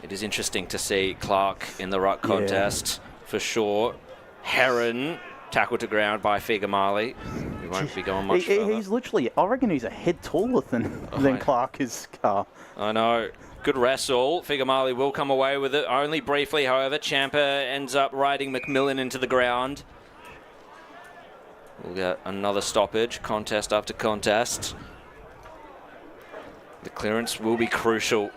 It is interesting to see Clark in the ruck contest, for sure. Heron tackled to ground by Figamali. He won't be going much further. He's literally, I reckon he's a head taller than Clark is. I know. Good wrestle. Figamali will come away with it. Only briefly, however. Champa ends up riding McMillan into the ground. We'll get another stoppage, contest after contest. The clearance will be crucial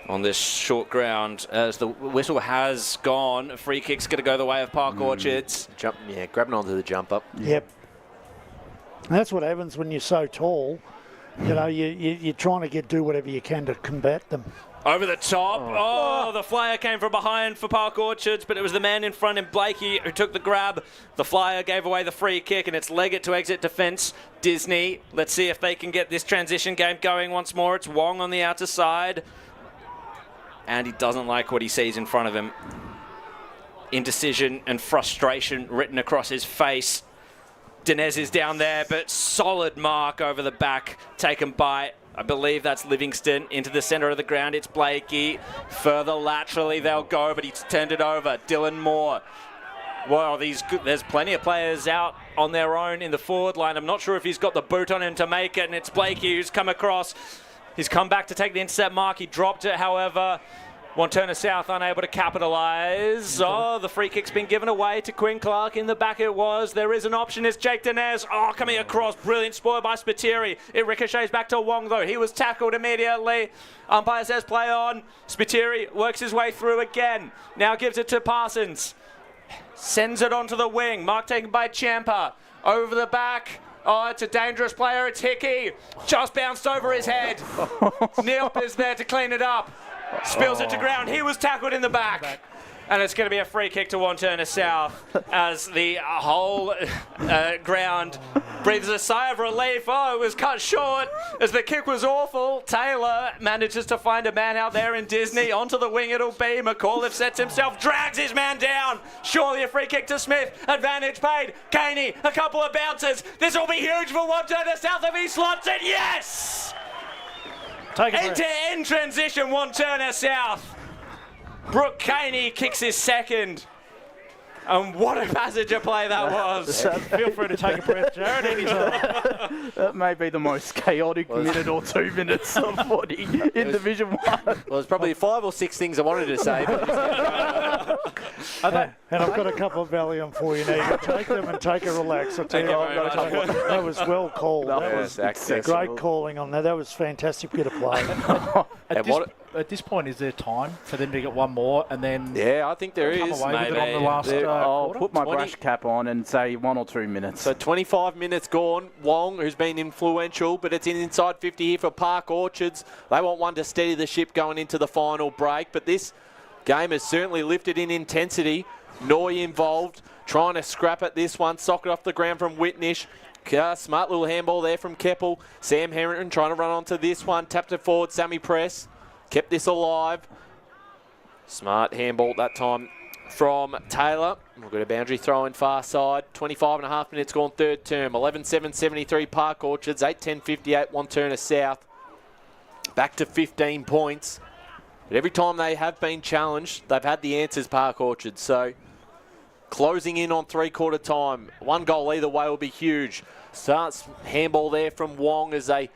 on this short ground as the whistle has gone. Free kick's going to go the way of Park Orchards. Grabbing onto the jump up. Yep. And that's what happens when you're so tall. You know, you're trying to do whatever you can to combat them. Over the top. Oh, the flyer came from behind for Park Orchards, but it was the man in front in Blakey who took the grab. The flyer gave away the free kick, and it's Leggett to exit defence. Disney, let's see if they can get this transition game going once more. It's Wong on the outer side. And he doesn't like what he sees in front of him. Indecision and frustration written across his face. Dinez is down there, but solid mark over the back, taken by, I believe that's Livingston, into the centre of the ground. It's Blakey. Further laterally they'll go, but he's turned it over. Dylan Moore. Well, there's plenty of players out on their own in the forward line. I'm not sure if he's got the boot on him to make it, and it's Blakey who's come across. He's come back to take the intercept mark. He dropped it, however. Wantirna South unable to capitalise. Oh, the free kick's been given away to Quinn Clark. In the back it was. There is an option. It's Jake Dinez. Oh, coming across. Brilliant spoil by Spiteri. It ricochets back to Wong, though. He was tackled immediately. Umpire says play on. Spiteri works his way through again. Now gives it to Parsons. Sends it onto the wing. Mark taken by Champa. Over the back. Oh, it's a dangerous player. It's Hickey. Just bounced over his head. Neop is there to clean it up. Spills it to ground. He was tackled in the back. And it's going to be a free kick to Wantirna South as the whole ground breathes a sigh of relief. Oh, it was cut short as the kick was awful. Taylor manages to find a man out there in Disney. Onto the wing it'll be. McAuliffe sets himself, drags his man down. Surely a free kick to Smith. Advantage paid. Caney, a couple of bounces. This will be huge for Wantirna South if he slots it. Yes! End-to-end transition, Wantirna South. Brooke Caney kicks his second. And what a passage of play that was. Feel free to take a breath, Jared, anytime. That may be the most chaotic minute or 2 minutes of footy in Division 1. Well, there's probably 5 or 6 things I wanted to say. And I've got a couple of Valium for you now. You can take them and take a relax. I tell you, that was well called. That was great calling on that. That was fantastic bit of play. At this point, is there time for them to get one more and then? Yeah, I think there is. Come away with it on the last I'll quarter? put my brush cap on and say 1 or 2 minutes. So 25 minutes gone. Wong, who's been influential, but it's inside 50 here for Park Orchards. They want one to steady the ship going into the final break, but this game has certainly lifted in intensity. Noy involved, trying to scrap at this one. Socket off the ground from Whitnish. Smart little handball there from Keppel. Sam Harrington trying to run onto this one. Tapped it forward, Sammy Press. Kept this alive. Smart handball that time from Taylor. We've got a boundary throw in far side. 25.5 minutes gone third term. 11-7-73 Park Orchards. 8-10-58 Wantirna South. Back to 15 points. But every time they have been challenged, they've had the answers, Park Orchards. So closing in on 3/4 time. 1 goal either way will be huge. Starts handball there from Wong as they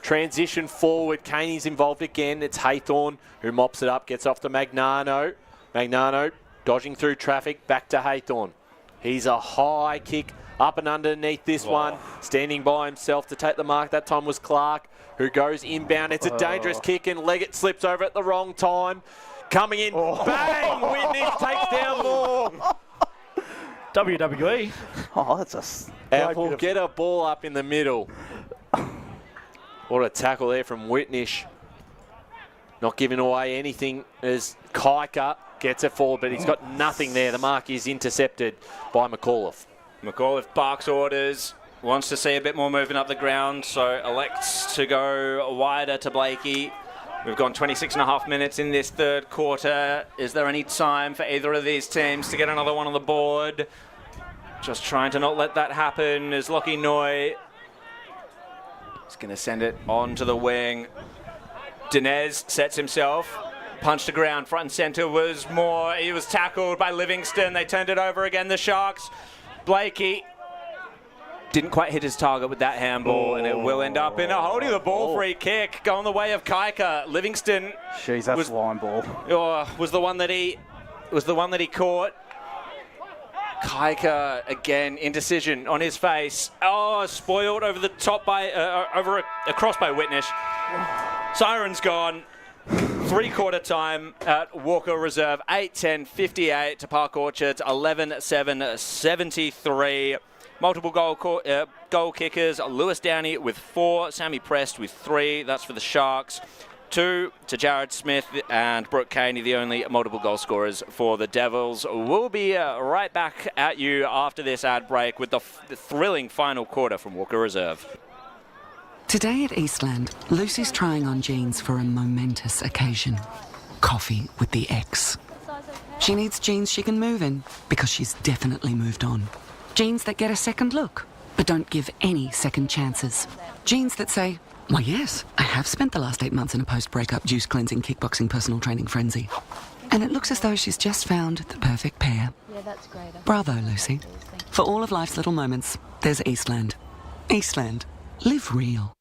transition forward. Caney's involved again. It's Haythorn who mops it up, gets off to Magnano. Magnano dodging through traffic, back to Haythorn. He's a high kick up and underneath this one. Standing by himself to take the mark. That time was Clark, who goes inbound. It's a dangerous kick and Leggett slips over at the wrong time. Coming in, bang! Whitney takes down Moore. WWE. Oh, that's And we'll get a ball up in the middle. What a tackle there from Whitnish. Not giving away anything as Kaika gets it forward, but he's got nothing there. The mark is intercepted by McAuliffe. McAuliffe barks orders, wants to see a bit more movement up the ground, so elects to go wider to Blakey. We've gone 26.5 minutes in this third quarter. Is there any time for either of these teams to get another one on the board? Just trying to not let that happen is Lockie Noy. He's going to send it on to the wing. Dinez sets himself. Punch to ground. Front and centre was Moore. He was tackled by Livingston. They turned it over again, the Sharks. Blakey didn't quite hit his target with that handball, and it will end up in a holding the ball free kick going the way of Kaika. Livingston that's line ball. Was the one that he caught. Kaika again, indecision on his face. Oh, spoiled over the top by across by Whitnish. Siren's gone. 3/4 time at Walker Reserve. 8-10-58 to Park Orchards. 11-7-73. Multiple goal kickers. Lewis Downey with 4. Sammy Prest with 3. That's for the Sharks. 2 to Jared Smith and Brooke Caney, the only multiple goal scorers for the Devils. We'll be right back at you after this ad break with the thrilling final quarter from Walker Reserve. Today at Eastland, Lucy's trying on jeans for a momentous occasion. Coffee with the ex. She needs jeans she can move in because she's definitely moved on. Jeans that get a second look but don't give any second chances. Genes that say, why yes, I have spent the last 8 months in a post-breakup juice cleansing kickboxing personal training frenzy. And it looks as though she's just found the perfect pair. Yeah, that's great. Bravo, Lucy. For all of life's little moments, there's Eastland. Eastland. Live real.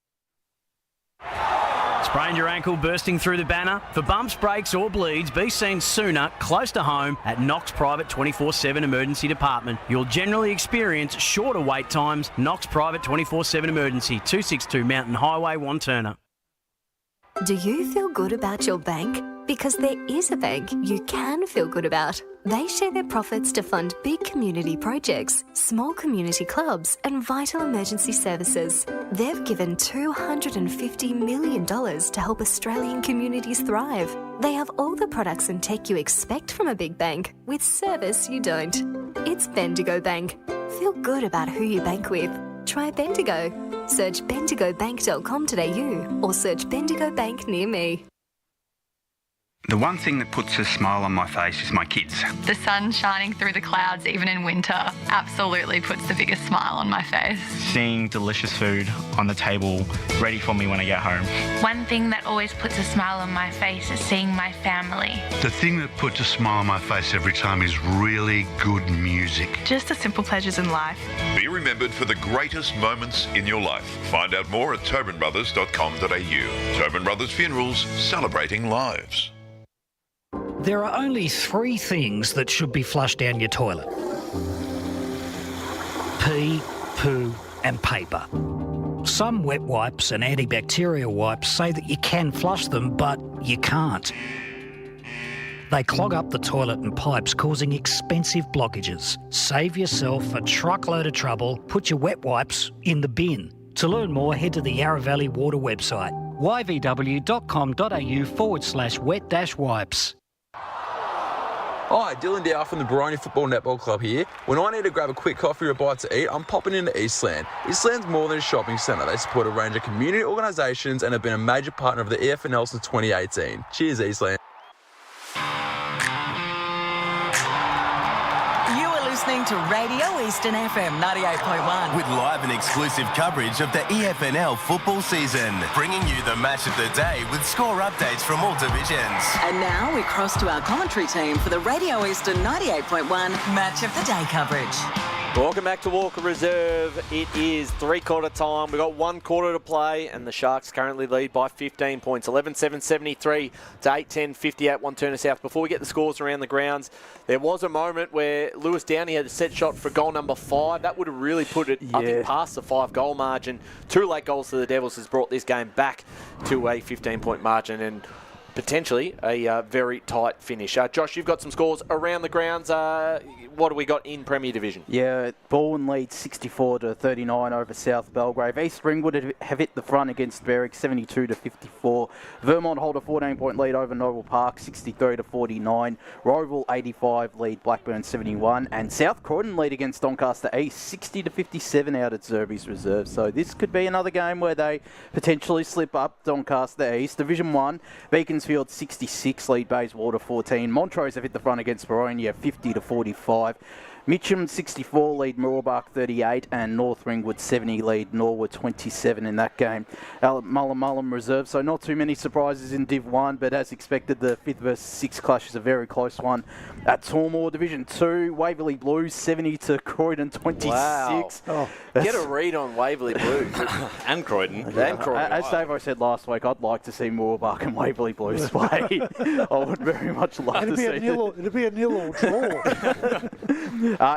Sprained your ankle bursting through the banner? For bumps, breaks or bleeds, be seen sooner, close to home, at Knox Private 24/7 Emergency Department. You'll generally experience shorter wait times. Knox Private 24/7 Emergency, 262 Mountain Highway, Wantirna. Do you feel good about your bank? Because there is a bank you can feel good about. They share their profits to fund big community projects, small community clubs and vital emergency services. They've given $250 million to help Australian communities thrive. They have all the products and tech you expect from a big bank, with service you don't. It's Bendigo Bank. Feel good about who you bank with. Try Bendigo. Search bendigobank.com.au or search Bendigo Bank near me. The one thing that puts a smile on my face is my kids. The sun shining through the clouds, even in winter, absolutely puts the biggest smile on my face. Seeing delicious food on the table ready for me when I get home. One thing that always puts a smile on my face is seeing my family. The thing that puts a smile on my face every time is really good music. Just the simple pleasures in life. Be remembered for the greatest moments in your life. Find out more at tobinbrothers.com.au. Tobin Brothers Funerals, celebrating lives. There are only 3 things that should be flushed down your toilet: pee, poo and paper. Some wet wipes and antibacterial wipes say that you can flush them, but you can't. They clog up the toilet and pipes, causing expensive blockages. Save yourself a truckload of trouble. Put your wet wipes in the bin. To learn more, head to the Yarra Valley Water website, yvw.com.au/wet-wipes. Hi, Dylan Dow from the Baroni Football Netball Club here. When I need to grab a quick coffee or a bite to eat, I'm popping into Eastland. Eastland's more than a shopping centre. They support a range of community organisations and have been a major partner of the EFNL since 2018. Cheers, Eastland. Listening to Radio Eastern FM 98.1 with live and exclusive coverage of the EFNL football season, bringing you the match of the day with score updates from all divisions. And now we cross to our commentary team for the Radio Eastern 98.1 match of the day coverage. Welcome back to Walker Reserve. It is 3-quarter time. We've got 1 quarter to play, and the Sharks currently lead by 15 points. 11-7-73 to 8-10-58 Wantirna South. Before we get the scores around the grounds, there was a moment where Lewis Downey had a set shot for goal number 5. That would have really put it, I think, past the 5-goal margin. 2 late goals to the Devils has brought this game back to a 15-point margin, and potentially a very tight finish. Josh, you've got some scores around the grounds. What do we got in Premier Division? Yeah, Bourne leads 64-39 over South Belgrave. East Ringwood have hit the front against Berwick, 72-54. Vermont hold a 14-point lead over Noble Park, 63-49. Roval 85 lead Blackburn 71, and South Croydon lead against Doncaster East, 60-57 out at Zerby's Reserve. So this could be another game where they potentially slip up. Doncaster East. Division 1, Beaconsfield 66 lead Bayswater 14. Montrose have hit the front against Boronia, 50-45. Mitcham 64 lead Mooroolbark 38, and North Ringwood 70 lead Norwood 27 in that game. Mullen Reserve, so not too many surprises in Div 1, but as expected, the 5th versus 6th clash is a very close one. At Tormore, Division 2, Waverley Blues 70 to Croydon 26. Wow. Oh, get a read on Waverley Blues. And Croydon. As Davo said last week, I'd like to see Mooroolbark and Waverley Blues play. I would very much love to see it. It'd be a nil or draw.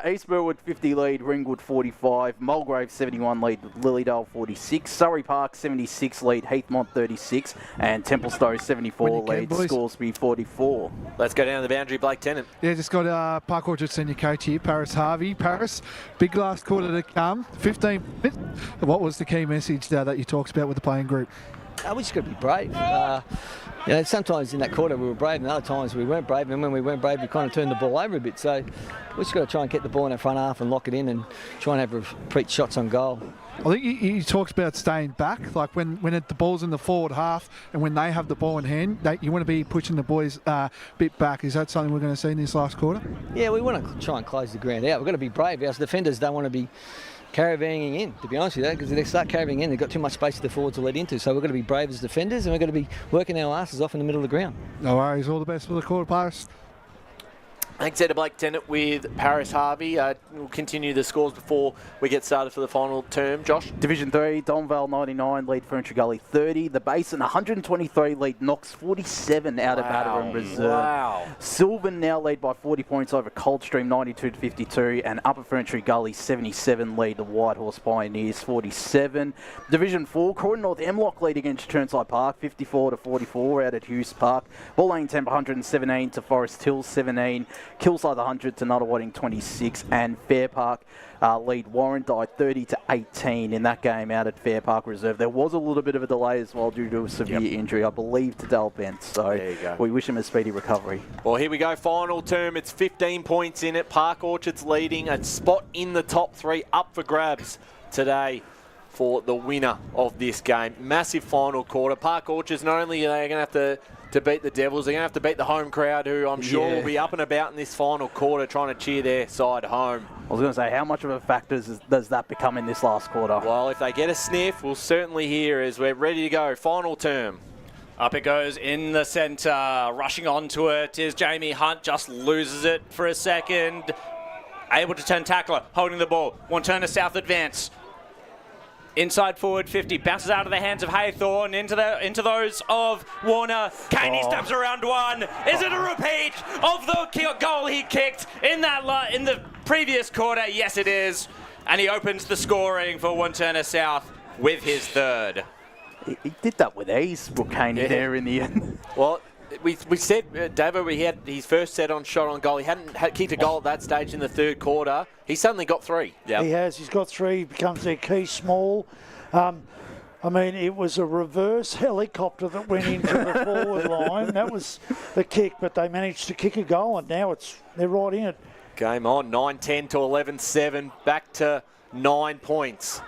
East Burwood 50 lead, Ringwood 45, Mulgrave 71 lead, Lilydale 46, Surrey Park 76 lead, Heathmont 36, and Templestowe 74 lead, Scoresby 44. Let's go down the boundary, Blake Tennant. Yeah, just got Park Orchard senior coach here, Paris Harvey. Paris, big last quarter to come, 15 minutes. What was the key message that you talked about with the playing group? We just got to be brave. Sometimes in that quarter we were brave, and other times we weren't brave. And when we weren't brave, we kind of turned the ball over a bit. So we just got to try and get the ball in our front half and lock it in, and try and have repeat shots on goal. I think you talked about staying back, like when the ball's in the forward half and when they have the ball in hand, you want to be pushing the boys a bit back. Is that something we're going to see in this last quarter? Yeah, we want to try and close the ground out. We've got to be brave. Our defenders don't want to be caravanning in, to be honest with you, because if they start caravanning in, they've got too much space for the forwards to let into. So we've got to be brave as defenders, and we've got to be working our asses off in the middle of the ground. No worries. All the best for the quarter, Paris. Thanks, Ed Blake Tennant with Paris Harvey. We'll continue the scores before we get started for the final term. Josh? Division 3, Donvale 99, lead Ferntree Gully 30. The Basin 123, lead Knox 47 out of Mattaran Reserve. Wow. Sylvan now lead by 40 points over Coldstream 92-52, and Upper Ferntree Gully 77 lead the Whitehorse Pioneers 47. Division 4, Croydon North Emlock lead against Churnside Park 54-44 out at Hughes Park. Ball Lane Temple 117 to Forest Hills 17. Kilside 100 to Nuttawatting 26, and Fair Park lead Warrandyte 30-18 in that game out at Fair Park Reserve. There was a little bit of a delay as well due to a severe injury, I believe, to Dale Bent. So there you go. We wish him a speedy recovery. Well, here we go. Final term. It's 15 points in it. Park Orchard's leading. A spot in the top 3 up for grabs today for the winner of this game. Massive final quarter. Park Orchard's not only are they going to have to beat the Devils, they're going to have to beat the home crowd, who I'm sure will be up and about in this final quarter trying to cheer their side home. I was going to say, how much of a factor does that become in this last quarter? Well, if they get a sniff, we'll certainly hear as we're ready to go. Final term. Up it goes in the centre. Rushing onto it is Jamie Hunt. Just loses it for a second. Able to turn tackler. Holding the ball. Wantirna South advance. Inside forward 50, bounces out of the hands of Haythorne into those of Warner. Caney steps around one. Is it a repeat of the goal he kicked in the previous quarter? Yes, it is. And he opens the scoring for Wantirna South with his third. He did that with ease, Caney, there in the end. Well, we said, David, he had his first set on shot on goal. He hadn't kicked a goal at that stage in the third quarter. He suddenly got 3. Yep. He has. He's got 3. He becomes their key small. I mean, it was a reverse helicopter that went into the forward line. That was the kick, but they managed to kick a goal, and now they're right in it. Game on. 9-10 to 11-7. Back to 9 points.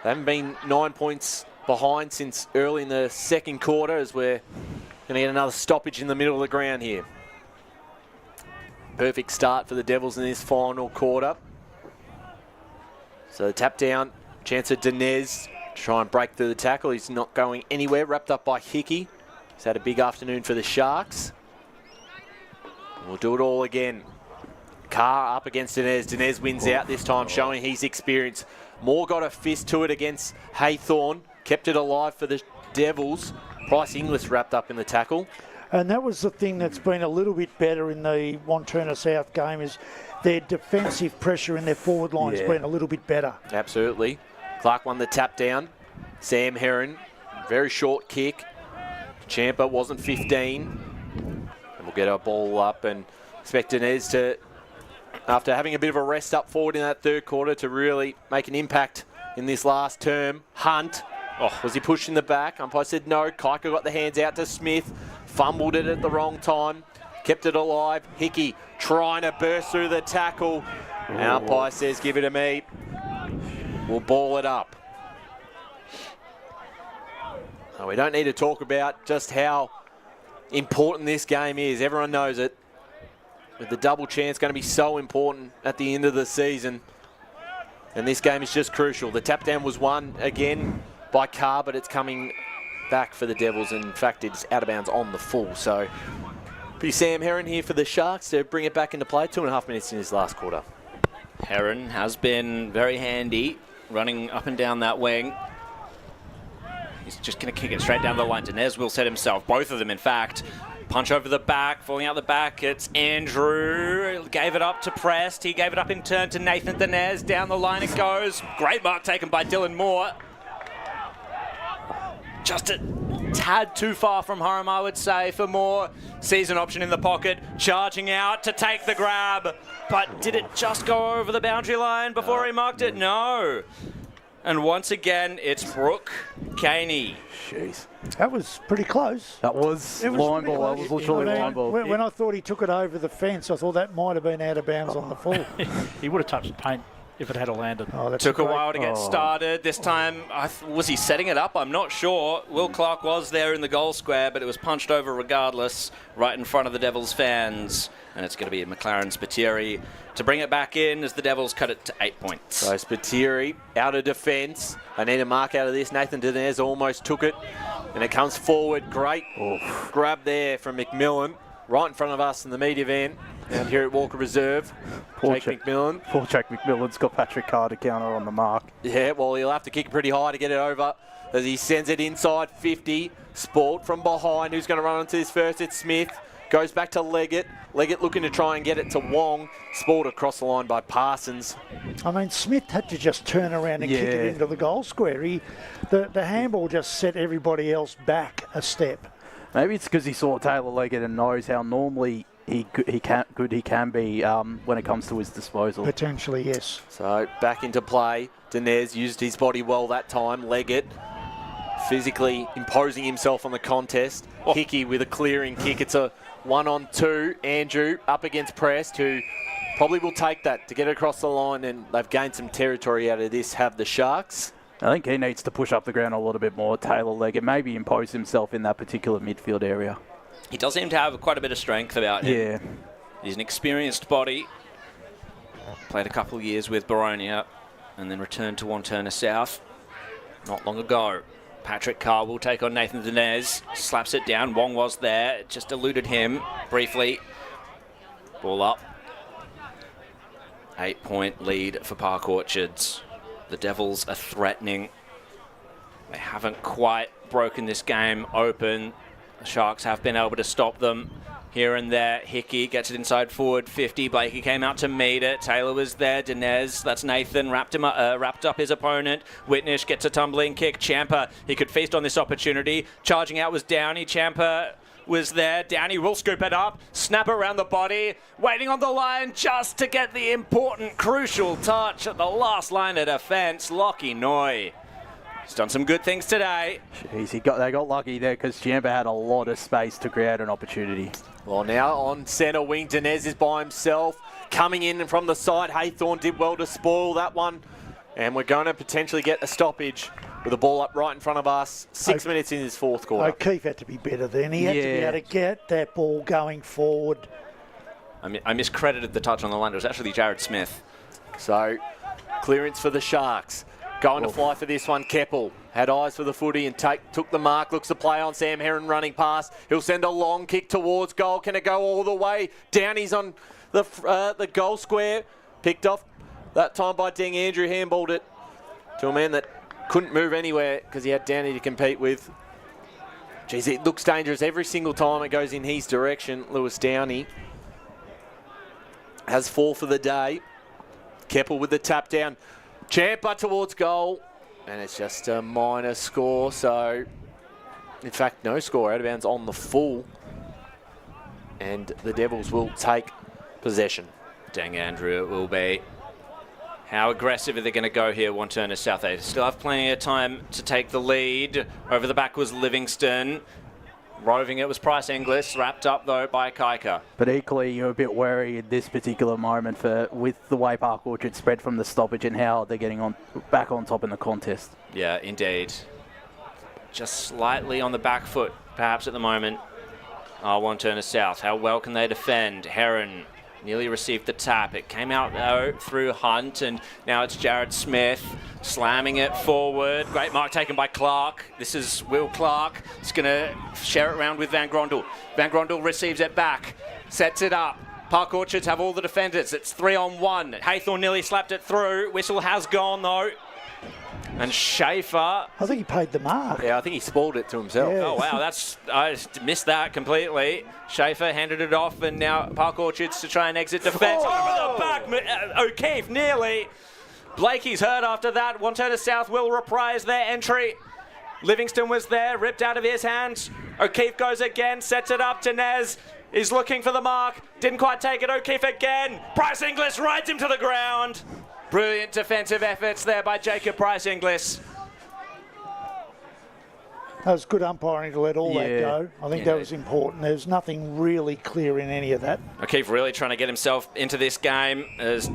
They haven't been 9 points behind since early in the second quarter, as we're going to get another stoppage in the middle of the ground here. Perfect start for the Devils in this final quarter. So the tap down, chance of Dinez to try and break through the tackle. He's not going anywhere, wrapped up by Hickey. He's had a big afternoon for the Sharks. We'll do it all again. Carr up against Dinez. Dinez wins out this time, showing his experience. Moore got a fist to it against Haythorne. Kept it alive for the Devils. Bryce Inglis wrapped up in the tackle. And that was the thing that's been a little bit better in the Wantirna South game, is their defensive pressure in their forward line has been a little bit better. Absolutely. Clark won the tap down. Sam Heron, very short kick. Champa wasn't 15. And we'll get our ball up and expect Dinez to, after having a bit of a rest up forward in that third quarter, to really make an impact in this last term. Hunt. Was he pushed in the back? Umpire said no. Kaika got the hands out to Smith. Fumbled it at the wrong time. Kept it alive. Hickey trying to burst through the tackle. And umpire says, give it to me. We'll ball it up. Now, we don't need to talk about just how important this game is. Everyone knows it. With the double chance going to be so important at the end of the season. And this game is just crucial. The tap down was won again by Carr, but it's coming back for the Devils. And in fact, it's out of bounds on the full. So, be Sam Heron here for the Sharks to bring it back into play. 2.5 minutes in his last quarter. Heron has been very handy, running up and down that wing. He's just going to kick it straight down the line. Dinez will set himself. Both of them, in fact. Punch over the back, falling out the back. It's Andrew. Gave it up to Prest. He gave it up in turn to Nathan Dinez. Down the line it goes. Great mark taken by Dylan Moore. Just a tad too far from home, I would say, for Moore. Season option in the pocket. Charging out to take the grab. But did it just go over the boundary line before he marked it? No. And once again, it's Brooke Caney. Jeez. That was pretty close. That was line ball. That was literally line ball. When I thought he took it over the fence, I thought that might have been out of bounds on the full. He would have touched the paint if it had landed. Oh, Took a while to get started. This time, was he setting it up? I'm not sure. Will Clark was there in the goal square, but it was punched over regardless, right in front of the Devils fans. And it's going to be McLaren Spiteri to bring it back in as the Devils cut it to 8 points. So Spiteri out of defence. I need a mark out of this. Nathan Dinez almost took it. And it comes forward. Great grab there from McMillan. Right in front of us in the media van. Down here at Walker Reserve. Jake McMillan. Poor Jake McMillan's got Patrick Carr to counter on the mark. Yeah, well, he'll have to kick it pretty high to get it over as he sends it inside 50. Sport from behind. Who's going to run onto this first? It's Smith. Goes back to Leggett. Leggett looking to try and get it to Wong. Sport across the line by Parsons. I mean, Smith had to just turn around and kick it into the goal square. The handball just set everybody else back a step. Maybe it's because he saw Taylor Leggett and knows how normally he can be when it comes to his disposal. Potentially, yes. So back into play. Dinez used his body well that time. Leggett physically imposing himself on the contest. Hickey with a clearing kick. It's a 1-on-2. Andrew up against Prest, who probably will take that to get it across the line, and they've gained some territory out of this, have the Sharks. I think he needs to push up the ground a little bit more, Taylor Leggett. Maybe impose himself in that particular midfield area. He does seem to have quite a bit of strength about him. Yeah. He's an experienced body. Played a couple of years with Baronia and then returned to Wantirna South not long ago. Patrick Carr will take on Nathan Dinez. Slaps it down. Wong was there. It just eluded him briefly. Ball up. 8-point lead for Park Orchards. The Devils are threatening. They haven't quite broken this game open. The Sharks have been able to stop them here and there. Hickey gets it inside forward 50. Blakey came out to meet it. Taylor was there. Dinez, that's Nathan, wrapped up his opponent. Whitnish gets a tumbling kick. Champa, he could feast on this opportunity. Charging out was Downey. Champa was there. Downey will scoop it up. Snap around the body. Waiting on the line just to get the important, crucial touch at the last line of defence. Lockie Noy. He's done some good things today. Jeez, they got lucky there because Champa had a lot of space to create an opportunity. Well, now on centre wing, Dinez is by himself. Coming in from the side, Haythorne did well to spoil that one. And we're going to potentially get a stoppage with the ball up right in front of us. 6 minutes in his fourth quarter. O'Keefe had to be better then. He had to be able to get that ball going forward. I miscredited the touch on the line. It was actually Jared Smith. So, clearance for the Sharks. Going to fly for this one, Keppel. Had eyes for the footy and took the mark. Looks to play on Sam Heron running past. He'll send a long kick towards goal. Can it go all the way? Downey's on the goal square. Picked off that time by Deng. Andrew handballed it to a man that couldn't move anywhere because he had Downey to compete with. Geez, it looks dangerous every single time it goes in his direction. Lewis Downey has 4 for the day. Keppel with the tap down. Champa towards goal, and it's just a minor score, so in fact no score, out of bounds on the full, and the Devils will take possession. Deng Andrew it will be. How aggressive are they going to go here, Wantirna South? They still have plenty of time to take the lead. Over the back was Livingston. Roving it was Price Inglis, wrapped up though by Kaika. But equally, you're a bit wary in this particular moment with the way Park Orchard spread from the stoppage and how they're getting back on top in the contest. Yeah, indeed. Just slightly on the back foot, perhaps at the moment. Wantirna South. How well can they defend? Heron nearly received the tap. It came out though through Hunt, and now it's Jared Smith slamming it forward. Great mark taken by Clark. This is Will Clark. He's going to share it around with Van Grondel. Van Grondel receives it back, sets it up. Park Orchards have all the defenders. It's 3-on-1. Haythorne nearly slapped it through. Whistle has gone though. And Schaefer. I think he paid the mark. Yeah, I think he spoiled it to himself. Yeah. Oh, wow. I missed that completely. Schaefer handed it off, and now Park Orchards to try and exit defence. Over the back. O'Keefe nearly. Blakey's hurt after that. Wantirna South will reprise their entry. Livingston was there, ripped out of his hands. O'Keefe goes again, sets it up. Dinez is looking for the mark. Didn't quite take it. O'Keefe again. Price Inglis rides him to the ground. Brilliant defensive efforts there by Jacob Price Inglis. That was good umpiring to let all that go. I think that was important. There's nothing really clear in any of that. O'Keefe really trying to get himself into this game as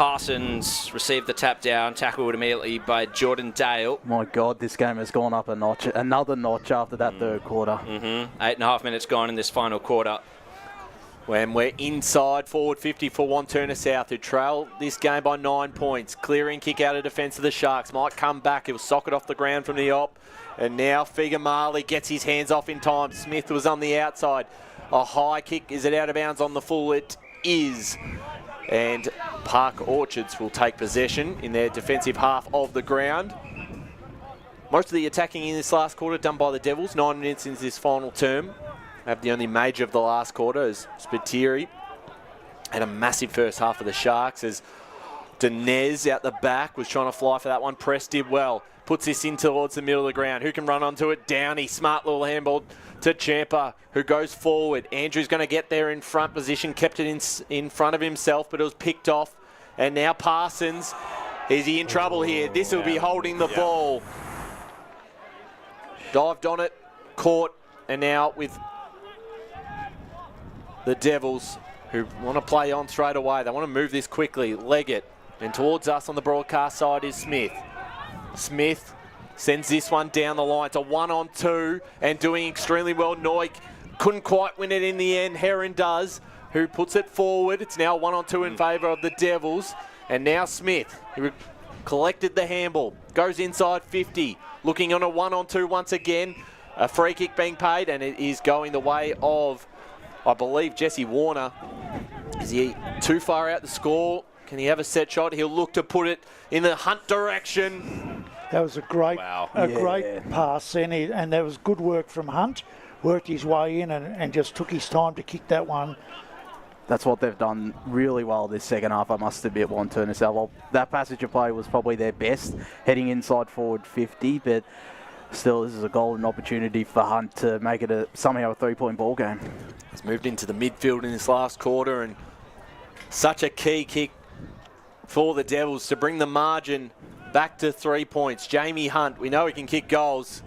Parsons received the tap down, tackled immediately by Jordan Dale. My God, this game has gone up a notch, another notch after that third quarter. 8.5 minutes gone in this final quarter. When we're inside forward 50 for Wantirna South, who trail this game by 9 points. Clearing kick out of defence of the Sharks. Might come back. He'll sock it off the ground from the op. And now Figa Marley gets his hands off in time. Smith was on the outside. A high kick. Is it out of bounds on the full? It is. And Park Orchards will take possession in their defensive half of the ground. Most of the attacking in this last quarter done by the Devils. 9 minutes into this final term. Have the only major of the last quarter as Spiteri had a massive first half of the Sharks as Dinez out the back was trying to fly for that one. Press did well. Puts this in towards the middle of the ground. Who can run onto it? Downey. Smart little handball to Champa, who goes forward. Andrew's going to get there in front position. Kept it in front of himself, but it was picked off. And now Parsons. Is he in trouble here? This will be holding the ball. Dived on it. Caught. And now with the Devils, who want to play on straight away. They want to move this quickly. Leggett. And towards us on the broadcast side is Smith. Smith sends this one down the line. It's a 1-on-2 and doing extremely well. Noik couldn't quite win it in the end. Heron does, who puts it forward. It's now 1-on-2 in favour of the Devils. And now Smith, who collected the handball, goes inside 50. Looking on a 1-on-2 once again. A free kick being paid, and it is going the way of, I believe, Jesse Warner. Is he too far out the score? Can he have a set shot? He'll look to put it in the Hunt direction. That was a great, great pass, and there was good work from Hunt. Worked his way in and just took his time to kick that one. That's what they've done really well this second half, I must admit, Wantirna South. Well, that passage of play was probably their best, heading inside forward 50, but still, this is a golden opportunity for Hunt to make it somehow a 3-point ball game. He's moved into the midfield in this last quarter, and such a key kick for the Devils to bring the margin back to 3 points. Jamie Hunt, we know he can kick goals,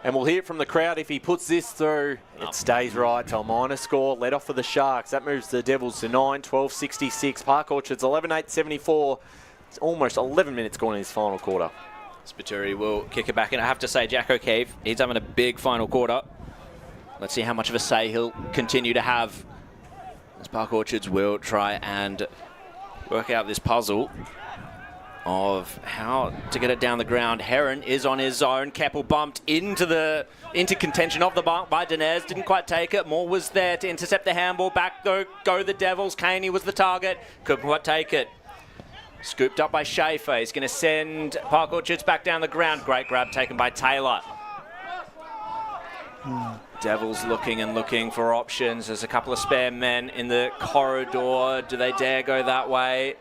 and we'll hear it from the crowd if he puts this through. It stays right to a minor score, led off for the Sharks. That moves the Devils to 9-12-66. Park Orchards 11-8-74. It's almost 11 minutes gone in this final quarter. Spiteri will kick it back in. I have to say, Jack O'Keefe, he's having a big final quarter. Let's see how much of a say he'll continue to have as Park Orchards will try and work out this puzzle of how to get it down the ground. Heron is on his own. Keppel bumped into contention of the mark by Dinez. Didn't quite take it. Moore was there to intercept the handball. Back go the Devils. Caney was the target. Couldn't quite take it. Scooped up by Schaefer. He's going to send Park Orchards back down the ground. Great grab taken by Taylor. Devils looking and looking for options. There's a couple of spare men in the corridor. Do they dare go that way?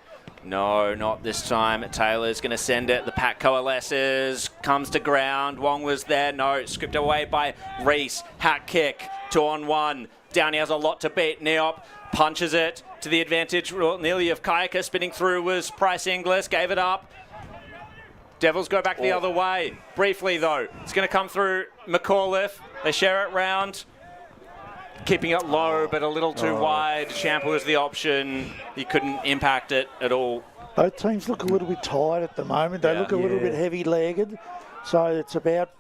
No, not this time. Taylor's going to send it. The pack coalesces. Comes to ground. Wong was there. No, scooped away by Reese. Hat kick. 2-on-1. Downey has a lot to beat. Neop punches it to the advantage nearly of Kayaka. Spinning through was Price Inglis. Gave it up. Devils go back the other way. Briefly, though. It's going to come through McAuliffe. They share it round. Keeping it low, but a little too wide. Champa was the option. He couldn't impact it at all. Both teams look a little bit tired at the moment. They look a little bit heavy-legged. So it's about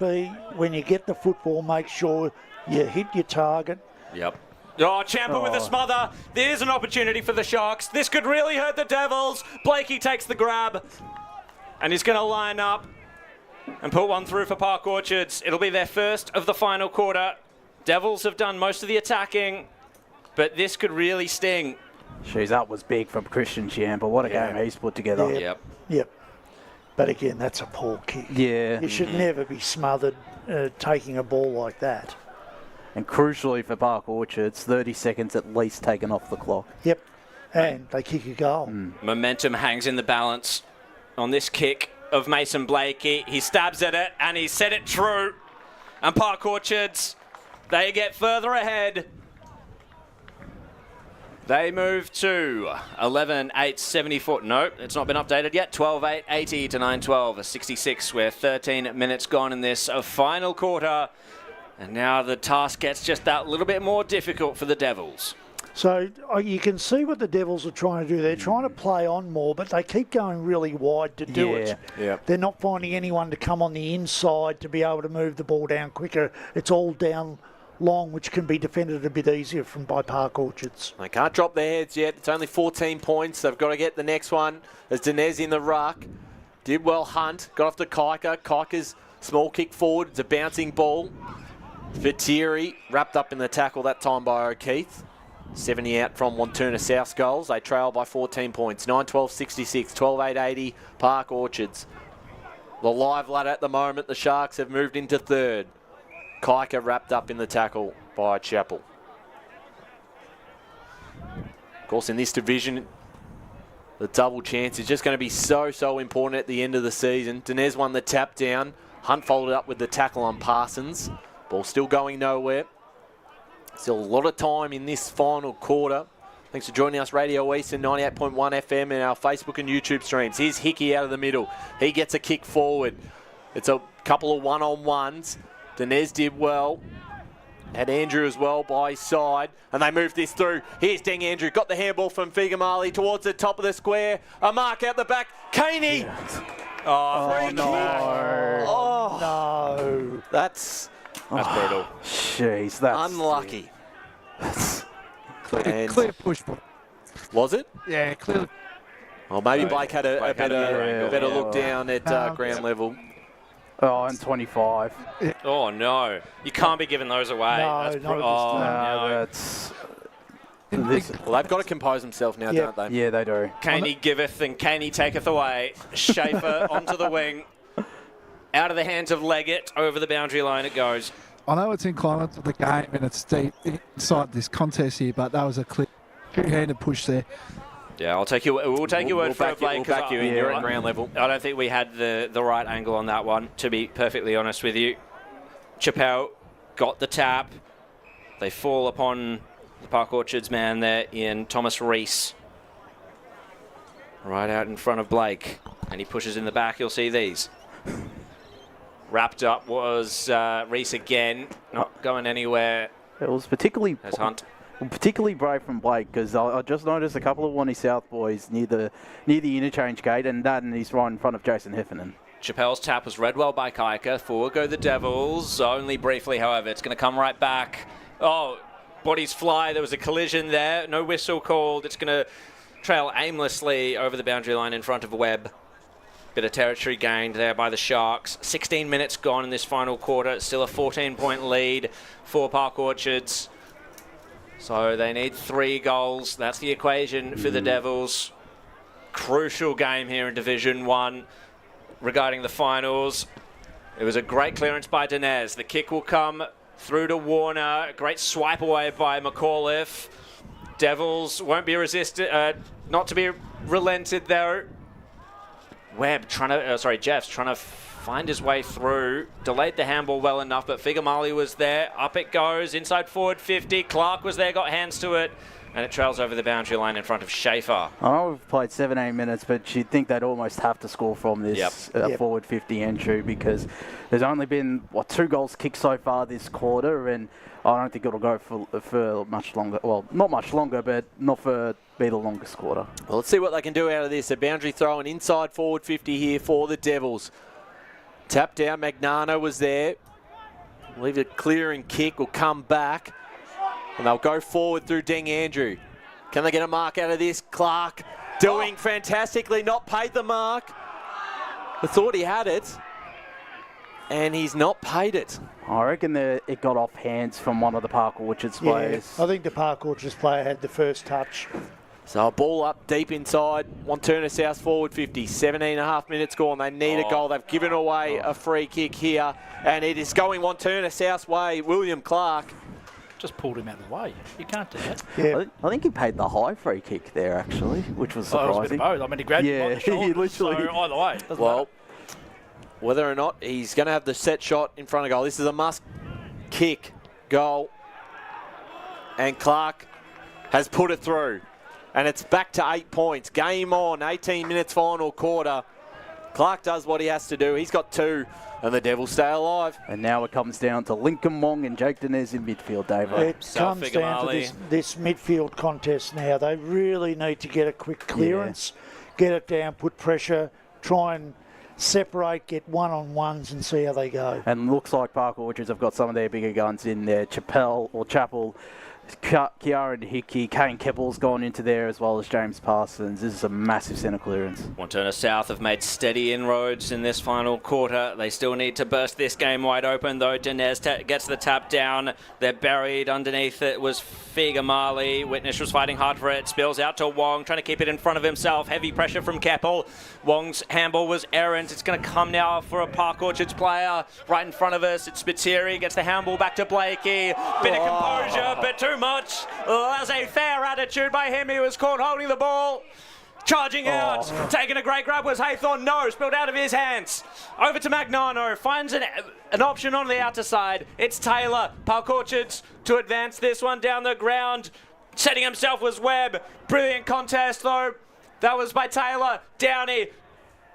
when you get the football, make sure you hit your target. Yep. Oh, Champa with a smother. There's an opportunity for the Sharks. This could really hurt the Devils. Blakey takes the grab. And he's going to line up and put one through for Park Orchards. It'll be their first of the final quarter. Devils have done most of the attacking, but this could really sting. Shoes up was big from Christian Champa. What a game he's put together. Yep. But again, that's a poor kick. Yeah. You should never be smothered taking a ball like that. And crucially for Park Orchards, 30 seconds at least taken off the clock. Yep. And they kick a goal. Momentum hangs in the balance on this kick of Mason Blakey. He stabs at it and he set it true. And Park Orchards, they get further ahead. They move to 11-8-74. Nope, it's not been updated yet. 12-8-80 to 9-12, a 66. We're 13 minutes gone in this final quarter. And now the task gets just that little bit more difficult for the Devils. So you can see what the Devils are trying to do. They're trying to play on more, but they keep going really wide to do it. Yeah. They're not finding anyone to come on the inside to be able to move the ball down quicker. It's all down long, which can be defended a bit easier by Park Orchards. They can't drop their heads yet. It's only 14 points. They've got to get the next one. As Dinez in the ruck. Did well Hunt. Got off to Kaika. Kaika's small kick forward. It's a bouncing ball. Viteri wrapped up in the tackle that time by O'Keefe. 70 out from Wantirna South's goals. They trail by 14 points. 9-12-66, 12-8-80, Park Orchards. The live ladder at the moment, the Sharks have moved into third. Kaika wrapped up in the tackle by Chappell. Of course, in this division, the double chance is just going to be so important at the end of the season. Dinez won the tap down. Hunt followed up with the tackle on Parsons. Ball still going nowhere. Still a lot of time in this final quarter. Thanks for joining us, Radio Eastern 98.1 FM and our Facebook and YouTube streams. Here's Hickey out of the middle. He gets a kick forward. It's a couple of one-on-ones. Dinez did well. Had Andrew as well by his side. And they move this through. Here's Deng Andrew. Got the handball from Figamali towards the top of the square. A mark out the back. Caney! Oh, no. Oh, no. That's brutal. Jeez, that's unlucky. Clear push. Was it? Yeah, clearly. Well, maybe Blake had a better look down at ground level. Oh, and 25. Oh, no. You can't be giving those away. Well, they've got to compose themselves now, don't they? Yeah, they do. Caney giveth and Caney taketh away. Schaefer onto the wing. Out of the hands of Leggett. Over the boundary line it goes. I know it's in climate of the game and it's deep inside this contest here, but that was a clear two-handed push there. Yeah, we'll take your word for it, Blake. We'll back you in. You're at ground level. I don't think we had the right angle on that one, to be perfectly honest with you. Chappell got the tap. They fall upon the Park Orchards man there in Thomas Reese. Right out in front of Blake. And he pushes in the back. You'll see these. Wrapped up was Reese again. Not going anywhere. It was particularly as Hunt. Particularly brave from Blake, because I just noticed a couple of Wantirna South boys near the interchange gate, and he's right in front of Jason Heffernan. Chappell's tap was read well by Kaika. Forward go the Devils. Only briefly, however. It's going to come right back. Oh, bodies fly. There was a collision there. No whistle called. It's going to trail aimlessly over the boundary line in front of Webb. Bit of territory gained there by the Sharks. 16 minutes gone in this final quarter. It's still a 14-point lead for Park Orchards. So they need 3 goals. That's the equation for the Devils. Crucial game here in Division 1 regarding the finals. It was a great clearance by Dinez. The kick will come through to Warner. Great swipe away by McAuliffe. Devils won't be resisted, not to be relented there. Webb Jeff's trying to find his way through. Delayed the handball well enough, but Figamali was there. Up it goes, inside forward 50. Clark was there, got hands to it, and it trails over the boundary line in front of Schaefer. I know we've played 17 minutes, but you'd think they'd almost have to score from this forward 50 entry, because there's only been, 2 goals kicked so far this quarter, and I don't think it'll go for much longer. Well, not much longer, but not for be the longest quarter. Well, let's see what they can do out of this. A boundary throw, an inside forward 50 here for the Devils. Tap down, Magnano was there. Leave it clear and kick will come back. And they'll go forward through Deng Andrew. Can they get a mark out of this? Clark doing fantastically, not paid the mark. I thought he had it. And he's not paid it. I reckon it got off hands from one of the Park Orchards players. I think the Park Orchards player had the first touch. So a ball up deep inside. Wantirna South forward 50. 17.5 minutes gone. They need a goal. They've given away a free kick here. And it is going Wantirna South's way. William Clark. Just pulled him out of the way. You can't do that. Yeah. I think he paid the high free kick there, actually, which was surprising. It was a bit of both. I mean, he grabbed him on the shoulders, he literally. so either way. Doesn't matter. Whether or not he's going to have the set shot in front of goal. This is a must kick goal. And Clark has put it through. And it's back to 8 points. Game on, 18 minutes final quarter. Clark does what he has to do. He's got 2, and the Devils stay alive. And now it comes down to Lincoln Wong and Jake Dinez in midfield, Dave. It comes down to this midfield contest now. They really need to get a quick clearance, get it down, put pressure, try and separate, get one-on-ones and see how they go. And looks like Park Orchards have got some of their bigger guns in there. Chapel, Kiara Hickey, Kane Keppel's gone into there as well as James Parsons. This is a massive centre clearance. Wantirna South have made steady inroads in this final quarter. They still need to burst this game wide open, though. Dinez gets the tap down. They're buried underneath it was Figa Marley. Witness was fighting hard for it. Spills out to Wong, trying to keep it in front of himself. Heavy pressure from Keppel. Wong's handball was errant. It's going to come now for a Park Orchards player right in front of us. It's Spiteri. Gets the handball back to Blakey. Bit of composure, but too much. Laissez-faire attitude by him. He was caught holding the ball. Charging out. Taking a great grab was Haythorne. No, spilled out of his hands. Over to Magnano. Finds an option on the outer side. It's Taylor. Park Orchards to advance this one down the ground. Setting himself was Webb. Brilliant contest, though. That was by Taylor. Downey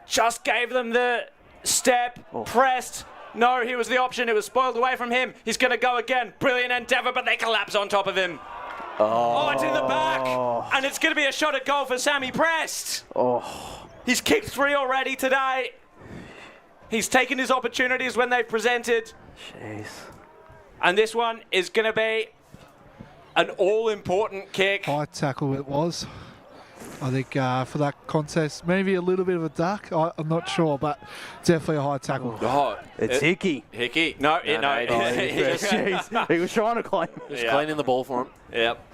just gave them the step. Pressed. No, he was the option. It was spoiled away from him. He's going to go again. Brilliant endeavour, but they collapse on top of him. Oh, it's in the back. And it's going to be a shot at goal for Sammy Prest. He's kicked 3 already today. He's taken his opportunities when they've presented. Jeez. And this one is going to be an all-important kick. High tackle it was. I think for that contest, maybe a little bit of a duck. I'm not sure, but definitely a high tackle. It's Hickey. Hickey. No. He was trying to claim. Just cleaning the ball for him. Yep.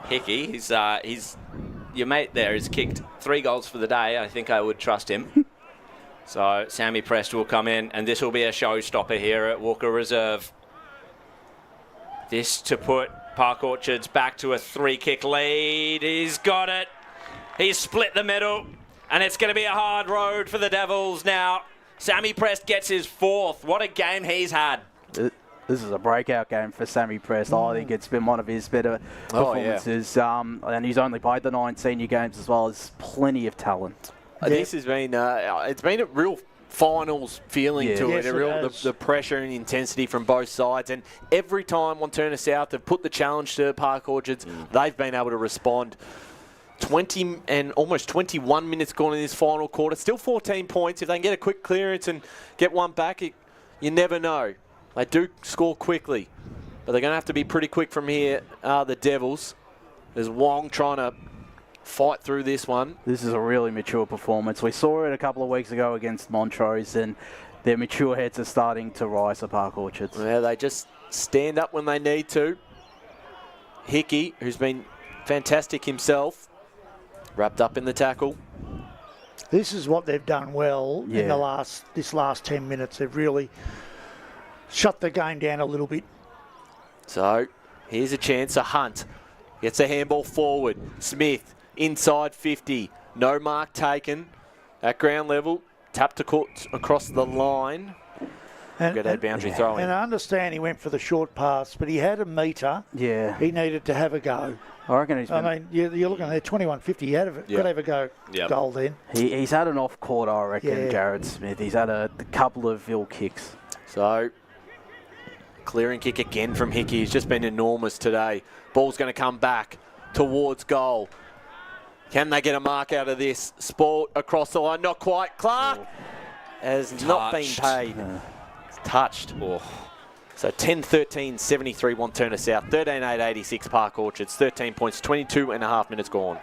Hickey, he's your mate there has kicked 3 goals for the day. I think I would trust him. So Sammy Prest will come in, and this will be a showstopper here at Walker Reserve. This to put Park Orchards back to a 3-kick lead. He's got it. He's split the middle, and it's going to be a hard road for the Devils now. Sammy Prest gets his 4th. What a game he's had. This is a breakout game for Sammy Prest. I think it's been one of his better performances. And he's only played the 9 senior games as well. There's plenty of talent. This has been it's been a real finals feeling to it. The pressure and intensity from both sides. And every time Wantirna South have put the challenge to Park Orchards, they've been able to respond. 20 and almost 21 minutes gone in this final quarter. Still 14 points. If they can get a quick clearance and get one back, you never know. They do score quickly, but they're going to have to be pretty quick from here, the Devils. There's Wong trying to fight through this one. This is a really mature performance. We saw it a couple of weeks ago against Montrose, and their mature heads are starting to rise at Park Orchards. Yeah, they just stand up when they need to. Hickey, who's been fantastic himself, wrapped up in the tackle. This is what they've done well in this last 10 minutes. They've really shut the game down a little bit. So here's a chance. A Hunt gets a handball forward. Smith inside 50. No mark taken at ground level. Tapped across the line. Good head boundary throwing. And I understand he went for the short pass, but he had a metre. Yeah. He needed to have a go. I reckon he's been... I mean, you're looking at 21.50. He had a, could have a go goal then. He's had an off quarter, I reckon, Jared Smith. He's had a couple of ill kicks. So, clearing kick again from Hickey. He's just been enormous today. Ball's going to come back towards goal. Can they get a mark out of this? Sport across the line. Not quite. Clark has not been paid. It's touched. So 10-13-73 Wantirna South. 13-8-86 Park Orchards. 13 points, 22 and a half minutes gone.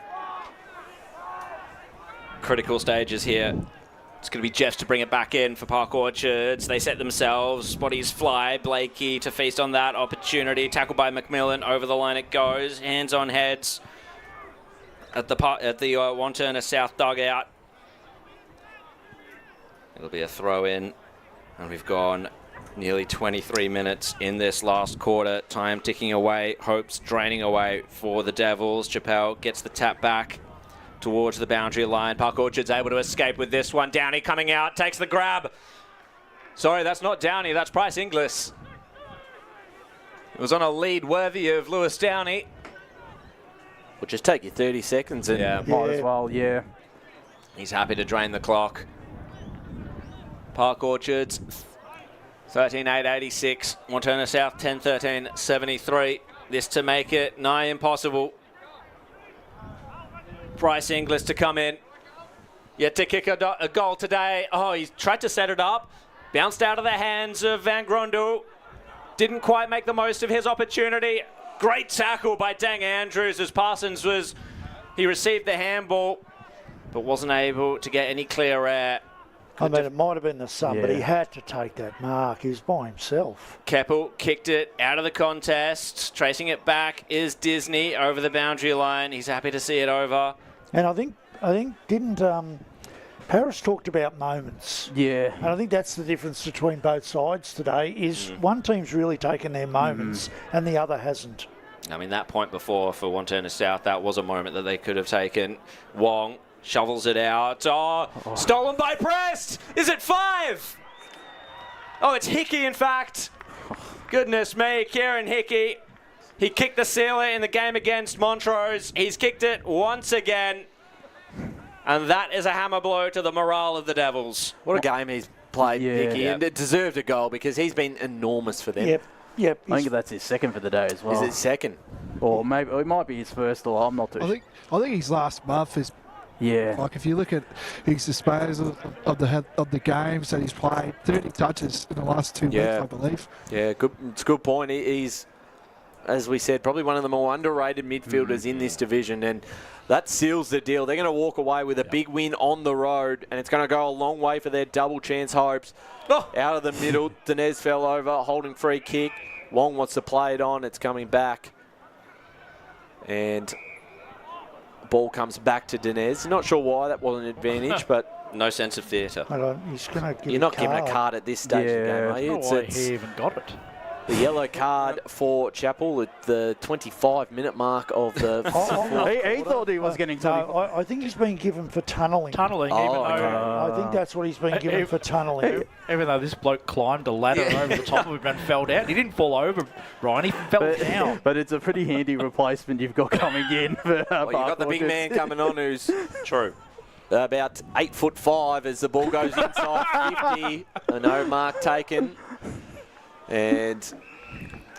Critical stages here. It's going to be Jeffs to bring it back in for Park Orchards. They set themselves. Bodies fly. Blakey to feast on that opportunity. Tackled by McMillan. Over the line it goes. Hands on heads at the Wantirna South dugout. It'll be a throw in. And we've gone nearly 23 minutes in this last quarter. Time ticking away. Hopes draining away for the Devils. Chappelle gets the tap back towards the boundary line. Park Orchard's able to escape with this one. Downey coming out, takes the grab. Sorry, that's not Downey, that's Bryce Inglis. It was on a lead worthy of Lewis Downey. Will just take you 30 seconds and might as well, He's happy to drain the clock. Park Orchards, 13-8-86. Wantirna South, 10-13-73. This to make it nigh impossible. Bryce Inglis to come in. Yet to kick a goal today. Oh, he's tried to set it up. Bounced out of the hands of Van Grundel. Didn't quite make the most of his opportunity. Great tackle by Dang Andrews as Parsons he received the handball, but wasn't able to get any clear air. I mean, it might have been the sun, but he had to take that mark. He was by himself. Keppel kicked it out of the contest. Tracing it back is Disney over the boundary line. He's happy to see it over. And I think didn't Paris talked about moments. Yeah. And I think that's the difference between both sides today is one team's really taken their moments and the other hasn't. I mean, that point before for Wantirna South, that was a moment that they could have taken. Wong shovels it out. Oh, stolen by Prest! Is it 5? Oh, it's Hickey, in fact. Goodness me, Kieran Hickey. He kicked the sealer in the game against Montrose. He's kicked it once again. And that is a hammer blow to the morale of the Devils. What a game he's played, Hickey. And it deserved a goal because he's been enormous for them. Yep. I think that's his second for the day as well. Is it second? Or maybe it might be his first, or I'm not too sure. I think his last month is. Yeah. Like if you look at his disposal of the games that he's played, 30 touches in the last 2 weeks, I believe. Yeah, good. It's a good point. He's, as we said, probably one of the more underrated midfielders in this division, and that seals the deal. They're going to walk away with a big win on the road, and it's going to go a long way for their double chance hopes. Out of the middle, Dinez fell over, holding free kick. Wong wants to play it on. It's coming back. And ball comes back to Dinez. Not sure why that wasn't an advantage, but no sense of theatre. He's going to give You're not giving a card at this stage of the game, are you? He even got it. The yellow card for Chappell at the 25-minute mark of the he thought he was getting told. No, I think he's been given for tunnelling. Tunnelling, I think that's what he's been given for tunnelling. Even though this bloke climbed a ladder over the top of him and fell down. He didn't fall over, Ryan. He fell down. But it's a pretty handy replacement you've got coming in. For, well, you've got the big man coming on who's true. About 8'5" as the ball goes inside 50. No mark taken. And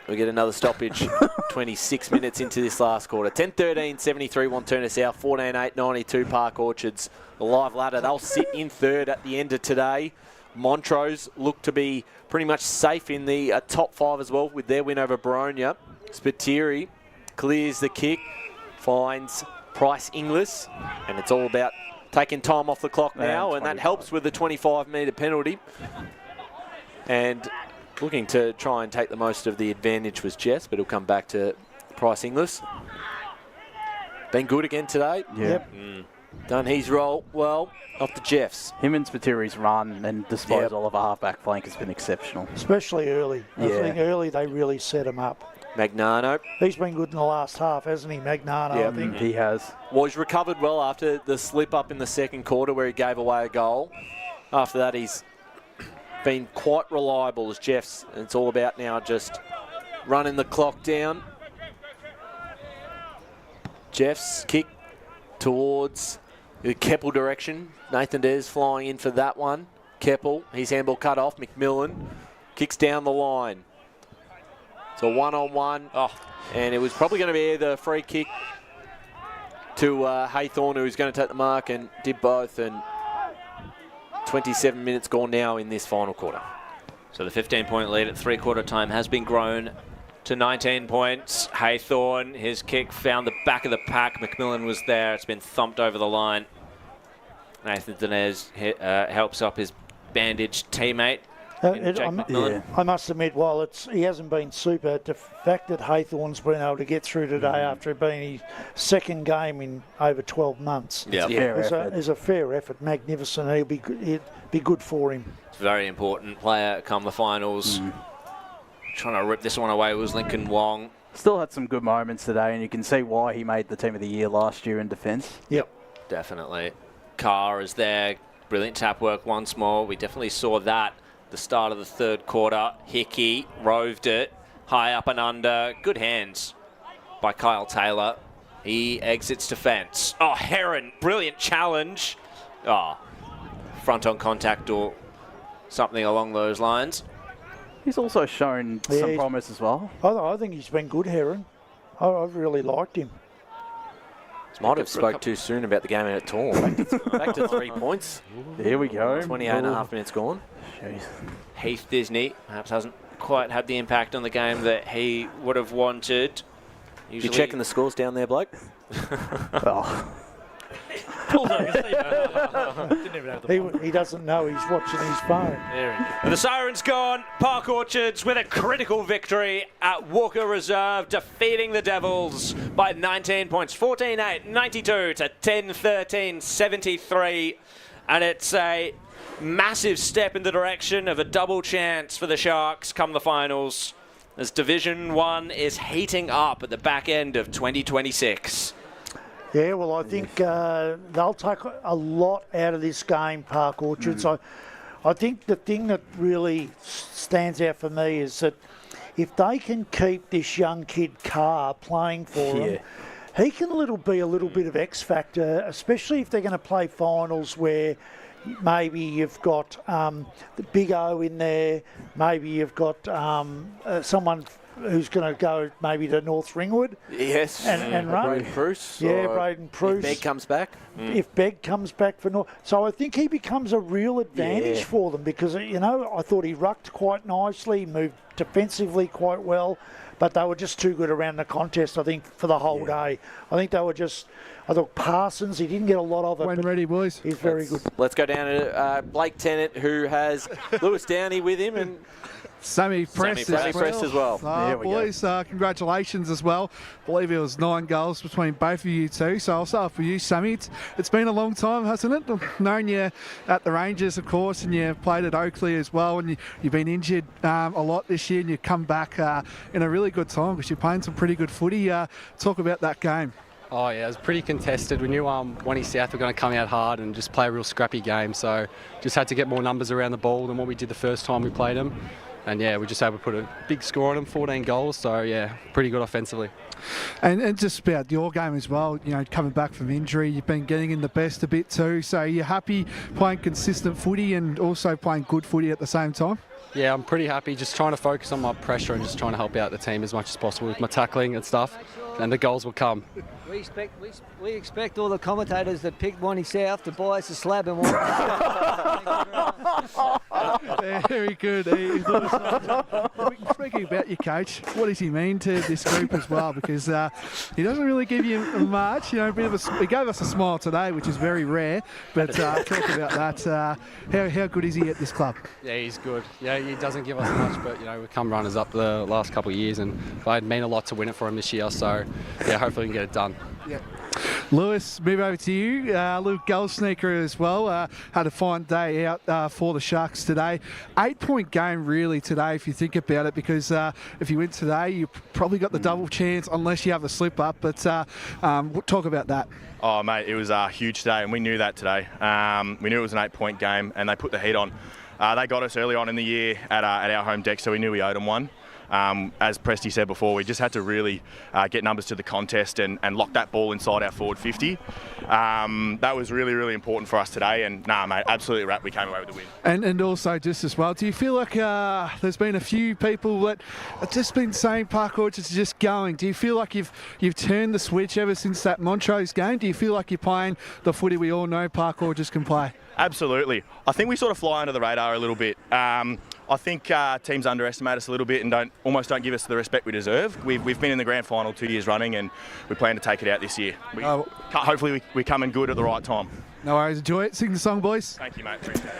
we get another stoppage 26 minutes into this last quarter. 10-13-73 Wantirna South, 14-8-92 Park Orchards. The live ladder, they'll sit in third at the end of today. Montrose look to be pretty much safe in the top 5 as well with their win over Boronia. Spiteri clears the kick, finds Bryce Inglis, and it's all about taking time off the clock now, and that helps with the 25-metre penalty. And looking to try and take the most of the advantage was Jess, but he'll come back to Bryce Inglis. Been good again today. Yep. Done his role well off the Jeffs. Him and Spiteri's run and disposal of a half-back flank has been exceptional. Especially early. I think early they really set him up. Magnano. He's been good in the last half, hasn't he, Magnano? I think. He has. Well, he's recovered well after the slip-up in the second quarter where he gave away a goal. After that, he's been quite reliable as Jeffs. And it's all about now just running the clock down. Jeffs kick towards the Keppel direction. Nathan Des flying in for that one. Keppel, his handball cut off. McMillan kicks down the line. It's a one-on-one. And it was probably going to be either a free kick to Haythorne, who was going to take the mark, and did both. And 27 minutes gone now in this final quarter. So the 15-point lead at three-quarter time has been grown to 19 points. Haythorne, his kick found the back of the pack. McMillan was there. It's been thumped over the line. Nathan Dinez helps up his bandaged teammate. I must admit, while he hasn't been super, the fact that Haythorne's been able to get through today after it being his second game in over 12 months is a fair effort. Magnificent. It'd be good for him. It's a very important player come the finals. Trying to rip this one away was Lincoln Wong. Still had some good moments today, and you can see why he made the team of the year last year in defence. Yep. Definitely. Carr is there. Brilliant tap work once more. We definitely saw that the start of the third quarter. Hickey roved it high up and under. Good hands by Kyle Taylor. He exits defence. Oh, Heron, brilliant challenge. front-on contact or something along those lines. He's also shown some promise as well. I think he's been good, Heron. I've really liked him. Might have spoke too soon about the game at all. Back to 3 points. Here we go. 28 and a half minutes gone. Jeez. Heath Disney perhaps hasn't quite had the impact on the game that he would have wanted. You checking the scores down there, bloke? He doesn't know he's watching his phone. The siren's gone. Park Orchards with a critical victory at Walker Reserve, defeating the Devils by 19 points. 14-8, 92 to 10-13, 73. And it's a massive step in the direction of a double chance for the Sharks come the finals, as Division 1 is heating up at the back end of 2026. Yeah, well, I think they'll take a lot out of this game, Park Orchards. I think the thing that really stands out for me is that if they can keep this young kid Carr playing for them, he can be a little bit of X factor, especially if they're going to play finals where maybe you've got the Big O in there, maybe you've got someone who's going to go maybe to North Ringwood. Yes. And run. Braden Pruce. Yeah, Braden Pruce. If Begg comes back. If Begg comes back for North. So I think he becomes a real advantage for them because, I thought he rucked quite nicely, moved defensively quite well, but they were just too good around the contest, I think, for the whole day. I think they were just... I thought Parsons, he didn't get a lot of it. When ready, boys. He's very good. Let's go down to Blake Tennant, who has Lewis Downey with him, and Sammy Press as well. Boys, congratulations as well. I believe it was 9 goals between both of you two. So I'll start for you, Sammy. It's been a long time, hasn't it? I've known you at the Rangers, of course, and you played at Oakley as well. And you've been injured a lot this year, and you've come back in a really good time because you're playing some pretty good footy. Talk about that game. Oh yeah, it was pretty contested. We knew Wantirna South were going to come out hard and just play a real scrappy game. So just had to get more numbers around the ball than what we did the first time we played them. And yeah, we just able to put a big score on them, 14 goals. So yeah, pretty good offensively. And just about your game as well, coming back from injury, you've been getting in the best a bit too. So you're happy playing consistent footy and also playing good footy at the same time? Yeah, I'm pretty happy. Just trying to focus on my pressure and just trying to help out the team as much as possible with my tackling and stuff. And the goals will come. We expect all the commentators that picked Wantirna South to buy us a slab and one. Very good. Speaking about your coach, what does he mean to this group as well? Because he doesn't really give you much. He gave us a smile today, which is very rare. But talk about that. How good is he at this club? Yeah, he's good. Yeah, he doesn't give us much, but we've come runners up the last couple of years, and it meant a lot to win it for him this year. So yeah, hopefully we can get it done. Yeah. Lewis, move over to you. Luke goal sneaker as well. Had a fine day out for the Sharks today. 8-point game really today if you think about it, because if you win today, you probably got the double chance unless you have the slip up. But talk about that. Oh, mate, it was huge today, and we knew that today. We knew it was an 8-point game, and they put the heat on. They got us early on in the year at our home deck, so we knew we owed them one. As Presty said before, we just had to really get numbers to the contest and lock that ball inside our forward 50. That was really, really important for us today, and mate, absolutely right, we came away with the win. And also just as well, do you feel like there's been a few people that have just been saying Park Orchards is just going? Do you feel like you've turned the switch ever since that Montrose game? Do you feel like you're playing the footy we all know Park Orchards can play? Absolutely. I think we sort of fly under the radar a little bit. I think teams underestimate us a little bit and almost don't give us the respect we deserve. We've been in the grand final 2 years running, and we plan to take it out this year. Hopefully we come in good at the right time. No worries. Enjoy it. Sing the song, boys. Thank you, mate. Appreciate it.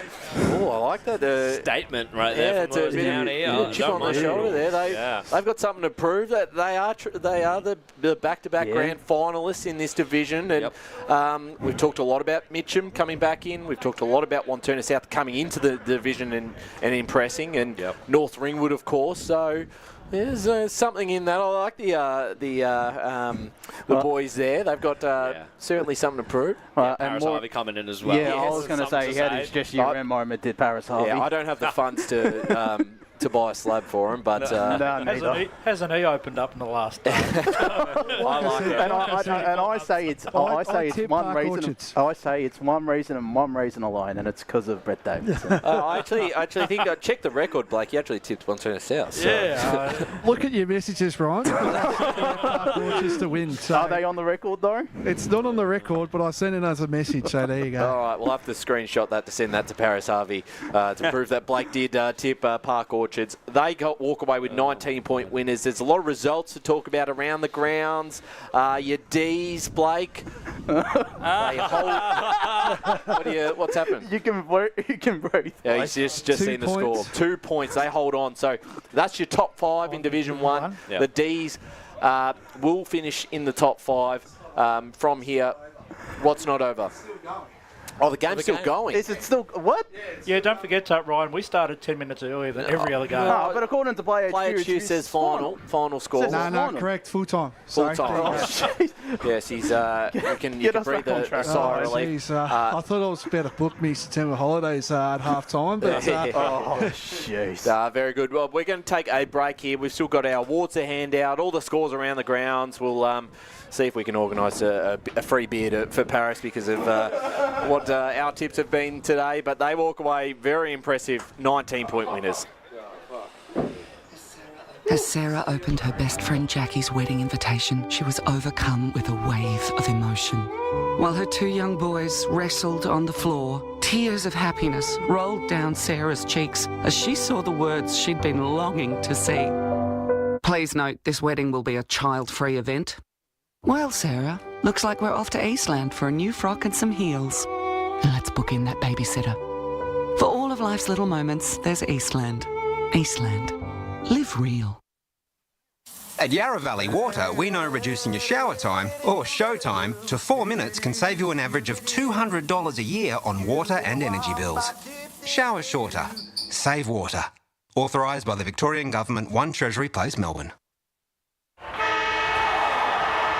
Oh, I like that statement right there. Yeah, it's a bit down here. Chip on the shoulder there. They've got something to prove. That they are the back-to-back grand finalists in this division. And we've talked a lot about Mitcham coming back in. We've talked a lot about Wantirna South coming into the division and impressing, and North Ringwood, of course. So there's something in that. I like the boys there. They've got certainly something to prove. Paris Harvey coming in as well. Yeah, I was going to say he had his just year-end moment, did Paris Harvey. Yeah, I don't have the funds to to buy a slab for him, but hasn't he opened up in the last day? I like it. And I say it's one reason. I say it's one reason and one reason alone, and it's because of Brett Davidson. I actually think I checked the record, Blake. He actually tipped Wantirna South. So. Yeah. Look at your messages, Ryan. Park Orchards to win. So are they on the record though? It's not on the record, but I sent it as a message. So there you go. All right, we'll have to screenshot that to send that to Paris Harvey to prove that Blake did tip Park Orchards. They walk away with 19-point winners. There's a lot of results to talk about around the grounds. Your D's, Blake. They hold. What's happened? You can breathe. Yeah, he's just seen the score. 2 points. They hold on. So that's your top 5 in Division 1. Yep. The D's will finish in the top 5 from here. What's not over? Oh, the game's still going. Is it still what? Yeah, don't forget, Ryan. We started 10 minutes earlier than every other game. No, but according to Play HQ says final score. No, correct. Full time. Full time. Yes, he's. You can breathe a sigh of relief. I thought I was about to book me September holidays at half time, but jeez. Very good. Well, we're going to take a break here. We've still got our awards to hand out. All the scores around the grounds. We'll see if we can organise a free beer for Paris because of what our tips have been today. But they walk away very impressive 19-point winners. As Sarah opened her best friend Jackie's wedding invitation, she was overcome with a wave of emotion. While her 2 young boys wrestled on the floor, tears of happiness rolled down Sarah's cheeks as she saw the words she'd been longing to see. Please note, this wedding will be a child-free event. Well, Sarah, looks like we're off to Eastland for a new frock and some heels. Let's book in that babysitter. For all of life's little moments, there's Eastland. Eastland. Live real. At Yarra Valley Water, we know reducing your shower time, or show time, to 4 minutes can save you an average of $200 a year on water and energy bills. Shower shorter. Save water. Authorised by the Victorian Government, 1 Treasury Place, Melbourne.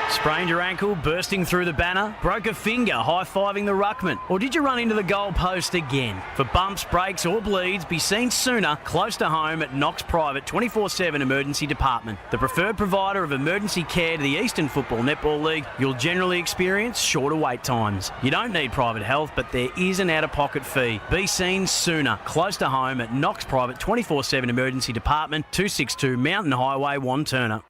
Sprained your ankle, bursting through the banner, broke a finger high-fiving the ruckman, or did you run into the goal post again? For bumps, breaks or bleeds, be seen sooner, close to home at Knox Private 24/7 Emergency Department. The preferred provider of emergency care to the Eastern Football Netball League, you'll generally experience shorter wait times. You don't need private health, but there is an out-of-pocket fee. Be seen sooner, close to home at Knox Private 24/7 Emergency Department, 262 Mountain Highway, Wantirna.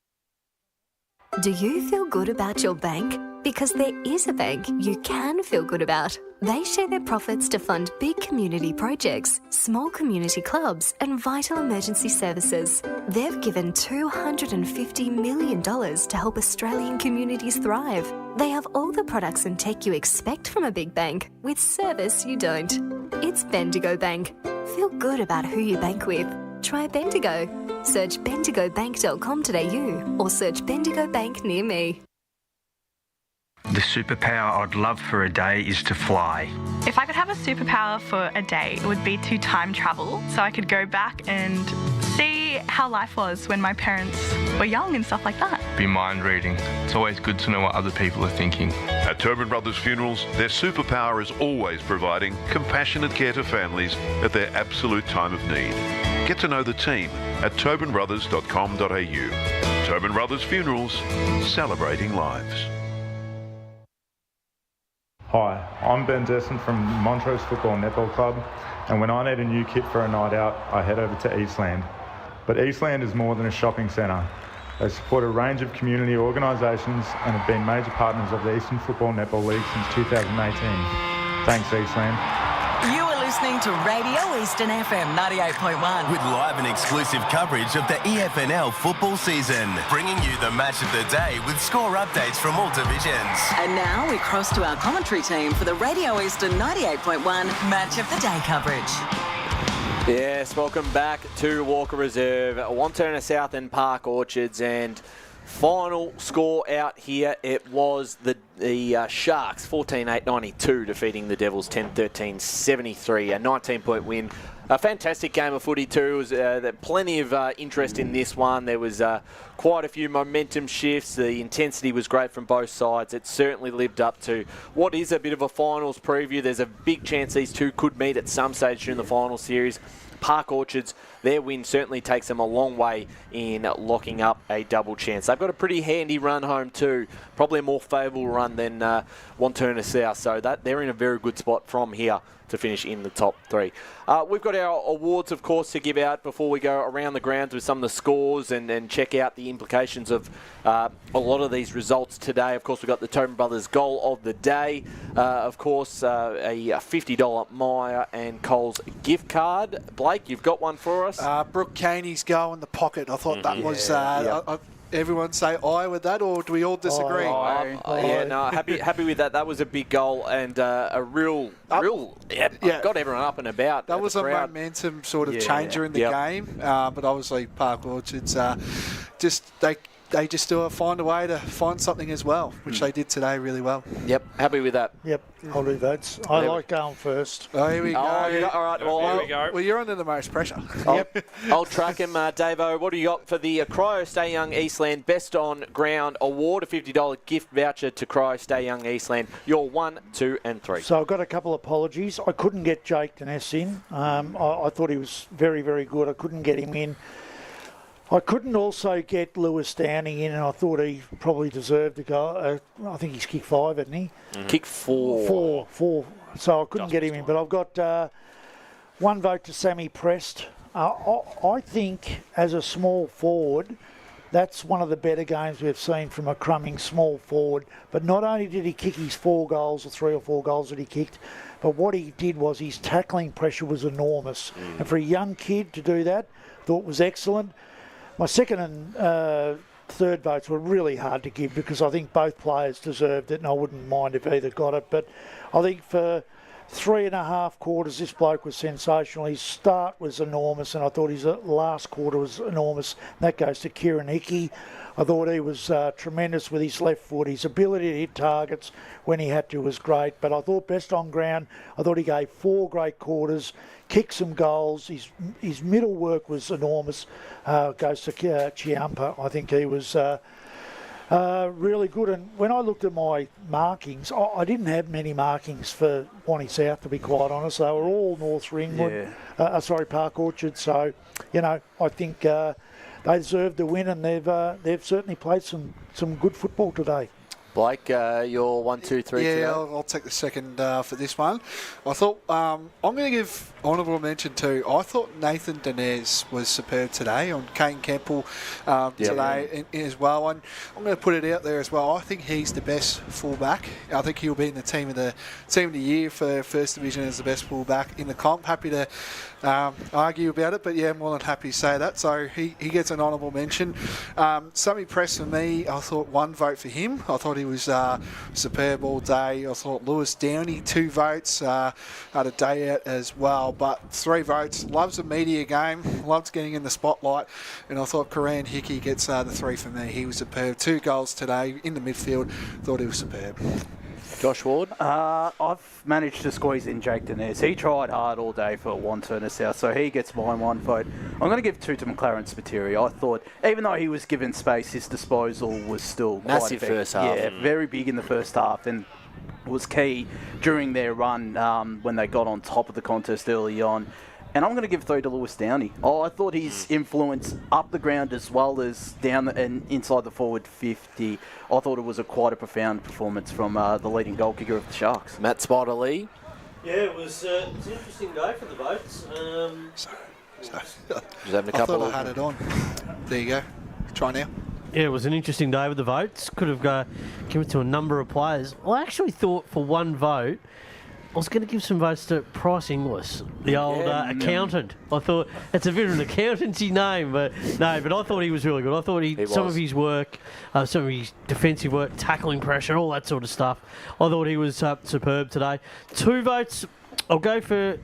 Do you feel good about your bank? Because there is a bank you can feel good about. They share their profits to fund big community projects, small community clubs, and vital emergency services. They've given $250 million to help Australian communities thrive. They have all the products and tech you expect from a big bank, with service you don't. It's Bendigo Bank. Feel good about who you bank with. Try Bendigo. Search bendigobank.com.au or search Bendigo Bank near me. The superpower I'd love for a day is to fly. If I could have a superpower for a day, it would be to time travel so I could go back and see how life was when my parents were young and stuff like that. Be mind reading. It's always good to know what other people are thinking. At Tobin Brothers Funerals, their superpower is always providing compassionate care to families at their absolute time of need. Get to know the team at tobinbrothers.com.au. Tobin Brothers Funerals, celebrating lives. Hi, I'm Ben Desson from Montrose Football Netball Club, and when I need a new kit for a night out, I head over to Eastland. But Eastland is more than a shopping centre. They support a range of community organisations and have been major partners of the Eastern Football Netball League since 2018. Thanks, Eastland. You are listening to Radio Eastern FM 98.1. With live and exclusive coverage of the EFNL football season. Bringing you the match of the day with score updates from all divisions. And now we cross to our commentary team for the Radio Eastern 98.1 Match of the Day coverage. Yes, welcome back to Walker Reserve, Wantirna South and Park Orchards, and final score out here, it was the Sharks 14-8-92 defeating the Devils 10-13-73, a 19-point win. A fantastic game of footy too. There was plenty of interest in this one. There was quite a few momentum shifts. The intensity was great from both sides. It certainly lived up to what is a bit of a finals preview. There's a big chance these two could meet at some stage during the final series. Park Orchards, their win certainly takes them a long way in locking up a double chance. They've got a pretty handy run home too, probably a more favourable run than Wantirna South, so that they're in a very good spot from here to finish in the top 3. We've got our awards, of course, to give out before we go around the grounds with some of the scores and check out the implications of a lot of these results today. Of course, we've got the Tobin Brothers goal of the day. Of course, a $50 Myer and Coles gift card. Blake, you've got one for us? Brooke Caney's goal in the pocket. I thought that was... Everyone say aye with that, or do we all disagree? Yeah, no, happy with that. That was a big goal and a real, got everyone up and about. That was a momentum sort of changer in the game, but obviously Park Orchards they just still find a way to find something as well, which they did today really well. Yep, happy with that. Yep, I'll do votes. I like going first. Oh, here we go. All right, here we go. Well, you're under the most pressure. I'll track him, Davo. What do you got for the Cryo Stay Young Eastland Best on Ground Award? A $50 gift voucher to Cryo Stay Young Eastland. You're 1, 2 and 3. So I've got a couple of apologies. I couldn't get Jake Deness in. I thought he was very, very good. I couldn't get him in. I couldn't also get Lewis Downing in, and I thought he probably deserved to go. I think he's kicked 5, hasn't he? Kick 4. 4. So I couldn't get him in, but I've got 1 vote to Sammy Prest. I think as a small forward, that's one of the better games we've seen from a Crumming small forward. But not only did he kick his 4 goals, or 3 or 4 goals that he kicked, but what he did was his tackling pressure was enormous. And for a young kid to do that, thought was excellent. My second and third votes were really hard to give because I think both players deserved it, and I wouldn't mind if either got it. But I think for 3.5 quarters, this bloke was sensational. His start was enormous, and I thought his last quarter was enormous. That goes to Kieran Hickey. I thought he was tremendous with his left foot. His ability to hit targets when he had to was great. But I thought best on ground, I thought he gave 4 great quarters, kicked some goals. His middle work was enormous. Goes to Chiampa. I think he was really good. And when I looked at my markings, I didn't have many markings for Wantirna South, to be quite honest. They were all North Ringwood, Park Orchard. So, I think they deserve the win, and they've certainly played some good football today. Blake, you're 1, 2, 3 today. Yeah, I'll take the second for this one. I thought I'm going to give honourable mention to. I thought Nathan Denez was superb today on Kane Campbell today as well. And I'm going to put it out there as well. I think he's the best fullback. I think he'll be in the team of the year for First Division as the best fullback in the comp. Happy to argue about it, but yeah, more than happy to say that. So he gets an honourable mention. Sammy Press for me, I thought 1 vote for him. I thought he was superb all day. I thought Lewis Downey 2 votes, had a day out as well, but 3 votes. Loves a media game, loves getting in the spotlight, and I thought Kieran Hickey gets the 3 for me. He was superb. 2 goals today in the midfield. Thought he was superb. Josh Ward? I've managed to squeeze in Jake Denez. He tried hard all day for Wantirna South, so he gets my 1 vote. I'm going to give 2 to McLaren Spiteri. I thought, even though he was given space, his disposal was still massive quite big. First half. Yeah, very big in the first half, and was key during their run when they got on top of the contest early on. And I'm going to give 3 to Lewis Downey. I thought his influence up the ground as well as down and inside the forward 50, I thought it was quite a profound performance from the leading goal kicker of the Sharks. Matt Spider Lee. Yeah, it was an interesting day for the votes. Just having a couple I thought I had it on. There you go. Try now. Yeah, it was an interesting day with the votes. Could have given it to a number of players. I actually thought for 1 vote, I was going to give some votes to Price Inglis, the old accountant. I thought it's a bit of an accountancy name, but I thought he was really good. I thought some of his work, some of his defensive work, tackling pressure, all that sort of stuff. I thought he was superb today. 2 votes. I'll go for.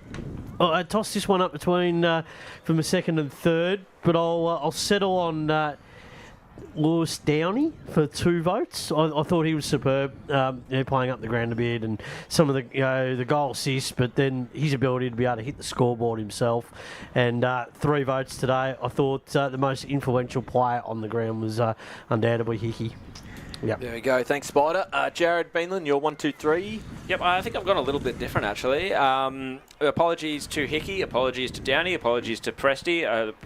I tossed this one up between for my second and third, but I'll settle on Lewis Downey for 2 votes. I thought he was superb, playing up the ground a bit, and some of the goal assists, but then his ability to be able to hit the scoreboard himself. And 3 votes today. I thought the most influential player on the ground was undoubtedly Hickey. Yep. There we go. Thanks, Spider. Jared Beanland, you're 1, 2, 3. Yep. Yep, I think I've gone a little bit different, actually. Apologies to Hickey, apologies to Downey, apologies to Presty.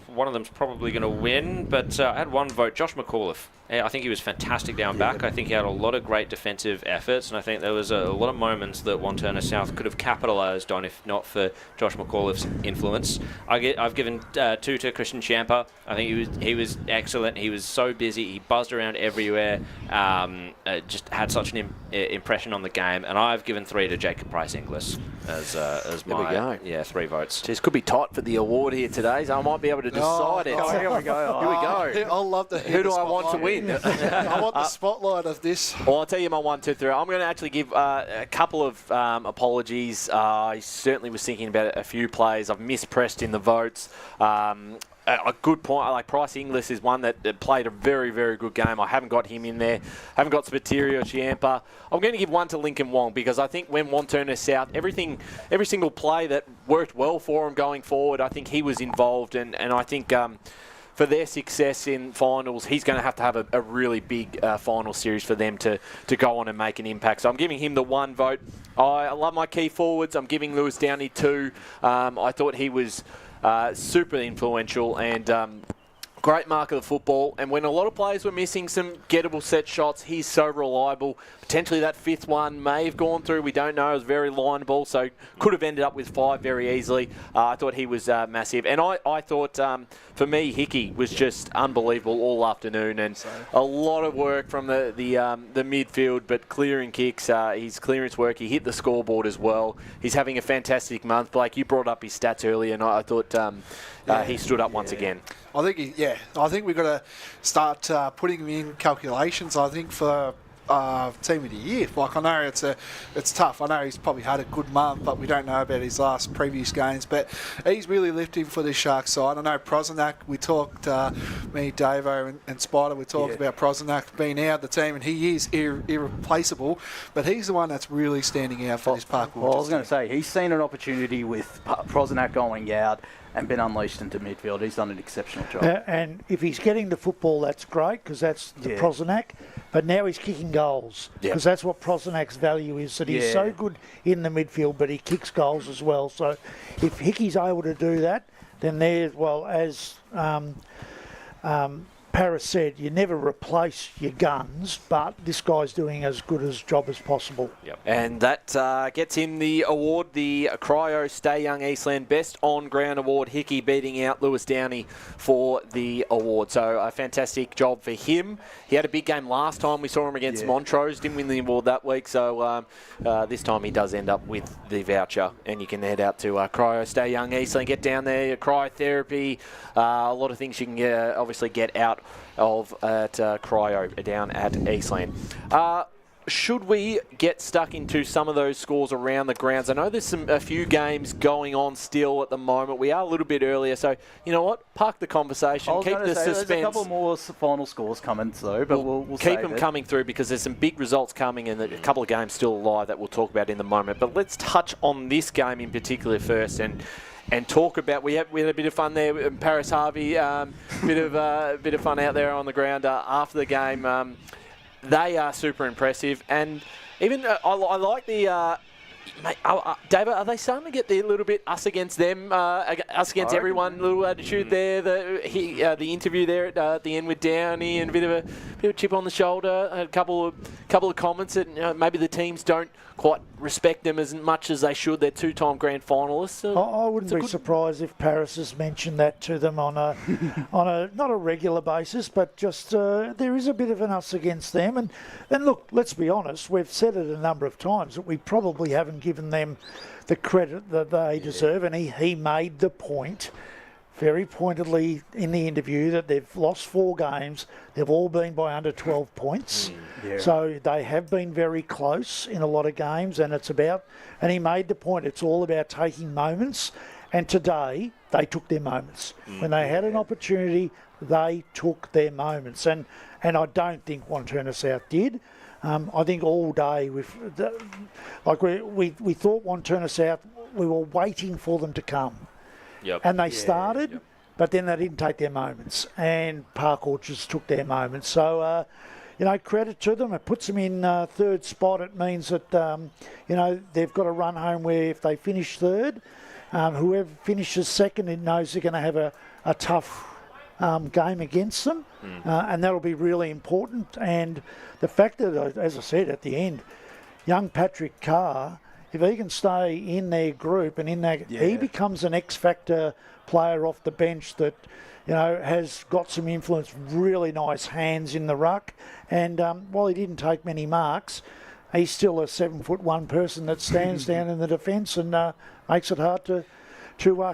One of them's probably going to win, but I had one vote, Josh McAuliffe. I think he was fantastic down back. I think he had a lot of great defensive efforts, and I think there was a lot of moments that Wantirna South could have capitalised on if not for Josh McAuliffe's influence. I've given 2 to Christian Champa. I think he was excellent. He was so busy. He buzzed around everywhere. Just had such an impression on the game. And I've given 3 to Jacob Price-Inglis as my... There we go. Yeah, 3 votes. This could be tight for the award here today, so I might be able to decide it. Here we go. Here, I'll love to hear Who do the I want to spotlight. win? I want the spotlight of this. Well, I'll tell you my 1, 2, 3. I'm going to actually give a couple of apologies. I certainly was thinking about a few players. I've mispressed in the votes. A good point. Like Price-Inglis is one that played a very, very good game. I haven't got him in there. Haven't got Spiteri or Chiampa. I'm going to give 1 to Lincoln Wong because I think when Wantirna South, every single play that worked well for him going forward, I think he was involved, and I think for their success in finals, he's going to have a really big final series for them to go on and make an impact. So I'm giving him the 1 vote. I love my key forwards. I'm giving Lewis Downey 2. I thought he was super influential and great mark of the football. And when a lot of players were missing some gettable set shots, he's so reliable. Potentially that 5th one may have gone through. We don't know. It was very lineable, so could have ended up with 5 very easily. I thought he was massive. And I thought, for me, Hickey was just unbelievable all afternoon. And a lot of work from the midfield, but clearing kicks, his clearance work, he hit the scoreboard as well. He's having a fantastic month. Blake, you brought up his stats earlier, and I thought he stood up once again. I think we've got to start putting him in calculations. I think for team of the year. Like, I know it's tough. I know he's probably had a good month, but we don't know about his last previous games. But he's really lifting for the Sharks side. I know Prosenac, we talked, me, Davo and Spider, we talked about Prosenac being out of the team, and he is irreplaceable. But he's the one that's really standing out for this Park. Well, I was going to say, he's seen an opportunity with Prosenac going out and been unleashed into midfield. He's done an exceptional job. And if he's getting the football, that's great, because that's the Prosenac. But now he's kicking goals, because that's what Prosenac's value is, that he's so good in the midfield, but he kicks goals as well. So if Hickey's able to do that, then there's, well, as Paris said, you never replace your guns, but this guy's doing as good a job as possible. Yep. And that gets him the award, the Cryo Stay Young Eastland Best On Ground Award. Hickey beating out Lewis Downey for the award. So a fantastic job for him. He had a big game last time. We saw him against Montrose. Didn't win the award that week. So this time he does end up with the voucher. And you can head out to Cryo Stay Young Eastland. Get down there, cryotherapy, a lot of things you can obviously get out of at Cryo down at Eastland. Should we get stuck into some of those scores around the grounds? I know there's a few games going on still at the moment. We are a little bit earlier, so you know what? Park the conversation, keep the suspense. There's a couple more final scores coming through, but we'll keep them coming through because there's some big results coming and a couple of games still alive that we'll talk about in the moment. But let's touch on this game in particular first and talk about. We had a bit of fun there. Paris Harvey, bit of fun out there on the ground after the game. They are super impressive, and even I like the. David, are they starting to get the little bit us against them, us against everyone little attitude there? The interview there at the end with Downey and a bit of a chip on the shoulder, a couple of comments that maybe the teams don't quite respect them as much as they should. They're 2-time grand finalists. I wouldn't be surprised if Paris has mentioned that to them on a not a regular basis, but just there is a bit of an us against them. And look, let's be honest, we've said it a number of times that we probably haven't given them the credit that they deserve, and he made the point very pointedly in the interview that they've lost 4 games. They've all been by under 12 points. So they have been very close in a lot of games, and he made the point, it's all about taking moments. And today, they took their moments. When they had an opportunity, they took their moments. And I don't think Wantirna South did. I think all day, we thought Wantirna South, we were waiting for them to come. And they started, but then they didn't take their moments. And Park Orchards took their moments. So, credit to them. It puts them in third spot. It means that, they've got to run home where if they finish third, whoever finishes second, it knows they're going to have a tough game against them, and that'll be really important. And the fact that, as I said at the end, young Patrick Carr, if he can stay in their group and in that, he becomes an X-factor player off the bench that, has got some influence, really nice hands in the ruck. And while he didn't take many marks, he's still a 7'1" person that stands down in the defence and makes it hard to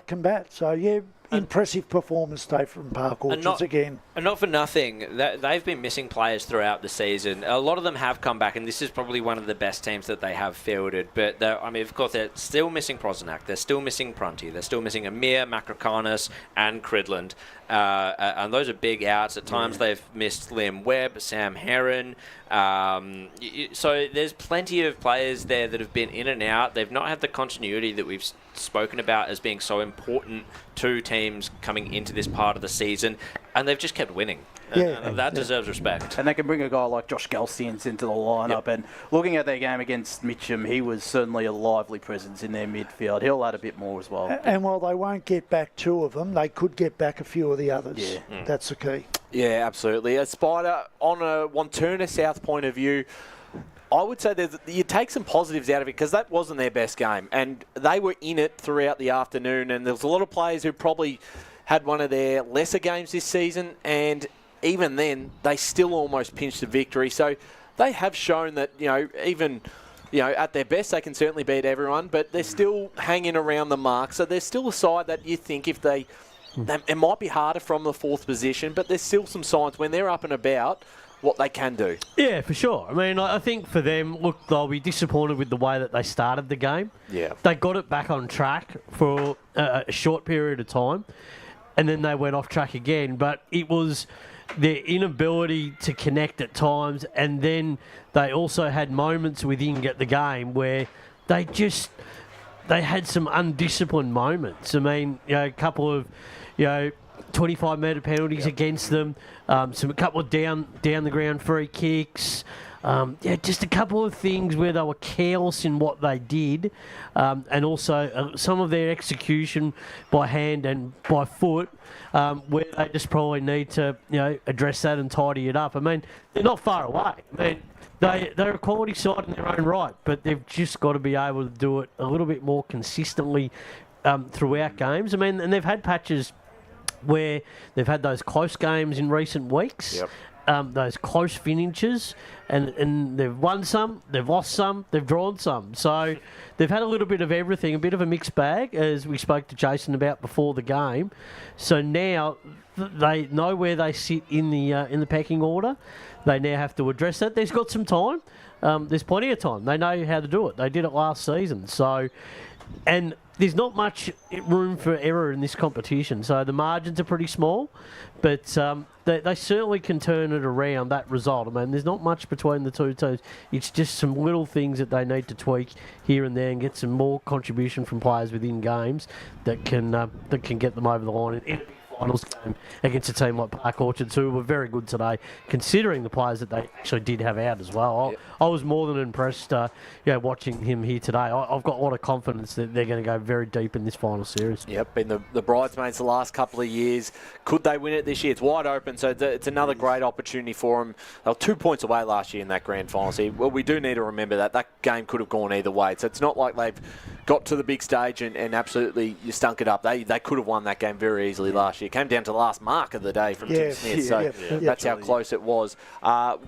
combat. So, impressive performance today from Park Orchards again. And not for nothing, they've been missing players throughout the season. A lot of them have come back, and this is probably one of the best teams that they have fielded. But, of course, they're still missing Prosnack. They're still missing Prunty. They're still missing Amir, Makrakanis, and Cridland. And those are big outs. At times they've missed Liam Webb, Sam Heron. So there's plenty of players there that have been in and out. They've not had the continuity that we've spoken about as being so important to teams coming into this part of the season, and they've just kept winning. And that deserves respect. And they can bring a guy like Josh Galstians into the lineup. And looking at their game against Mitcham, he was certainly a lively presence in their midfield. He'll add a bit more as well. And while they won't get back two of them, they could get back a few of the others. Yeah. That's the key. Yeah, absolutely. A Spider, on a Wantirna South point of view, I would say you take some positives out of it because that wasn't their best game. And they were in it throughout the afternoon. And there was a lot of players who probably had one of their lesser games this season. And even then, they still almost pinched the victory. So they have shown that, even at their best, they can certainly beat everyone. But they're still hanging around the mark. So they're still a side that you think if it might be harder from the fourth position, but there's still some signs when they're up and about what they can do. Yeah, for sure. I mean, I think for them, look, they'll be disappointed with the way that they started the game. Yeah. They got it back on track for a short period of time, and then they went off track again. But it was their inability to connect at times, and then they also had moments within the game where they had some undisciplined moments. I mean, a couple of, 25-metre penalties against them, a couple of down the ground free kicks, just a couple of things where they were careless in what they did, and also some of their execution by hand and by foot, where they just probably need to address that and tidy it up. I mean, they're not far away. I mean, they're a quality side in their own right, but they've just got to be able to do it a little bit more consistently throughout games. I mean, and they've had patches where they've had those close games in recent weeks, those close finishes, and they've won some, they've lost some, they've drawn some. So they've had a little bit of everything, a bit of a mixed bag, as we spoke to Jason about before the game. So now they know where they sit in the pecking order. They now have to address that. There's got some time. There's plenty of time. They know how to do it. They did it last season. So, and there's not much room for error in this competition. So the margins are pretty small, but they certainly can turn it around, that result. I mean, there's not much between the two teams. It's just some little things that they need to tweak here and there and get some more contribution from players within games that can get them over the line. Finals game against a team like Park Orchards, who were very good today, considering the players that they actually did have out as well. I was more than impressed, watching him here today. I've got a lot of confidence that they're going to go very deep in this final series. Yep, been the bridesmaids the last couple of years. Could they win it this year? It's wide open, so it's another great opportunity for them. They were 2 points away last year in that grand final. So, well, we do need to remember that game could have gone either way. So it's not like they've got to the big stage and absolutely you stunk it up. They could have won that game very easily last year. It came down to the last mark of the day from Tim Smith, so that's how close it was.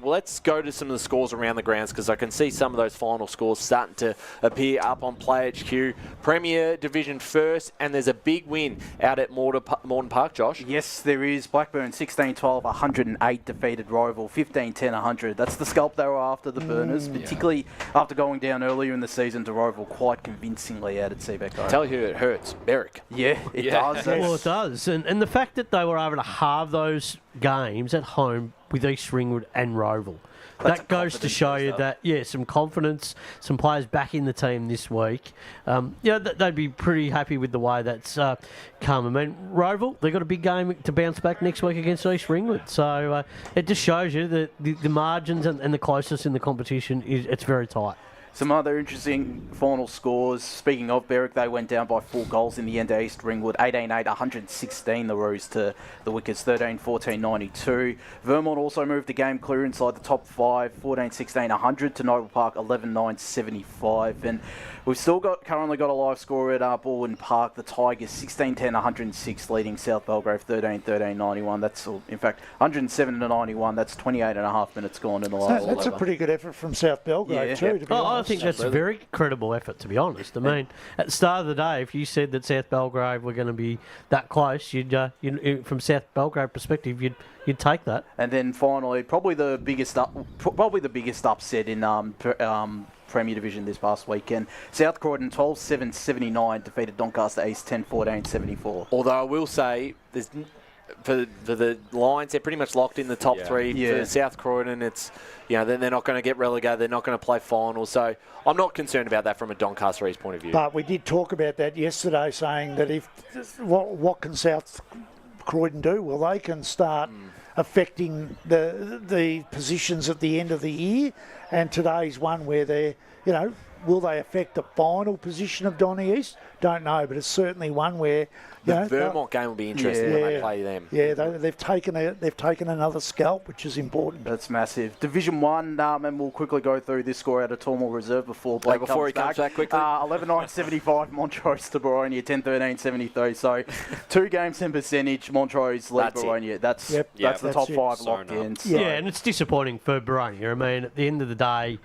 Let's go to some of the scores around the grounds, because I can see some of those final scores starting to appear up on Play HQ. Premier Division first, and there's a big win out at Moreton Park, Josh. Yes, there is. Blackburn 16-12, 108 defeated Roval, 15-10, 100. That's the scalp they were after, the Burners, particularly after going down earlier in the season to Roval quite convincingly out at Seabeck. Tell you who it hurts, Berwick. Yeah, it does. Well, it does. And the fact that they were able to halve those games at home with East Ringwood and Roval. that goes to show you that, some confidence, some players back in the team this week. They'd be pretty happy with the way that's come. I mean, Roval, they've got a big game to bounce back next week against East Ringwood. So it just shows you that the margins and the closeness in the competition, it's very tight. Some other interesting final scores. Speaking of Berwick, they went down by 4 goals in the end to East Ringwood. 18-8, 116 the Roos to the Wickets, 13-14, 92. Vermont also moved the game clear inside the top 5, 14-16, 100 to Noble Park, 11-9, 75. And we've still currently got a live score at Baldwin Park. The Tigers 16-10, 106 leading South Belgrave, 13-13, 91. That's, in fact, 107 to 91. That's 28 and a half minutes gone in the last. That's a pretty good effort from South Belgrave too, to be honest. I think that's a very credible effort, to be honest. I mean, at the start of the day, if you said that South Belgrave were going to be that close, from South Belgrave perspective, you'd take that. And then finally, probably the biggest upset in Premier Division this past weekend. South Croydon 12-7, 79 defeated Doncaster East 10-14, 74. Although I will say, for the Lions, they're pretty much locked in the top 3. For South Croydon, it's they're not going to get relegated. They're not going to play finals. So I'm not concerned about that from a Doncaster East point of view. But we did talk about that yesterday, saying that what can South Croydon do? Well, they can start affecting the positions at the end of the year. And today's one where they're, will they affect the final position of Donny East? Don't know, but it's certainly one where the Vermont game will be interesting when they play them. Yeah, they've taken another scalp, which is important. That's massive. Division 1, and we'll quickly go through this score out of Tormal Reserve before Blake he comes back quickly. 11-9, 75, Montrose to Boronia, 10-13, 73. So 2 games in percentage, Montrose lead Boronia. That's the top 5 locked in. So. Yeah, and it's disappointing for Boronia. I mean, at the end of the day,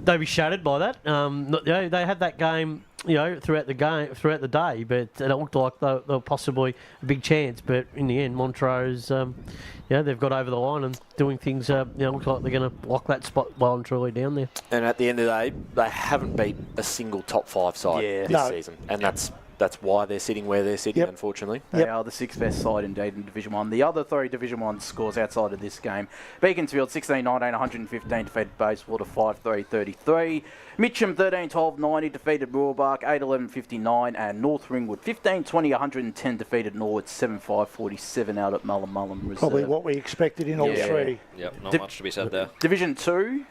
they'll be shattered by that. They had that game, throughout the day, but it looked like they were possibly a big chance. But in the end, Montrose, they've got over the line and doing things. Looks like they're going to lock that spot well and truly down there. And at the end of the day, they haven't beat a single top 5 side this season, and that's why they're sitting where they're sitting, unfortunately. They are the 6th best side indeed in Division 1. The other 3 Division 1 scores outside of this game. Beaconsfield 16-19, 115 defeated Bayswater 5-3, 33. Mitcham 13-12, 90 defeated Moorbark 8-11, 59. And North Ringwood 15-20, 110 defeated Norwood 7-5, 47 out at Mullen Reserve. Probably what we expected in all 3. Yep, not much to be said there. Division 2.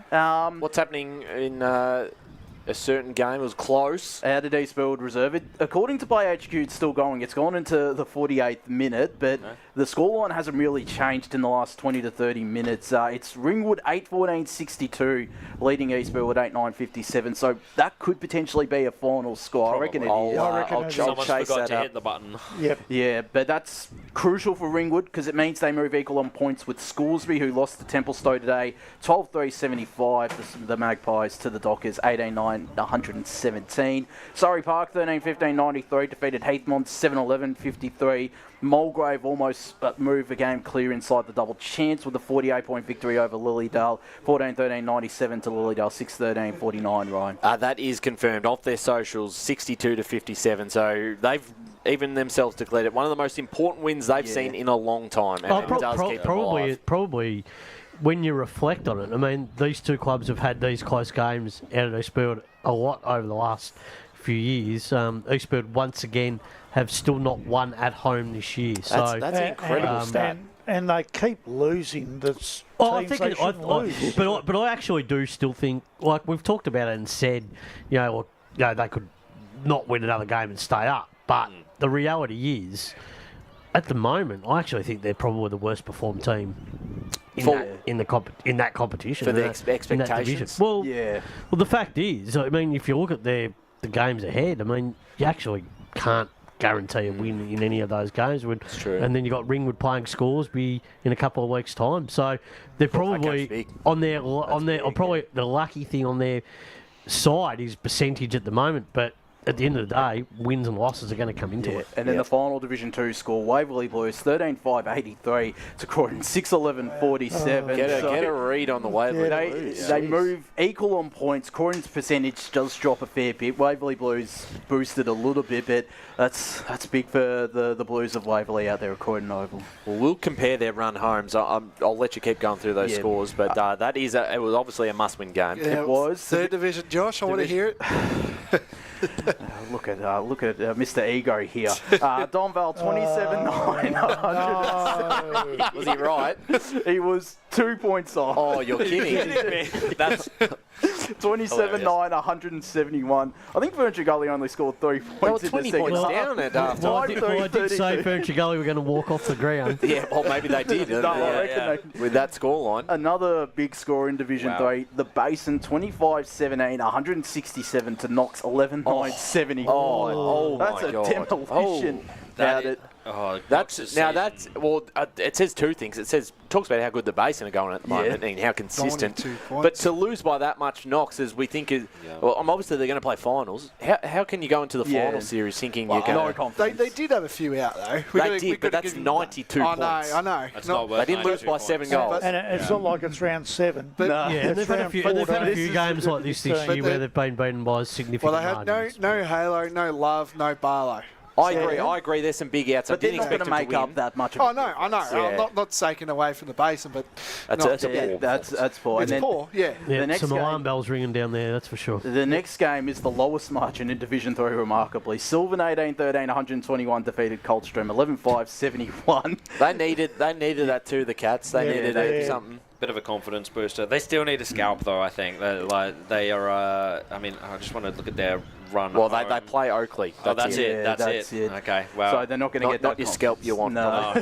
What's happening in a certain game? It was close. Out at Eastfield Reserve. According to Play HQ, it's still going. It's gone into the 48th minute, but the scoreline hasn't really changed in the last 20 to 30 minutes. It's Ringwood 8-14, 62, leading Eastfield 8-9, 57. So that could potentially be a final score. Probably. I reckon it is. Someone's forgot to hit the button. Yep. Yeah, but that's crucial for Ringwood because it means they move equal on points with Scoresby, who lost to Templestowe today, 12-3, 75. The Magpies to the Dockers, 18-9. 117. Surrey Park 13-15, 93 defeated Heathmont 7-11, 53. Mulgrave almost moved the game clear inside the double chance with a 48-point victory over Lilydale, 14-13, 97 to Lilydale, 6-13, 49. Ryan. That is confirmed off their socials, 62 to 57. So they've even themselves declared it one of the most important wins they've seen in a long time, and it does keep them alive. Probably. When you reflect on it, I mean, these 2 clubs have had these close games out of Eastfield a lot over the last few years. Eastfield, once again, have still not won at home this year. That's an incredible stat. And they keep losing the teams they shouldn't lose. But I actually do still think, like we've talked about it and said, they could not win another game and stay up. But the reality is, at the moment, I actually think they're probably the worst performed team in that competition. For the expectations. Well, the fact is, I mean, if you look at the games ahead, I mean, you actually can't guarantee a win in any of those games. That's true. And then you got Ringwood playing Scoresby in a couple of weeks' time, so they're probably probably the lucky thing on their side is percentage at the moment, but at the end of the day, wins and losses are going to come into it. And then the final Division 2 score, Waverley Blues 13-5-83 to Croydon 6-11-47. Get a read on the Waverley Blues. They move equal on points. Croydon's percentage does drop a fair bit. Waverley Blues boosted a little bit, but that's big for the Blues of Waverley out there at Croydon Oval. Well, we'll compare their run homes. I'll let you keep going through those scores, but it was obviously a must-win game. It was. Third division, Josh. I want to hear it. Look at Mr. Ego here. Donvale 27-9. Was he right? He was 2 points off. Oh, you're kidding. That's 27-9, 171. I think Furniture Gully only scored 3 points. They were 20 points down at half time. I did say Furniture Gully were going to walk off the ground. Yeah, well, maybe they did. With that scoreline. Another big score in Division 3. The Basin 25-17, 167 to Knox 11-9, 74. Oh, that's a demolition. It says two things. It talks about how good the Basin are going at the moment and how consistent. But to lose by that much Knox, as we think is, obviously they're going to play finals. How can you go into the final series thinking you're going to? They did have a few out though. They did, but that's 92 points. I know. They didn't lose by 7 goals. And it's not like it's round 7. And they've had a few games like this year where they've been beaten by significant margins. Well, they had no Halo, no Love, no Barlow. I agree. There's some big outs. But they're not going to make up that much of I know. I'm not taking away from the Basin, but that's poor. It's poor, yeah. The next some alarm bells ringing down there, that's for sure. The next game is the lowest margin in Division 3, remarkably. Sylvan 18-13, 121 defeated Coldstream 11-5, 71. They needed that too, the Cats. They needed something. Bit of a confidence booster. They still need a scalp, though, I think. They are, I just want to look at their run. Well, they play Oakley. That's it. Okay, well. So they're not going to get that. Not your scalp you want,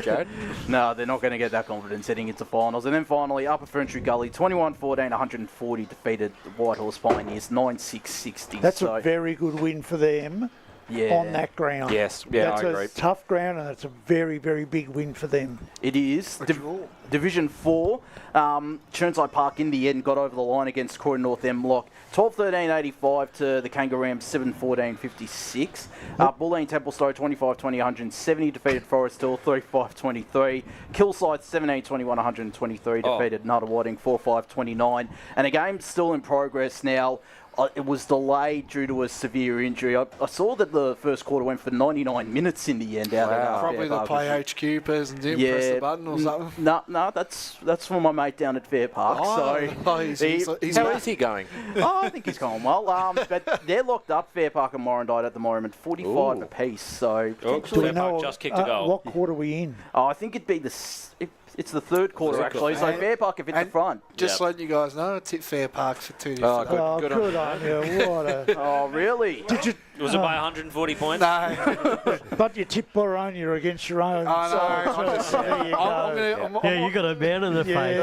Jared. No, they're not going to get that confidence heading into finals. And then finally, Upper Ferntree Gully, 21-14, 140 defeated Whitehorse Pioneers, 9-6-60. That's a very good win for them. On that ground. Yes, I agree. That's a tough ground, and it's a very, very big win for them. It is. Division 4, Churnside Park in the end got over the line against Croydon North M-Lock. 12-13-85 to the Kangaroos, 7-14-56. Bulleen Templestowe, 25-20, 170, defeated Forest Hill, 35-23. Killside, 17-21, 123, defeated Nuttawading, 4-5-29. And a game still in progress now. It was delayed due to a severe injury. I saw that the first quarter went for 99 minutes in the end. Probably the Play HQ person didn't press the button or something. No, that's for my mate down at Fair Park. How is he going? I think he's going well. But they're locked up, Fair Park and Morandite at the moment, 45 apiece. So do we know just kicked a goal. What quarter are we in? I think it'd be it's the third quarter, actually. So Fair Park have hit the front. Just letting you guys know, I tipped Fair Park for 2 different. Good on you. What a... Oh, really? Was it by 140 points? No. But you tipped Boronia against your own. I know. So there you go. You got a man in the face.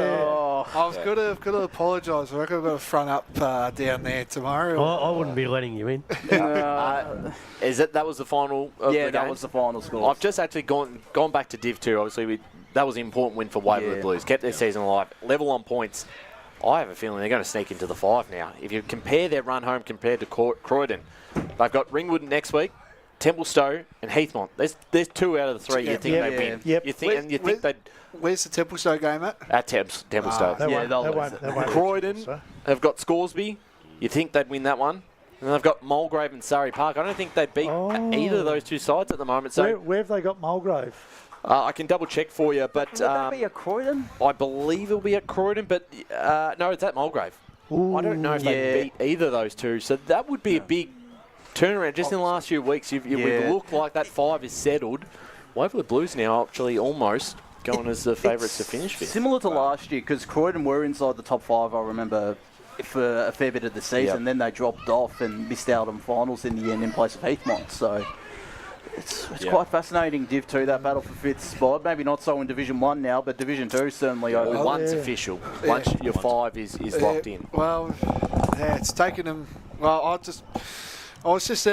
I've got to apologise. I reckon I've got to front up down there tomorrow. I wouldn't be letting you in. That was the final of the game? That was the final score. I've just actually gone back to Div 2. Obviously, that was an important win for Waverley Blues. Kept their season alive. Level on points. I have a feeling they're going to sneak into the 5 now. If you compare their run home compared to Croydon, they've got Ringwood next week, Templestowe and Heathmont. There's 2 out of the 3 you think they win. Yep. You think they'd... Where's the Templestowe game at? At Templestowe. They won't. Croydon have got Scoresby. You think they'd win that one? And they've got Mulgrave and Surrey Park. I don't think they'd beat either of those 2 sides at the moment. So where have they got Mulgrave? I can double check for you, but would that be at Croydon? I believe it'll be at Croydon, but no, it's at Mulgrave. I don't know if they beat either of those 2, so that would be a big turnaround. Just in the last few weeks, we've looked like that 5 is settled. Waverley Blues now actually almost going as the favourites to finish with. Similar to last year, because Croydon were inside the top 5, I remember, for a fair bit of the season. Then they dropped off and missed out on finals in the end in place of Heathmont. So it's quite fascinating, Div 2, that battle for 5th spot. Maybe not so in Division 1 now, but Division 2 certainly over. Well, one's official. Once your 5 is locked in. Well, it's taken them... Well, I was just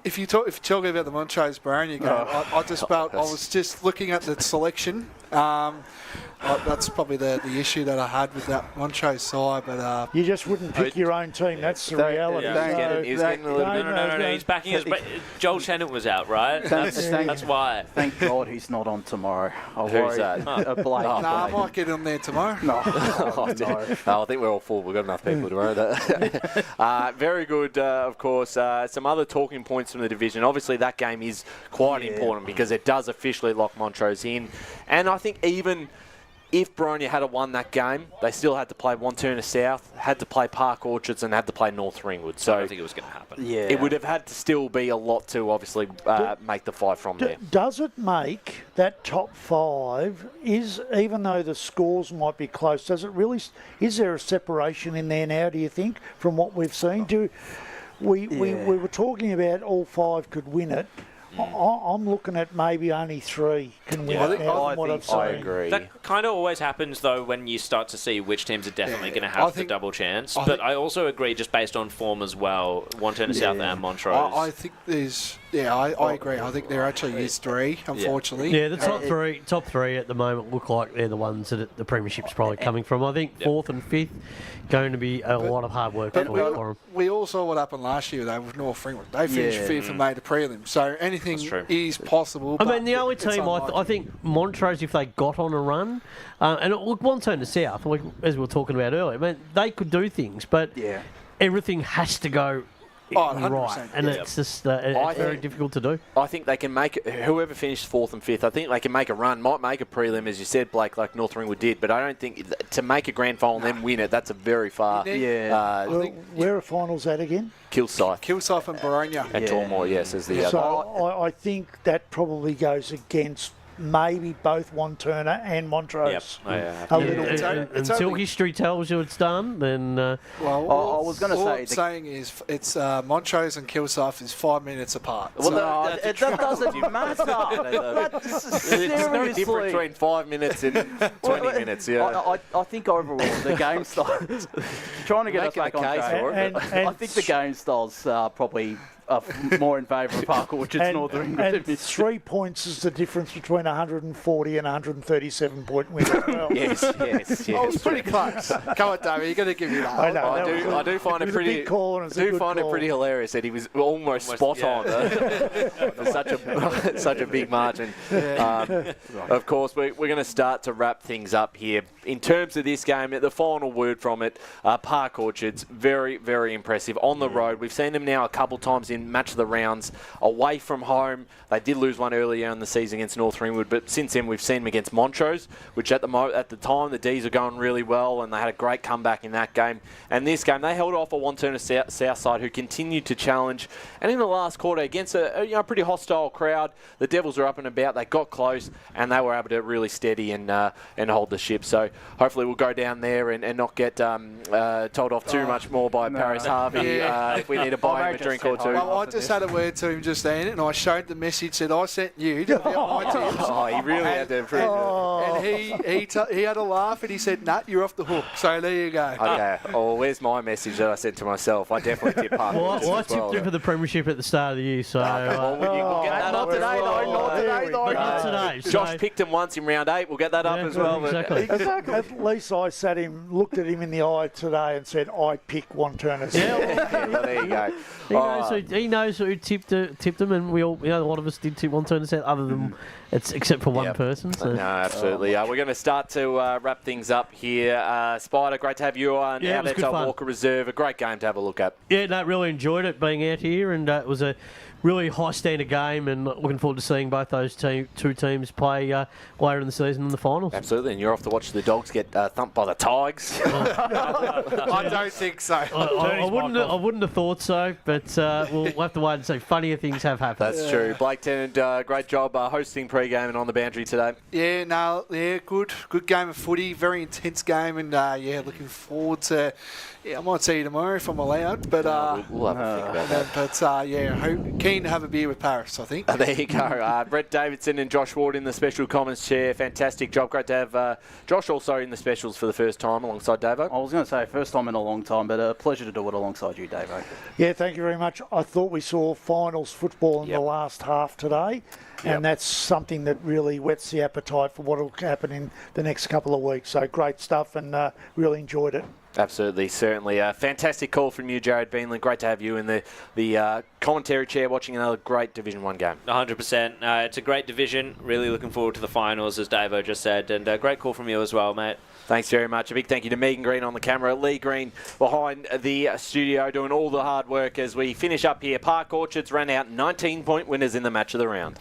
if you're talking about the Montrose Boronia game, I was just looking at the selection. That's probably the issue that I had with that Montrose side, but you just wouldn't pick your own team. That's the reality. He was getting a little bit. No. He's backing us. Joel Tennant was out, right? That's why. Thank God he's not on tomorrow. Who's that? Blake. I might get on there tomorrow. No. No, I think we're all full. We've got enough people to worry that. Very good, of course. Some other talking points from the division. Obviously, that game is quite important because it does officially lock Montrose in. And I think even if Boronia had won that game, they still had to play Wantirna South, had to play Park Orchards, and had to play North Ringwood. So I don't think it was going to happen. Yeah. It would have had to still be a lot to obviously make the fight from there. Does it make that top 5, even though the scores might be close, is there a separation in there now, do you think, from what we've seen? We were talking about all 5 could win it. I'm looking at maybe only 3 can win it now from what I've seen. I agree. That kind of always happens, though, when you start to see which teams are definitely going to have the double chance. But I also agree, just based on form as well, Wantirna South and Montrose. I think there's... I agree. I think there actually is 3, unfortunately. Yeah, the top three at the moment look like they're the ones that the premiership's probably coming from. I think 4th and 5th going to be a lot of hard work for them. We all saw what happened last year though with North Ringwood. They finished 5th and made a prelim. So anything is possible. I mean, the only team I think Montrose, if they got on a run, and look, Wantirna South, as we were talking about earlier, I mean, they could do things, but everything has to go right, and it's just it's very difficult to do. I think they can make it, whoever finished 4th and 5th, I think they can make a run, might make a prelim, as you said, Blake, like North Ringwood did, but I don't think to make a grand final and then win it, that's a very far. Where are finals at again? Kilsyth and Boronia. And Tormore, yes, as the other. So I think that probably goes against maybe both Wantirna and Montrose. Until history tells you it's done, then... I was going to say... All I'm saying is it's Montrose and Kilsyth is 5 minutes apart. Well, that doesn't matter. It's no different between 5 minutes and 20 minutes, I think overall, the game style... trying to get us back on track. I think the game style's probably... more in favour of Park Orchards Northern. And 3 points is the difference between 140 and 137 point win as well. Yes. I was pretty close. Come on, David, you're going to give me that. I do find it pretty. It pretty hilarious that he was almost spot on for such a big margin. Of course, we're going to start to wrap things up here. In terms of this game, the final word from it, Park Orchards, very, very impressive on the road. We've seen them now a couple times in match of the rounds away from home. They did lose one earlier in the season against North Ringwood, but since then we've seen them against Montrose, which at the time the D's are going really well, and they had a great comeback in that game. And this game they held off a Wantirna South side who continued to challenge. And in the last quarter against a pretty hostile crowd, the Devils are up and about. They got close and they were able to really steady and hold the ship. So hopefully we'll go down there and not get told off too much more by Paris Harvey if we need to buy him a drink or two. Well, I just had a word to him just then, and I showed the message that I sent you to be on my teams. He really had to improve it. And he had a laugh, and he said, "Nat, you're off the hook." So there you go. Okay. Oh, where's my message that I sent to myself? I definitely tipped Park. I tipped him for the premiership at the start of the year, so... we'll get that up today, though. Not today. Josh picked him once in round 8. We'll get that up as well. Exactly. At least I looked at him in the eye today and said, "I pick Wantirna." Well, there you go. He knows who tipped him, and we all, a lot of us did tip Wantirna South, other than except for one person. So. No, absolutely. We're going to start to wrap things up here. Spider, great to have you on. It was good fun. Walker Reserve, a great game to have a look at. Yeah, no, really enjoyed it being out here, and it was a really high standard game, and looking forward to seeing both those two teams play later in the season in the finals. Absolutely, and you're off to watch the Dogs get thumped by the Tigers. I don't think so. I wouldn't have thought so, but we'll have to wait and see. Funnier things have happened. That's true. Blake Tennant, great job hosting pre-game and on the boundary today. Good game of footy, very intense game, and looking forward to Yeah, I might see you tomorrow if I'm allowed, but we'll have a think about that. But yeah, keen to have a beer with Paris, I think. There you go. Brett Davidson and Josh Ward in the special comments chair. Fantastic job. Great to have Josh also in the specials for the first time alongside Davo. I was going to say first time in a long time, but a pleasure to do it alongside you, Davo. Yeah, thank you very much. I thought we saw finals football in the last half today, and that's something that really whets the appetite for what will happen in the next couple of weeks. So great stuff, and really enjoyed it. Absolutely, certainly. A fantastic call from you, Jared Beanland. Great to have you in the commentary chair watching another great Division 1 game. 100%. It's a great division. Really looking forward to the finals, as Davo just said. And a great call from you as well, mate. Thanks very much. A big thank you to Megan Green on the camera, Lee Green behind the studio doing all the hard work as we finish up here. Park Orchards ran out 19-point winners in the match of the round.